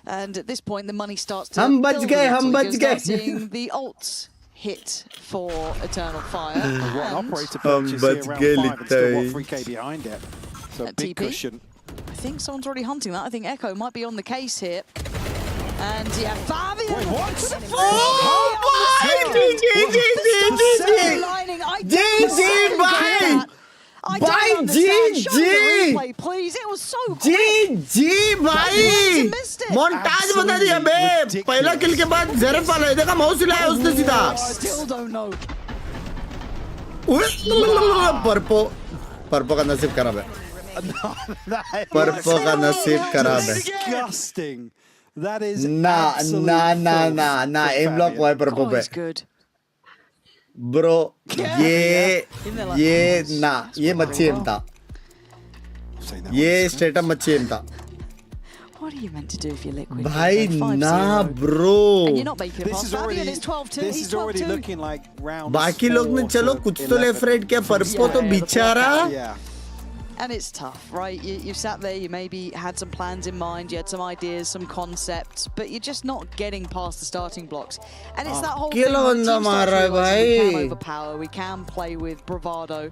And at this point, the money starts to हम बच build गए, a little. हम You're बच gonna start गए। seeing the ults hit for Eternal Fire. What an and operator हम purchase बच here गए around 5 and still लिखता got 3k behind it. So a At big TP. cushion. I think someone's already hunting that. I think Echo might be on the case here. And yeah, Fabian. Wait, what? Oh my! GG भाई भाई GG please. It was so GG भाई montage बता दिया बे पहला किल के बाद ज़रफ वाला देखा माउस हिलाया उसने सीधा Still don't know. पर्पो का नसीब खराब है पर्पो का नसीब खराब है Disgusting. That is ना एम ब्लॉक हुआ है पर्पो पे ब्रो ये ना ये मच्छी एम था ये स्ट्रेट अप मच्छी एम था What are you meant to do if you're Liquid? भाई ना bro And you're not making it past Fabian is 12-2. This He's is already 12-2. looking like round. बाकी लोग ने चलो कुछ तो लेफ्ट राइट किया पर्पो तो बेचारा Yeah. And it's tough, right? You sat there, you maybe had some plans in mind, you had some ideas, some concepts, but you're just not getting past the starting blocks. And it's that whole thing kilo where बंदा teams मार start रहा है to realise we can भाई overpower, we can play with bravado.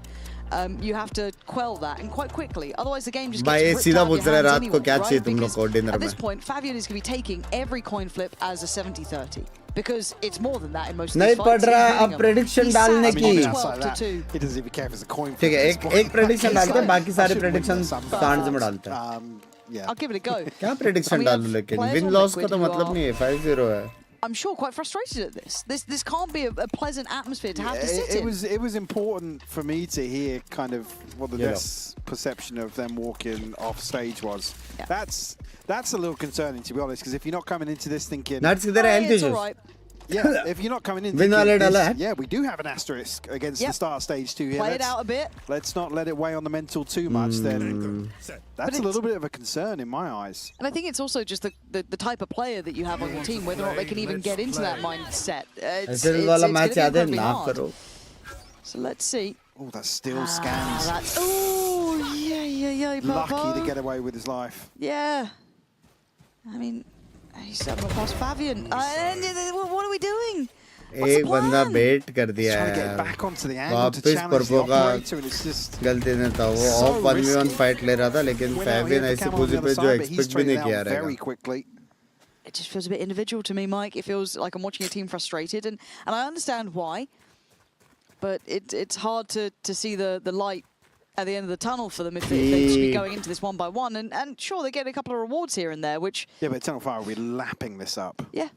You have to quell that and quite quickly. Otherwise, the game just भाई gets ripped सीधा out of पूछ your रहा है hands रात को anyway, क्या right? चाहिए तुम लोग Because को डिनर at में this point, Fabian is going to be taking every coin flip as a 70-30. Because it's more than that in most of नहीं these पड़ fights. रहा He's winning अब them. प्रेडिक्शन He's डालने sat की on Outside that, 12-2. he doesn't even care if it's a coin. ठीक है एक prediction डालते हैं बाकी सारे I should win prediction this, I'm सांड में डालते हैं Yeah. I'll give it a go. क्या प्रेडिक्शन we डालूं have लेकिन players विन on लॉस का Liquid तो who मतलब are नहीं है 5-0 है I'm sure, quite frustrated at this. This can't be a pleasant atmosphere to have to sit in. It was important for me to hear kind of what the best perception of them walking off stage was. Yeah. That's a little concerning, to be honest, because if you're not coming into this thinking, it's all right. Yeah, if you're not coming in thinking we do have an asterisk against the start stage 2 here. Play it out a bit. Let's not let it weigh on the mental too much. Then that's a little bit of a concern in my eyes. And I think it's also just the type of player that you have on your team, whether or not they can even get into that mindset. It's going to be incredibly hard. So let's see. Oh, that still scans. Oh, yeah. Lucky to get away with his life. Yeah. I mean, he's setting past Fabian. What are we doing? एक बंदा बेट कर दिया है वापस पर्पो का गलती नहीं था वो ऑफ 1v1 फाइट ले रहा था लेकिन फैबियन ऐसी पोजीशन पे जो एक्सपेक्ट भी नहीं किया रहेगा. It just feels a bit individual to me, Mike. It feels like I'm watching a team frustrated, and I understand why, but it's hard to see the light at the end of the tunnel for them if they should be going into this 1-by-1. And sure, they get a couple of rewards here and there, which... Yeah, but Tunnel Fire will be lapping this up. Yeah.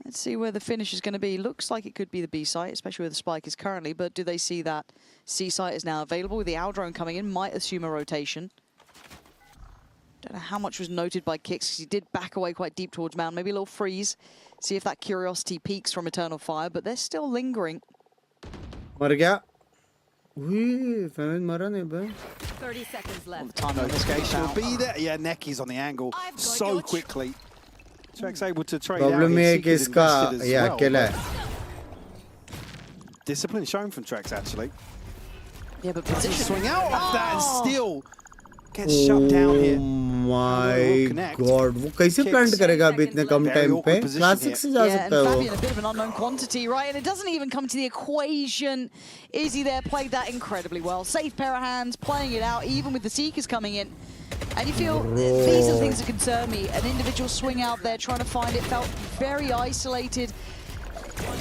Let's see where the finish is going to be. Looks like it could be the B site, especially where the spike is currently, but do they see that C site is now available? With the Owl drone coming in, might assume a rotation. Don't know how much was noted by Kicks, because he did back away quite deep towards Mound. Maybe a little freeze. See if that curiosity peaks from Eternal Fire, but they're still lingering. मर गया. मरा नहीं बे. 30 seconds left. Time notification will be there. Yeah, Necky's on the angle so quickly. Trek's able to trade out. Problem है कि इसका ये अकेला है. Discipline shown from Trex actually. Yeah, but position swing out off that and still gets shut down here. My God, वो कैसे plant करेगा अभी इतने कम टाइम पे? क्लासिक से जा सकता है वो. Fabian, a bit of an unknown quantity, right? And it doesn't even come to the equation. Izzy there played that incredibly well. Safe pair of hands, playing it out, even with the Seekers coming in. And you feel these are the things that concern me. An individual swing out there trying to find it felt very isolated.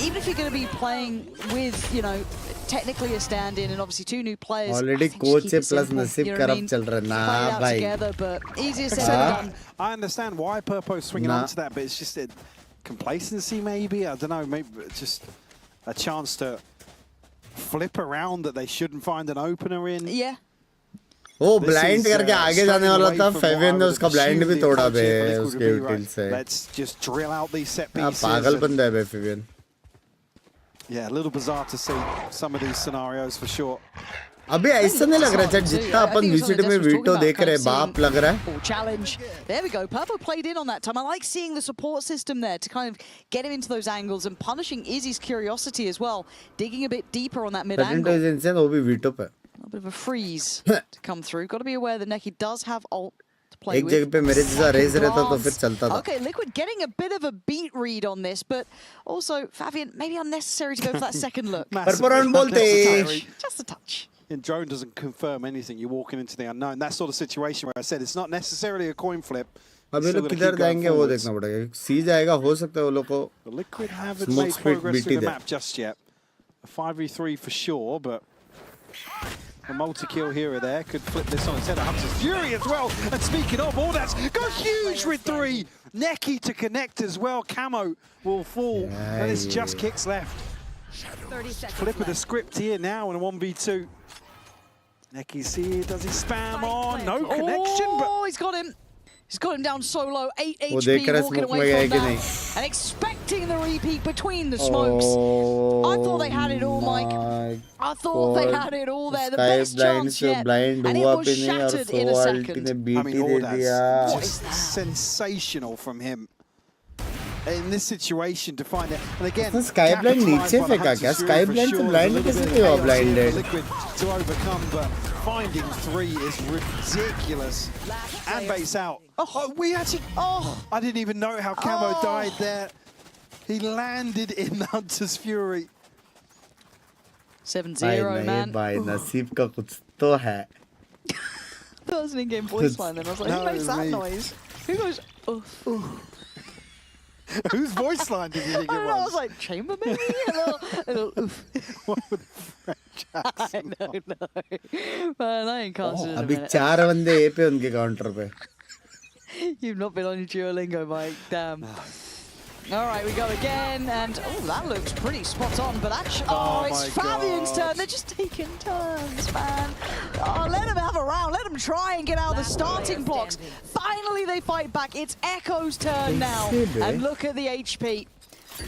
Even if you're going to be playing with, you know, technically a stand-in and obviously two new players. Already coach है plus नसीब खराब चल रहा है ना भाई. Together, but easier said than done. I understand why Purpo's swinging onto that, but it's just a complacency maybe. I don't know, maybe just a chance to flip around that they shouldn't find an opener in. Yeah. वो blind करके आगे जाने वाला था. Fabian ने उसका blind भी तोड़ा बे उसके यूटिल से. Let's just drill out these set pieces. पागल बंदा है बे Fabian. Yeah, a little bizarre to see some of these scenarios for sure. अभी ऐसा नहीं लग रहा है जितना अपन VCT में वीटो देख रहे हैं बाप लग रहा है. Challenge. There we go. Purple played in on that time. I like seeing the support system there to kind of get him into those angles and punishing Izzy's curiosity as well, digging a bit deeper on that mid angle. वो भी veto पे. A bit of a freeze to come through. Got to be aware that Neki does have ult to play with. एक जगह पे मेरे जैसा race रहता तो फिर चलता था. Okay, Liquid getting a bit of a beat read on this, but also Fabian maybe unnecessary to go for that second look. Just a touch. And drone doesn't confirm anything. You're walking into the unknown. That sort of situation where I said it's not necessarily a coin flip. अभी लोग किधर जाएंगे वो देखना पड़ेगा. सी जाएगा हो सकता है वो लोग को. The Liquid haven't made progress through the map just yet. A 5v3 for sure, but a multi-kill here or there could flip this on its head. Hunter's Fury as well. And speaking of, all that's got huge with 3. Necky to connect as well. Camo will fall. And it's just Kicks left. 30 seconds Flip of the script here now in a 1v2. Necky's here. Does he spam on? No connection. Oh, he's got him. He's got him down solo. 8 HP walking away from that. And expecting the repeat between the smokes. I thought they had it all, Mike. I thought they had it all there. The best chance yet. And it was shattered in a second. I mean, all that's just sensational from him. In this situation to find it. And again, Skyblind नीचे फेंका क्या? Skyblind से blind कैसे नहीं हुआ blinded? Liquid to overcome, but finding 3 is ridiculous. And base out. Oh, we actually. Oh, I didn't even know how Camo died there. He landed in Hunter's Fury. 7-0, man. भाई नसीब का कुछ तो है. That was an in-game voice line then. I was like, who makes that noise? Who goes, oof? Whose voice line did you think it was? I was like, Chamber maybe? a little oof. What with French accent? I don't know. Man, I ain't casted in a अभी minute. 4 बंदे A पे उनके counter पे. You've not been on your Duolingo, Mike. Damn. All right, we go again, and oh, that looks pretty spot on. But actually, it's Fabian's turn. They're just taking turns, man. Oh, let them have a round. Let them try and get out of the starting blocks. Finally, they fight back. It's Echo's turn now, and look at the HP.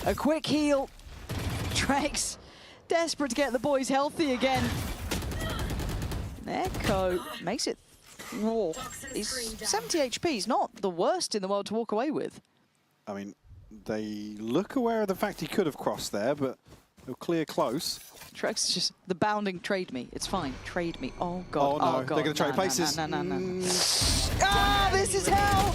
A quick heal. Trex, desperate to get the boys healthy again. Echo makes it. Oh, he's 70 HP. He's not the worst in the world to walk away with. I mean, they look aware of the fact he could have crossed there, but they'll clear close. Trex is just the bounding trade me. It's fine. Trade me. Oh, God. Oh, no. Oh, God. They're going to trade places. No. Ah, this is hell.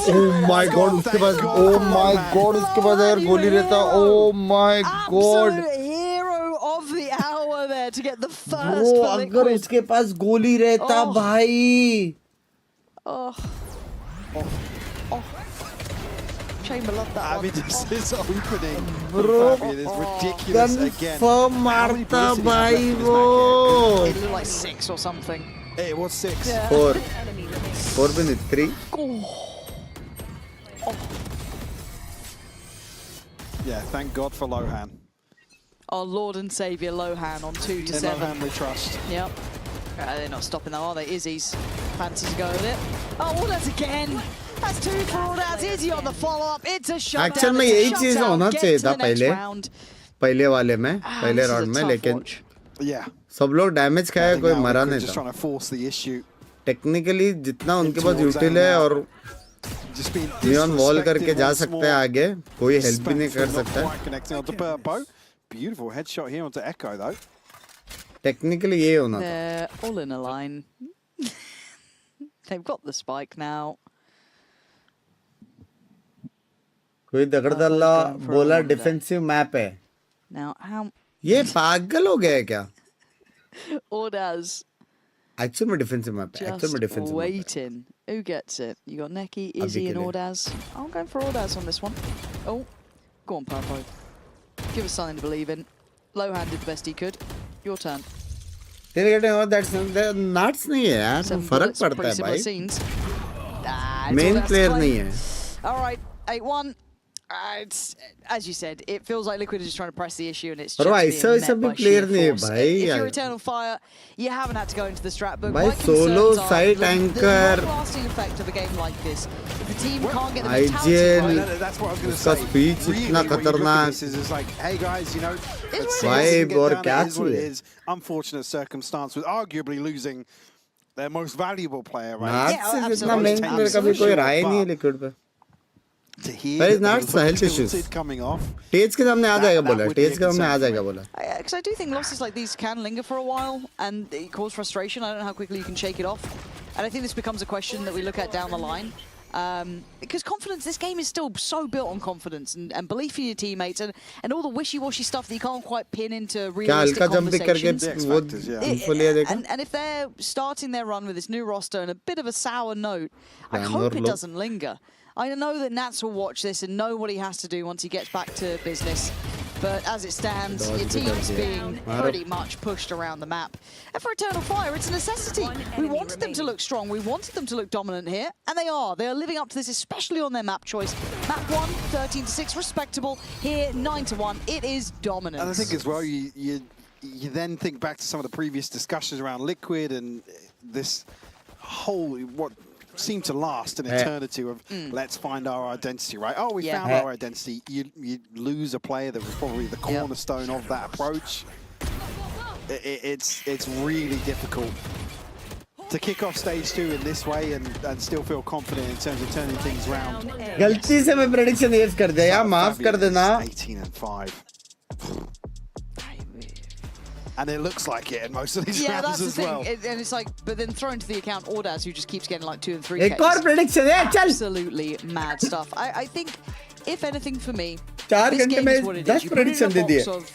Oh my God. उसके बाद oh my God उसके बाद यार गोली रहता. Oh my God. Absolute hero of the hour there to get the first. Bro, अगर उसके पास गोली रहता भाई. Oh. Chamber loved that one. This is opening. Bro, Fabian is ridiculous again. confirm मारता भाई वो. It looked like 6 or something. It was 6. Yeah. 4 भी नहीं 3. Yeah, thank God for Lohan. Our Lord and Saviour Lohan on 2 to 7. Lohan we trust. Yep. They're not stopping though, are they? Izzy's fancy to go with it. Oh, Ordaz again. That's 2 for Ordaz. Izzy on the follow-up. It's a shutdown. Actually में यही चीज होना चाहिए था पहले वाले में, पहले राउंड में, लेकिन सब लोग डैमेज खाया, कोई मरा नहीं था. टेक्निकली जितना उनके पास यूटिल है और नियॉन वॉल करके जा सकते हैं आगे, कोई हेल्प भी नहीं कर सकता. Beautiful headshot here onto Echo though. Technically ये होना था. They're all in a line. They've got the spike now. कोई दगड़दल्ला बोला डिफेंसिव मैप है. Now how? ये पागल हो गया है क्या? Ordaz. Actually में डिफेंसिव मैप है. Actually में डिफेंसिव मैप है. Waiting. Who gets it? You got Neki, Izzy, and Ordaz. I'm going for Ordaz on this one. Oh, go on, Purpo. Give us something to believe in. Lohan did the best he could. Your turn. They're getting all that. Nuts नहीं है यार. फर्क पड़ता है भाई. Main player नहीं है. All right, 8-1. It's, as you said, it feels like Liquid is just trying to press the issue, and it's just being met by sheer force. If you're Eternal Fire, you haven't had to go into the strat book. By solo side anchor. The lasting effect of a game like this. If the team can't get the mentality right, that's what I was going to say. उसका speech इतना खतरनाक. Is like, hey guys, you know, vibe और क्या चीज़. Unfortunate circumstance with arguably losing their most valuable player, right? Yeah, इतना main player का भी कोई राय नहीं है Liquid पे. But it's not health issues. Tates के सामने आ जाएगा बोला. Tates के सामने आ जाएगा बोला. Because I do think losses like these can linger for a while and they cause frustration. I don't know how quickly you can shake it off. And I think this becomes a question that we look at down the line. Because confidence, this game is still so built on confidence and belief in your teammates and all the wishy-washy stuff that you can't quite pin into realistic conversations. And if they're starting their run with this new roster and a bit of a sour note, I hope it doesn't linger. I know that Nats will watch this and know what he has to do once he gets back to business. But as it stands, your team's being pretty much pushed around the map. And for Eternal Fire, it's a necessity. We wanted them to look strong. We wanted them to look dominant here. And they are. They are living up to this, especially on their map choice. Map 1, 13-6, respectable. Here, 9-1. It is dominant. And I think as well, you then think back to some of the previous discussions around Liquid and this whole, what seemed to last an eternity of let's find our identity, right? Oh, we found our identity. You lose a player that was probably the cornerstone of that approach. It's really difficult to kick off stage 2 in this way and still feel confident in terms of turning things around. गलती से मैं prediction yes कर दिया यार, माफ कर देना. 18-5. And it looks like it in most of these rounds as well. And it's like, but then thrown to the account Ordaz, who just keeps getting like 2 and 3 एक और prediction है, चल. Absolutely mad stuff. I think, if anything for me, 4 this घंटे game is what में it 10 is. You put it in prediction a दे दिए. box of,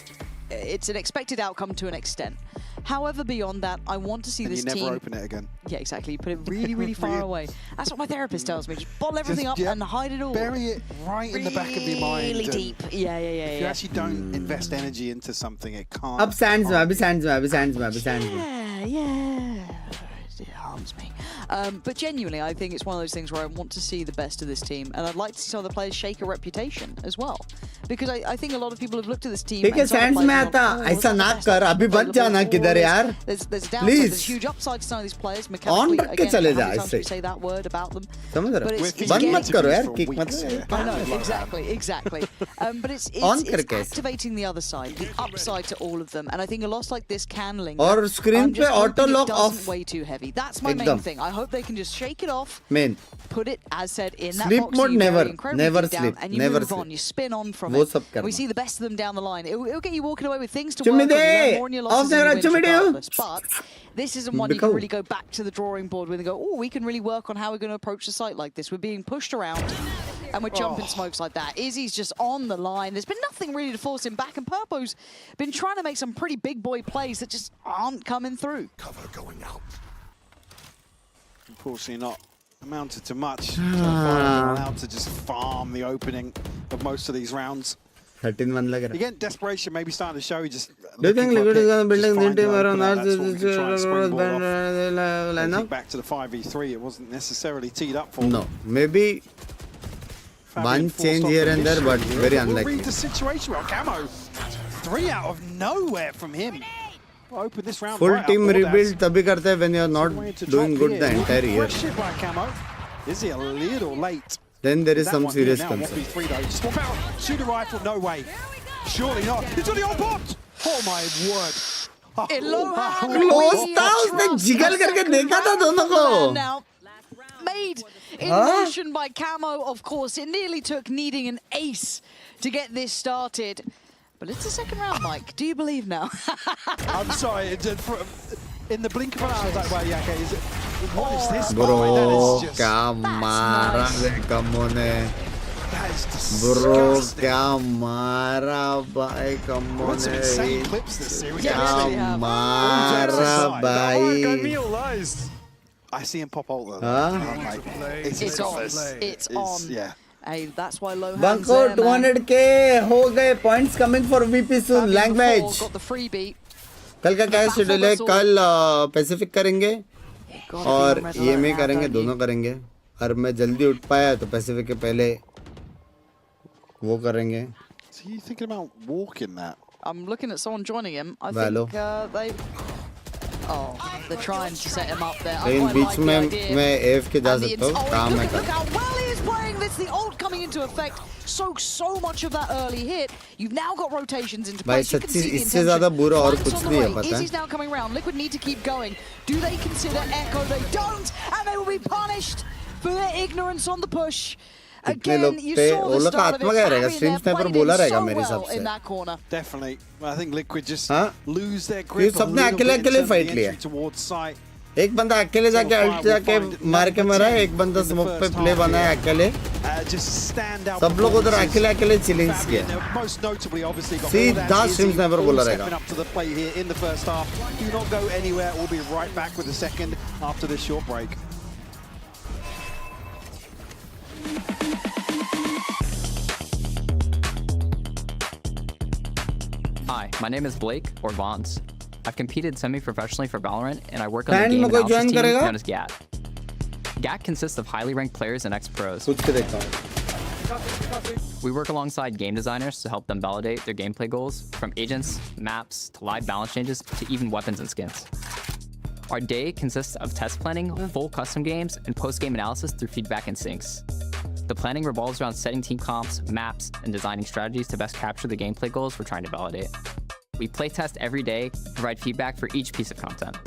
it's an expected outcome to an extent. However, beyond that, I want to see this team. You never open it again. Yeah, exactly. You put it really, really far away. That's what my therapist tells me. Just bottle everything up and hide it all. Bury it right in the back of your mind. Really deep. Yeah. If you actually don't invest energy into something, it can't. अब sands में. Yeah. It harms me. But genuinely, I think it's one of those things where I want to see the best of this team, and I'd like to see some of the players shake a reputation as well. Because I think a lot of people have looked at this team. ठीक है, Sands में आता ऐसा ना कर, अभी बच जाना किधर यार, please. There's huge upside to some of these players. On रख के चले जा Again, इससे, say that word about them. समझ रहे हो? बंद मत करो यार, किक मत. I know, exactly. But it's activating the other side, the upside to all of them, and I think a loss like this can linger. और screen पे auto lock off. Way too heavy. That's my main thing. I hope they can just shake it off. Main. Put it, as said, in that Sleep box. mode never sleep, and you move on. You spin on from it. We see the best of them down the line. It'll get you walking away with things to work on. You learn more in your losses than you win regardless. But this isn't one you can really go back to the drawing board with and go, oh, we can really work on how we're going to approach the site like this. We're being pushed around and we're jumping smokes like that. Izzy's just on the line. There's been nothing really to force him back, and Purpo's been trying to make some pretty big boy plays that just aren't coming through. Cover going out. Unfortunately not amounted to much. So far, allowed to just farm the opening of most of these rounds. 13-1 लग रहा है. Again, desperation maybe starting to show. He just. Do you think Liquid is going to build a team around lineup? Back to the 5v3. It wasn't necessarily teed up for. No, maybe one change here and there, but very unlikely. Read the situation well. Camo, 3 out of nowhere from him. Open this round. Full team rebuild तभी करते हैं when you are not doing good the entire year. Pressure by Camo. Is he a little late? Then there is some serious concern. 1v3 though. Swap out. Shoot a rifle. No way. Surely not. It's on the bot. Oh my word. Close था, उसने jiggle करके देखा था दोनों को. Made in motion by Camo, of course. It nearly took needing an ace to get this started. But it's the second round, Mike. Do you believe now? I'm sorry. In the blink of an eye, I was like, well, yeah, okay. What is this? Bro, क्या मारा है Camo ने. Bro, क्या मारा भाई Camo ने. क्या मारा भाई. I see him pop ult though. It's on. It's on. Yeah. Hey, that's why low hands Banco 200k हो गए. Points coming for VP soon. Language. Got the freebie. कल का क्या शेड्यूल है? कल पैसिफिक करेंगे और EMEA करेंगे, दोनों करेंगे. और मैं जल्दी उठ पाया तो पैसिफिक के पहले वो करेंगे. So you thinking about walking that? I'm looking at someone joining him. I think they. Oh, they're trying to set him up there. लेकिन बीच में मैं AF के जा सकता हूँ. काम है Look how well he is playing this. The ult coming into effect. So much of that early hit. You've now got rotations into place. भाई सच्ची इससे ज़्यादा बुरा और कुछ नहीं है पता है. Izzy's now coming around. Liquid need to keep going. Do they consider Echo? They don't, and they will be punished for their ignorance on the push. Again, you saw the start of it. In that corner. Definitely. I think Liquid just lose their grip. सबने अकेले fight लिया. Towards site. एक बंदा अकेले जाके alt जाके मार के मरा है, एक बंदा स्मोक पे प्ले बना है अकेले. सब लोग उधर अकेले चिलिंग्स किया. सीधा स्ट्रीम स्नाइपर बोला रहेगा. In the first half, do not go anywhere. We'll be right back with the second after this short break. Hi, my name is Blake, or Vance. I've competed semi-professionally for Valorant, and I work on the game analysis team known as GAT. GAT consists of highly ranked players and ex-pros. We work alongside game designers to help them validate their gameplay goals, from agents, maps, to live balance changes, to even weapons and skins. Our day consists of test planning, full custom games, and post-game analysis through feedback and syncs. The planning revolves around setting team comps, maps, and designing strategies to best capture the gameplay goals we're trying to validate. We playtest every day, provide feedback for each piece of content.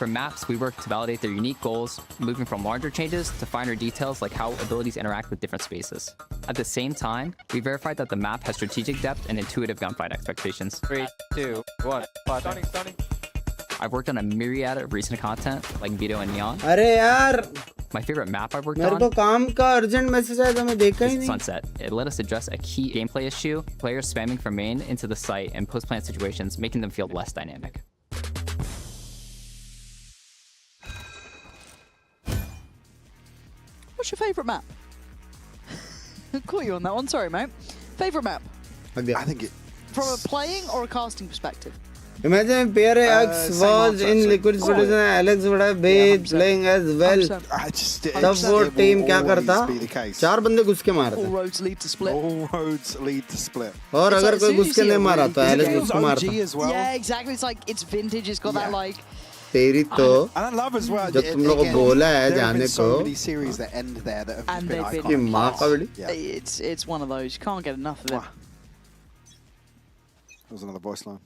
For maps, we work to validate their unique goals, moving from larger changes to finer details like how abilities interact with different spaces. At the same time, we verified that the map has strategic depth and intuitive gunfight expectations. 3, 2, 1, starting. I've worked on a myriad of recent content like Vito and Neon. अरे यार My favorite map I've worked मेरे on को काम का urgent message आया था मैं देखा ही नहीं. Sunset. It let us address a key gameplay issue, players spamming from main into the site and post-plant situations, making them feel less dynamic. What's your favorite map? Caught you on that one. Sorry, mate. Favorite map? I think it. From a playing or a casting perspective? Imagine if Pierre X was in Liquid Studios and Alex would have been playing as well. तब वो team क्या करता? 4 बंदे घुस के मारते. All roads lead to split. All roads lead to split. और अगर कोई घुस के नहीं मारा तो Alex घुस के मारता. Yeah, exactly. It's like it's vintage. It's got that like. तेरी तो And I love as well. जब तुम लोगों को बोला है जाने को. So many series that end there that have been iconic. कि माँ का बड़ी. It's one of those. You can't get enough of it. That was another voice line.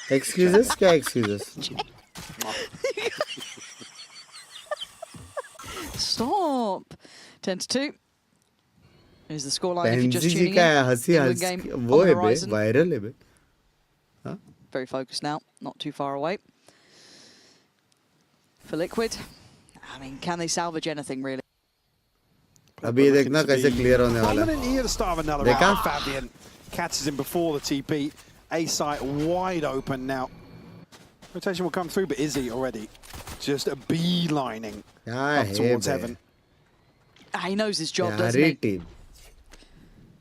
Excuses? क्या excuses? Stop. 10-2. Here's the scoreline if you're just जी tuning का in. हंसी England हंसी game वो on है the बे horizon. वायरल है बे. हाँ? Very focused now. Not too far away. For Liquid. I mean, can they salvage anything really? अभी देखना कैसे clear होने वाला है. Prominent here to start of another round. Fabian catches him before the TP. A site wide open now. Rotation will come through, but Izzy already just a beelining up towards heaven. He knows his job, doesn't he?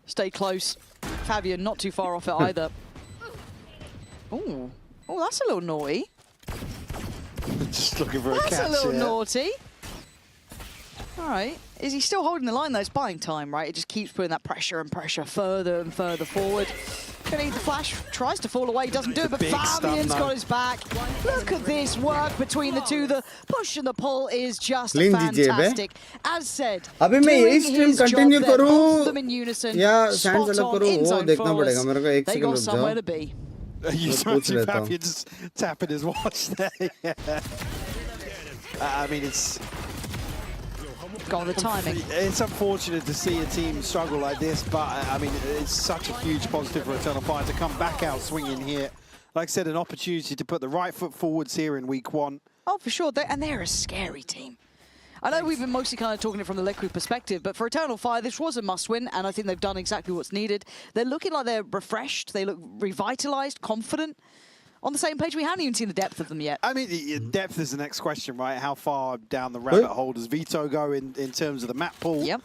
Stay close. Fabian not too far off it either. Oh, that's a little naughty. Just looking for a catch. That's a little here. naughty. All right. Is he still holding the line though? It's buying time, right? It just keeps putting that pressure and pressure further and further forward. Gonna need the flash, tries to fall away, doesn't do it, but Fabian's got his back. Look at this work between the two. The push and the pull is just fantastic. As said, अभी मैं यही stream continue करूँ both of them in unison, या spot fans अलग on, करूँ in वो zone देखना flawless. पड़ेगा मेरे को एक They second got रुक somewhere जाओ. to be. You पूछ लेता हूँ. Fabian just tapping his watch there. I mean, it's got the timing. It's unfortunate to see a team struggle like this, but I mean, it's such a huge positive for Eternal Fire to come back out swinging here. Like I said, an opportunity to put the right foot forwards here in week 1. Oh, for sure. They're a scary team. I know we've been mostly kind of talking it from the Liquid perspective, but for Eternal Fire, this was a must-win, and I think they've done exactly what's needed. They're looking like they're refreshed. They look revitalized, confident. On the same page, we haven't even seen the depth of them yet. I mean, depth is the next question, right? How far down the rabbit hole does Vito go in terms of the map pool? Yep.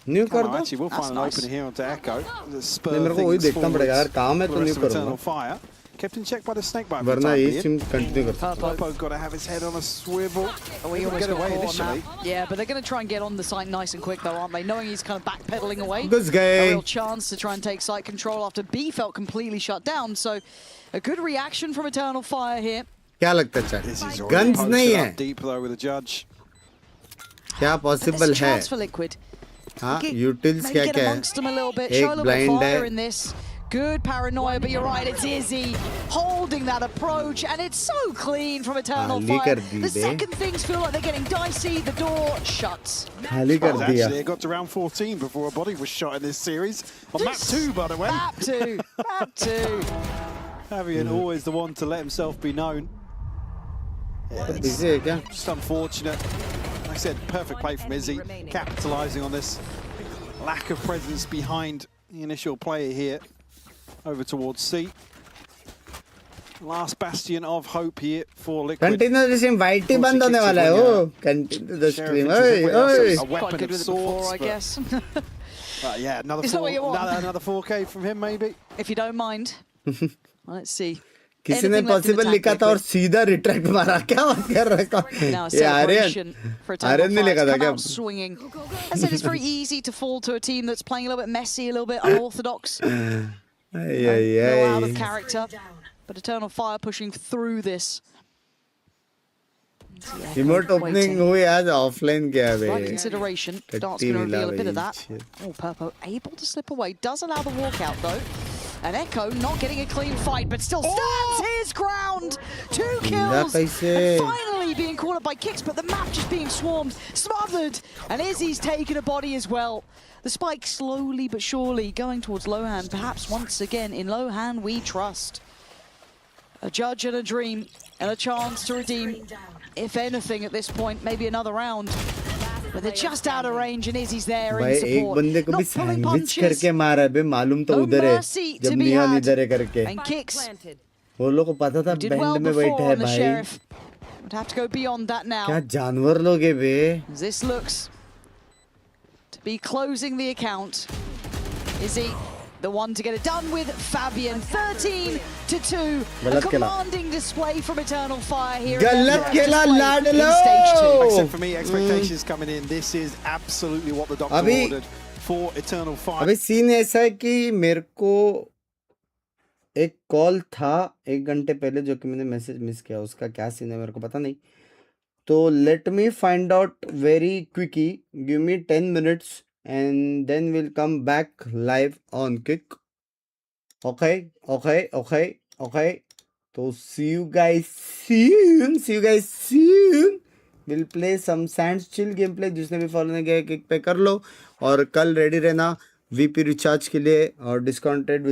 New कर दो. Actually, we'll find an opener here onto Echo. The spur मेरे को वही देखना पड़ेगा यार काम है तो नहीं करूँगा. Fire. Kept in check by the snake bite. वरना ये stream continue करता. Purpo's got to have his head on a swivel. We almost get got away caught on initially. that. Yeah, but they're going to try and get on the site nice and quick, though, aren't they? Knowing he's kind of backpedaling away. Good guy. A real chance to try and take site control after B felt completely shut down. So a good reaction from Eternal Fire here. क्या लगता है चल? Guns नहीं है. Deep though with the judge. क्या possible है? Chance for Liquid. हाँ, utils Maybe क्या get क्या amongst them a little bit. है? Show a एक little bit blind fire है. in this. Good paranoia, but you're right, it's Izzy holding that approach, and it's so clean from Eternal Fire. The second things feel like they're getting dicey, the door shuts. खाली कर दिया. Actually, it got to round 14 before a body was shot in this series. On map 2, by the way. Map 2, map 2. Fabian always the one to let himself be known. Yeah, it's just unfortunate. Like I said, perfect play from Izzy, capitalising on this lack of presence behind the initial player here. Over towards C. Last bastion of hope here for Liquid. Continue the stream. YT बंद होने वाला है. Oh, continue the stream. Oi, oi. Quite good with it before, I guess. Yeah, another Is that what you want? another 4K from him, maybe. If you don't mind. Well, let's see. किसी ने possible लिखा था और सीधा retract मारा. क्या बात कर रहा है? Now a celebration for Eternal नहीं Fire लिखा to था come क्या? out swinging. I said it's very easy to fall to a team that's playing a little bit messy, a little bit unorthodox. A little out of character, but Eternal Fire pushing through this. Remote opening हुई आज offline क्या बे? Right consideration. Dart's going to reveal a bit of that. Oh, Purpo able to slip away. Does allow the walkout though. And Echo not getting a clean fight, but still stands his ground. 2 kills. And finally being caught up by kicks, but the map just being swarmed, smothered. And Izzy's taken a body as well. The spike slowly but surely going towards Lohan. Perhaps once again in Lohan we trust. A judge and a dream and a chance to redeem, if anything at this point, maybe another round. But they're just out of range and Izzy's there in support. एक बंदे को भी sandwich करके मारा बे मालूम तो उधर है जब नियॉन इधर है करके. And kicks. वो लोग को पता था बैंड में बैठे हैं भाई. Would have to go beyond that now. क्या जानवर लोग हैं बे? This looks to be closing the account. Izzy, the one to get it done with. Fabian, 13-2. गलत खेला commanding display from Eternal Fire here. गलत खेला लाडलो Except for me, expectations coming in. This is absolutely what the doctor ordered for Eternal Fire. अभी scene ऐसा है कि मेरे को एक कॉल था 1 घंटे पहले जो कि मैंने मैसेज मिस किया, उसका क्या सीन है मेरे को पता नहीं, तो let me find out very quickly, give me 10 minutes and then we'll come back live on Kick. Okay. So see you guys soon. We'll play some Sands Chill gameplay. जिसने भी फॉलो नहीं किया किक पे कर लो, और कल ready रहना VP recharge के लिए, और डिस्काउंटेड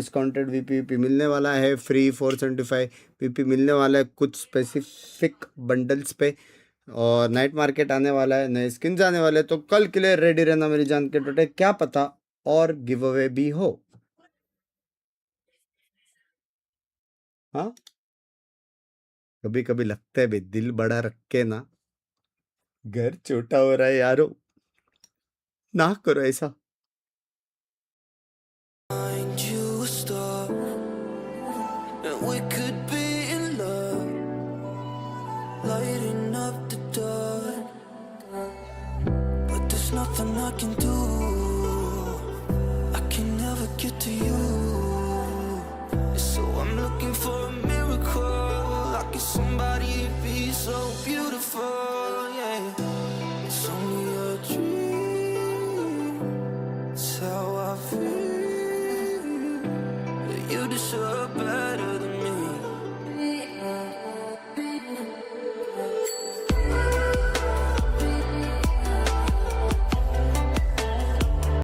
वीपी मिलने वाला है, फ्री 475 वीपी मिलने वाला है कुछ स्पेसिफिक बंडल्स पे, और नाइट मार्केट आने वाला है, नए स्किन्स आने वाले हैं, तो कल के लिए रेडी रहना मेरी जान के टोटे, क्या पता और गिव अवे भी हो। हाँ कभी कभी लगता है बे, दिल बड़ा रख के ना घर छोटा हो रहा है यारो, ना करो ऐसा। We could be in love, lighting up the dark, but there's nothing I can do. I can never get to you, so I'm looking for a miracle. Like if somebody be so beautiful, yeah. It's only a dream, it's how I feel. You deserve better than